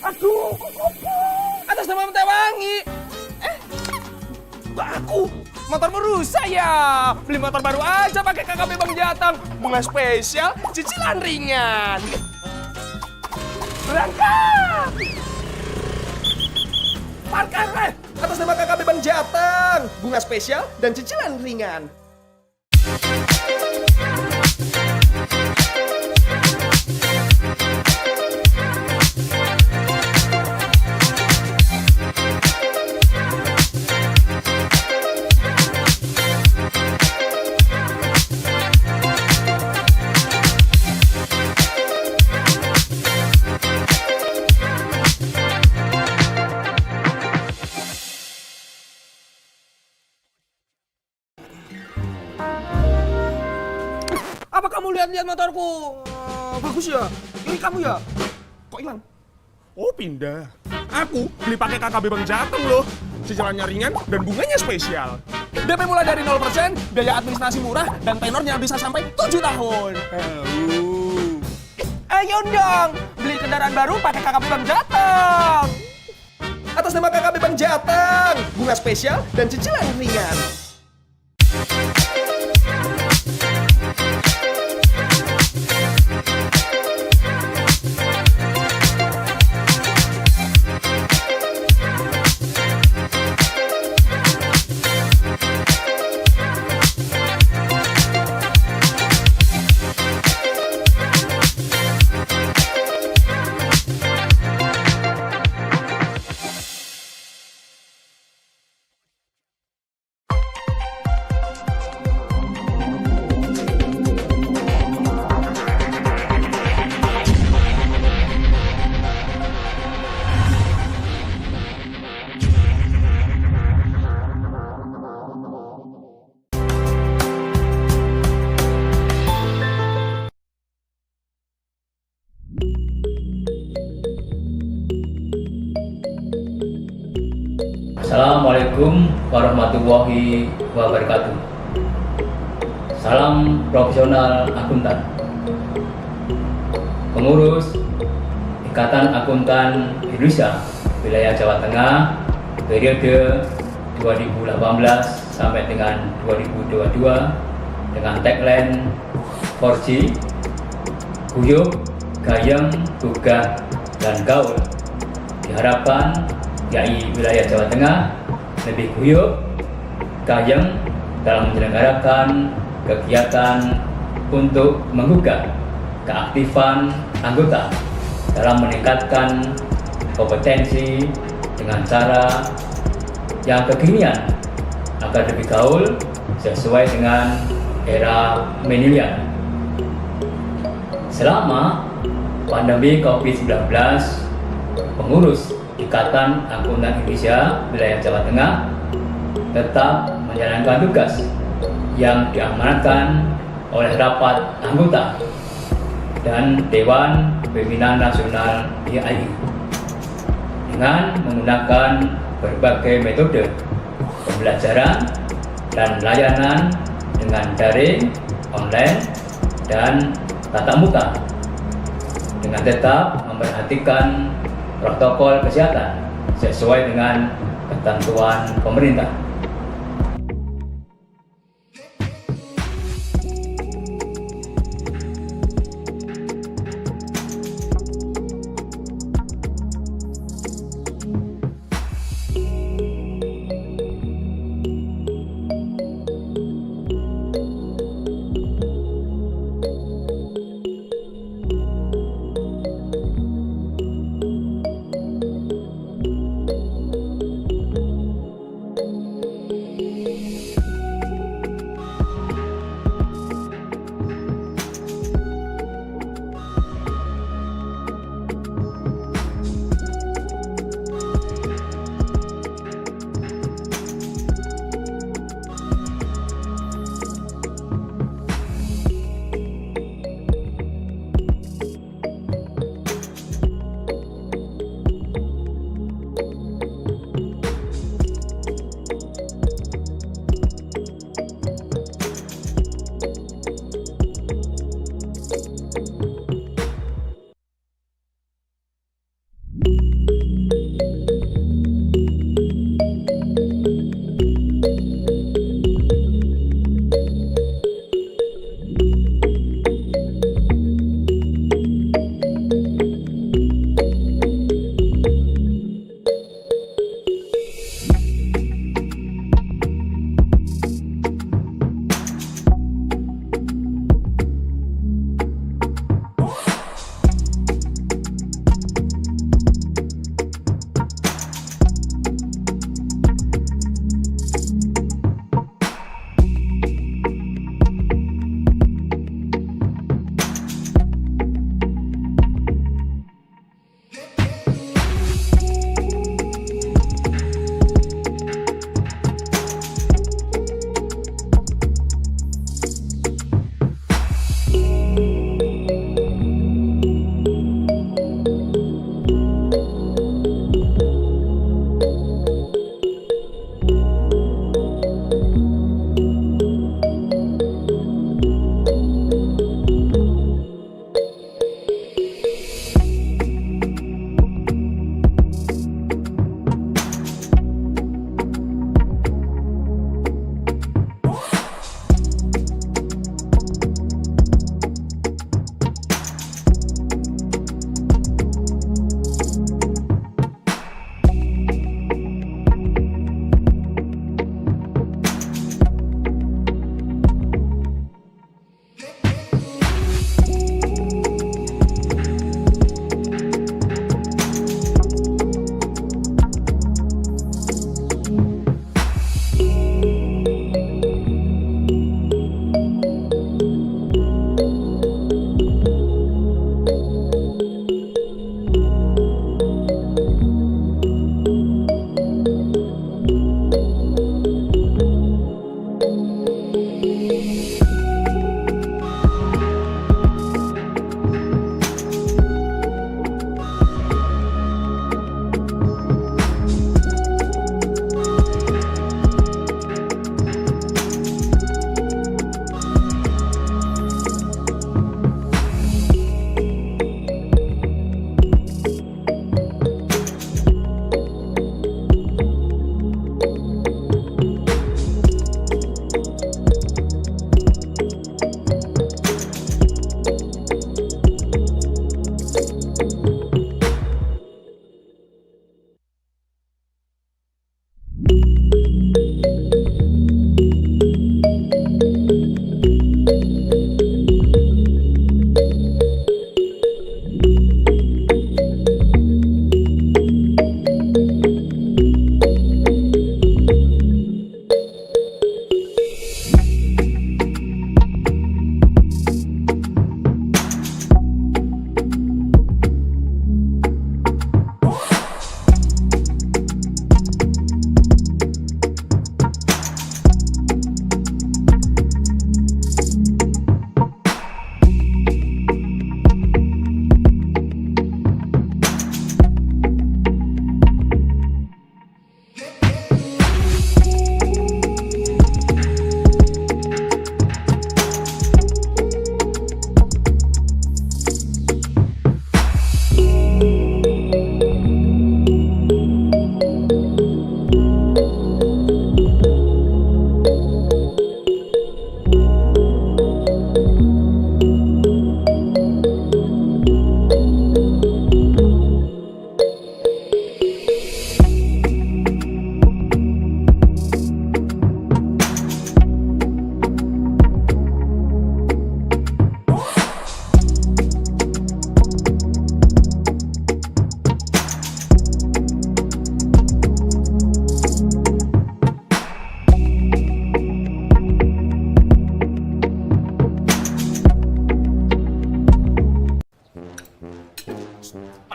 Aduh, atas nama Tewangi. Aku motormu rusak ya. Beli motor baru aja pakai KKP Bang Jatang. Bunga spesial, cicilan ringan. Berangkat. Parkir atas nama KKP Bang Jatang. Bunga spesial dan cicilan ringan. Apa kamu lihat-lihat motorku? Bagus ya? Ini kamu ya? Kok hilang? Oh pindah. Aku beli pakai KKB Bang Jateng loh. Cicilannya ringan dan bunganya spesial. DP mulai dari 0%, biaya administrasi murah, dan tenornya bisa sampai 7 tahun. Ayo dong, beli kendaraan baru pakai KKB Bang Jateng. Atas nama KKB Bang Jateng, bunga spesial dan cicilan ringan. Assalamualaikum warahmatullahi wabarakatuh. Salam profesional akuntan. Pengurus Ikatan Akuntan Indonesia Wilayah Jawa Tengah periode 2018 sampai dengan 2022 dengan tagline 4G, guyup, gayeng, gugah, dan gaul. Diharapkan YAI Wilayah Jawa Tengah lebih guyup, gayeng dalam menyelenggarakan kegiatan untuk menggugah keaktifan anggota dalam meningkatkan kompetensi dengan cara yang kekinian agar lebih gaul sesuai dengan era milenial. Selama pandemi COVID-19, pengurus Ikatan Akuntan Indonesia Wilayah Jawa Tengah tetap menjalankan tugas yang diamanatkan oleh rapat anggota dan Dewan Pimpinan Nasional YAI dengan menggunakan berbagai metode pembelajaran dan layanan dengan daring, online, dan tatap muka dengan tetap memperhatikan protokol kesehatan sesuai dengan ketentuan pemerintah.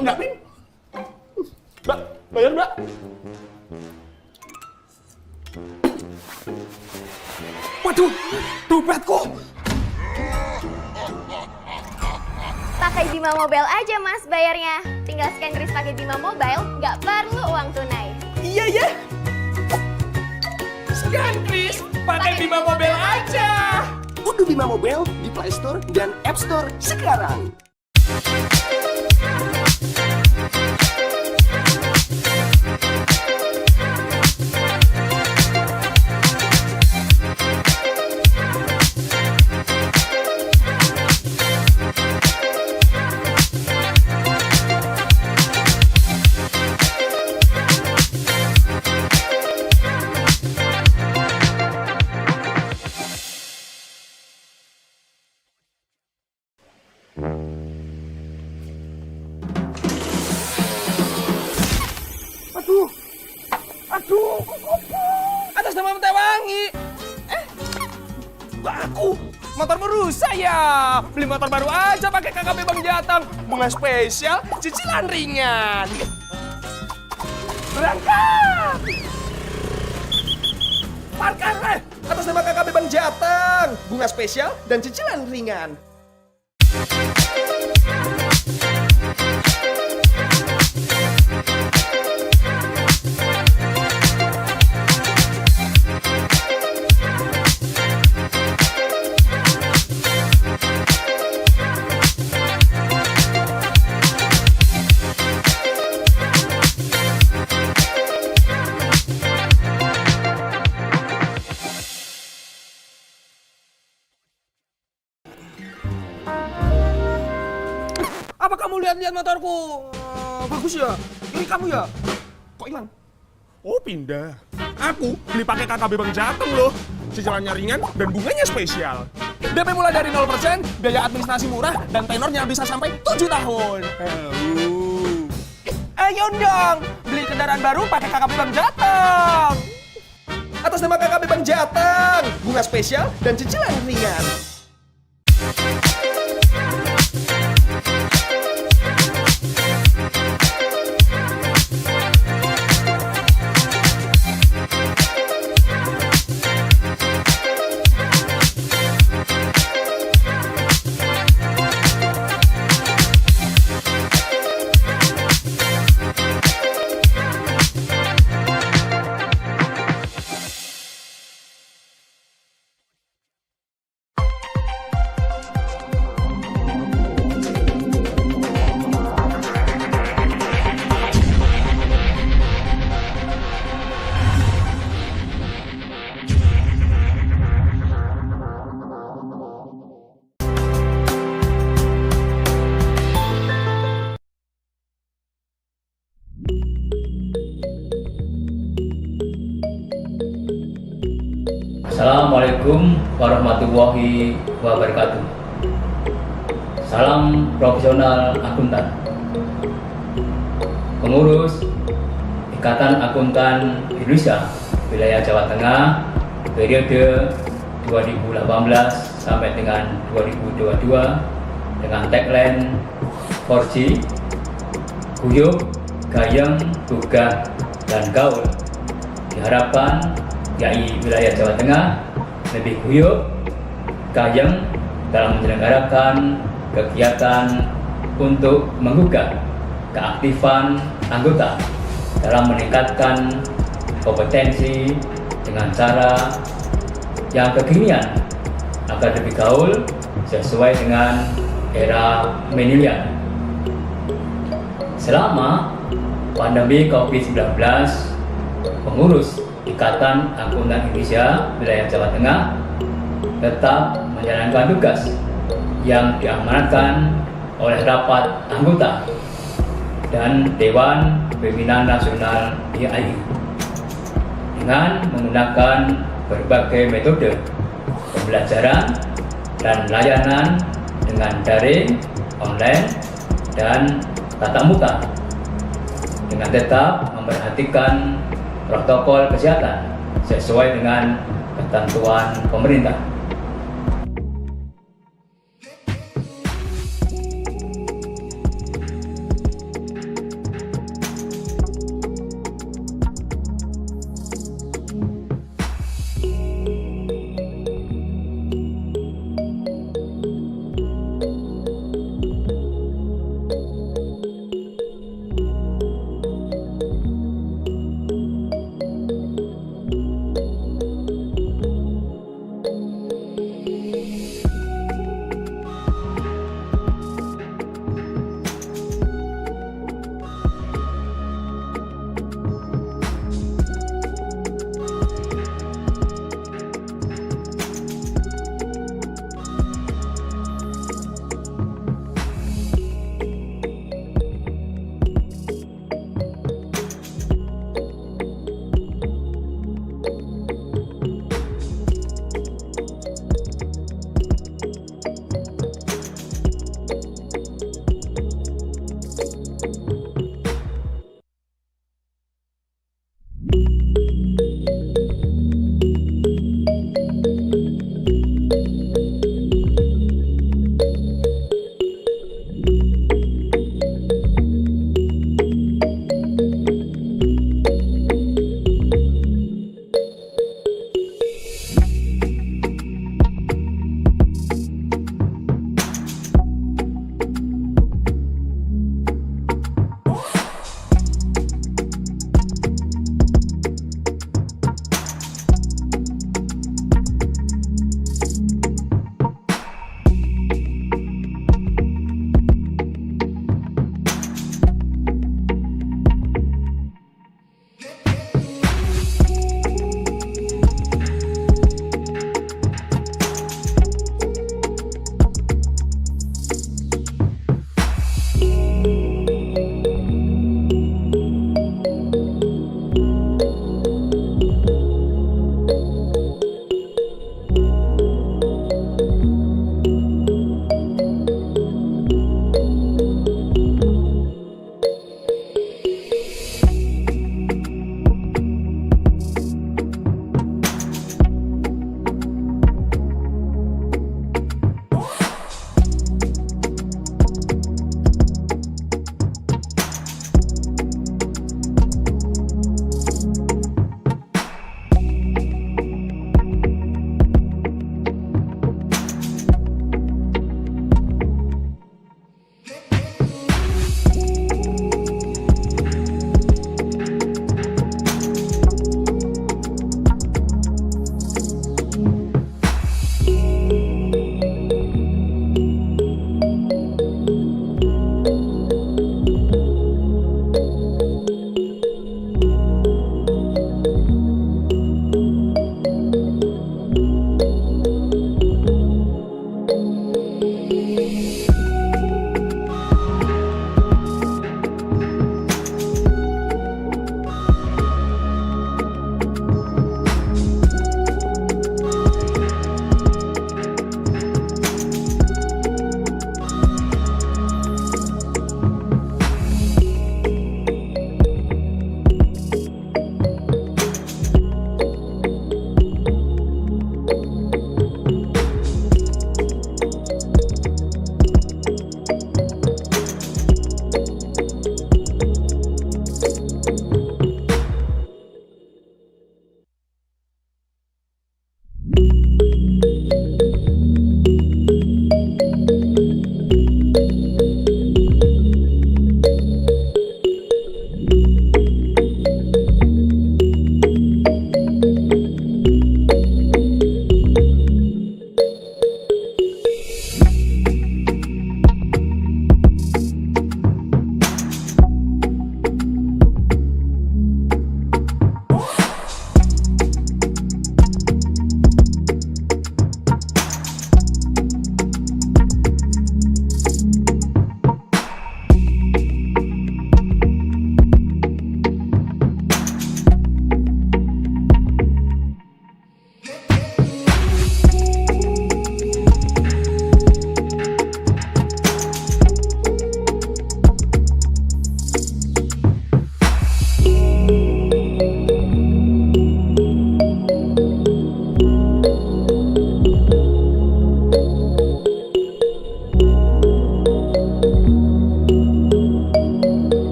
Enggak, Pin. Mbak, bayar, Mbak. Waduh, dompetku. Pakai Bima Mobile aja mas bayarnya. Tinggal scan kris pakai Bima Mobile, nggak perlu uang tunai. Iya ya. Scan kris pakai Bima Mobile aja. Unduh Bima Mobile di Play Store dan App Store sekarang. Aduh, atas nama Tewangi. Aku motor merusak ya. Beli motor baru aja pakai KKP Bang Jatang. Bunga spesial, cicilan ringan. Berangkat. Parkir atas nama KKP Bang Jatang. Bunga spesial dan cicilan ringan. Apa kamu lihat-lihat motorku? Bagus ya? Ini kamu ya? Kok hilang? Oh pindah. Aku beli pakai KKB Bang Jateng loh. Cicilannya ringan dan bunganya spesial. DP mulai dari 0%, biaya administrasi murah, dan tenornya bisa sampai 7 tahun. Ayo dong, beli kendaraan baru pakai KKB Bang Jateng. Atas nama KKB Bang Jateng, bunga spesial dan cicilan ringan. Assalamualaikum warahmatullahi wabarakatuh. Salam profesional akuntan. Pengurus Ikatan Akuntan Indonesia Wilayah Jawa Tengah periode 2018 sampai dengan 2022 dengan tagline 4G, guyup, gayeng, gugah, dan gaul. Diharapkan YAI wilayah Jawa Tengah lebih guyup, gayeng dalam menyelenggarakan kegiatan untuk menggugah keaktifan anggota dalam meningkatkan kompetensi dengan cara yang kekinian agar lebih gaul sesuai dengan era milenial. Selama pandemi COVID-19, pengurus Ikatan Akuntan Indonesia Wilayah Jawa Tengah tetap menjalankan tugas yang diamanatkan oleh rapat anggota dan Dewan Pimpinan Nasional YAI dengan menggunakan berbagai metode pembelajaran dan layanan dengan daring, online, dan tatap muka dengan tetap memperhatikan protokol kesehatan sesuai dengan ketentuan pemerintah.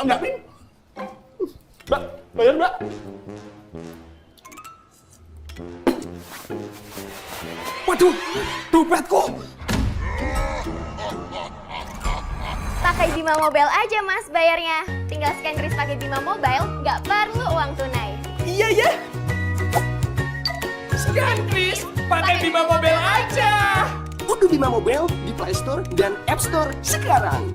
Enggak, Min. Mbak, bayar, Mbak. Waduh, dompetku. Pakai Bima Mobile aja mas bayarnya. Tinggal scan kris pakai Bima Mobile, nggak perlu uang tunai. Iya ya. Scan kris pakai Bima Mobile aja. Unduh Bima Mobile di Play Store dan App Store sekarang.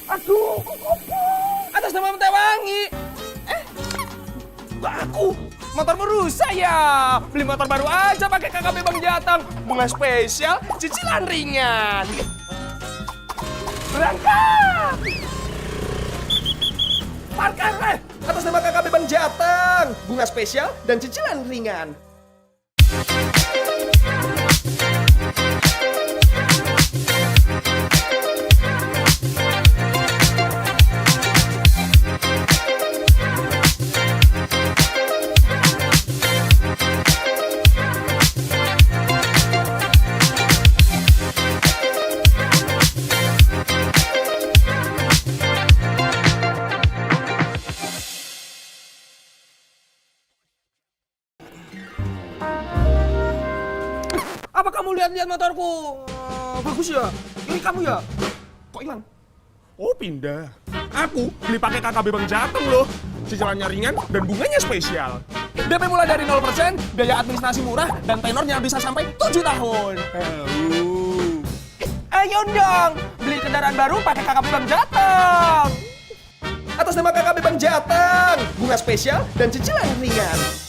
Aduh, atas nama Mentewangi. Aku, motormu rusak ya. Beli motor baru aja pakai KKP Bang Jatang. Bunga spesial, cicilan ringan. Berangkat. Parkir, atas nama KKP Bang Jatang. Bunga spesial dan cicilan ringan. Apa kamu lihat-lihat motorku? Bagus ya? Ini kamu ya? Kok hilang? Oh pindah. Aku beli pakai KKB Bang Jateng loh. Cicilannya ringan dan bunganya spesial. DP mulai dari 0%, biaya administrasi murah, dan tenornya bisa sampai 7 tahun. Ayo dong, beli kendaraan baru pakai KKB Bang Jateng. Atas nama KKB Bang Jateng, bunga spesial dan cicilan ringan.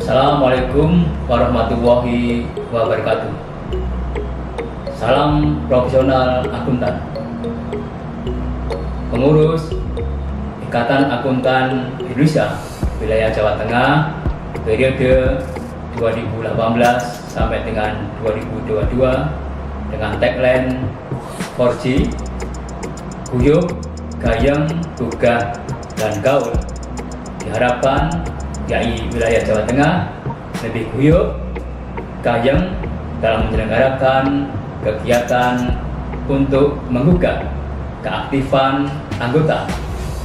Assalamualaikum warahmatullahi wabarakatuh. Salam profesional akuntan. Pengurus Ikatan Akuntan Indonesia Wilayah Jawa Tengah periode 2018 sampai dengan 2022 dengan tagline 4G, guyup, gayeng, gugah, dan gaul. Diharapkan YAI wilayah Jawa Tengah lebih guyup, gayeng dalam menyelenggarakan kegiatan untuk menggugah keaktifan anggota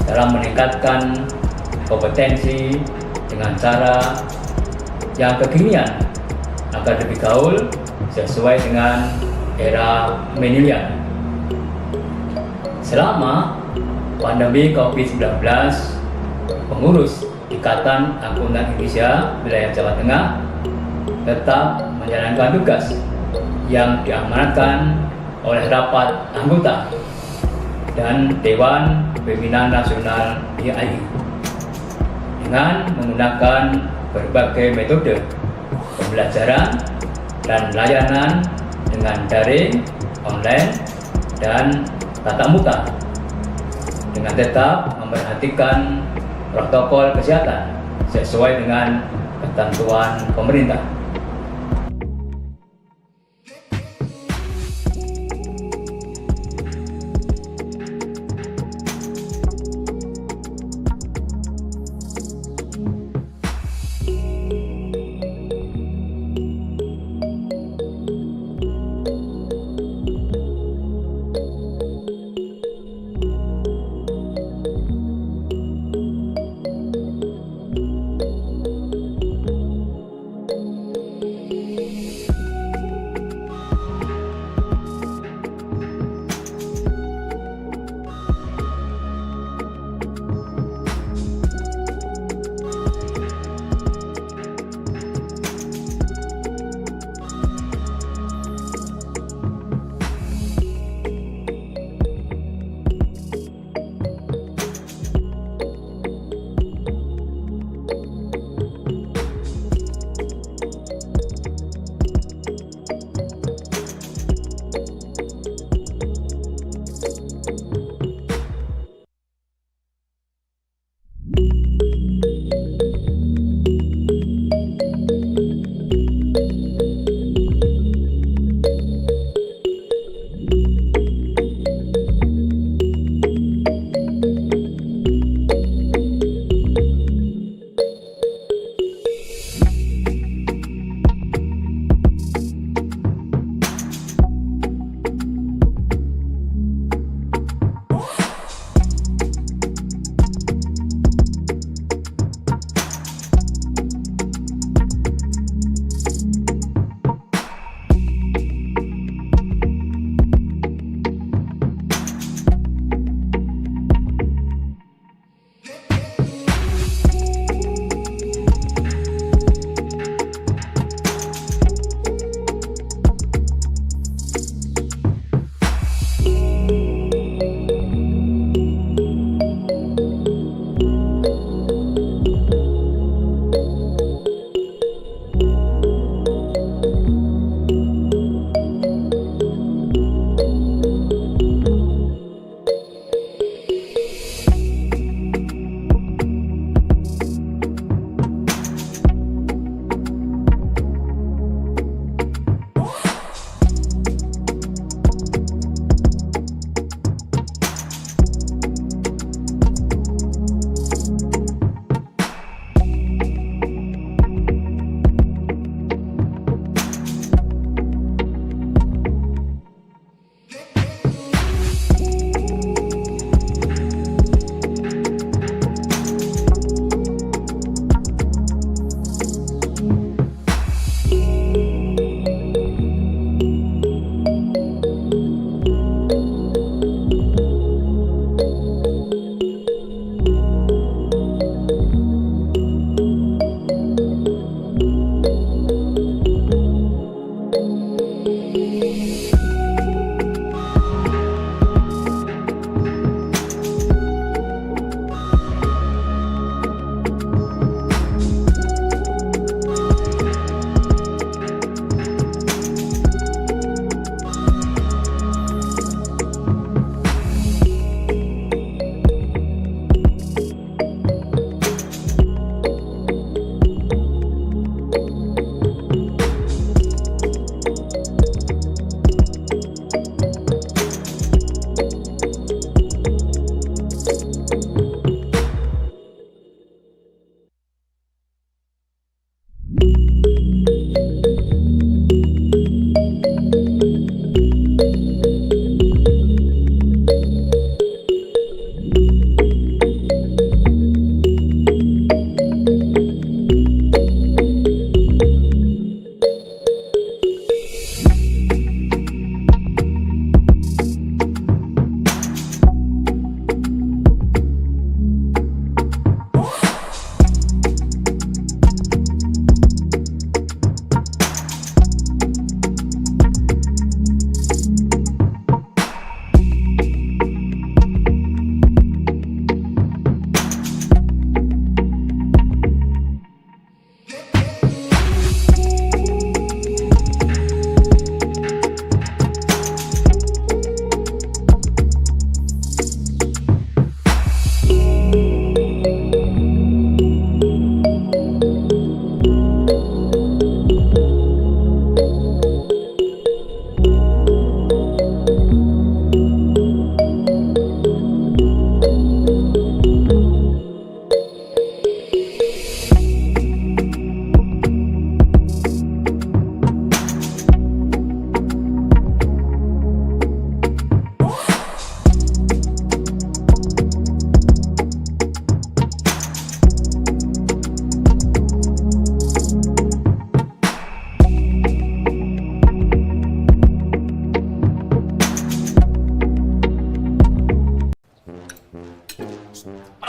dalam meningkatkan kompetensi dengan cara yang kekinian agar lebih gaul sesuai dengan era milenial. Selama pandemi COVID-19, pengurus Ikatan Akuntan Indonesia Wilayah Jawa Tengah tetap menjalankan tugas yang diamanatkan oleh rapat anggota dan Dewan Pimpinan Nasional YAI dengan menggunakan berbagai metode pembelajaran dan layanan dengan daring, online, dan tatap muka dengan tetap memperhatikan protokol kesehatan sesuai dengan ketentuan pemerintah.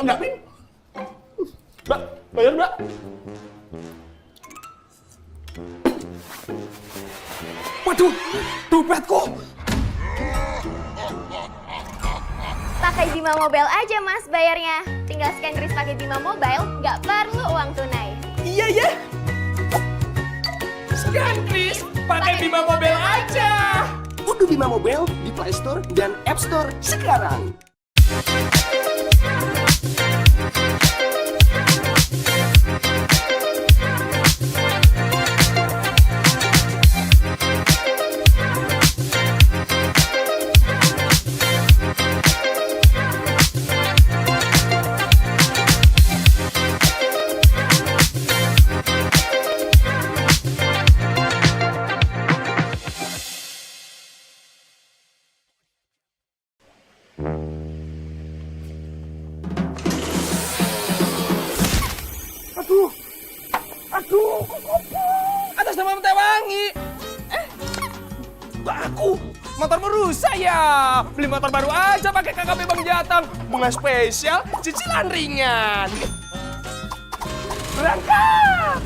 Enggak, Pin. Mbak, bayar, Mbak. Waduh, dompetku. Pakai Bima Mobile aja mas bayarnya. Tinggal scan kris pakai Bima Mobile, nggak perlu uang tunai. Iya ya. Scan kris pakai Bima Mobile aja. Unduh Bima Mobile di Play Store dan App Store sekarang. Aduh, atas nama Tewangi. Aku motormu rusak ya. Beli motor baru aja pakai KKP Bang Jatang. Bunga spesial, cicilan ringan. Berangkat.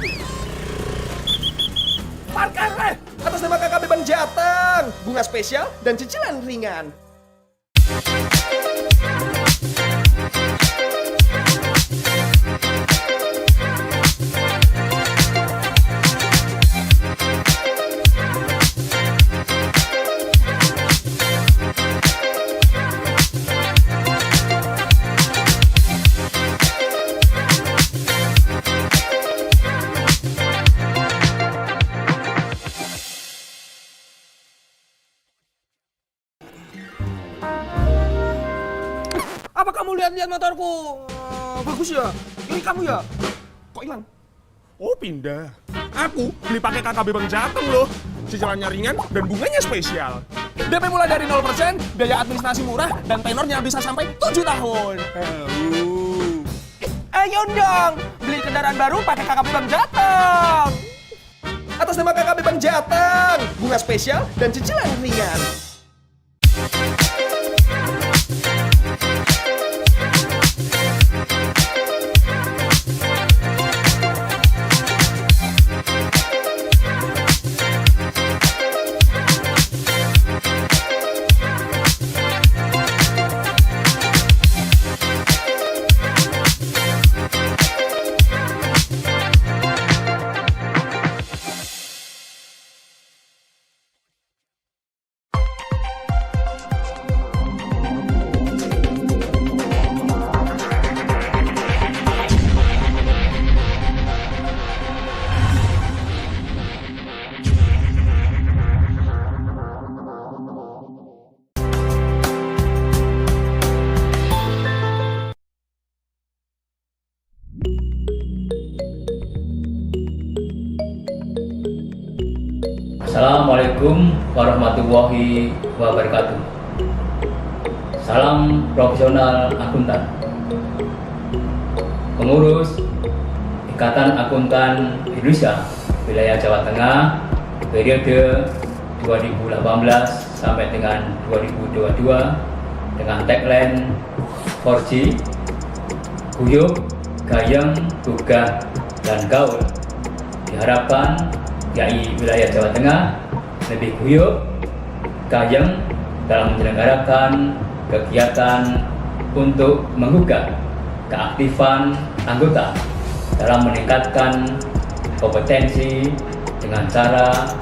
Parkir atas nama KKP Bang Jatang. Bunga spesial dan cicilan ringan. Apa kamu lihat-lihat motorku? Bagus ya? Ini kamu ya? Kok hilang? Oh pindah. Aku beli pakai KKB Bang Jateng loh. Cicilannya ringan dan bunganya spesial. DP mulai dari 0%, biaya administrasi murah, dan tenornya bisa sampai 7 tahun. Ayo dong, beli kendaraan baru pakai KKB Bang Jateng. Atas nama KKB Bang Jateng, bunga spesial dan cicilan ringan. Assalamualaikum warahmatullahi wabarakatuh. Salam profesional akuntan. Pengurus Ikatan Akuntan Indonesia Wilayah Jawa Tengah periode 2018 sampai dengan 2022 dengan tagline 4G, guyub, gayeng, gugah, dan gaul. Diharapkan YAI Wilayah Jawa Tengah lebih guyub, gayeng dalam menyelenggarakan kegiatan untuk menggugah keaktifan anggota dalam meningkatkan kompetensi dengan cara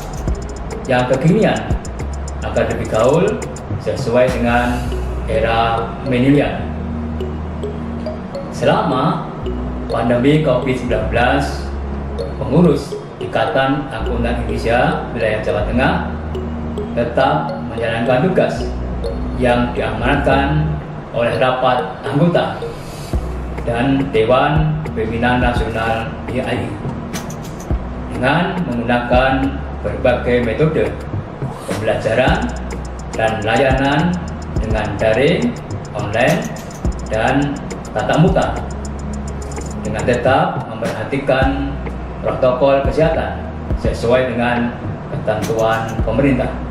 yang kekinian agar lebih gaul sesuai dengan era milenial. Selama pandemi COVID-19, pengurus Ikatan Akuntan Indonesia Wilayah Jawa Tengah tetap menjalankan tugas yang diamanatkan oleh rapat anggota dan Dewan Pimpinan Nasional YAI dengan menggunakan berbagai metode pembelajaran dan layanan dengan daring, online, dan tatap muka dengan tetap memperhatikan protokol kesehatan sesuai dengan ketentuan pemerintah.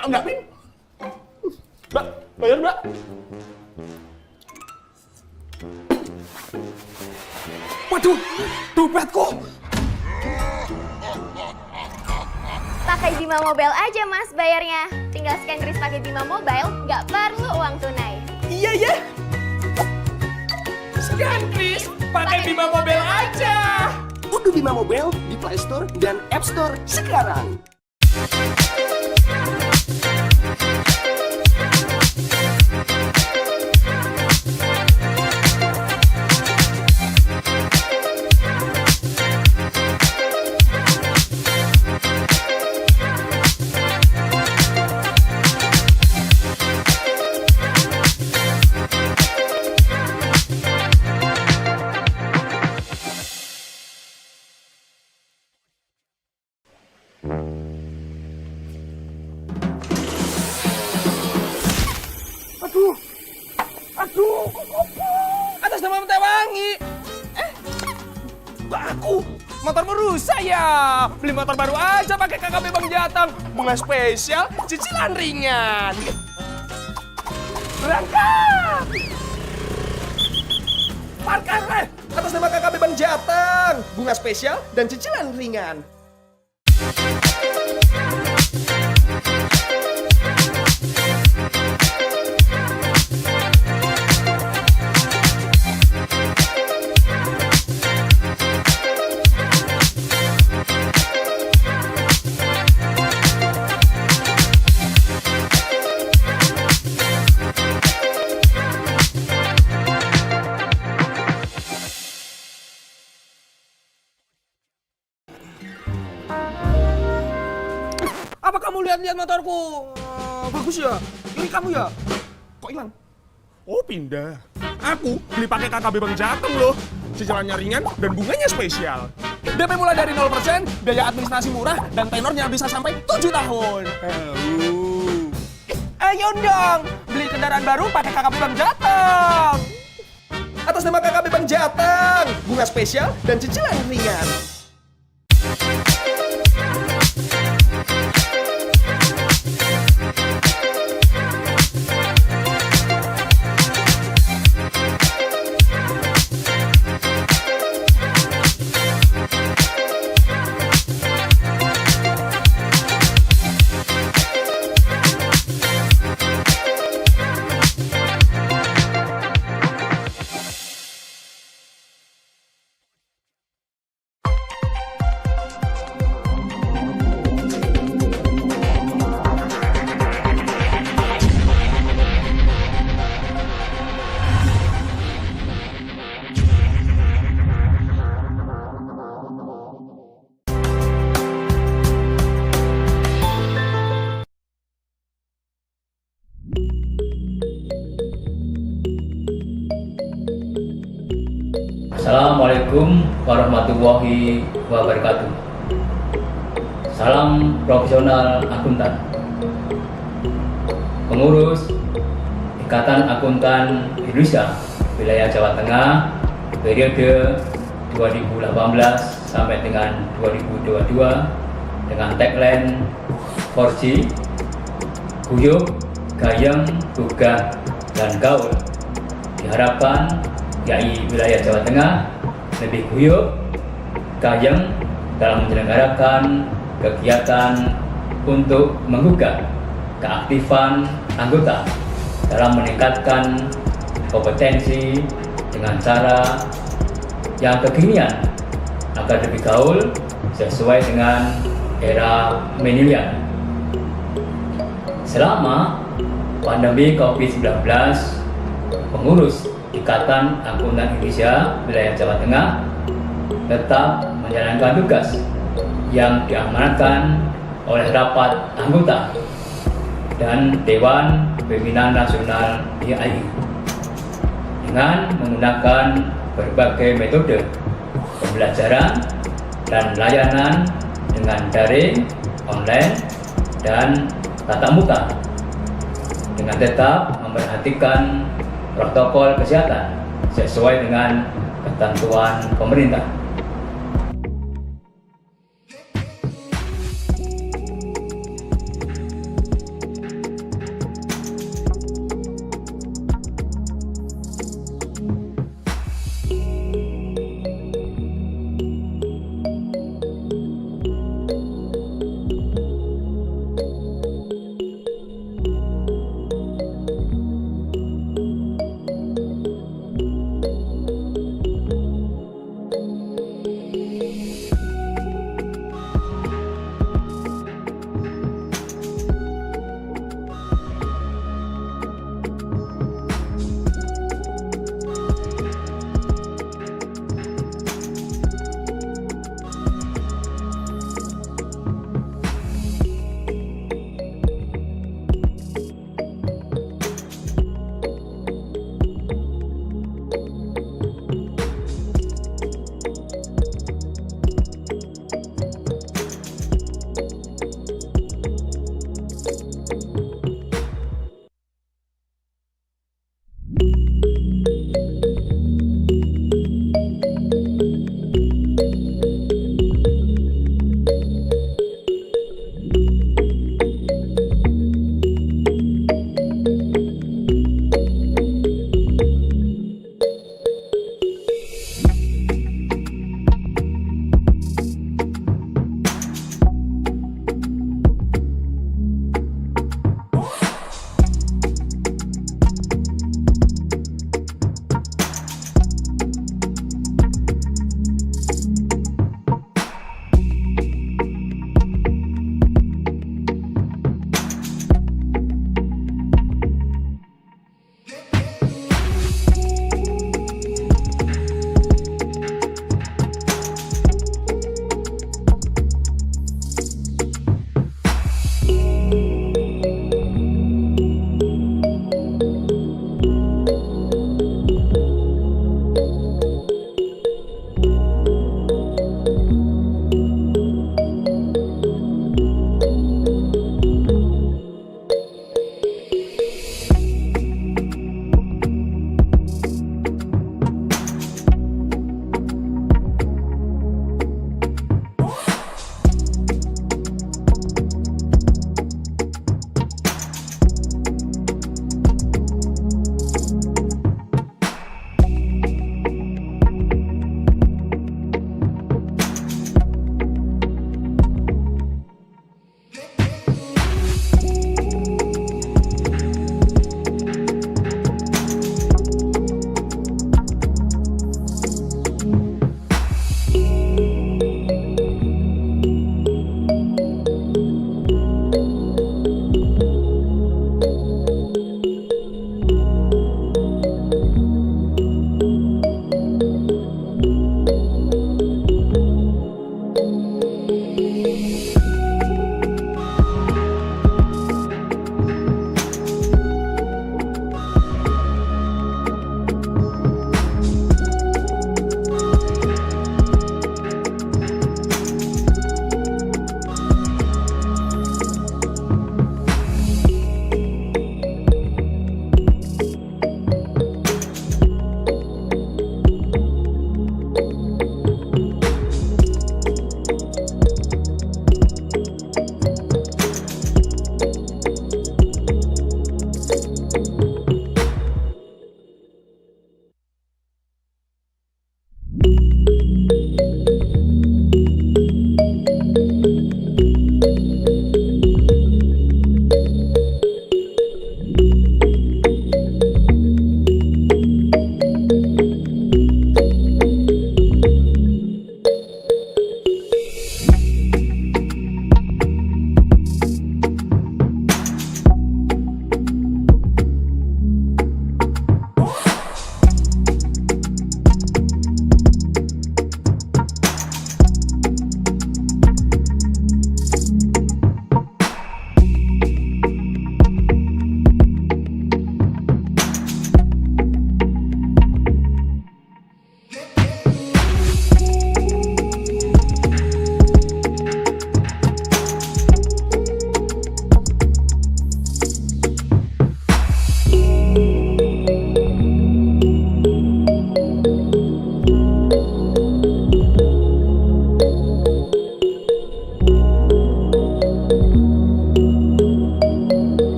Enggak, Pin. Mbak, bayar, Mbak. Waduh, dompetku. Pakai Bima Mobile aja mas bayarnya. Tinggal scan kris pakai Bima Mobile, nggak perlu uang tunai. Iya ya. Scan kris pakai Bima Mobile aja. Unduh Bima Mobile di Play Store dan App Store sekarang. Aduh, atas nama Tewangi. Aku motormu rusak ya. Beli motor baru aja pakai KKP Bang Jateng. Bunga spesial, cicilan ringan. Berangkat. Parkir atas nama KKP Bang Jateng. Bunga spesial dan cicilan ringan. Apa kamu lihat-lihat motorku? Bagus ya? Ini kamu ya? Kok hilang? Oh pindah. Aku beli pakai KKB Bang Jateng loh. Cicilannya ringan dan bunganya spesial. DP mulai dari 0%, biaya administrasi murah, dan tenornya bisa sampai 7 tahun. Ayo dong, beli kendaraan baru pakai KKB Bang Jateng. Atas nama KKB Bang Jateng, bunga spesial dan cicilan ringan. Assalamualaikum warahmatullahi wabarakatuh. Salam profesional akuntan. Pengurus Ikatan Akuntan Indonesia Wilayah Jawa Tengah periode 2018 sampai dengan 2022 dengan tagline 4G Guyup, Gayeng, Gugah, dan Gaul. Diharapkan YAI Wilayah Jawa Tengah lebih guyup, gayeng dalam menyelenggarakan kegiatan untuk menggugah keaktifan anggota dalam meningkatkan kompetensi dengan cara yang kekinian agar lebih gaul sesuai dengan era milenial. Selama pandemi COVID-19, pengurus Ikatan Akuntan Indonesia Wilayah Jawa Tengah tetap menjalankan tugas yang diamanatkan oleh rapat anggota dan Dewan Pimpinan Nasional DAI dengan menggunakan berbagai metode pembelajaran dan layanan dengan daring, online, dan tatap muka dengan tetap memperhatikan protokol kesehatan sesuai dengan ketentuan pemerintah.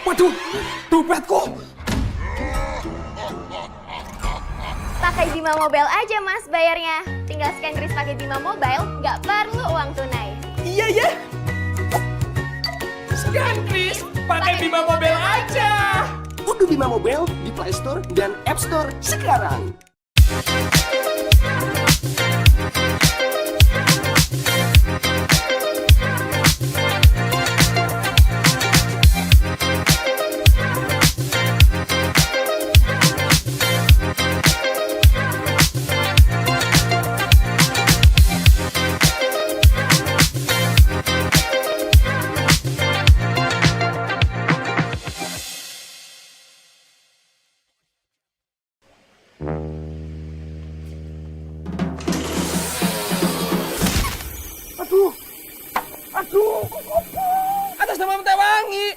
Waduh, dompetku. Pakai Bima Mobile aja mas bayarnya. Tinggal scan kris pakai Bima Mobile, nggak perlu uang tunai. Iya ya. Scan kris pakai Bima Mobile aja. Unduh Bima Mobile di Play Store dan App Store sekarang. Aduh, atas nama Tewangi.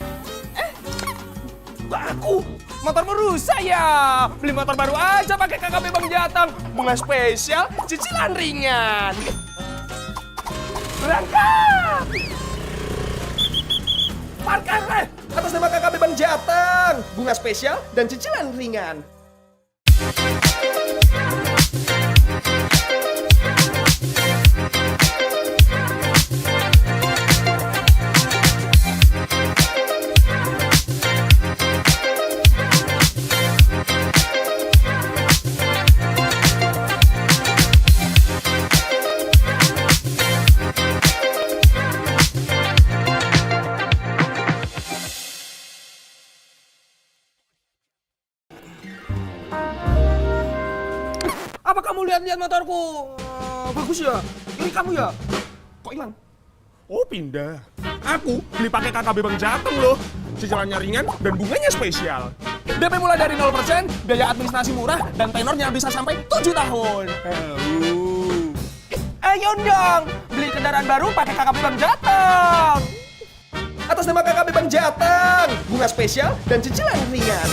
Aku, motormu rusak ya. Beli motor baru aja pakai KKP Bang Jatang. Bunga spesial, cicilan ringan. Berangkat. Parkir, atas nama KKP Bang Jatang. Bunga spesial dan cicilan ringan. Apa kamu lihat-lihat motorku? Bagus ya? Ini kamu ya? Kok hilang? Oh pindah. Aku beli pakai KKB Bang Jateng loh. Cicilannya ringan dan bunganya spesial. DP mulai dari 0%, biaya administrasi murah, dan tenornya bisa sampai 7 tahun. Ayo dong, beli kendaraan baru pakai KKB Bang Jateng. Atas nama KKB Bang Jateng, bunga spesial dan cicilan ringan.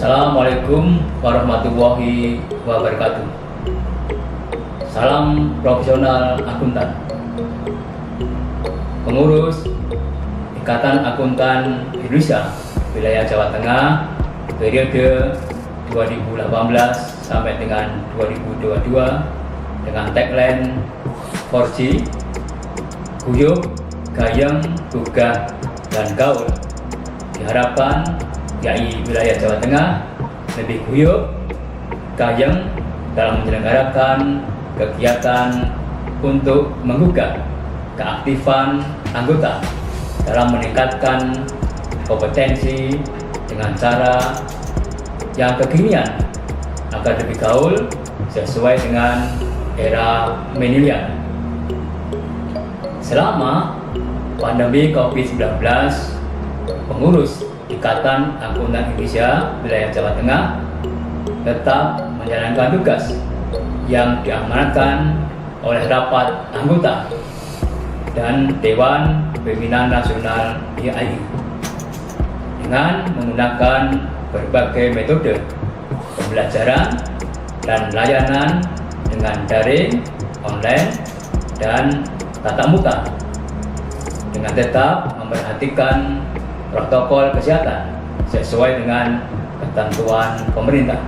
Assalamualaikum warahmatullahi wabarakatuh. Salam profesional akuntan. Pengurus Ikatan Akuntan Indonesia Wilayah Jawa Tengah periode 2018 sampai dengan 2022 dengan tagline 4G, guyup, gayeng, gugah, dan gaul. Diharapkan YAI Wilayah Jawa Tengah lebih guyup, gayeng dalam menyelenggarakan kegiatan untuk menggugah keaktifan anggota dalam meningkatkan kompetensi dengan cara yang kekinian agar lebih gaul sesuai dengan era milenial. Selama pandemi COVID-19, pengurus Ikatan Akuntan Indonesia Wilayah Jawa Tengah tetap menjalankan tugas yang diamanatkan oleh rapat anggota dan Dewan Pimpinan Nasional YAI dengan menggunakan berbagai metode pembelajaran dan layanan dengan daring, online, dan tatap muka dengan tetap memperhatikan protokol kesehatan sesuai dengan ketentuan pemerintah.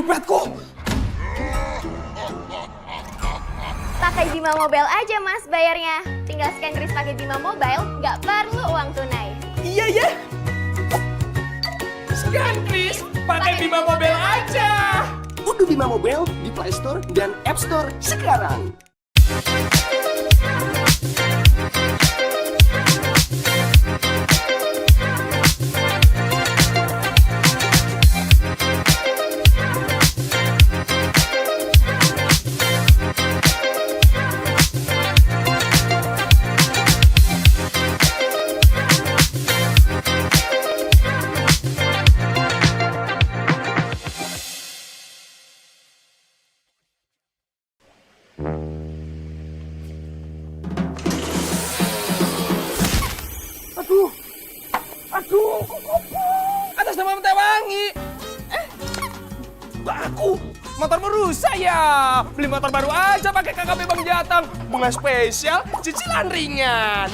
Dompetku. Pakai Bima Mobile aja mas bayarnya. Tinggal scan kris pakai Bima Mobile, nggak perlu uang tunai. Iya ya. Scan kris pakai Bima Mobile aja. Unduh Bima Mobile di Play Store dan App Store sekarang. Aduh, kok kopong? Atas nama Teh Wangi. Aku, motormu rusak ya. Beli motor baru aja pakai KKP Bang Jatang. Bunga spesial, cicilan ringan.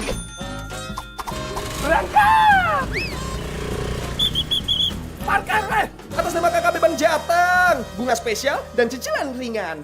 Berangkat. Parkir, atas nama KKP Bang Jatang. Bunga spesial dan cicilan ringan.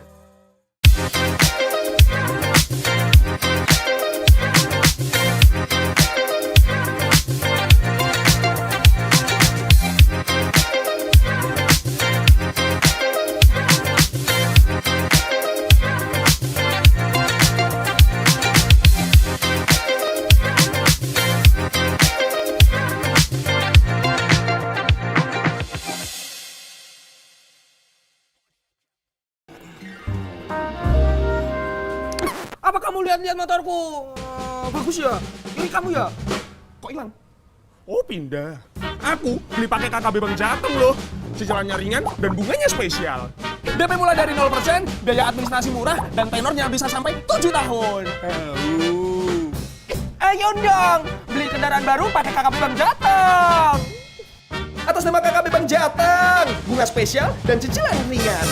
Apa kamu lihat-lihat motorku? Bagus ya? Ini kamu ya? Kok hilang? Oh pindah. Aku beli pakai KKB Bang Jateng loh. Cicilannya ringan dan bunganya spesial. DP mulai dari 0%, biaya administrasi murah, dan tenornya bisa sampai 7 tahun. Ayo dong, beli kendaraan baru pakai KKB Bang Jateng. Atas nama KKB Bang Jateng, bunga spesial dan cicilan ringan.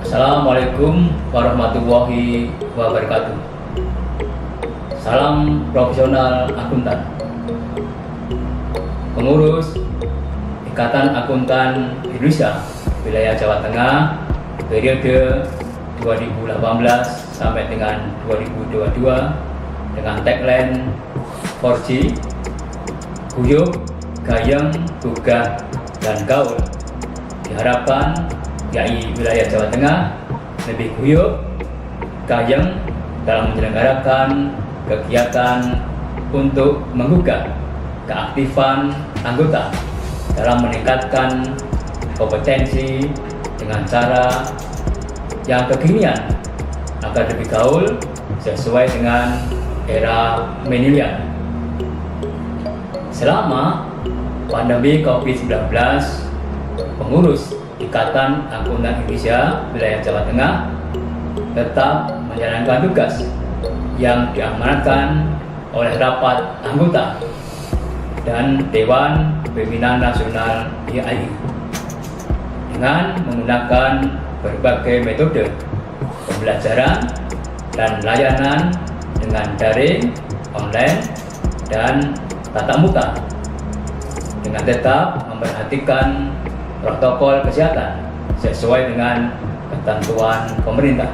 Assalamualaikum warahmatullahi wabarakatuh. Salam profesional akuntan. Pengurus Ikatan Akuntan Indonesia Wilayah Jawa Tengah periode 2018 sampai dengan 2022 dengan tagline 4G, guyup, gayeng, gugah, dan gaul. Diharapkan YAI Wilayah Jawa Tengah lebih guyup, gayeng dalam menyelenggarakan kegiatan untuk menggugah keaktifan anggota dalam meningkatkan kompetensi dengan cara yang kekinian agar lebih gaul sesuai dengan era milenial. Selama pandemi COVID-19, pengurus Ikatan Akuntan Indonesia Wilayah Jawa Tengah tetap menjalankan tugas yang diamanatkan oleh rapat anggota dan Dewan Pimpinan Nasional YAI dengan menggunakan berbagai metode pembelajaran dan layanan dengan daring, online, dan tatap muka dengan tetap memperhatikan protokol kesehatan sesuai dengan ketentuan pemerintah.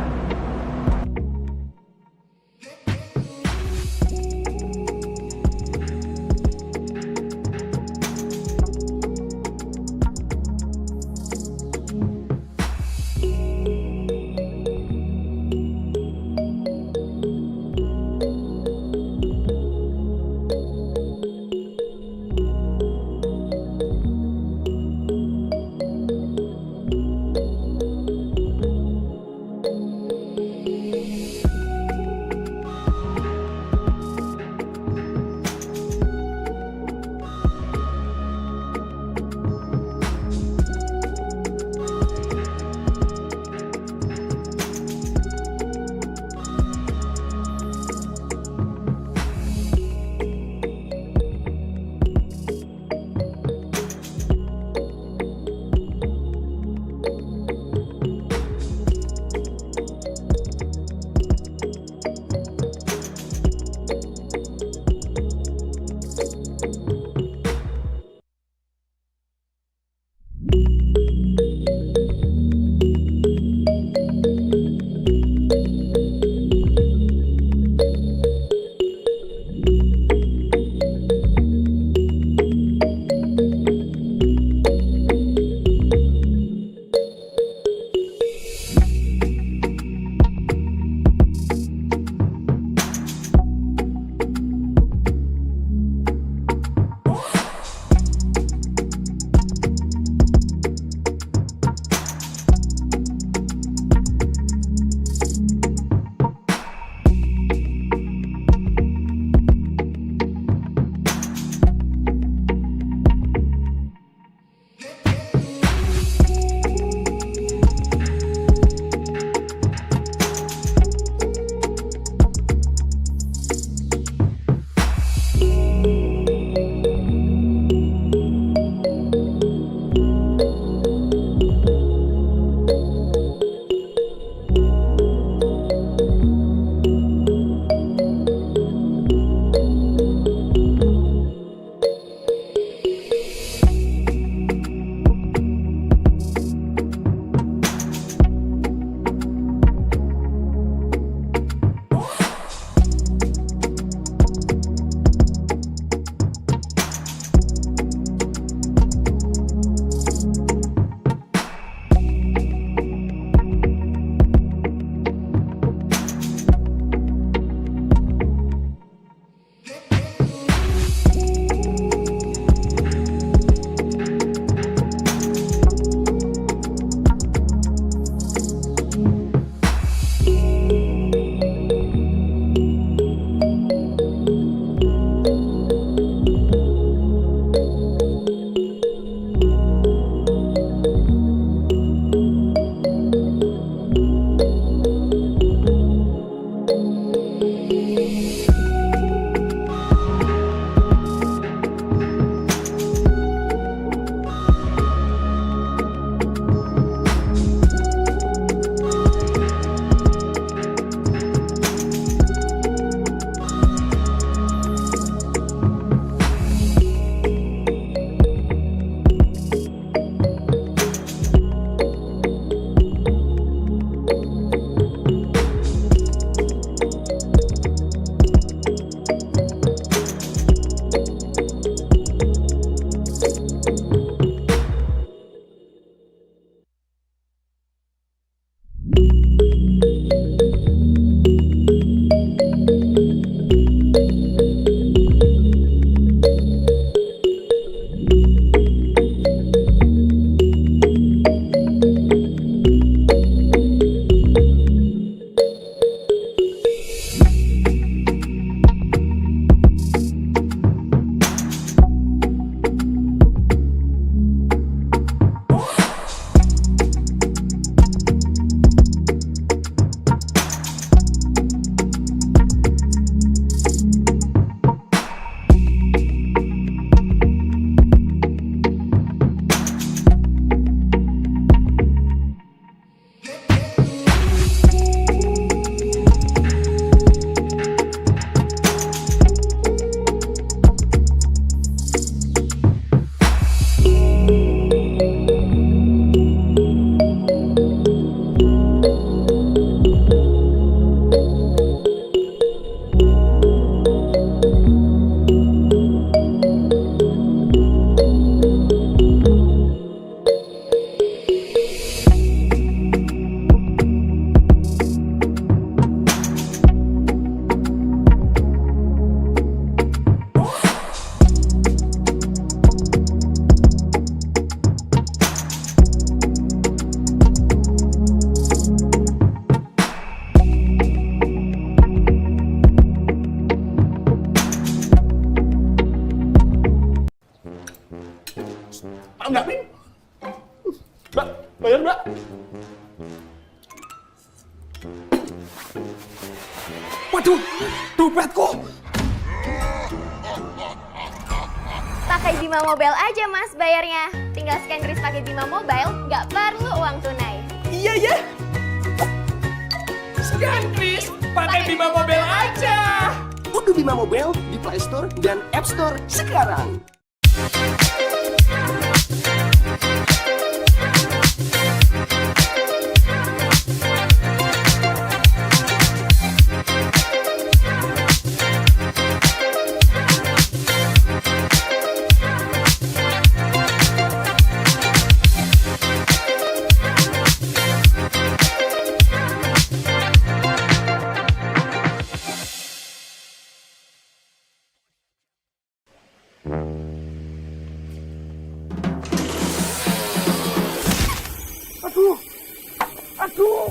Enggak, Pin. Mbak, bayar, Mbak. Waduh, dompetku. Pakai Bima Mobile aja mas bayarnya. Tinggal scan kris pakai Bima Mobile, nggak perlu uang tunai. Iya ya. Scan kris pakai Bima Mobile aja. Unduh Bima Mobile di Play Store dan App Store sekarang. Aduh,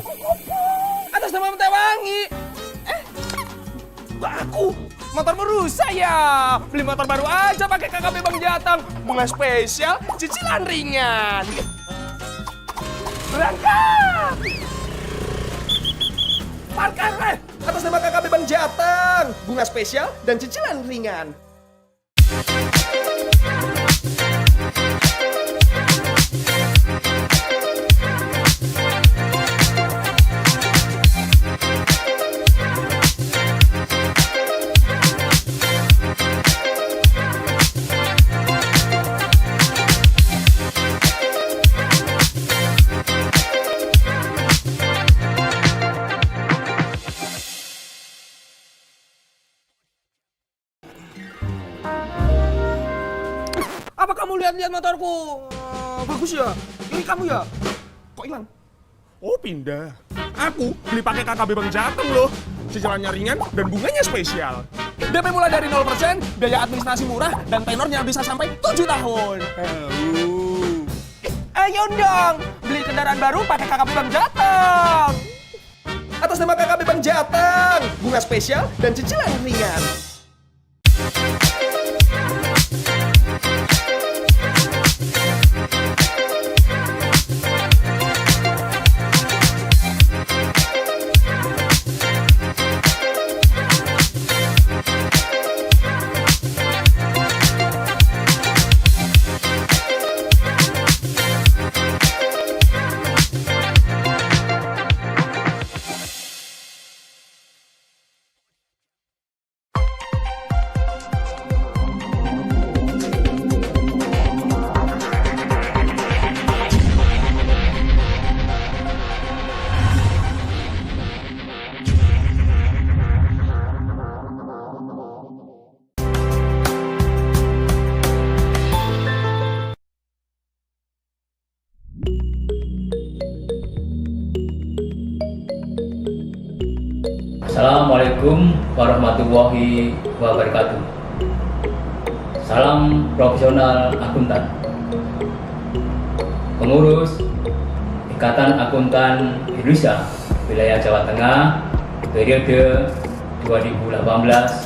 atas nama Tewangi. Aku motor merusak ya. Beli motor baru aja pakai KKB Bang Jatang. Bunga spesial, cicilan ringan. Berangkat. Parkir atas nama KKB Bang Jatang. Bunga spesial dan cicilan ringan. Apa kamu lihat-lihat motorku? Bagus ya? Ini kamu ya? Kok hilang? Oh pindah. Aku beli pakai KKB Bang Jateng loh. Cicilannya ringan dan bunganya spesial. DP mulai dari 0%, biaya administrasi murah, dan tenornya bisa sampai 7 tahun. Ayo dong, beli kendaraan baru pakai KKB Bang Jateng. Atas nama KKB Bang Jateng, bunga spesial dan cicilan ringan. Assalamualaikum warahmatullahi wabarakatuh. Salam profesional akuntan. Pengurus Ikatan Akuntan Indonesia Wilayah Jawa Tengah periode 2018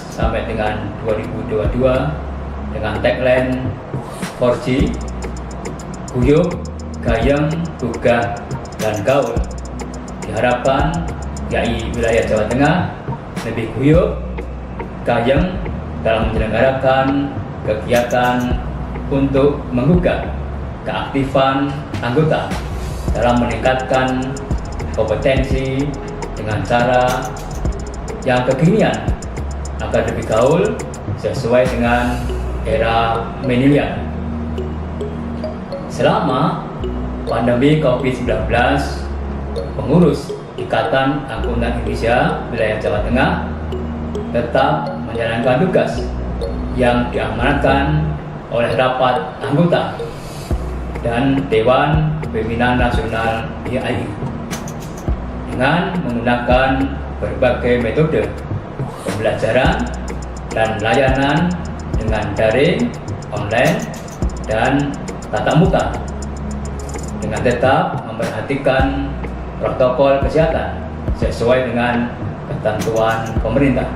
sampai dengan 2022 dengan tagline 4G, guyup, gayeng, gugah, dan gaul. Diharapkan YAI Wilayah Jawa Tengah lebih guyup, gayeng dalam menyelenggarakan kegiatan untuk menggugah keaktifan anggota dalam meningkatkan kompetensi dengan cara yang kekinian agar lebih gaul sesuai dengan era milenial. Selama pandemi COVID-19, pengurus Ikatan Akuntan Indonesia Wilayah Jawa Tengah tetap menjalankan tugas yang diamanatkan oleh rapat anggota dan Dewan Pimpinan Nasional YAI dengan menggunakan berbagai metode pembelajaran dan layanan dengan daring, online, dan tatap muka dengan tetap memperhatikan protokol kesehatan sesuai dengan ketentuan pemerintah.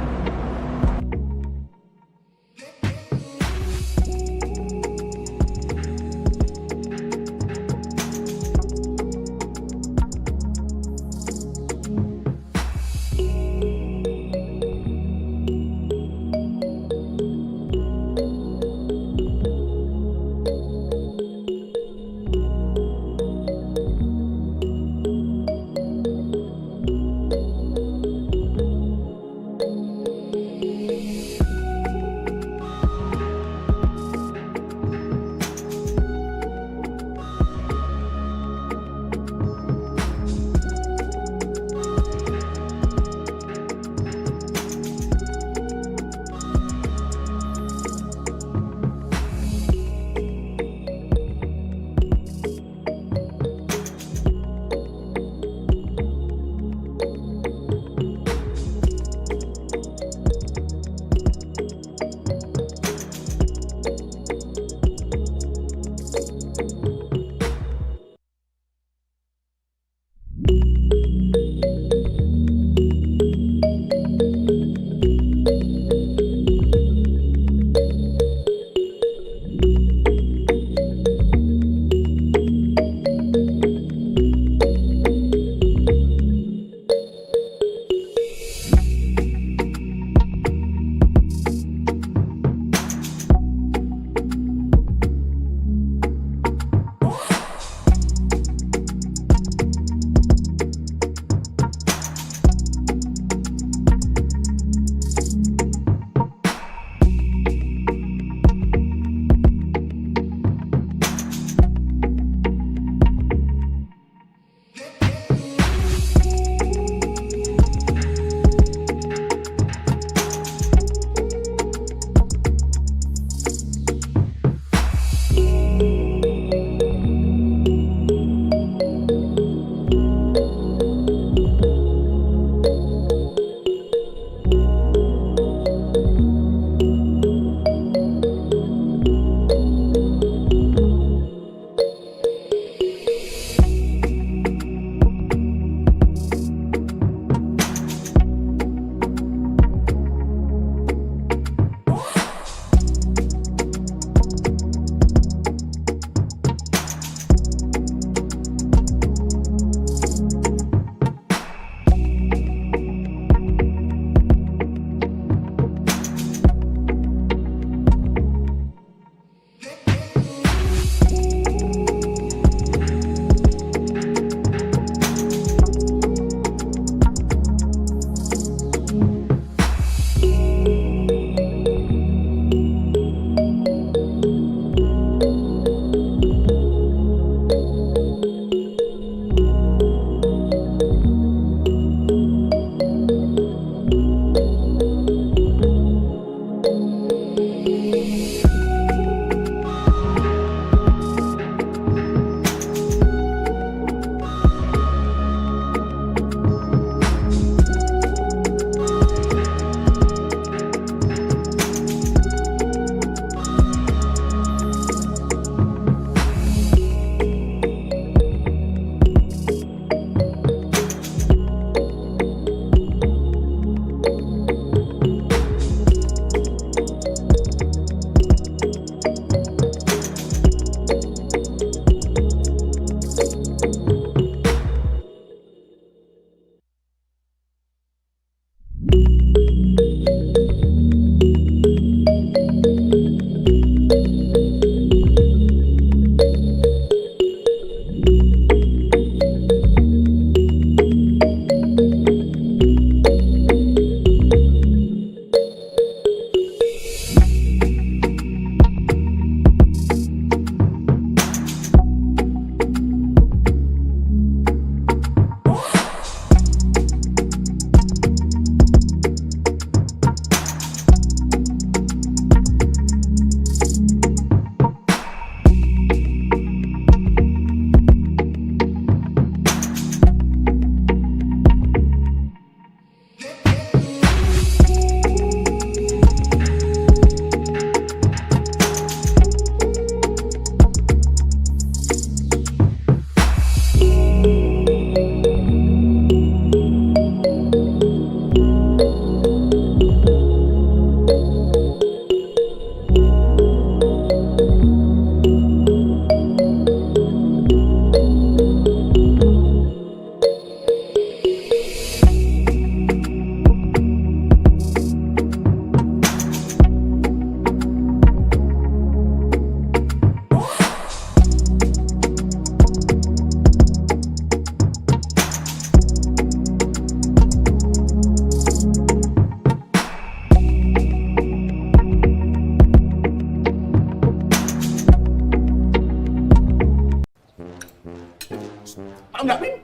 Enggak, Min.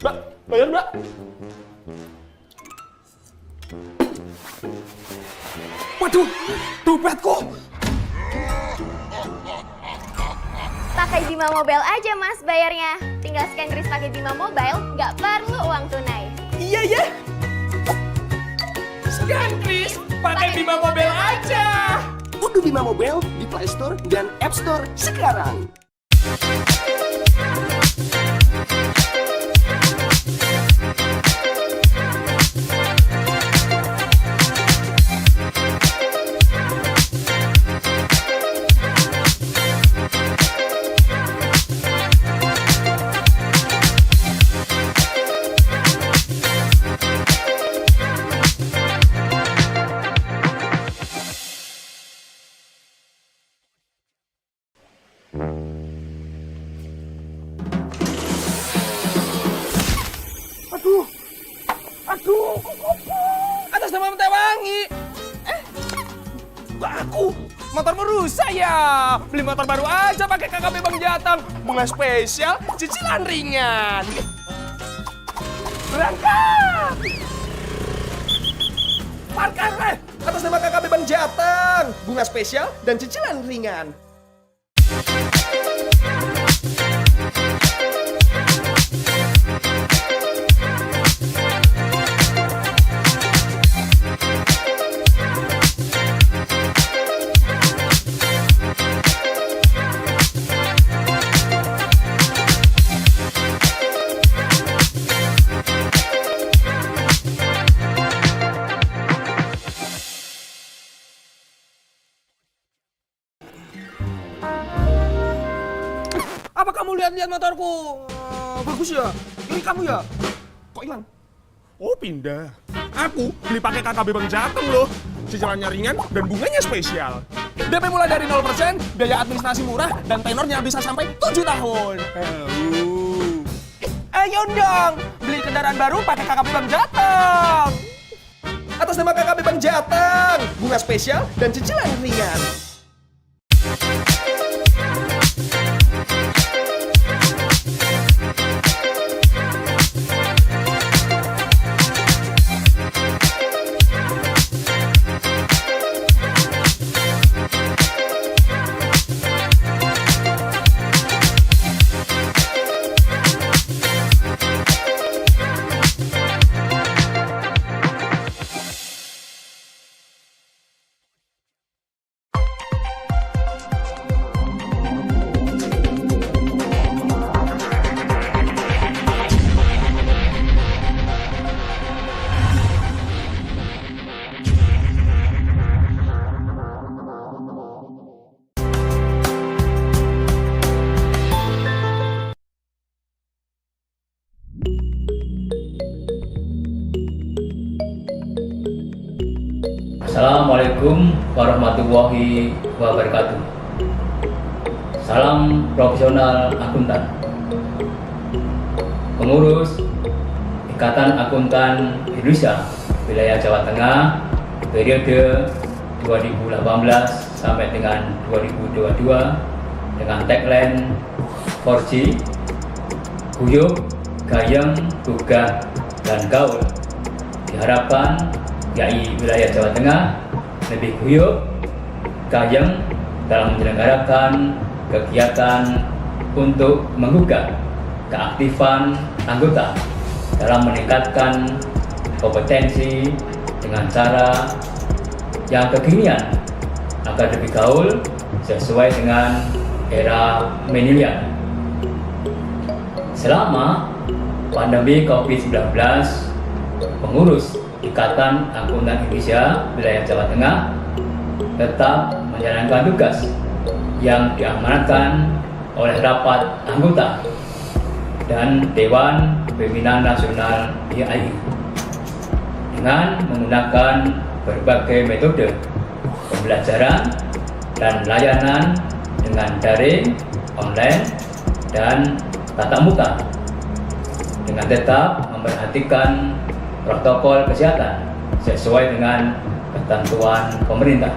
Mbak, bayar, Mbak. Waduh, dompetku. Pakai Bima Mobile aja mas bayarnya. Tinggal scan kris pakai Bima Mobile, nggak perlu uang tunai. Iya ya. Scan kris pakai Bima Mobile aja. Unduh Bima Mobile di Play Store dan App Store sekarang. Aduh, atas nama Tewangi. Aku motor rusak ya. Beli motor baru aja pakai KKP Bang Jatang. Bunga spesial, cicilan ringan. Berangkat. Parkir atas nama KKP Bang Jatang. Bunga spesial dan cicilan ringan. Apa kamu lihat-lihat motorku? Bagus ya? Ini kamu ya? Kok hilang? Oh pindah. Aku beli pakai KKB Bang Jateng loh. Cicilannya ringan dan bunganya spesial. DP mulai dari 0%, biaya administrasi murah, dan tenornya bisa sampai 7 tahun. Ayo dong, beli kendaraan baru pakai KKB Bang Jateng. Atas nama KKB Bang Jateng, bunga spesial dan cicilan ringan. Assalamualaikum warahmatullahi wabarakatuh. Salam profesional akuntan. Pengurus Ikatan Akuntan Indonesia Wilayah Jawa Tengah periode 2018 sampai dengan 2022 dengan tagline 4G, guyup, gayeng, gugah, dan gaul. Diharapkan YAI Wilayah Jawa Tengah lebih guyup, gayeng dalam menyelenggarakan kegiatan untuk menggugah keaktifan anggota dalam meningkatkan kompetensi dengan cara yang kekinian agar lebih gaul sesuai dengan era milenial. Selama pandemi COVID-19, pengurus Ikatan Akuntan Indonesia Wilayah Jawa Tengah tetap menjalankan tugas yang diamanatkan oleh rapat anggota dan Dewan Pimpinan Nasional YAI dengan menggunakan berbagai metode pembelajaran dan layanan dengan daring, online, dan tatap muka dengan tetap memperhatikan protokol kesehatan sesuai dengan ketentuan pemerintah.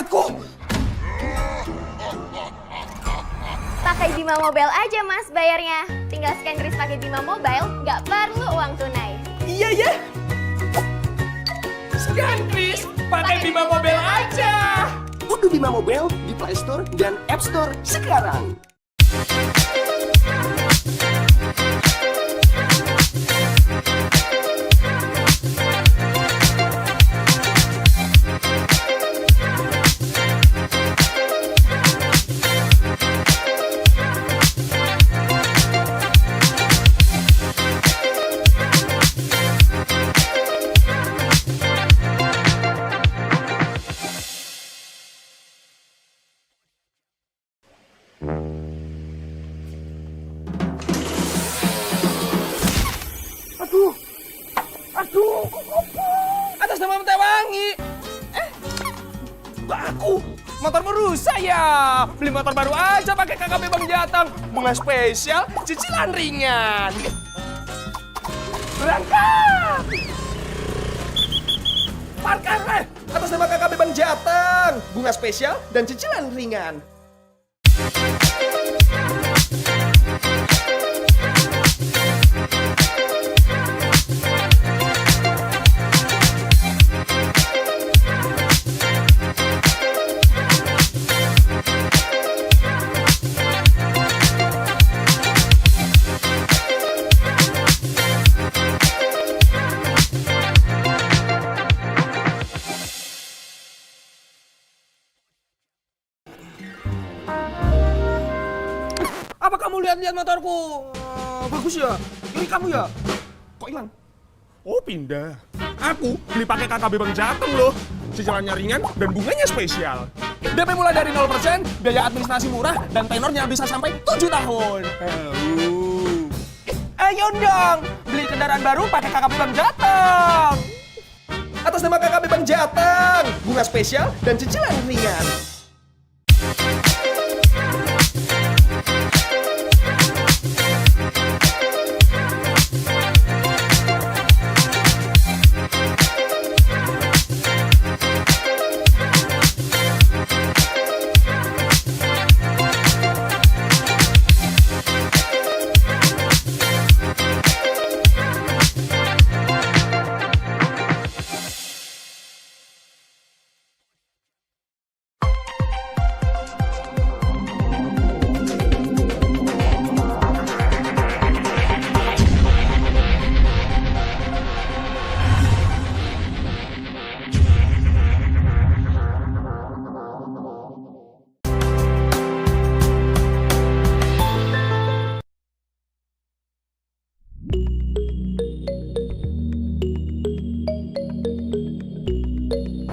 beratku. Pakai Bima Mobile aja mas bayarnya. Tinggal scan kris pakai Bima Mobile, nggak perlu uang tunai. Iya ya. Scan kris pakai Bima Mobile aja. Unduh Bima Mobile di Play Store dan App Store sekarang. Aduh, atas nama Tewangi. Aku motormu rusak ya. Beli motor baru aja pakai KKP Bang Jatang. Bunga spesial, cicilan ringan. Berangkat. Parkir atas nama KKP Bang Jatang. Bunga spesial dan cicilan ringan. Apa kamu lihat-lihat motorku? Bagus ya? Ini kamu ya? Kok hilang? Oh pindah. Aku beli pakai KKB Bang Jateng loh. Cicilannya ringan dan bunganya spesial. DP mulai dari 0%, biaya administrasi murah, dan tenornya bisa sampai 7 tahun. Ayo dong, beli kendaraan baru pakai KKB Bang Jateng. Atas nama KKB Bang Jateng, bunga spesial dan cicilan ringan.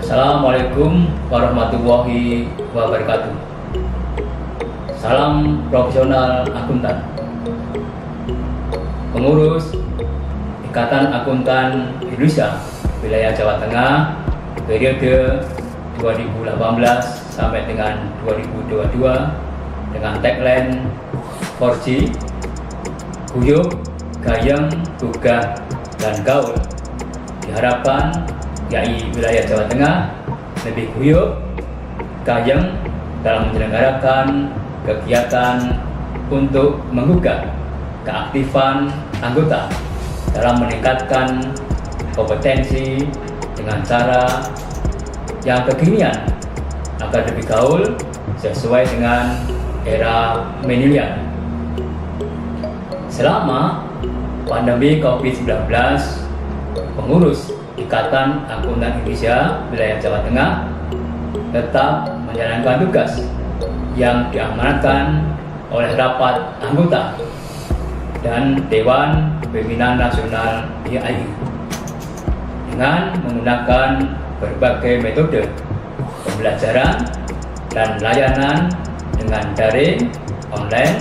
Assalamualaikum warahmatullahi wabarakatuh. Salam profesional akuntan. Pengurus Ikatan Akuntan Indonesia Wilayah Jawa Tengah periode 2018 sampai dengan 2022 dengan tagline 4G, guyup, gayeng, gugah, dan gaul. Diharapkan YAI Wilayah Jawa Tengah lebih guyup, gayeng dalam menyelenggarakan kegiatan untuk menggugah keaktifan anggota dalam meningkatkan kompetensi dengan cara yang kekinian agar lebih gaul sesuai dengan era milenial. Selama pandemi COVID-19, pengurus Ikatan Akuntan Indonesia Wilayah Jawa Tengah tetap menjalankan tugas yang diamanatkan oleh rapat anggota dan Dewan Pimpinan Nasional YAI dengan menggunakan berbagai metode pembelajaran dan layanan dengan daring, online,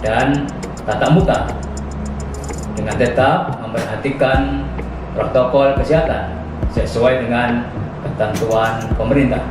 dan tatap muka dengan tetap memperhatikan protokol kesehatan sesuai dengan ketentuan pemerintah.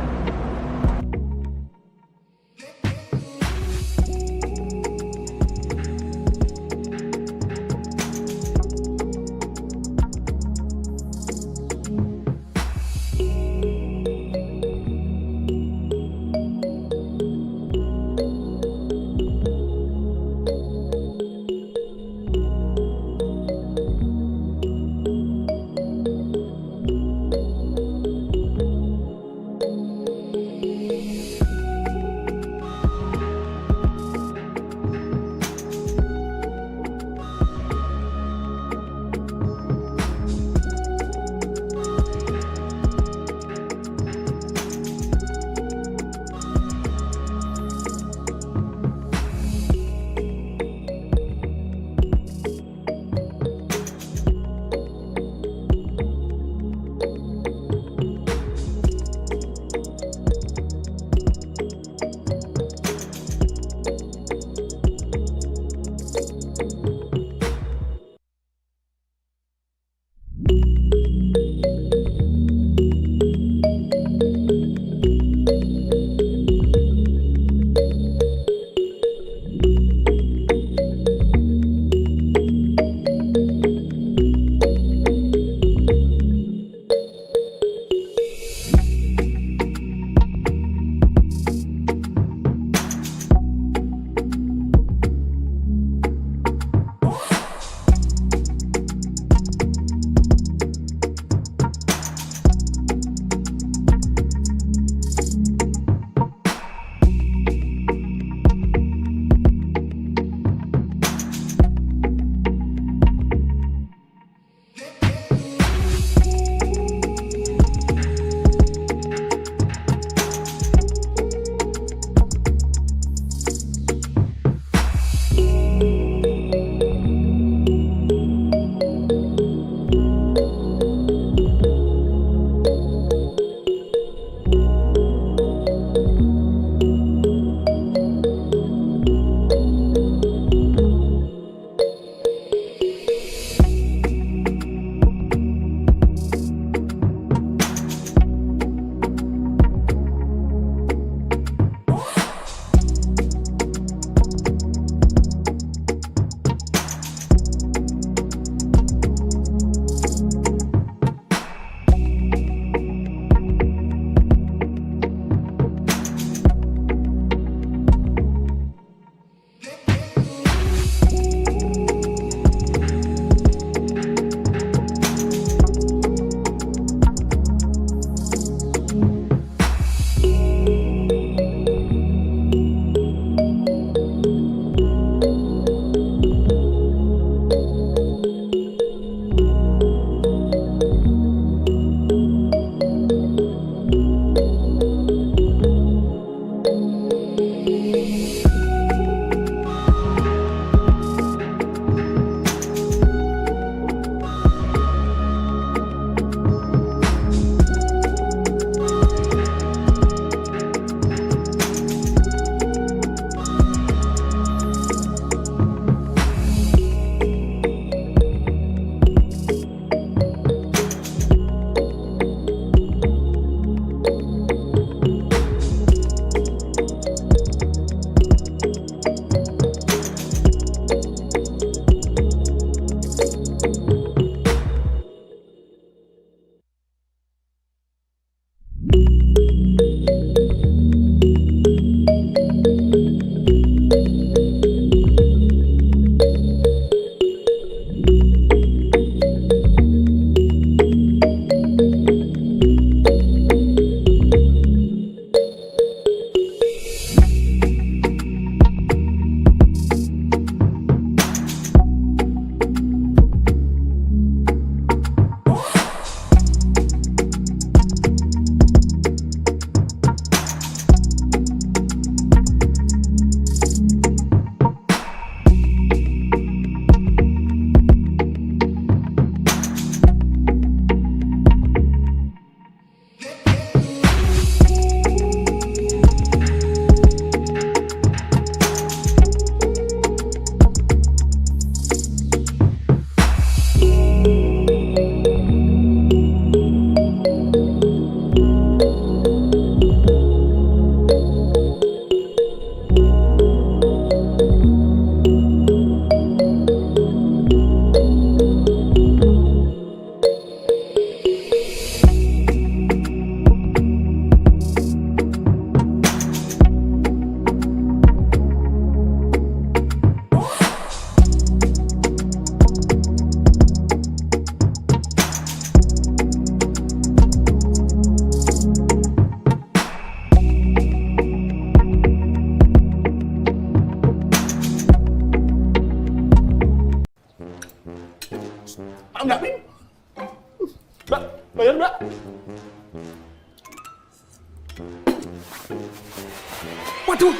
Waduh,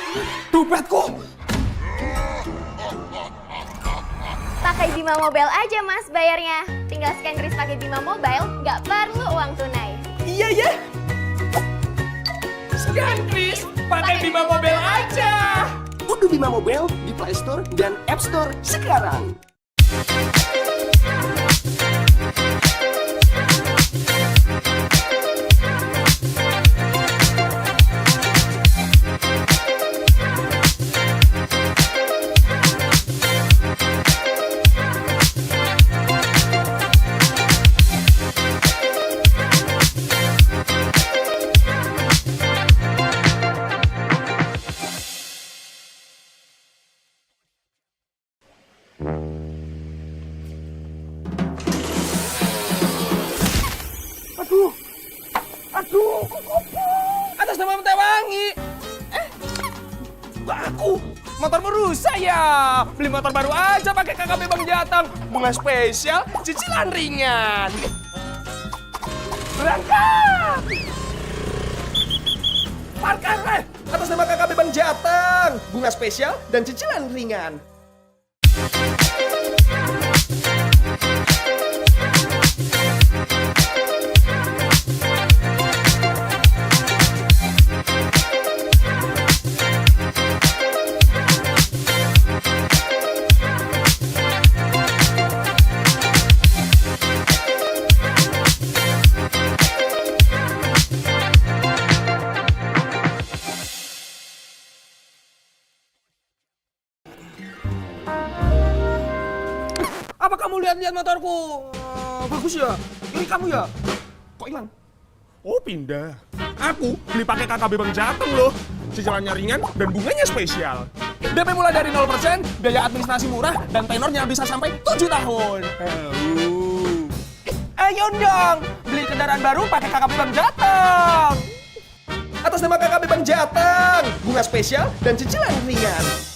dompetku. Pakai Bima Mobile aja mas bayarnya. Tinggal scan kris pakai Bima Mobile, nggak perlu uang tunai. Iya ya. Scan kris pakai Bima Mobile aja. Unduh Bima Mobile di Play Store dan App Store sekarang. Aduh, atas nama Tewangi. Aku motor rusak ya. Beli motor baru aja pakai KKP Bang Jatang. Bunga spesial, cicilan ringan. Berangkat. Parkir atas nama KKP Bang Jatang. Bunga spesial dan cicilan ringan. Apa kamu lihat-lihat motorku? Bagus ya? Ini kamu ya? Kok hilang? Oh pindah. Aku beli pakai KKB Bang Jateng loh. Cicilannya ringan dan bunganya spesial. DP mulai dari 0%, biaya administrasi murah, dan tenornya bisa sampai 7 tahun. Ayo dong, beli kendaraan baru pakai KKB Bang Jateng. Atas nama KKB Bang Jateng, bunga spesial dan cicilan ringan.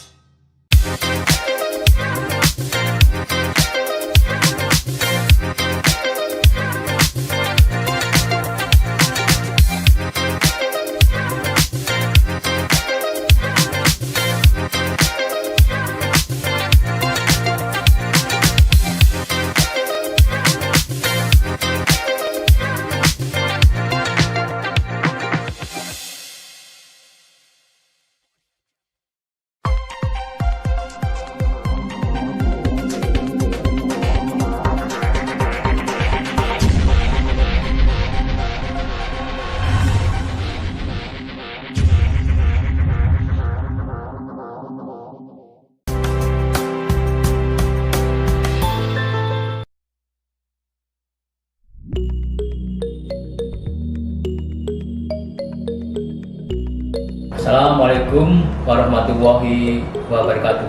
Assalamualaikum warahmatullahi wabarakatuh.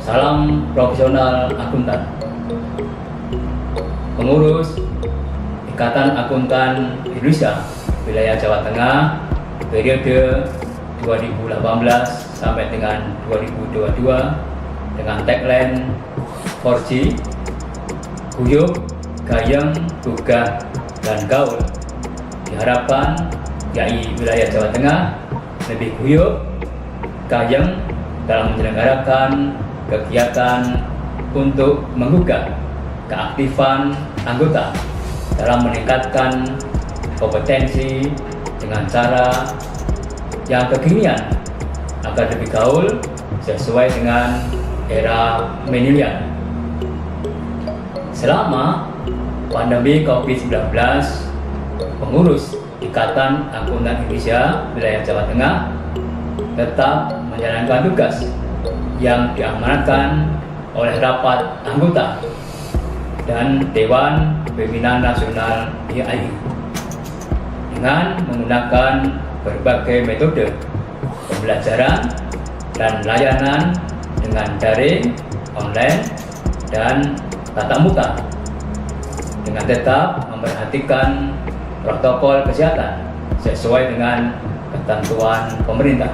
Salam profesional akuntan. Pengurus Ikatan Akuntan Indonesia Wilayah Jawa Tengah periode 2018 sampai dengan 2022 dengan tagline 4G, guyup, gayeng, gugah, dan gaul. Diharapkan YAI Wilayah Jawa Tengah lebih guyup, gayeng dalam menyelenggarakan kegiatan untuk menggugah keaktifan anggota dalam meningkatkan kompetensi dengan cara yang kekinian agar lebih gaul sesuai dengan era milenial. Selama pandemi COVID-19, pengurus Ikatan Akuntan Indonesia Wilayah Jawa Tengah tetap menjalankan tugas yang diamanatkan oleh rapat anggota dan Dewan Pimpinan Nasional YAI dengan menggunakan berbagai metode pembelajaran dan layanan dengan daring, online, dan tatap muka dengan tetap memperhatikan protokol kesehatan sesuai dengan ketentuan pemerintah.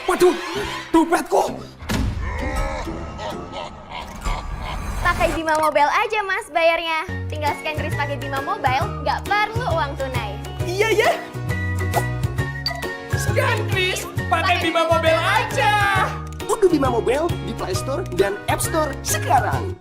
Waduh, dompetku. Pakai Bima Mobile aja mas bayarnya. Tinggal scan kris pakai Bima Mobile, nggak perlu uang tunai. Iya ya. Scan kris pakai Bima Mobile aja. Unduh Bima Mobile di Play Store dan App Store sekarang.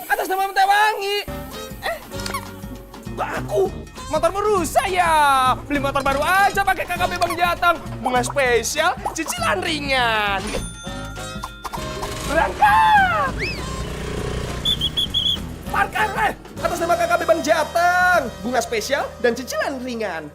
Atas nama Tewangi. Aku motormu rusak ya. Beli motor baru aja pakai KKP Bang Jateng. Bunga spesial, cicilan ringan. Berangkat. Parkir atas nama KKP Bang Jateng. Bunga spesial dan cicilan ringan.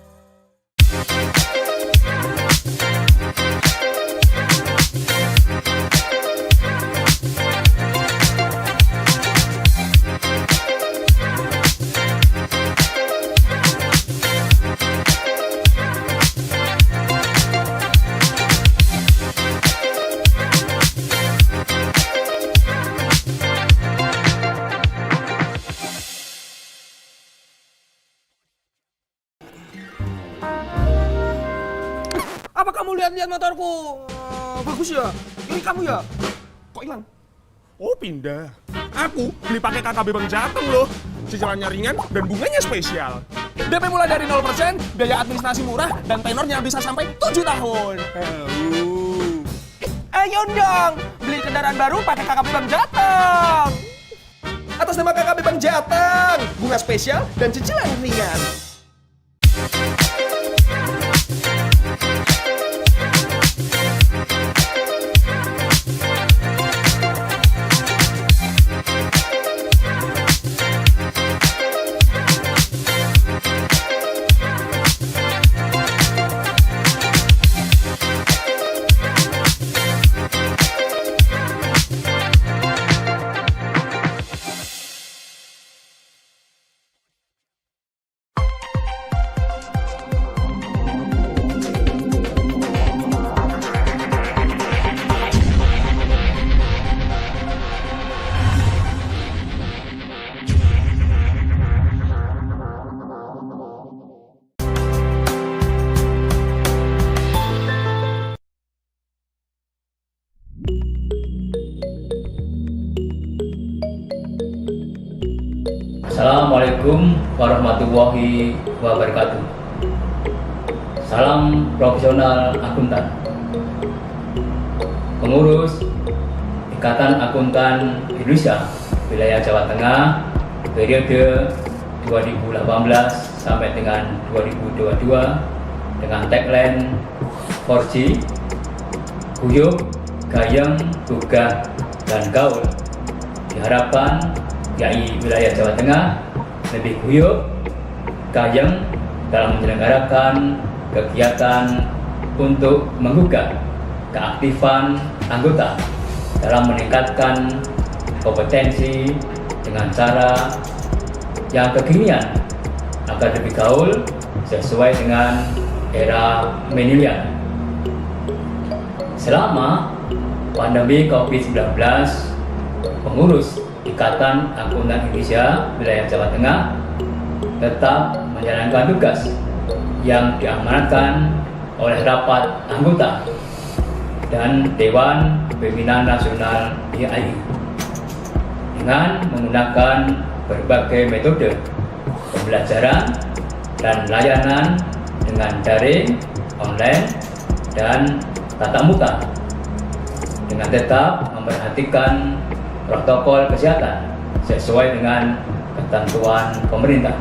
Apa kamu lihat-lihat motorku? Bagus ya? Ini kamu ya? Kok hilang? Oh pindah. Aku beli pakai KKB Bang Jateng loh. Cicilannya ringan dan bunganya spesial. DP mulai dari 0%, biaya administrasi murah, dan tenornya bisa sampai 7 tahun. Ayo dong, beli kendaraan baru pakai KKB Bang Jateng. Atas nama KKB Bang Jateng, bunga spesial dan cicilan ringan. Assalamualaikum warahmatullahi wabarakatuh. Salam profesional akuntan. Pengurus Ikatan Akuntan Indonesia wilayah Jawa Tengah periode 2018 sampai dengan 2022 dengan tagline 4G Guyup, Gayeng, Gugah, dan Gaul. Diharapkan YAI wilayah Jawa Tengah lebih guyup, gayeng dalam menyelenggarakan kegiatan untuk menggugah keaktifan anggota dalam meningkatkan kompetensi dengan cara yang kekinian agar lebih gaul sesuai dengan era milenial. Selama pandemi COVID-19, pengurus Ikatan Akuntan Indonesia wilayah Jawa Tengah tetap menjalankan tugas yang diamanatkan oleh rapat anggota dan Dewan Pimpinan Nasional YAI dengan menggunakan berbagai metode pembelajaran dan layanan dengan daring, online, dan tatap muka dengan tetap memperhatikan protokol kesehatan sesuai dengan ketentuan pemerintah.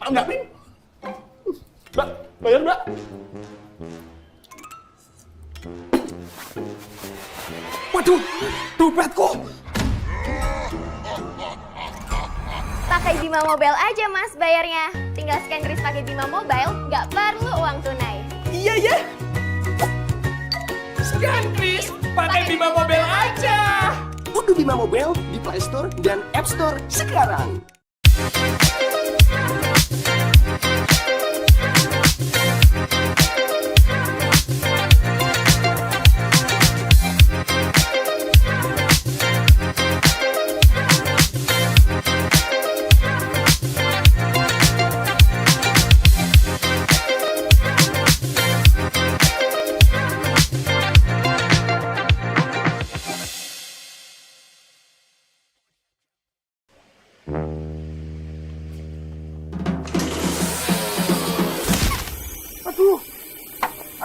Enggak, Min. Mbak, bayar, Mbak. Waduh, dompetku. Pakai Bima Mobile aja mas bayarnya. Tinggal scan kris pakai Bima Mobile, nggak perlu uang tunai. Iya ya. Scan kris pakai Bima Mobile aja. Unduh Bima Mobile di Play Store dan App Store sekarang.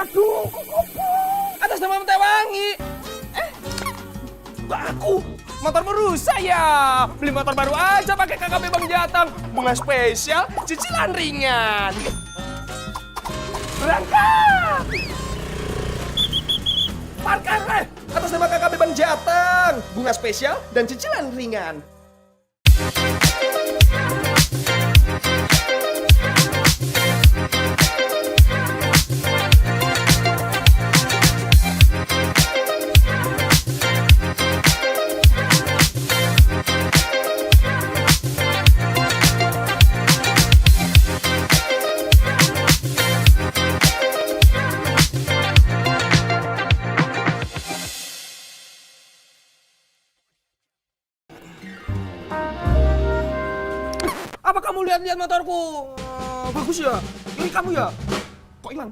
Aduh, kok atas nama Tewangi. Aku motormu rusak ya. Beli motor baru aja pakai KKP Bang Jatang. Bunga spesial, cicilan ringan. Berangkat. Parkir atas nama KKP Bang Jatang. Bunga spesial dan cicilan ringan. Apa kamu lihat-lihat motorku? Bagus ya? Ini kamu ya? Kok hilang?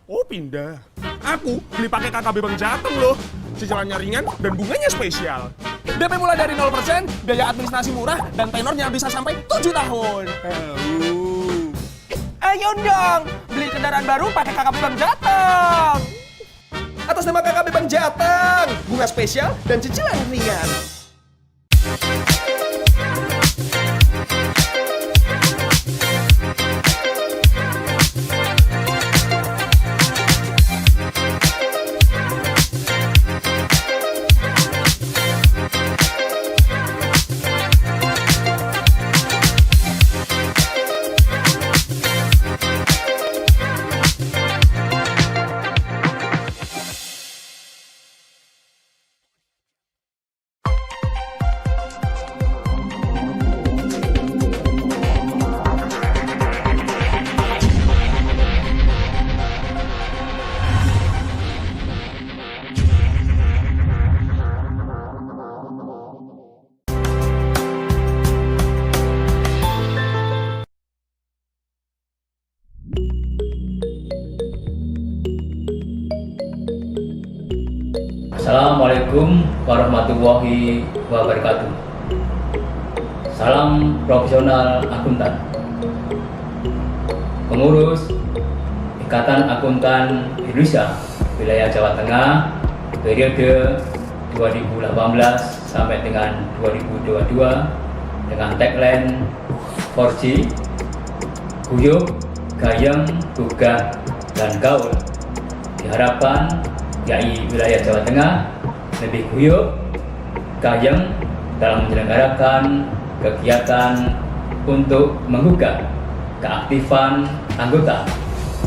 Oh pindah. Aku beli pakai KKB Bang Jateng loh. Cicilannya ringan dan bunganya spesial. DP mulai dari 0%, biaya administrasi murah, dan tenornya bisa sampai 7 tahun. Ayo dong, beli kendaraan baru pakai KKB Bang Jateng. Atas nama KKB Bang Jateng, bunga spesial dan cicilan ringan. Assalamualaikum warahmatullahi wabarakatuh. Salam profesional akuntan. Pengurus Ikatan Akuntan Indonesia Wilayah Jawa Tengah periode 2018 sampai dengan 2022 dengan tagline 4G Guyup, Gayeng, Gugah, dan Gaul. Diharapkan YAI Wilayah Jawa Tengah lebih guyup, gayeng dalam menyelenggarakan kegiatan untuk menggugah keaktifan anggota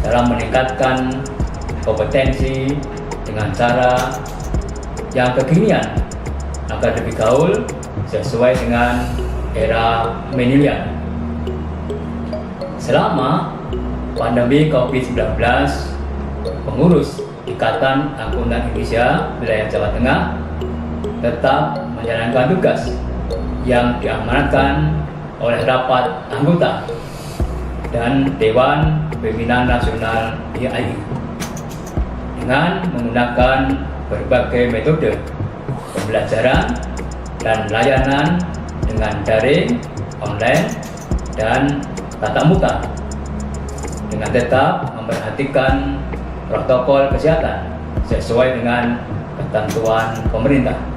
dalam meningkatkan kompetensi dengan cara yang kekinian agar lebih gaul sesuai dengan era milenial. Selama pandemi COVID-19, pengurus Ikatan Akuntan Indonesia wilayah Jawa Tengah tetap menjalankan tugas yang diamanatkan oleh rapat anggota dan Dewan Pimpinan Nasional IAI dengan menggunakan berbagai metode pembelajaran dan layanan dengan daring, online, dan tatap muka dengan tetap memperhatikan protokol kesehatan sesuai dengan ketentuan pemerintah.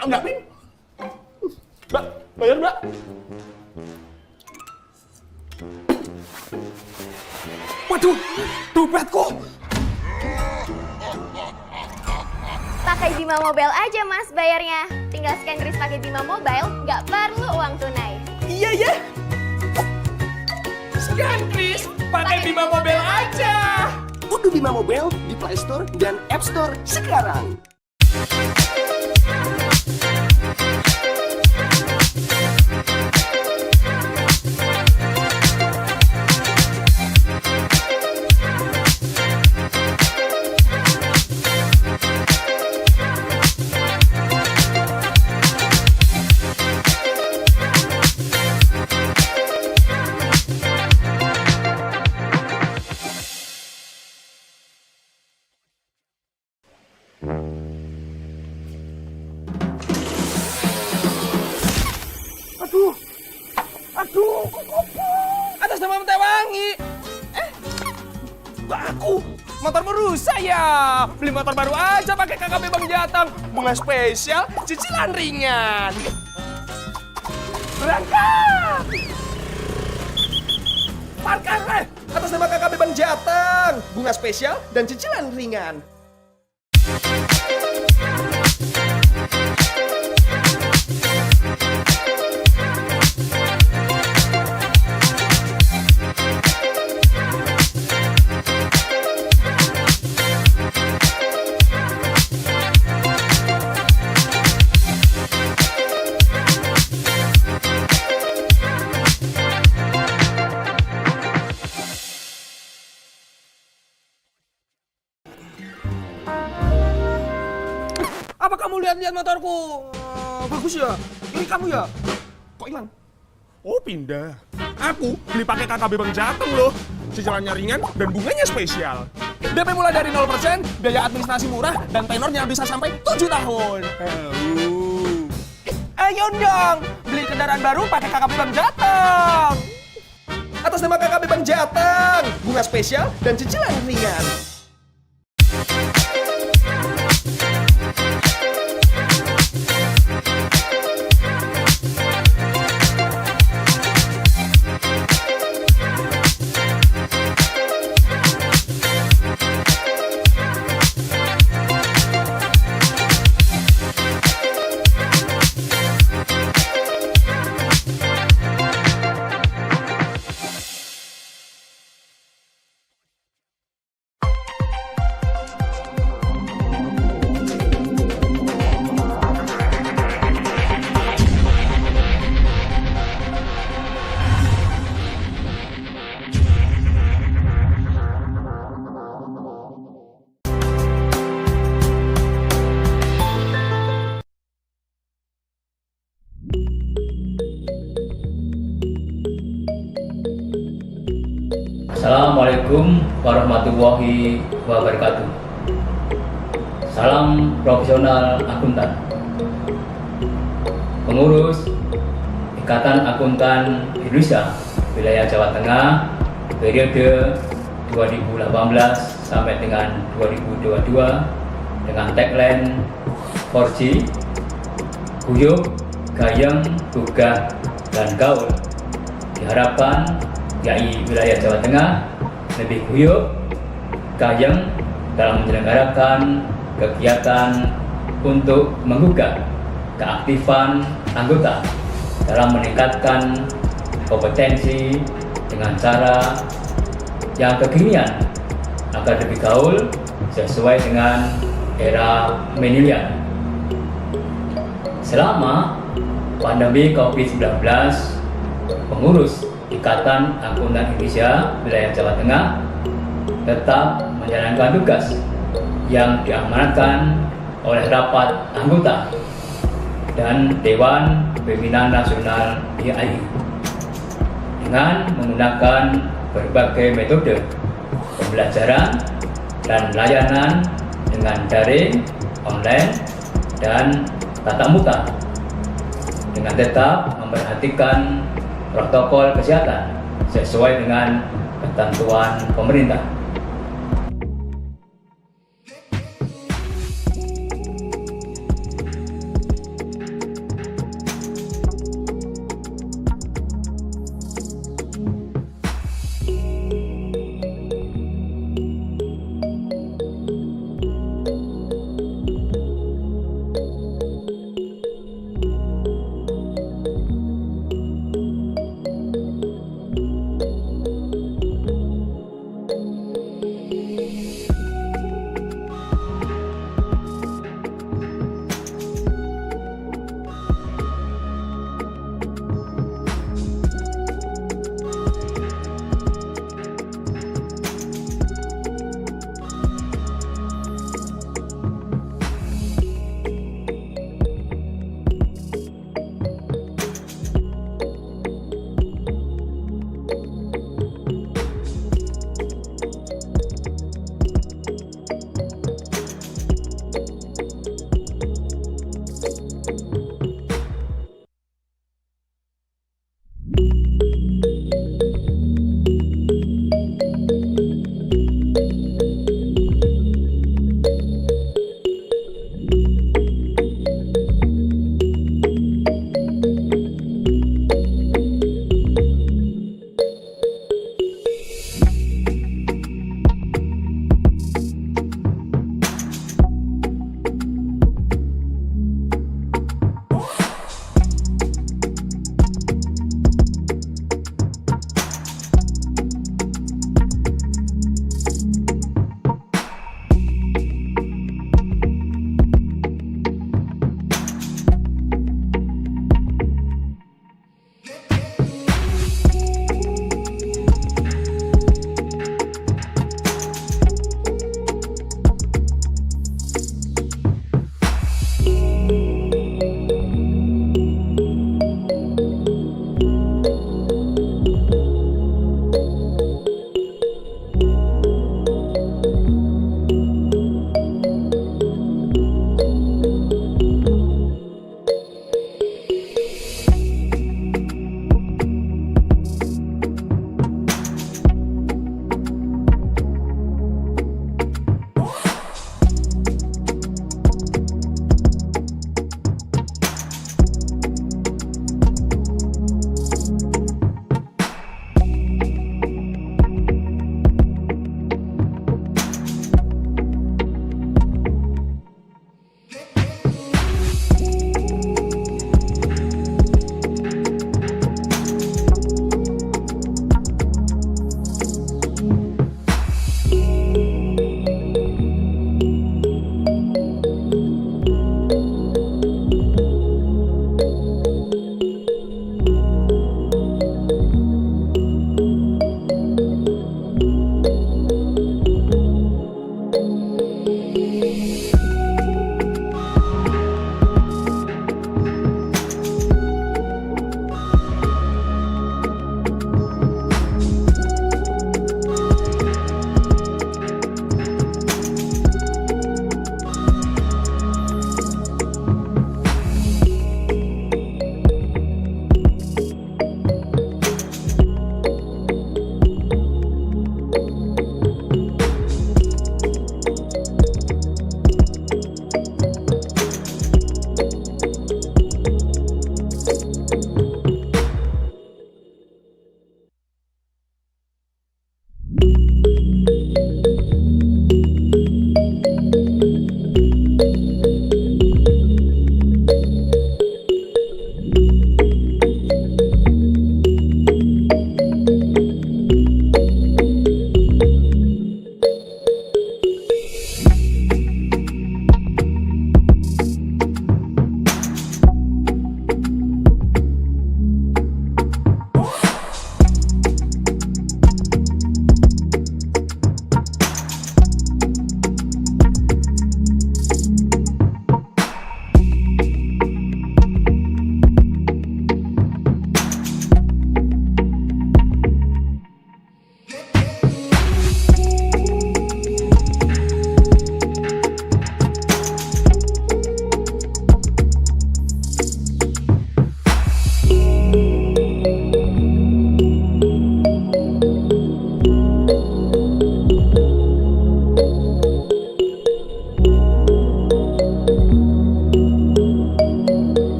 Enggak, Min. Mbak, bayar, Mbak. Waduh, dompetku. Pakai Bima Mobile aja mas bayarnya. Tinggal scan kris pakai Bima Mobile, nggak perlu uang tunai. Iya ya. Scan kris pakai Bima Mobile aja. Unduh Bima Mobile di Play Store dan App Store sekarang. Aduh, kok kopong? Atas nama Tewangi. Aku, motormu rusak ya. Beli motor baru aja pakai KKP Bang Jatang. Bunga spesial, cicilan ringan. Berangkat. Parkir, atas nama KKP Bang Jatang. Bunga spesial dan cicilan ringan. Apa kamu lihat-lihat motorku? Bagus ya? Ini kamu ya? Kok hilang? Oh pindah. Aku beli pakai KKB Bang Jateng loh. Cicilannya ringan dan bunganya spesial. DP mulai dari 0%, biaya administrasi murah, dan tenornya bisa sampai 7 tahun. Ayo dong, beli kendaraan baru pakai KKB Bang Jateng. Atas nama KKB Bang Jateng, bunga spesial dan cicilan ringan. Assalamualaikum warahmatullahi wabarakatuh. Salam profesional akuntan. Pengurus Ikatan Akuntan Indonesia Wilayah Jawa Tengah periode 2018 sampai dengan 2022 dengan tagline 4G, guyub, gayeng, gugah, dan gaul. Diharapkan YAI Wilayah Jawa Tengah lebih guyub, gayeng dalam menyelenggarakan kegiatan untuk menggugah keaktifan anggota dalam meningkatkan kompetensi dengan cara yang kekinian agar lebih gaul sesuai dengan era milenial. Selama pandemi COVID-19, pengurus Ikatan Akuntan Indonesia Wilayah Jawa Tengah tetap menjalankan tugas yang diamanatkan oleh rapat anggota dan Dewan Pimpinan Nasional YAI dengan menggunakan berbagai metode pembelajaran dan layanan dengan daring, online, dan tatap muka dengan tetap memperhatikan protokol kesehatan sesuai dengan ketentuan pemerintah.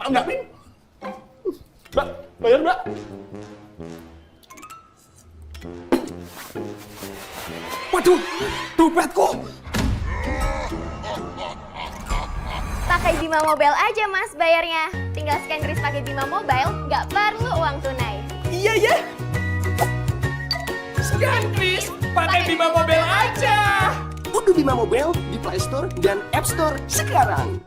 Enggak, Min. Mbak, bayar, Mbak. Waduh, dompetku. Pakai Bima Mobile aja mas bayarnya. Tinggal scan kris pakai Bima Mobile, nggak perlu uang tunai. Iya ya. Scan kris pakai Bima Mobile aja. Unduh Bima Mobile di Play Store dan App Store sekarang.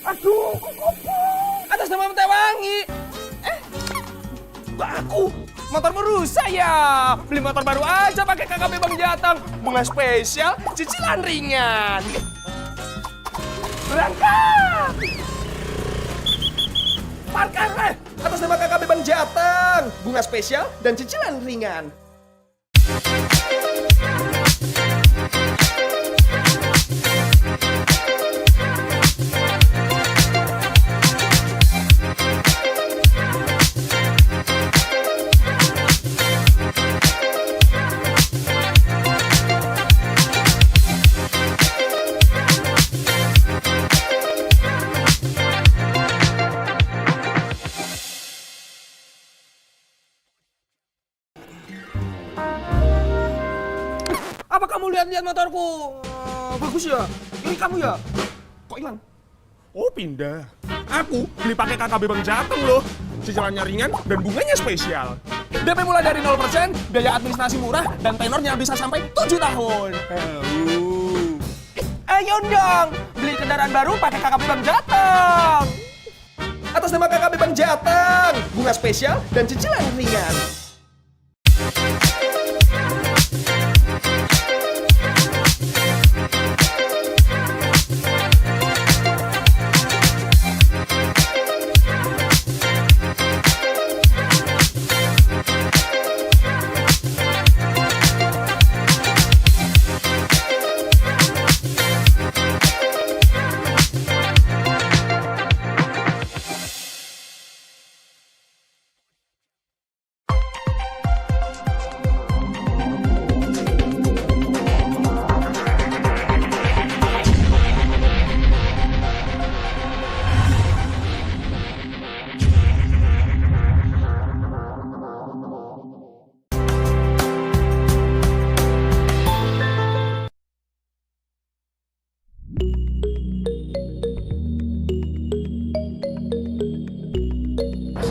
Aduh, atas nama Tewangi. Aku motormu rusak ya. Beli motor baru aja pakai KKP Bang Jatang. Bunga spesial, cicilan ringan. Berangkat. Parkir atas nama KKP Bang Jatang. Bunga spesial dan cicilan ringan. Apa kamu lihat-lihat motorku? Bagus ya? Ini kamu ya? Kok hilang? Oh pindah. Aku beli pakai KKB Bang Jateng loh. Cicilannya ringan dan bunganya spesial. DP mulai dari 0%, biaya administrasi murah, dan tenornya bisa sampai 7 tahun. Ayo dong, beli kendaraan baru pakai KKB Bang Jateng. Atas nama KKB Bang Jateng, bunga spesial dan cicilan ringan.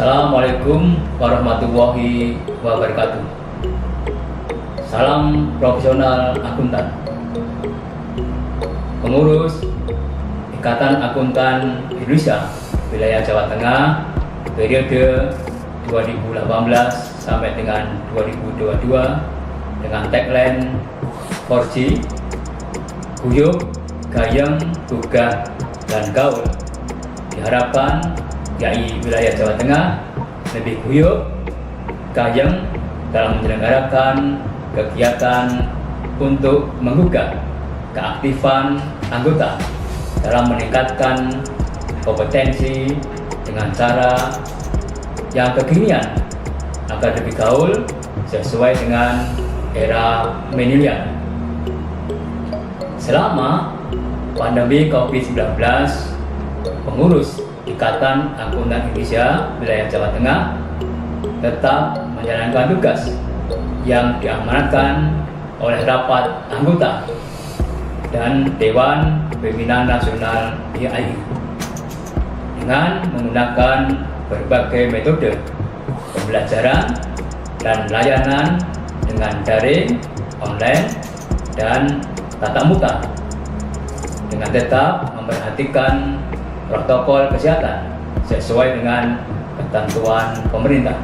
Assalamualaikum warahmatullahi wabarakatuh. Salam profesional akuntan. Pengurus Ikatan Akuntan Indonesia Wilayah Jawa Tengah periode 2018 sampai dengan 2022 dengan tagline 4G, guyub, gayeng, gugah, dan gaul. Diharapkan YAI Wilayah Jawa Tengah lebih guyub, gayeng dalam menyelenggarakan kegiatan untuk menggugah keaktifan anggota dalam meningkatkan kompetensi dengan cara yang kekinian agar lebih gaul sesuai dengan era milenial. Selama pandemi COVID-19, pengurus Ikatan Akuntan Indonesia Wilayah Jawa Tengah tetap menjalankan tugas yang diamanatkan oleh rapat anggota dan Dewan Pimpinan Nasional YAI dengan menggunakan berbagai metode pembelajaran dan layanan dengan daring, online, dan tatap muka dengan tetap memperhatikan protokol kesehatan sesuai dengan ketentuan pemerintah.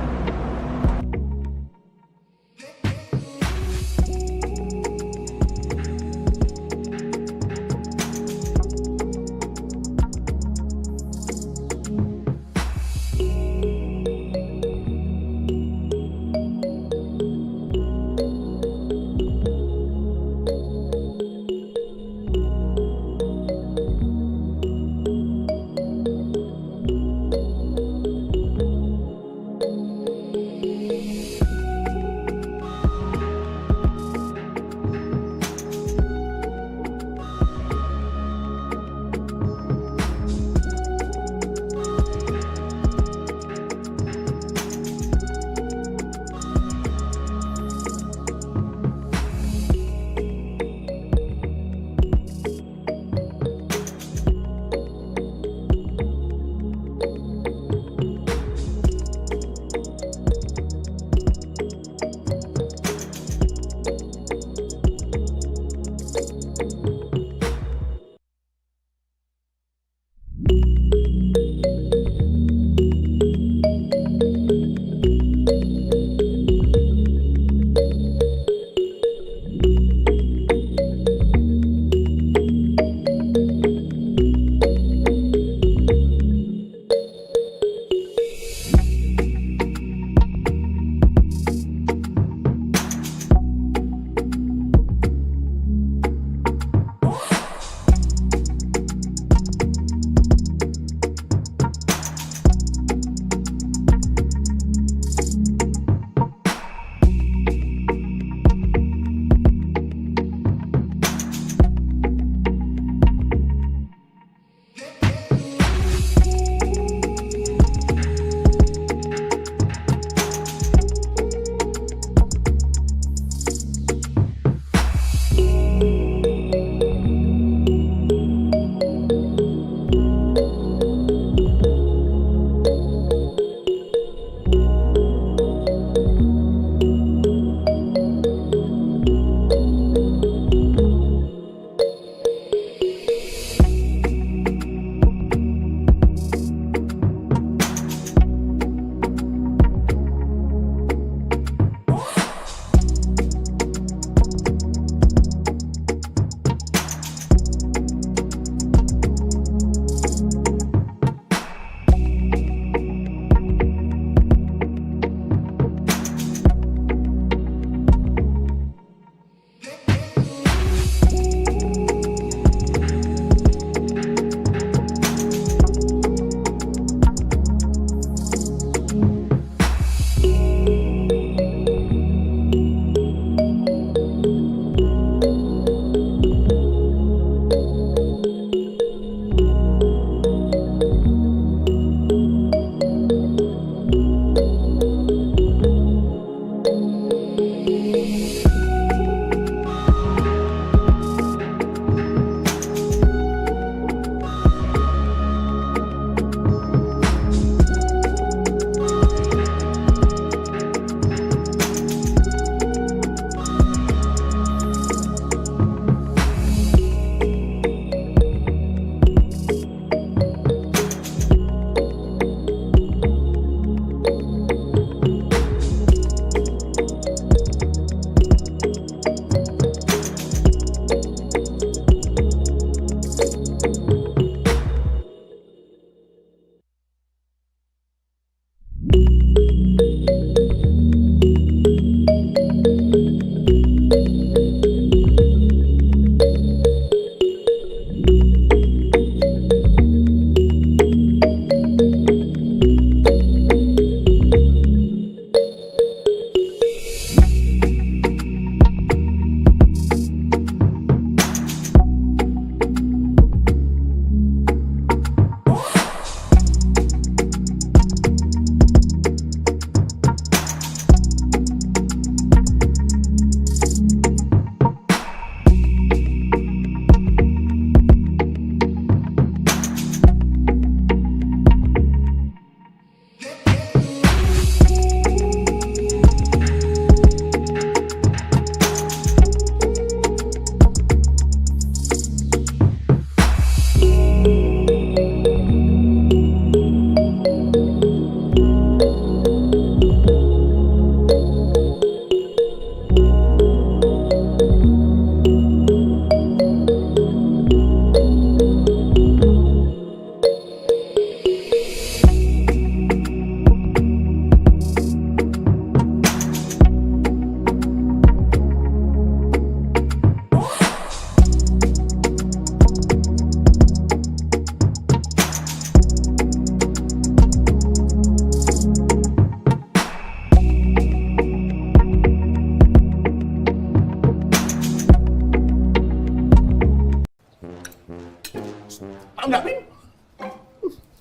Enggak, Pin.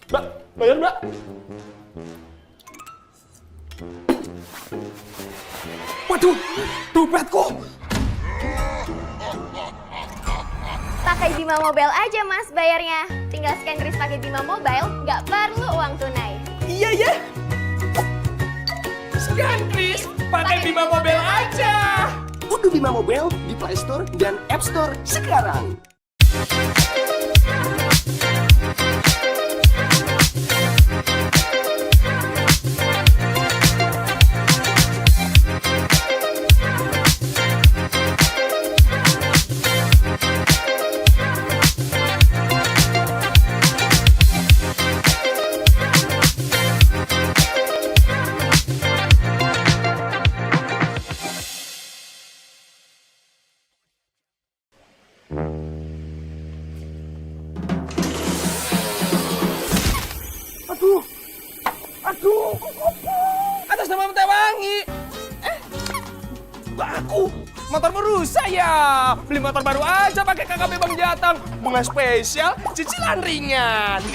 Mbak, bayar, Mbak. Waduh, dompetku. Pakai Bima Mobile aja mas bayarnya. Tinggal scan kris pakai Bima Mobile, nggak perlu uang tunai. Iya ya. Scan kris pakai Bima Mobile aja. Unduh Bima Mobile di Play Store dan App Store sekarang. Aduh, atas nama Tewangi. Aku, motormu rusak ya. Beli motor baru aja pakai KKP Bang Jatang. Bunga spesial, cicilan ringan.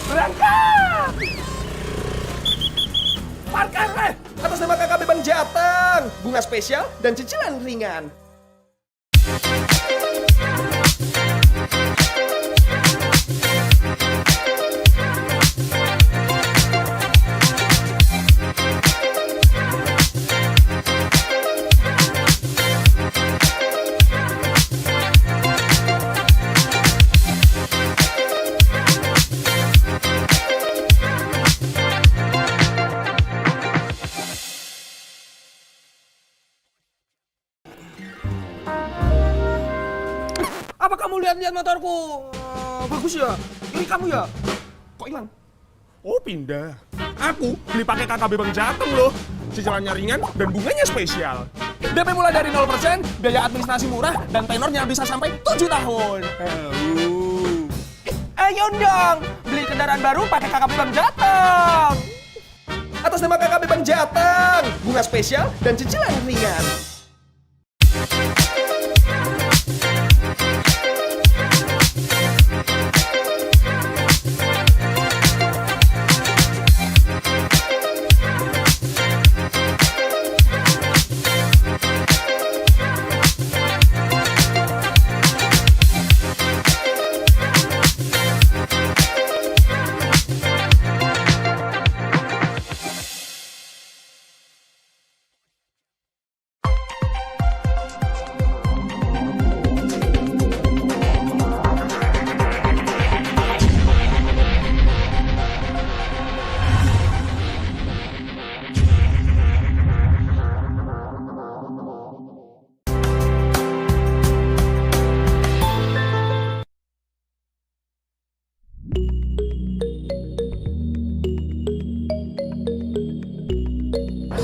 Berangkat. Parkir, atas nama KKP Bang Jatang. Bunga spesial dan cicilan ringan. Apa kamu lihat-lihat motorku? Bagus ya? Ini kamu ya? Kok hilang? Oh pindah. Aku beli pakai KKB Bang Jateng loh. Cicilannya ringan dan bunganya spesial. DP mulai dari 0%, biaya administrasi murah, dan tenornya bisa sampai 7 tahun. Ayo dong, beli kendaraan baru pakai KKB Bang Jateng. Atas nama KKB Bang Jateng, bunga spesial dan cicilan ringan.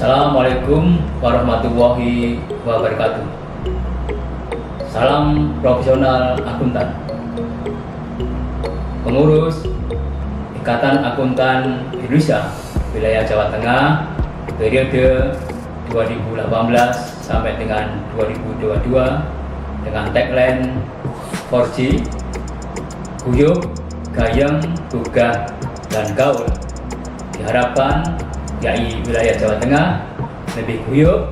Assalamualaikum warahmatullahi wabarakatuh. Salam profesional akuntan. Pengurus Ikatan Akuntan Indonesia Wilayah Jawa Tengah periode 2018 sampai dengan 2022 dengan tagline 4G, guyup, gayeng, gugah, dan gaul. Diharapkan YAI Wilayah Jawa Tengah lebih guyup,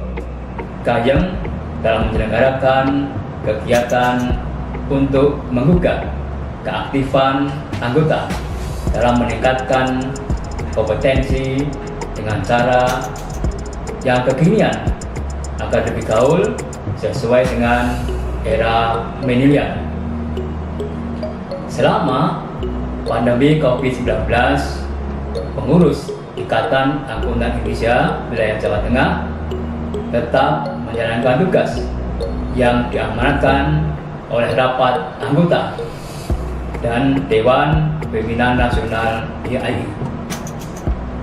gayeng dalam menyelenggarakan kegiatan untuk menggugah keaktifan anggota dalam meningkatkan kompetensi dengan cara yang kekinian agar lebih gaul sesuai dengan era milenial. Selama pandemi COVID-19, pengurus Ikatan Akuntan Indonesia Wilayah Jawa Tengah tetap menjalankan tugas yang diamanatkan oleh rapat anggota dan Dewan Pimpinan Nasional YAI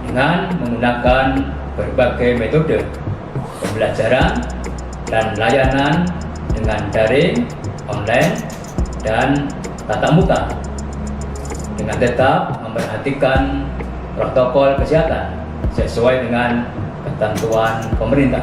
dengan menggunakan berbagai metode pembelajaran dan layanan dengan daring, online, dan tatap muka dengan tetap memperhatikan protokol kesehatan sesuai dengan ketentuan pemerintah.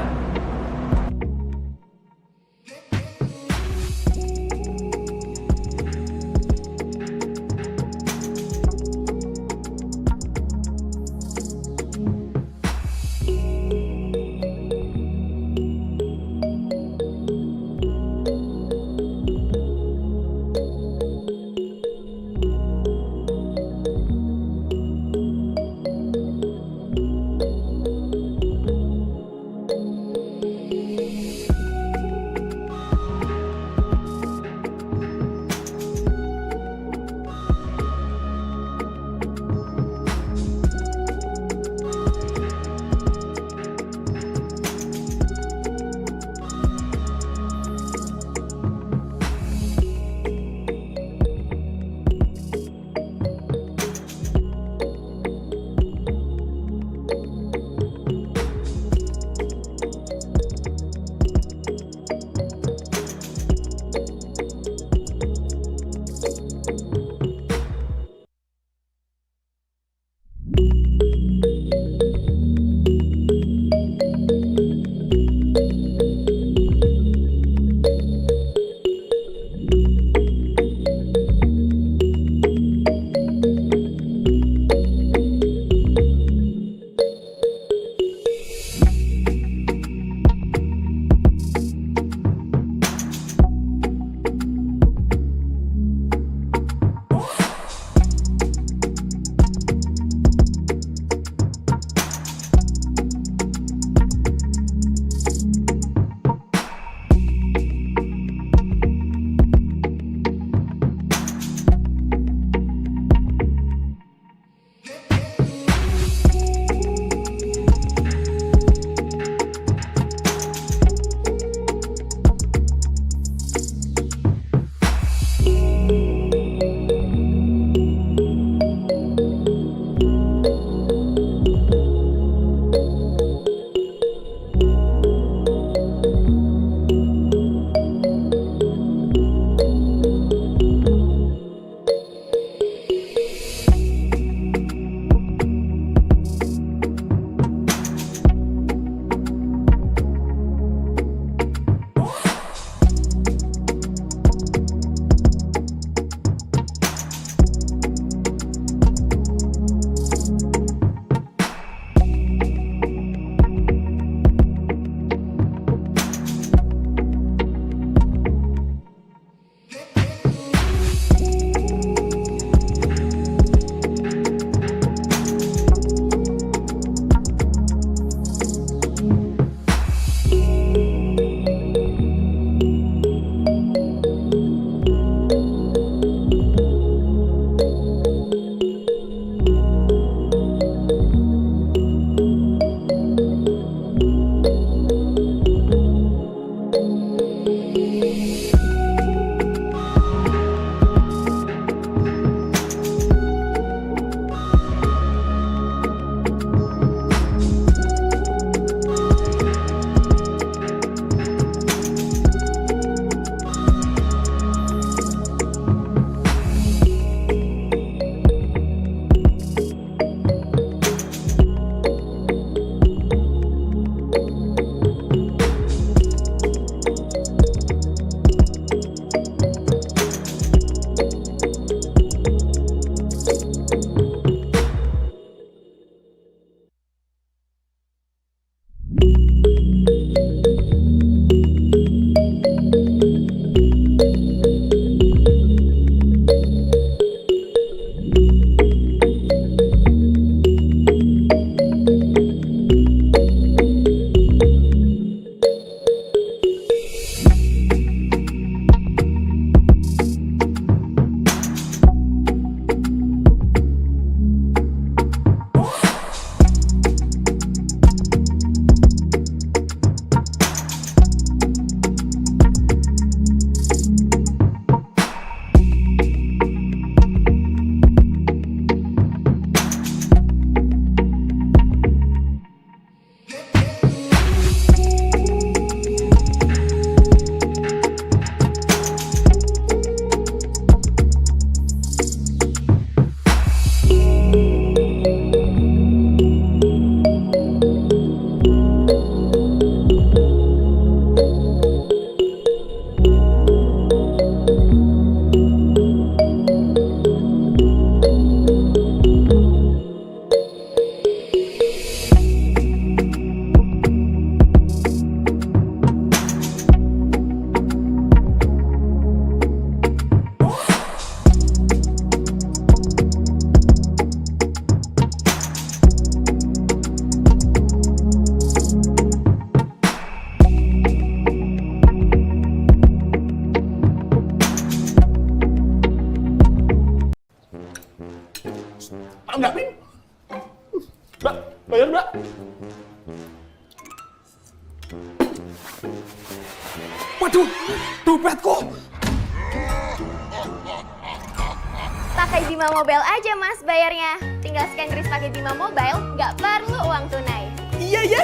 Enggak, Min. Mbak, bayar, Mbak. Waduh, dompetku. Pakai Bima Mobile aja Mas bayarnya. Tinggal scan kris pakai Bima Mobile, nggak perlu uang tunai. Iya ya.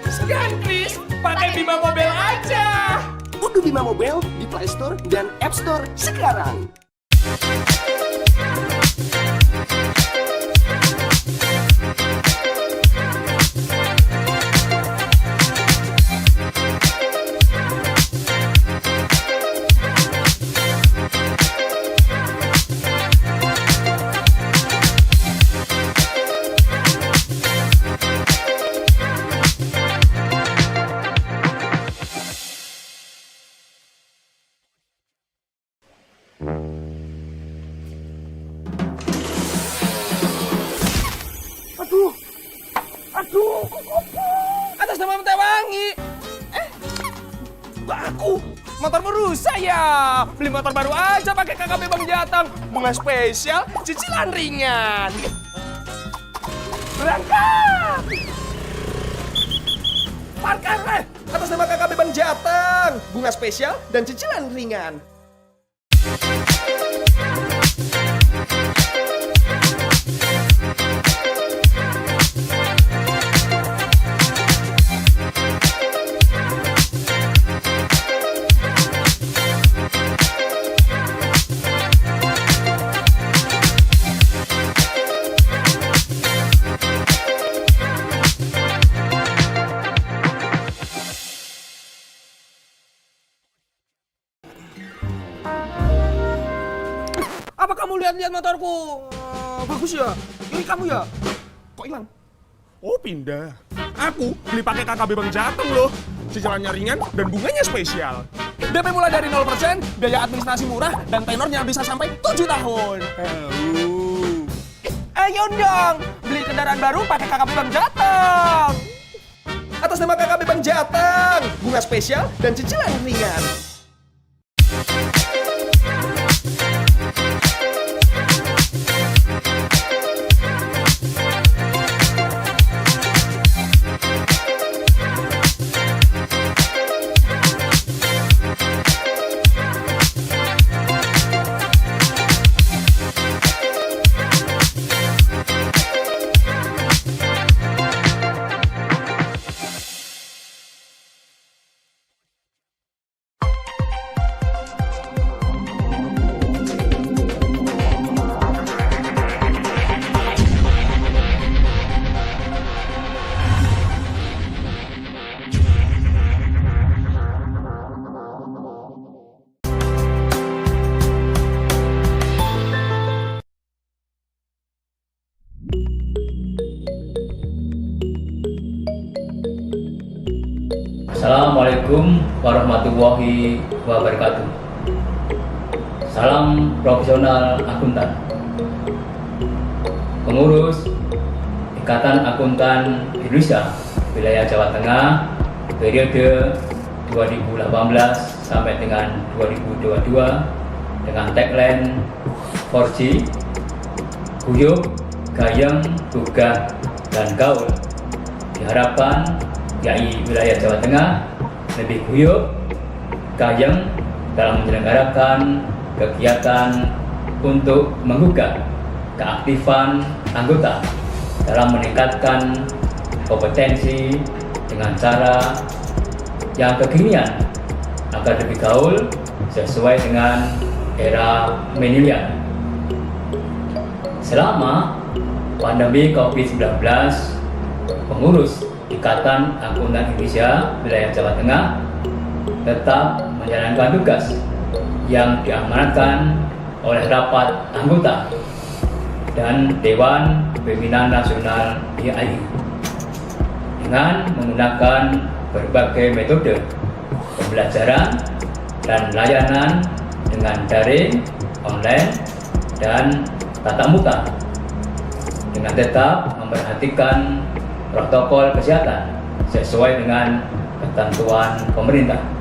Scan kris pakai Bima Mobile aja. Unduh Bima Mobile di Play Store dan App Store sekarang. Aduh, atas nama Tewangi. Aku motor merusak ya. Beli motor baru aja pakai KKP Bang Jatang. Bunga spesial, cicilan ringan. Berangkat. Parkir atas nama KKP Bang Jatang. Bunga spesial dan cicilan ringan. Apa kamu lihat-lihat motorku? Bagus ya? Ini kamu ya? Kok hilang? Oh pindah. Aku beli pakai KKB Bang Jateng loh. Cicilannya ringan dan bunganya spesial. DP mulai dari 0%, biaya administrasi murah, dan tenornya bisa sampai 7 tahun. Ayo dong, beli kendaraan baru pakai KKB Bang Jateng. Atas nama KKB Bang Jateng, bunga spesial dan cicilan ringan. Assalamualaikum warahmatullahi wabarakatuh. Salam profesional akuntan. Pengurus Ikatan Akuntan Indonesia Wilayah Jawa Tengah periode 2018 sampai dengan 2022 dengan tagline 4G, guyub, gayeng, gugah, dan gaul. Diharapkan YAI Wilayah Jawa Tengah lebih guyub, gayeng dalam menyelenggarakan kegiatan untuk menggugah keaktifan anggota dalam meningkatkan kompetensi dengan cara yang kekinian agar lebih gaul sesuai dengan era milenial. Selama pandemi COVID-19, pengurus Ikatan Akuntan Indonesia Wilayah Jawa Tengah tetap menjalankan tugas yang diamanatkan oleh rapat anggota dan Dewan Pimpinan Nasional YAI dengan menggunakan berbagai metode pembelajaran dan layanan dengan daring, online, dan tatap muka dengan tetap memperhatikan protokol kesehatan sesuai dengan ketentuan pemerintah.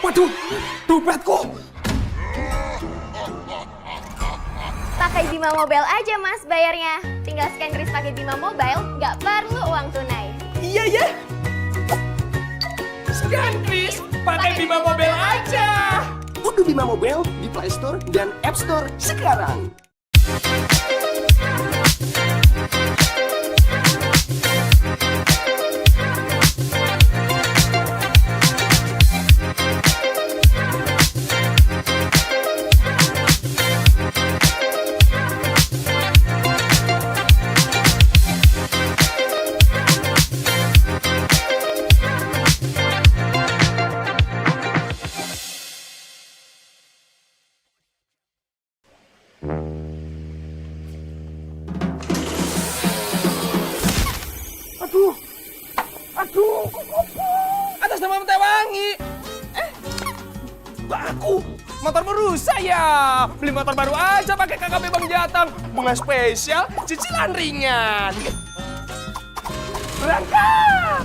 Waduh, dompetku. Pakai Bima Mobile aja mas bayarnya. Tinggal scan kris pakai Bima Mobile, nggak perlu uang tunai. Iya ya. Scan kris pakai Bima Mobile aja. Unduh Bima Mobile di Play Store dan App Store sekarang. Aduh, atas nama Tewangi. Aku motormu rusak ya. Beli motor baru aja pakai KKP Bang Jatang. Bunga spesial, cicilan ringan. Berangkat.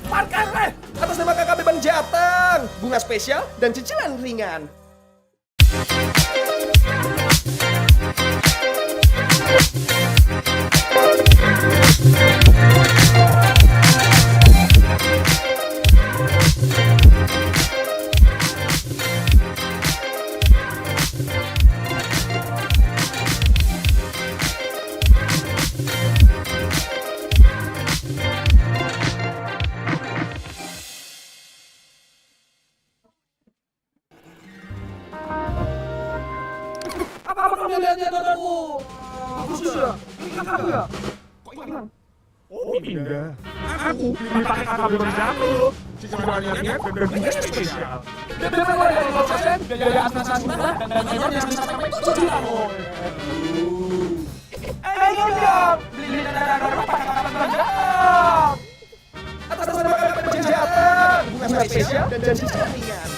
Parkir atas nama KKP Bang Jatang. Bunga spesial dan cicilan ringan. Apa kamu lihat motorku? Bagus ya? Ini kakak ya? Kok hilang? Oh pindah. Aku beli pakai KKP Bang Jatang. Cicilannya ringan dan bunga spesial. Dan ada 5%, biaya administrasi murah dan bayar yang bisa sampai 7 tahun. Dong, beli dan pakai KKP Bang Jatang. Atas nama KKP Bang Jatang, bunga spesial dan cicilan ringan.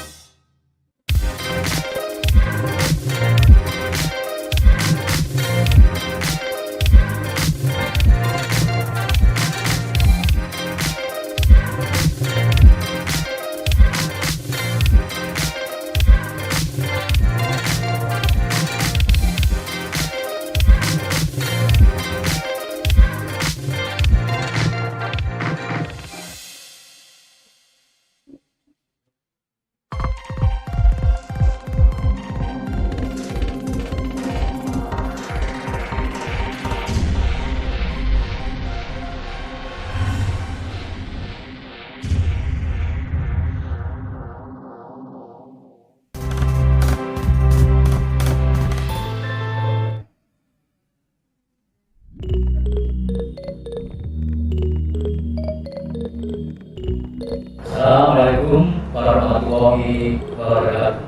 Assalamualaikum warahmatullahi wabarakatuh.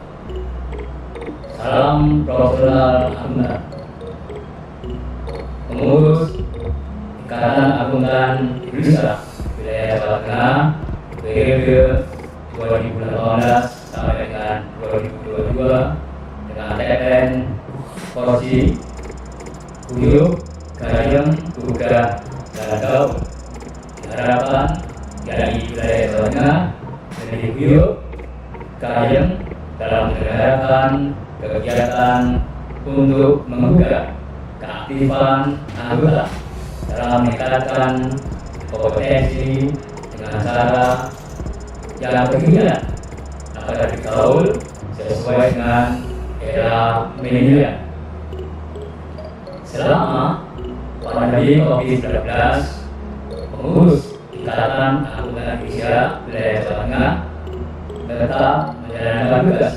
Salam profesional akuntan. Pengurus Ikatan Akuntan Universitas Wilayah Jawa Tengah periode 2018 sampai dengan 2022 dengan TPN Porsi Wuruk, Hayam, Guna, dan Gaul. Diharapkan dari wilayah Jawa Tengah menjadi Wuruk, Hayam dalam menyelenggarakan kegiatan untuk menggugah keaktifan anggota dalam meningkatkan kompetensi dengan cara yang berkegiatan agar digaul sesuai dengan era milenial. Selama pandemi COVID-19, pengurus Ikatan Akuntan Indonesia Wilayah Jawa Tengah tetap menjalankan tugas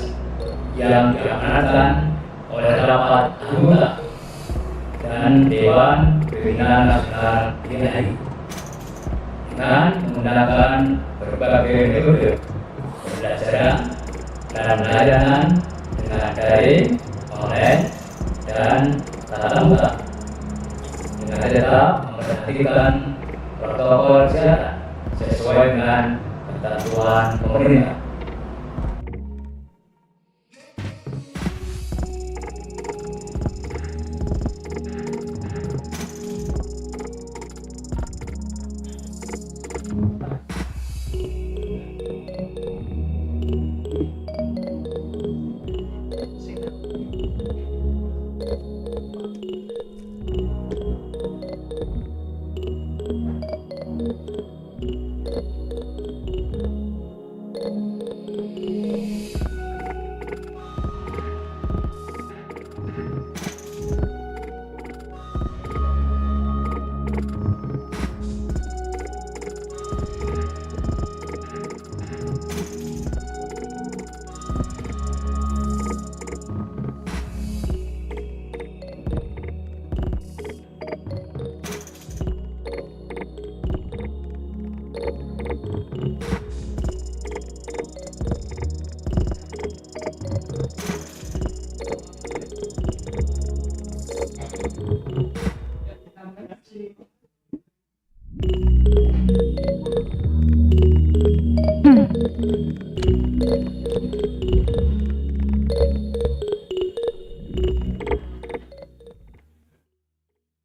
yang diamanatkan oleh rapat anggota dan Dewan Pimpinan Nasional DKI dengan menggunakan berbagai metode pembelajaran dan pelajaran dengan daring, online, dan tatap muka dengan tetap memperhatikan protokol kesehatan sesuai dengan ketentuan pemerintah.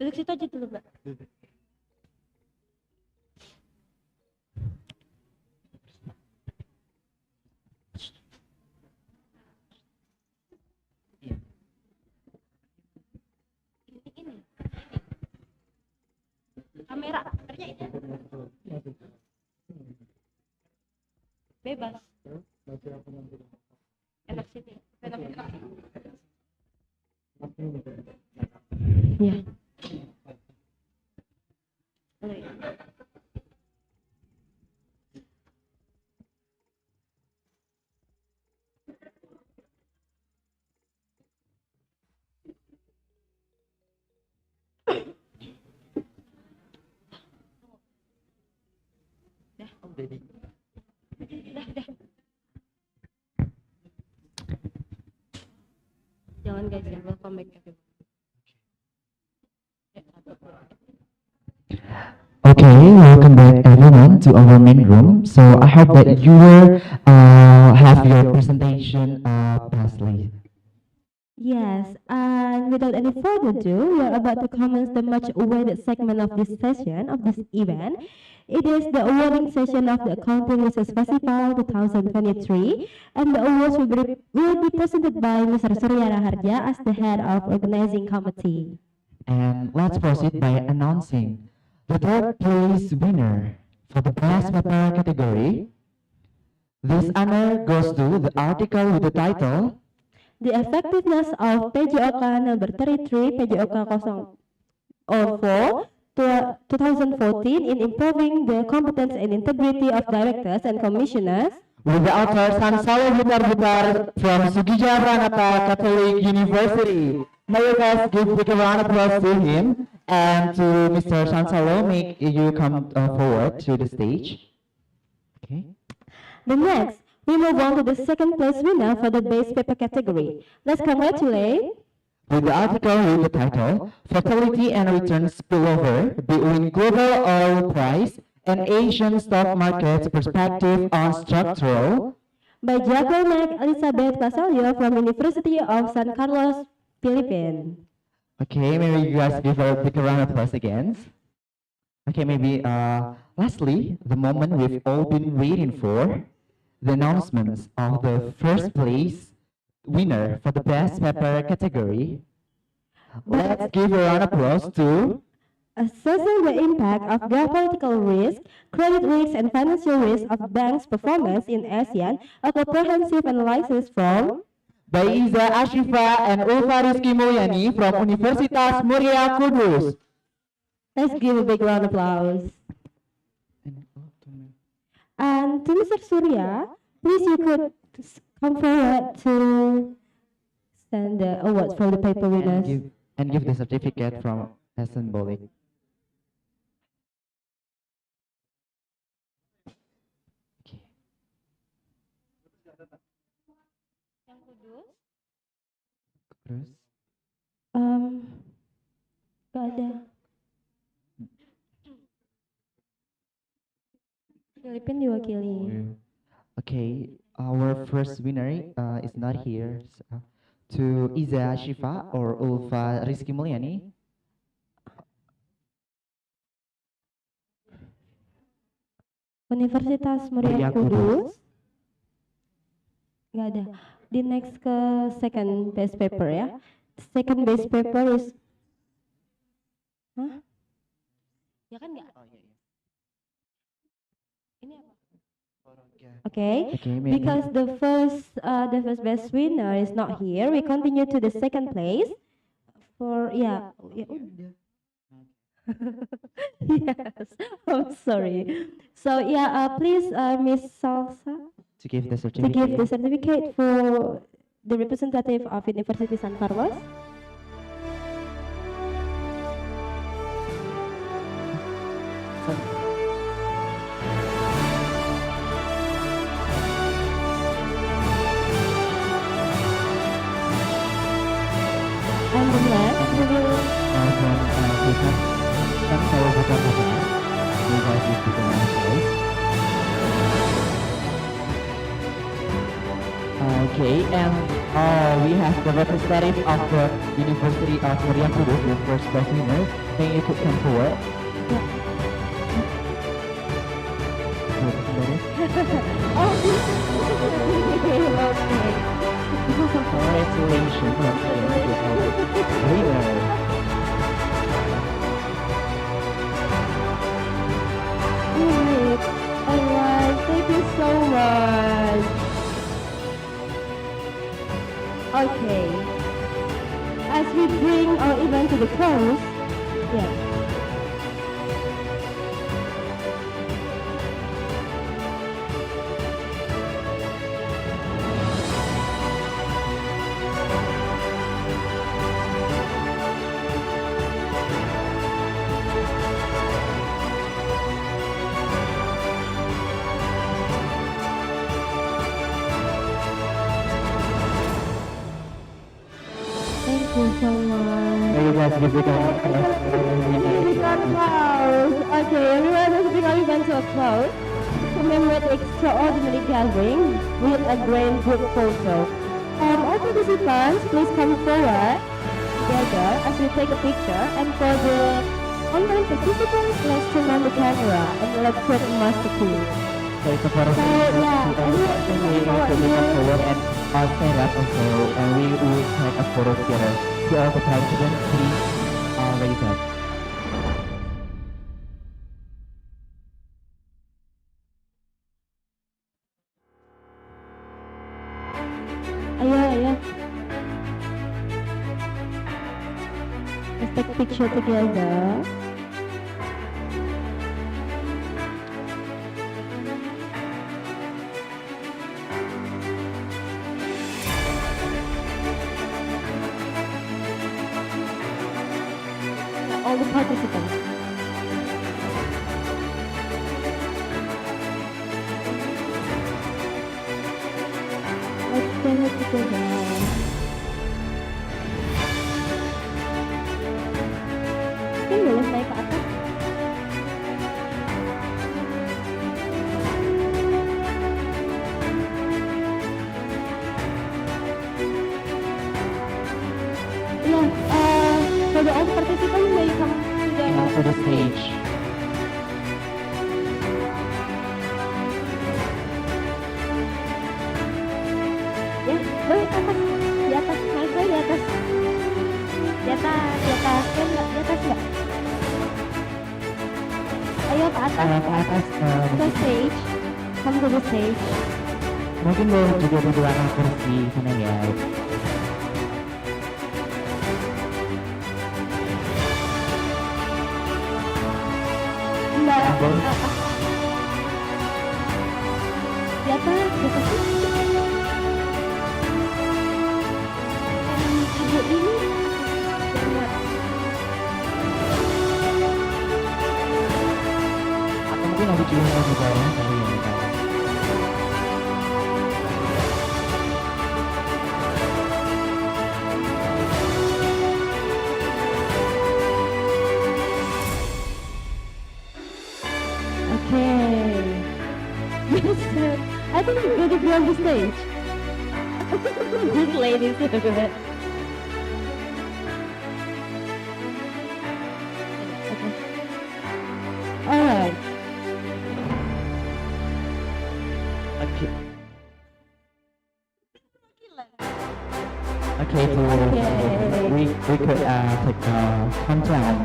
Duduk situ aja dulu, Mbak. Ini. Kamera, kerja ini. Bebas. Enak sini. Enak. Iya. Jangan guys, ya, welcome back everyone. Okay, welcome back everyone to our main room. So I hope that you will have your presentation passly. Yes, and without any further ado, we are about to commence the much awaited segment of this session, of this event. It is the awarding session of the Accounting Research Festival 2023, and the awards will be presented by Mr. Surya Raharja as the head of organizing committee. And let's proceed by announcing the third place winner for the best paper category. This honor goes to the article with the title The Effectiveness of PJOK number 33, PJOK 004, 2014 in improving the competence and integrity of directors and commissioners, with the author Sansalo Butar from Sugija Pranata Catholic University. May you guys give a round of applause to him, and to Mr. Sansalo, make you come forward to the stage. Okay. The next, we move on to the second place winner for the base paper category. Let's congratulate with the article with the title Fatality and Return Spillover Between Global Oil Price and Asian Stock Markets Perspective on Structural by Jacqueline Elizabeth Casalio from University of San Carlos, Philippines. Okay, maybe you guys give a big round of applause again. Okay, maybe lastly, the moment we've all been waiting for, the announcements of the first place winner for the best paper category. Let's give a round of applause to assessing the impact of geopolitical risk, credit risk, and financial risk of banks' performance in ASEAN, a comprehensive analysis from by Iza Ashifa and Ulfa Rizky Mulyani from Universitas Muria Kudus. Let's give a big round of applause. And to Mr. Surya, please you could come forward to send the awards for the paper winners. And give the certificate from Hassan Bolik. Okay. Yang Kudus? Terus? Gak ada. Filipina diwakili. Okay, our first winner is not here. So, to Iza Shifa or Ulfa Rizky Mulyani. Universitas Muria Kudus. Gak ada. Di next ke second base paper ya. Second base paper is hah? Ya kan enggak? Okay, Okay, maybe. because the first best winner is not here, we continue to the second place for yes, I'm sorry. So please, Miss Salsa, To give the to give the certificate. certificate for the representative of University San Carlos. And the next, we will Kan saya bukan apa. You guys need to go right? Okay, and we have the representative of the University of Wuruk, the first best winner. Can you come forward? Congratulations on the winner. Alright, thank you so much. Okay, as we bring our event to the close, thank you so much. You guys give it Okay, everyone has bring our event to a close. Commemorate the extraordinary gathering with a grand group photo. All participants, please come forward together as we take a picture. And for the online participants, let's turn on the camera and let's put a masterpiece. So it's a photo. So Forward and I'll stand up also, and we will take a photo together. To all the participants, please raise up. Ayo. Let's take a picture together. All the participants. Let's stand it together. Mungkin boleh naik ke atas. For the all participants, may you come To the stage. Ya, boleh ke atas, di atas, naik lagi di atas, kan nggak, di atas nggak? Ayo ke atas, ke stage, come to the stage. Mungkin boleh juga di belakang kursi sana ya. Mbak, di atas. Ibu ini jangan. Atau mungkin aku juga mau juga ya, tapi ya kita. Okay. Yes, sir. I think we're going to be on the stage. These ladies are good. Okay. All right. Okay. Okay, so we could take a countdown.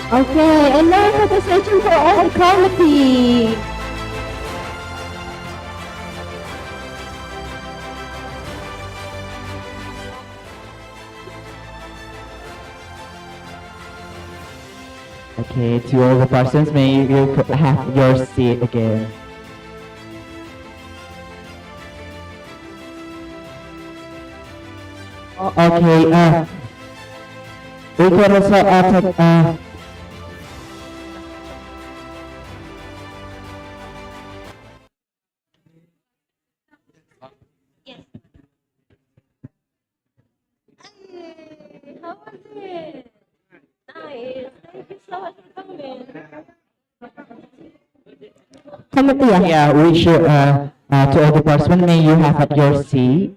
Okay, and now for the session for all the committee. Okay, to all the persons, may you have your seat again. Okay, we can also take, How was it? Nice. Thank you so much for coming. Committee, yeah, we should, to all the persons, may you have at your seat.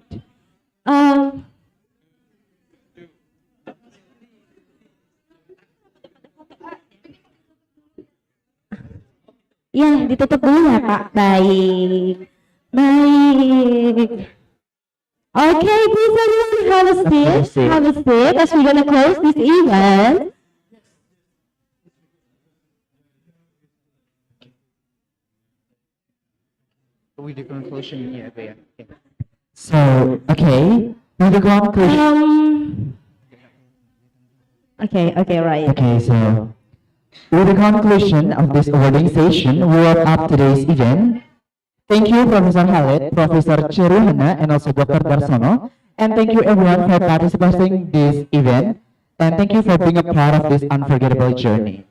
Ya, ditutup dulu ya, Pak. Baik. Baik. Okay, please everyone have a seat. Have a seat as we're gonna close this event. With the conclusion here, so, okay, with the conclusion. Okay, right. Okay, so, with the conclusion of this awarding session, we wrap up today's event. Thank you, Professor Khalid, Professor Cheruhana, and also Dr. Darsono. And thank you everyone for participating in this event. And thank you for being a part of this unforgettable journey.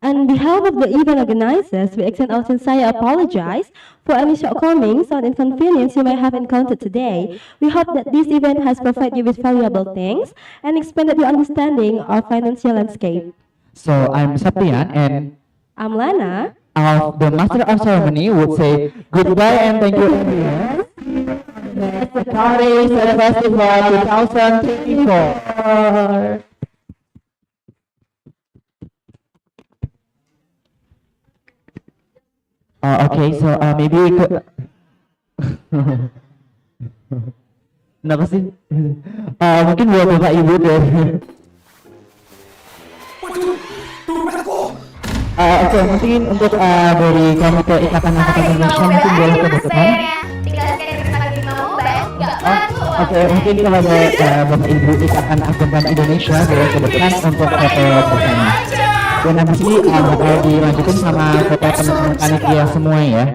On behalf of the event organizers, we extend our sincere apologies for any shortcomings or inconvenience you may have encountered today. We hope that this event has provided you with valuable things and expanded your understanding of financial landscape. So, I'm Saptian, and I'm Lana. The Master of Ceremony would say goodbye and thank you everyone. The Paris Festival 2024. Okay, so maybe we could. Kenapa sih? Mungkin buat Bapak Ibu deh. Oke, mungkin untuk dari Komite Ikatan Angkatan Indonesia mungkin boleh ke depan. Oke, mungkin kepada Bapak Ibu Ikatan Akuntan Indonesia boleh ke depan untuk foto bersama. Dan habis ini bakal dilanjutin sama foto teman-teman panitia semua ya.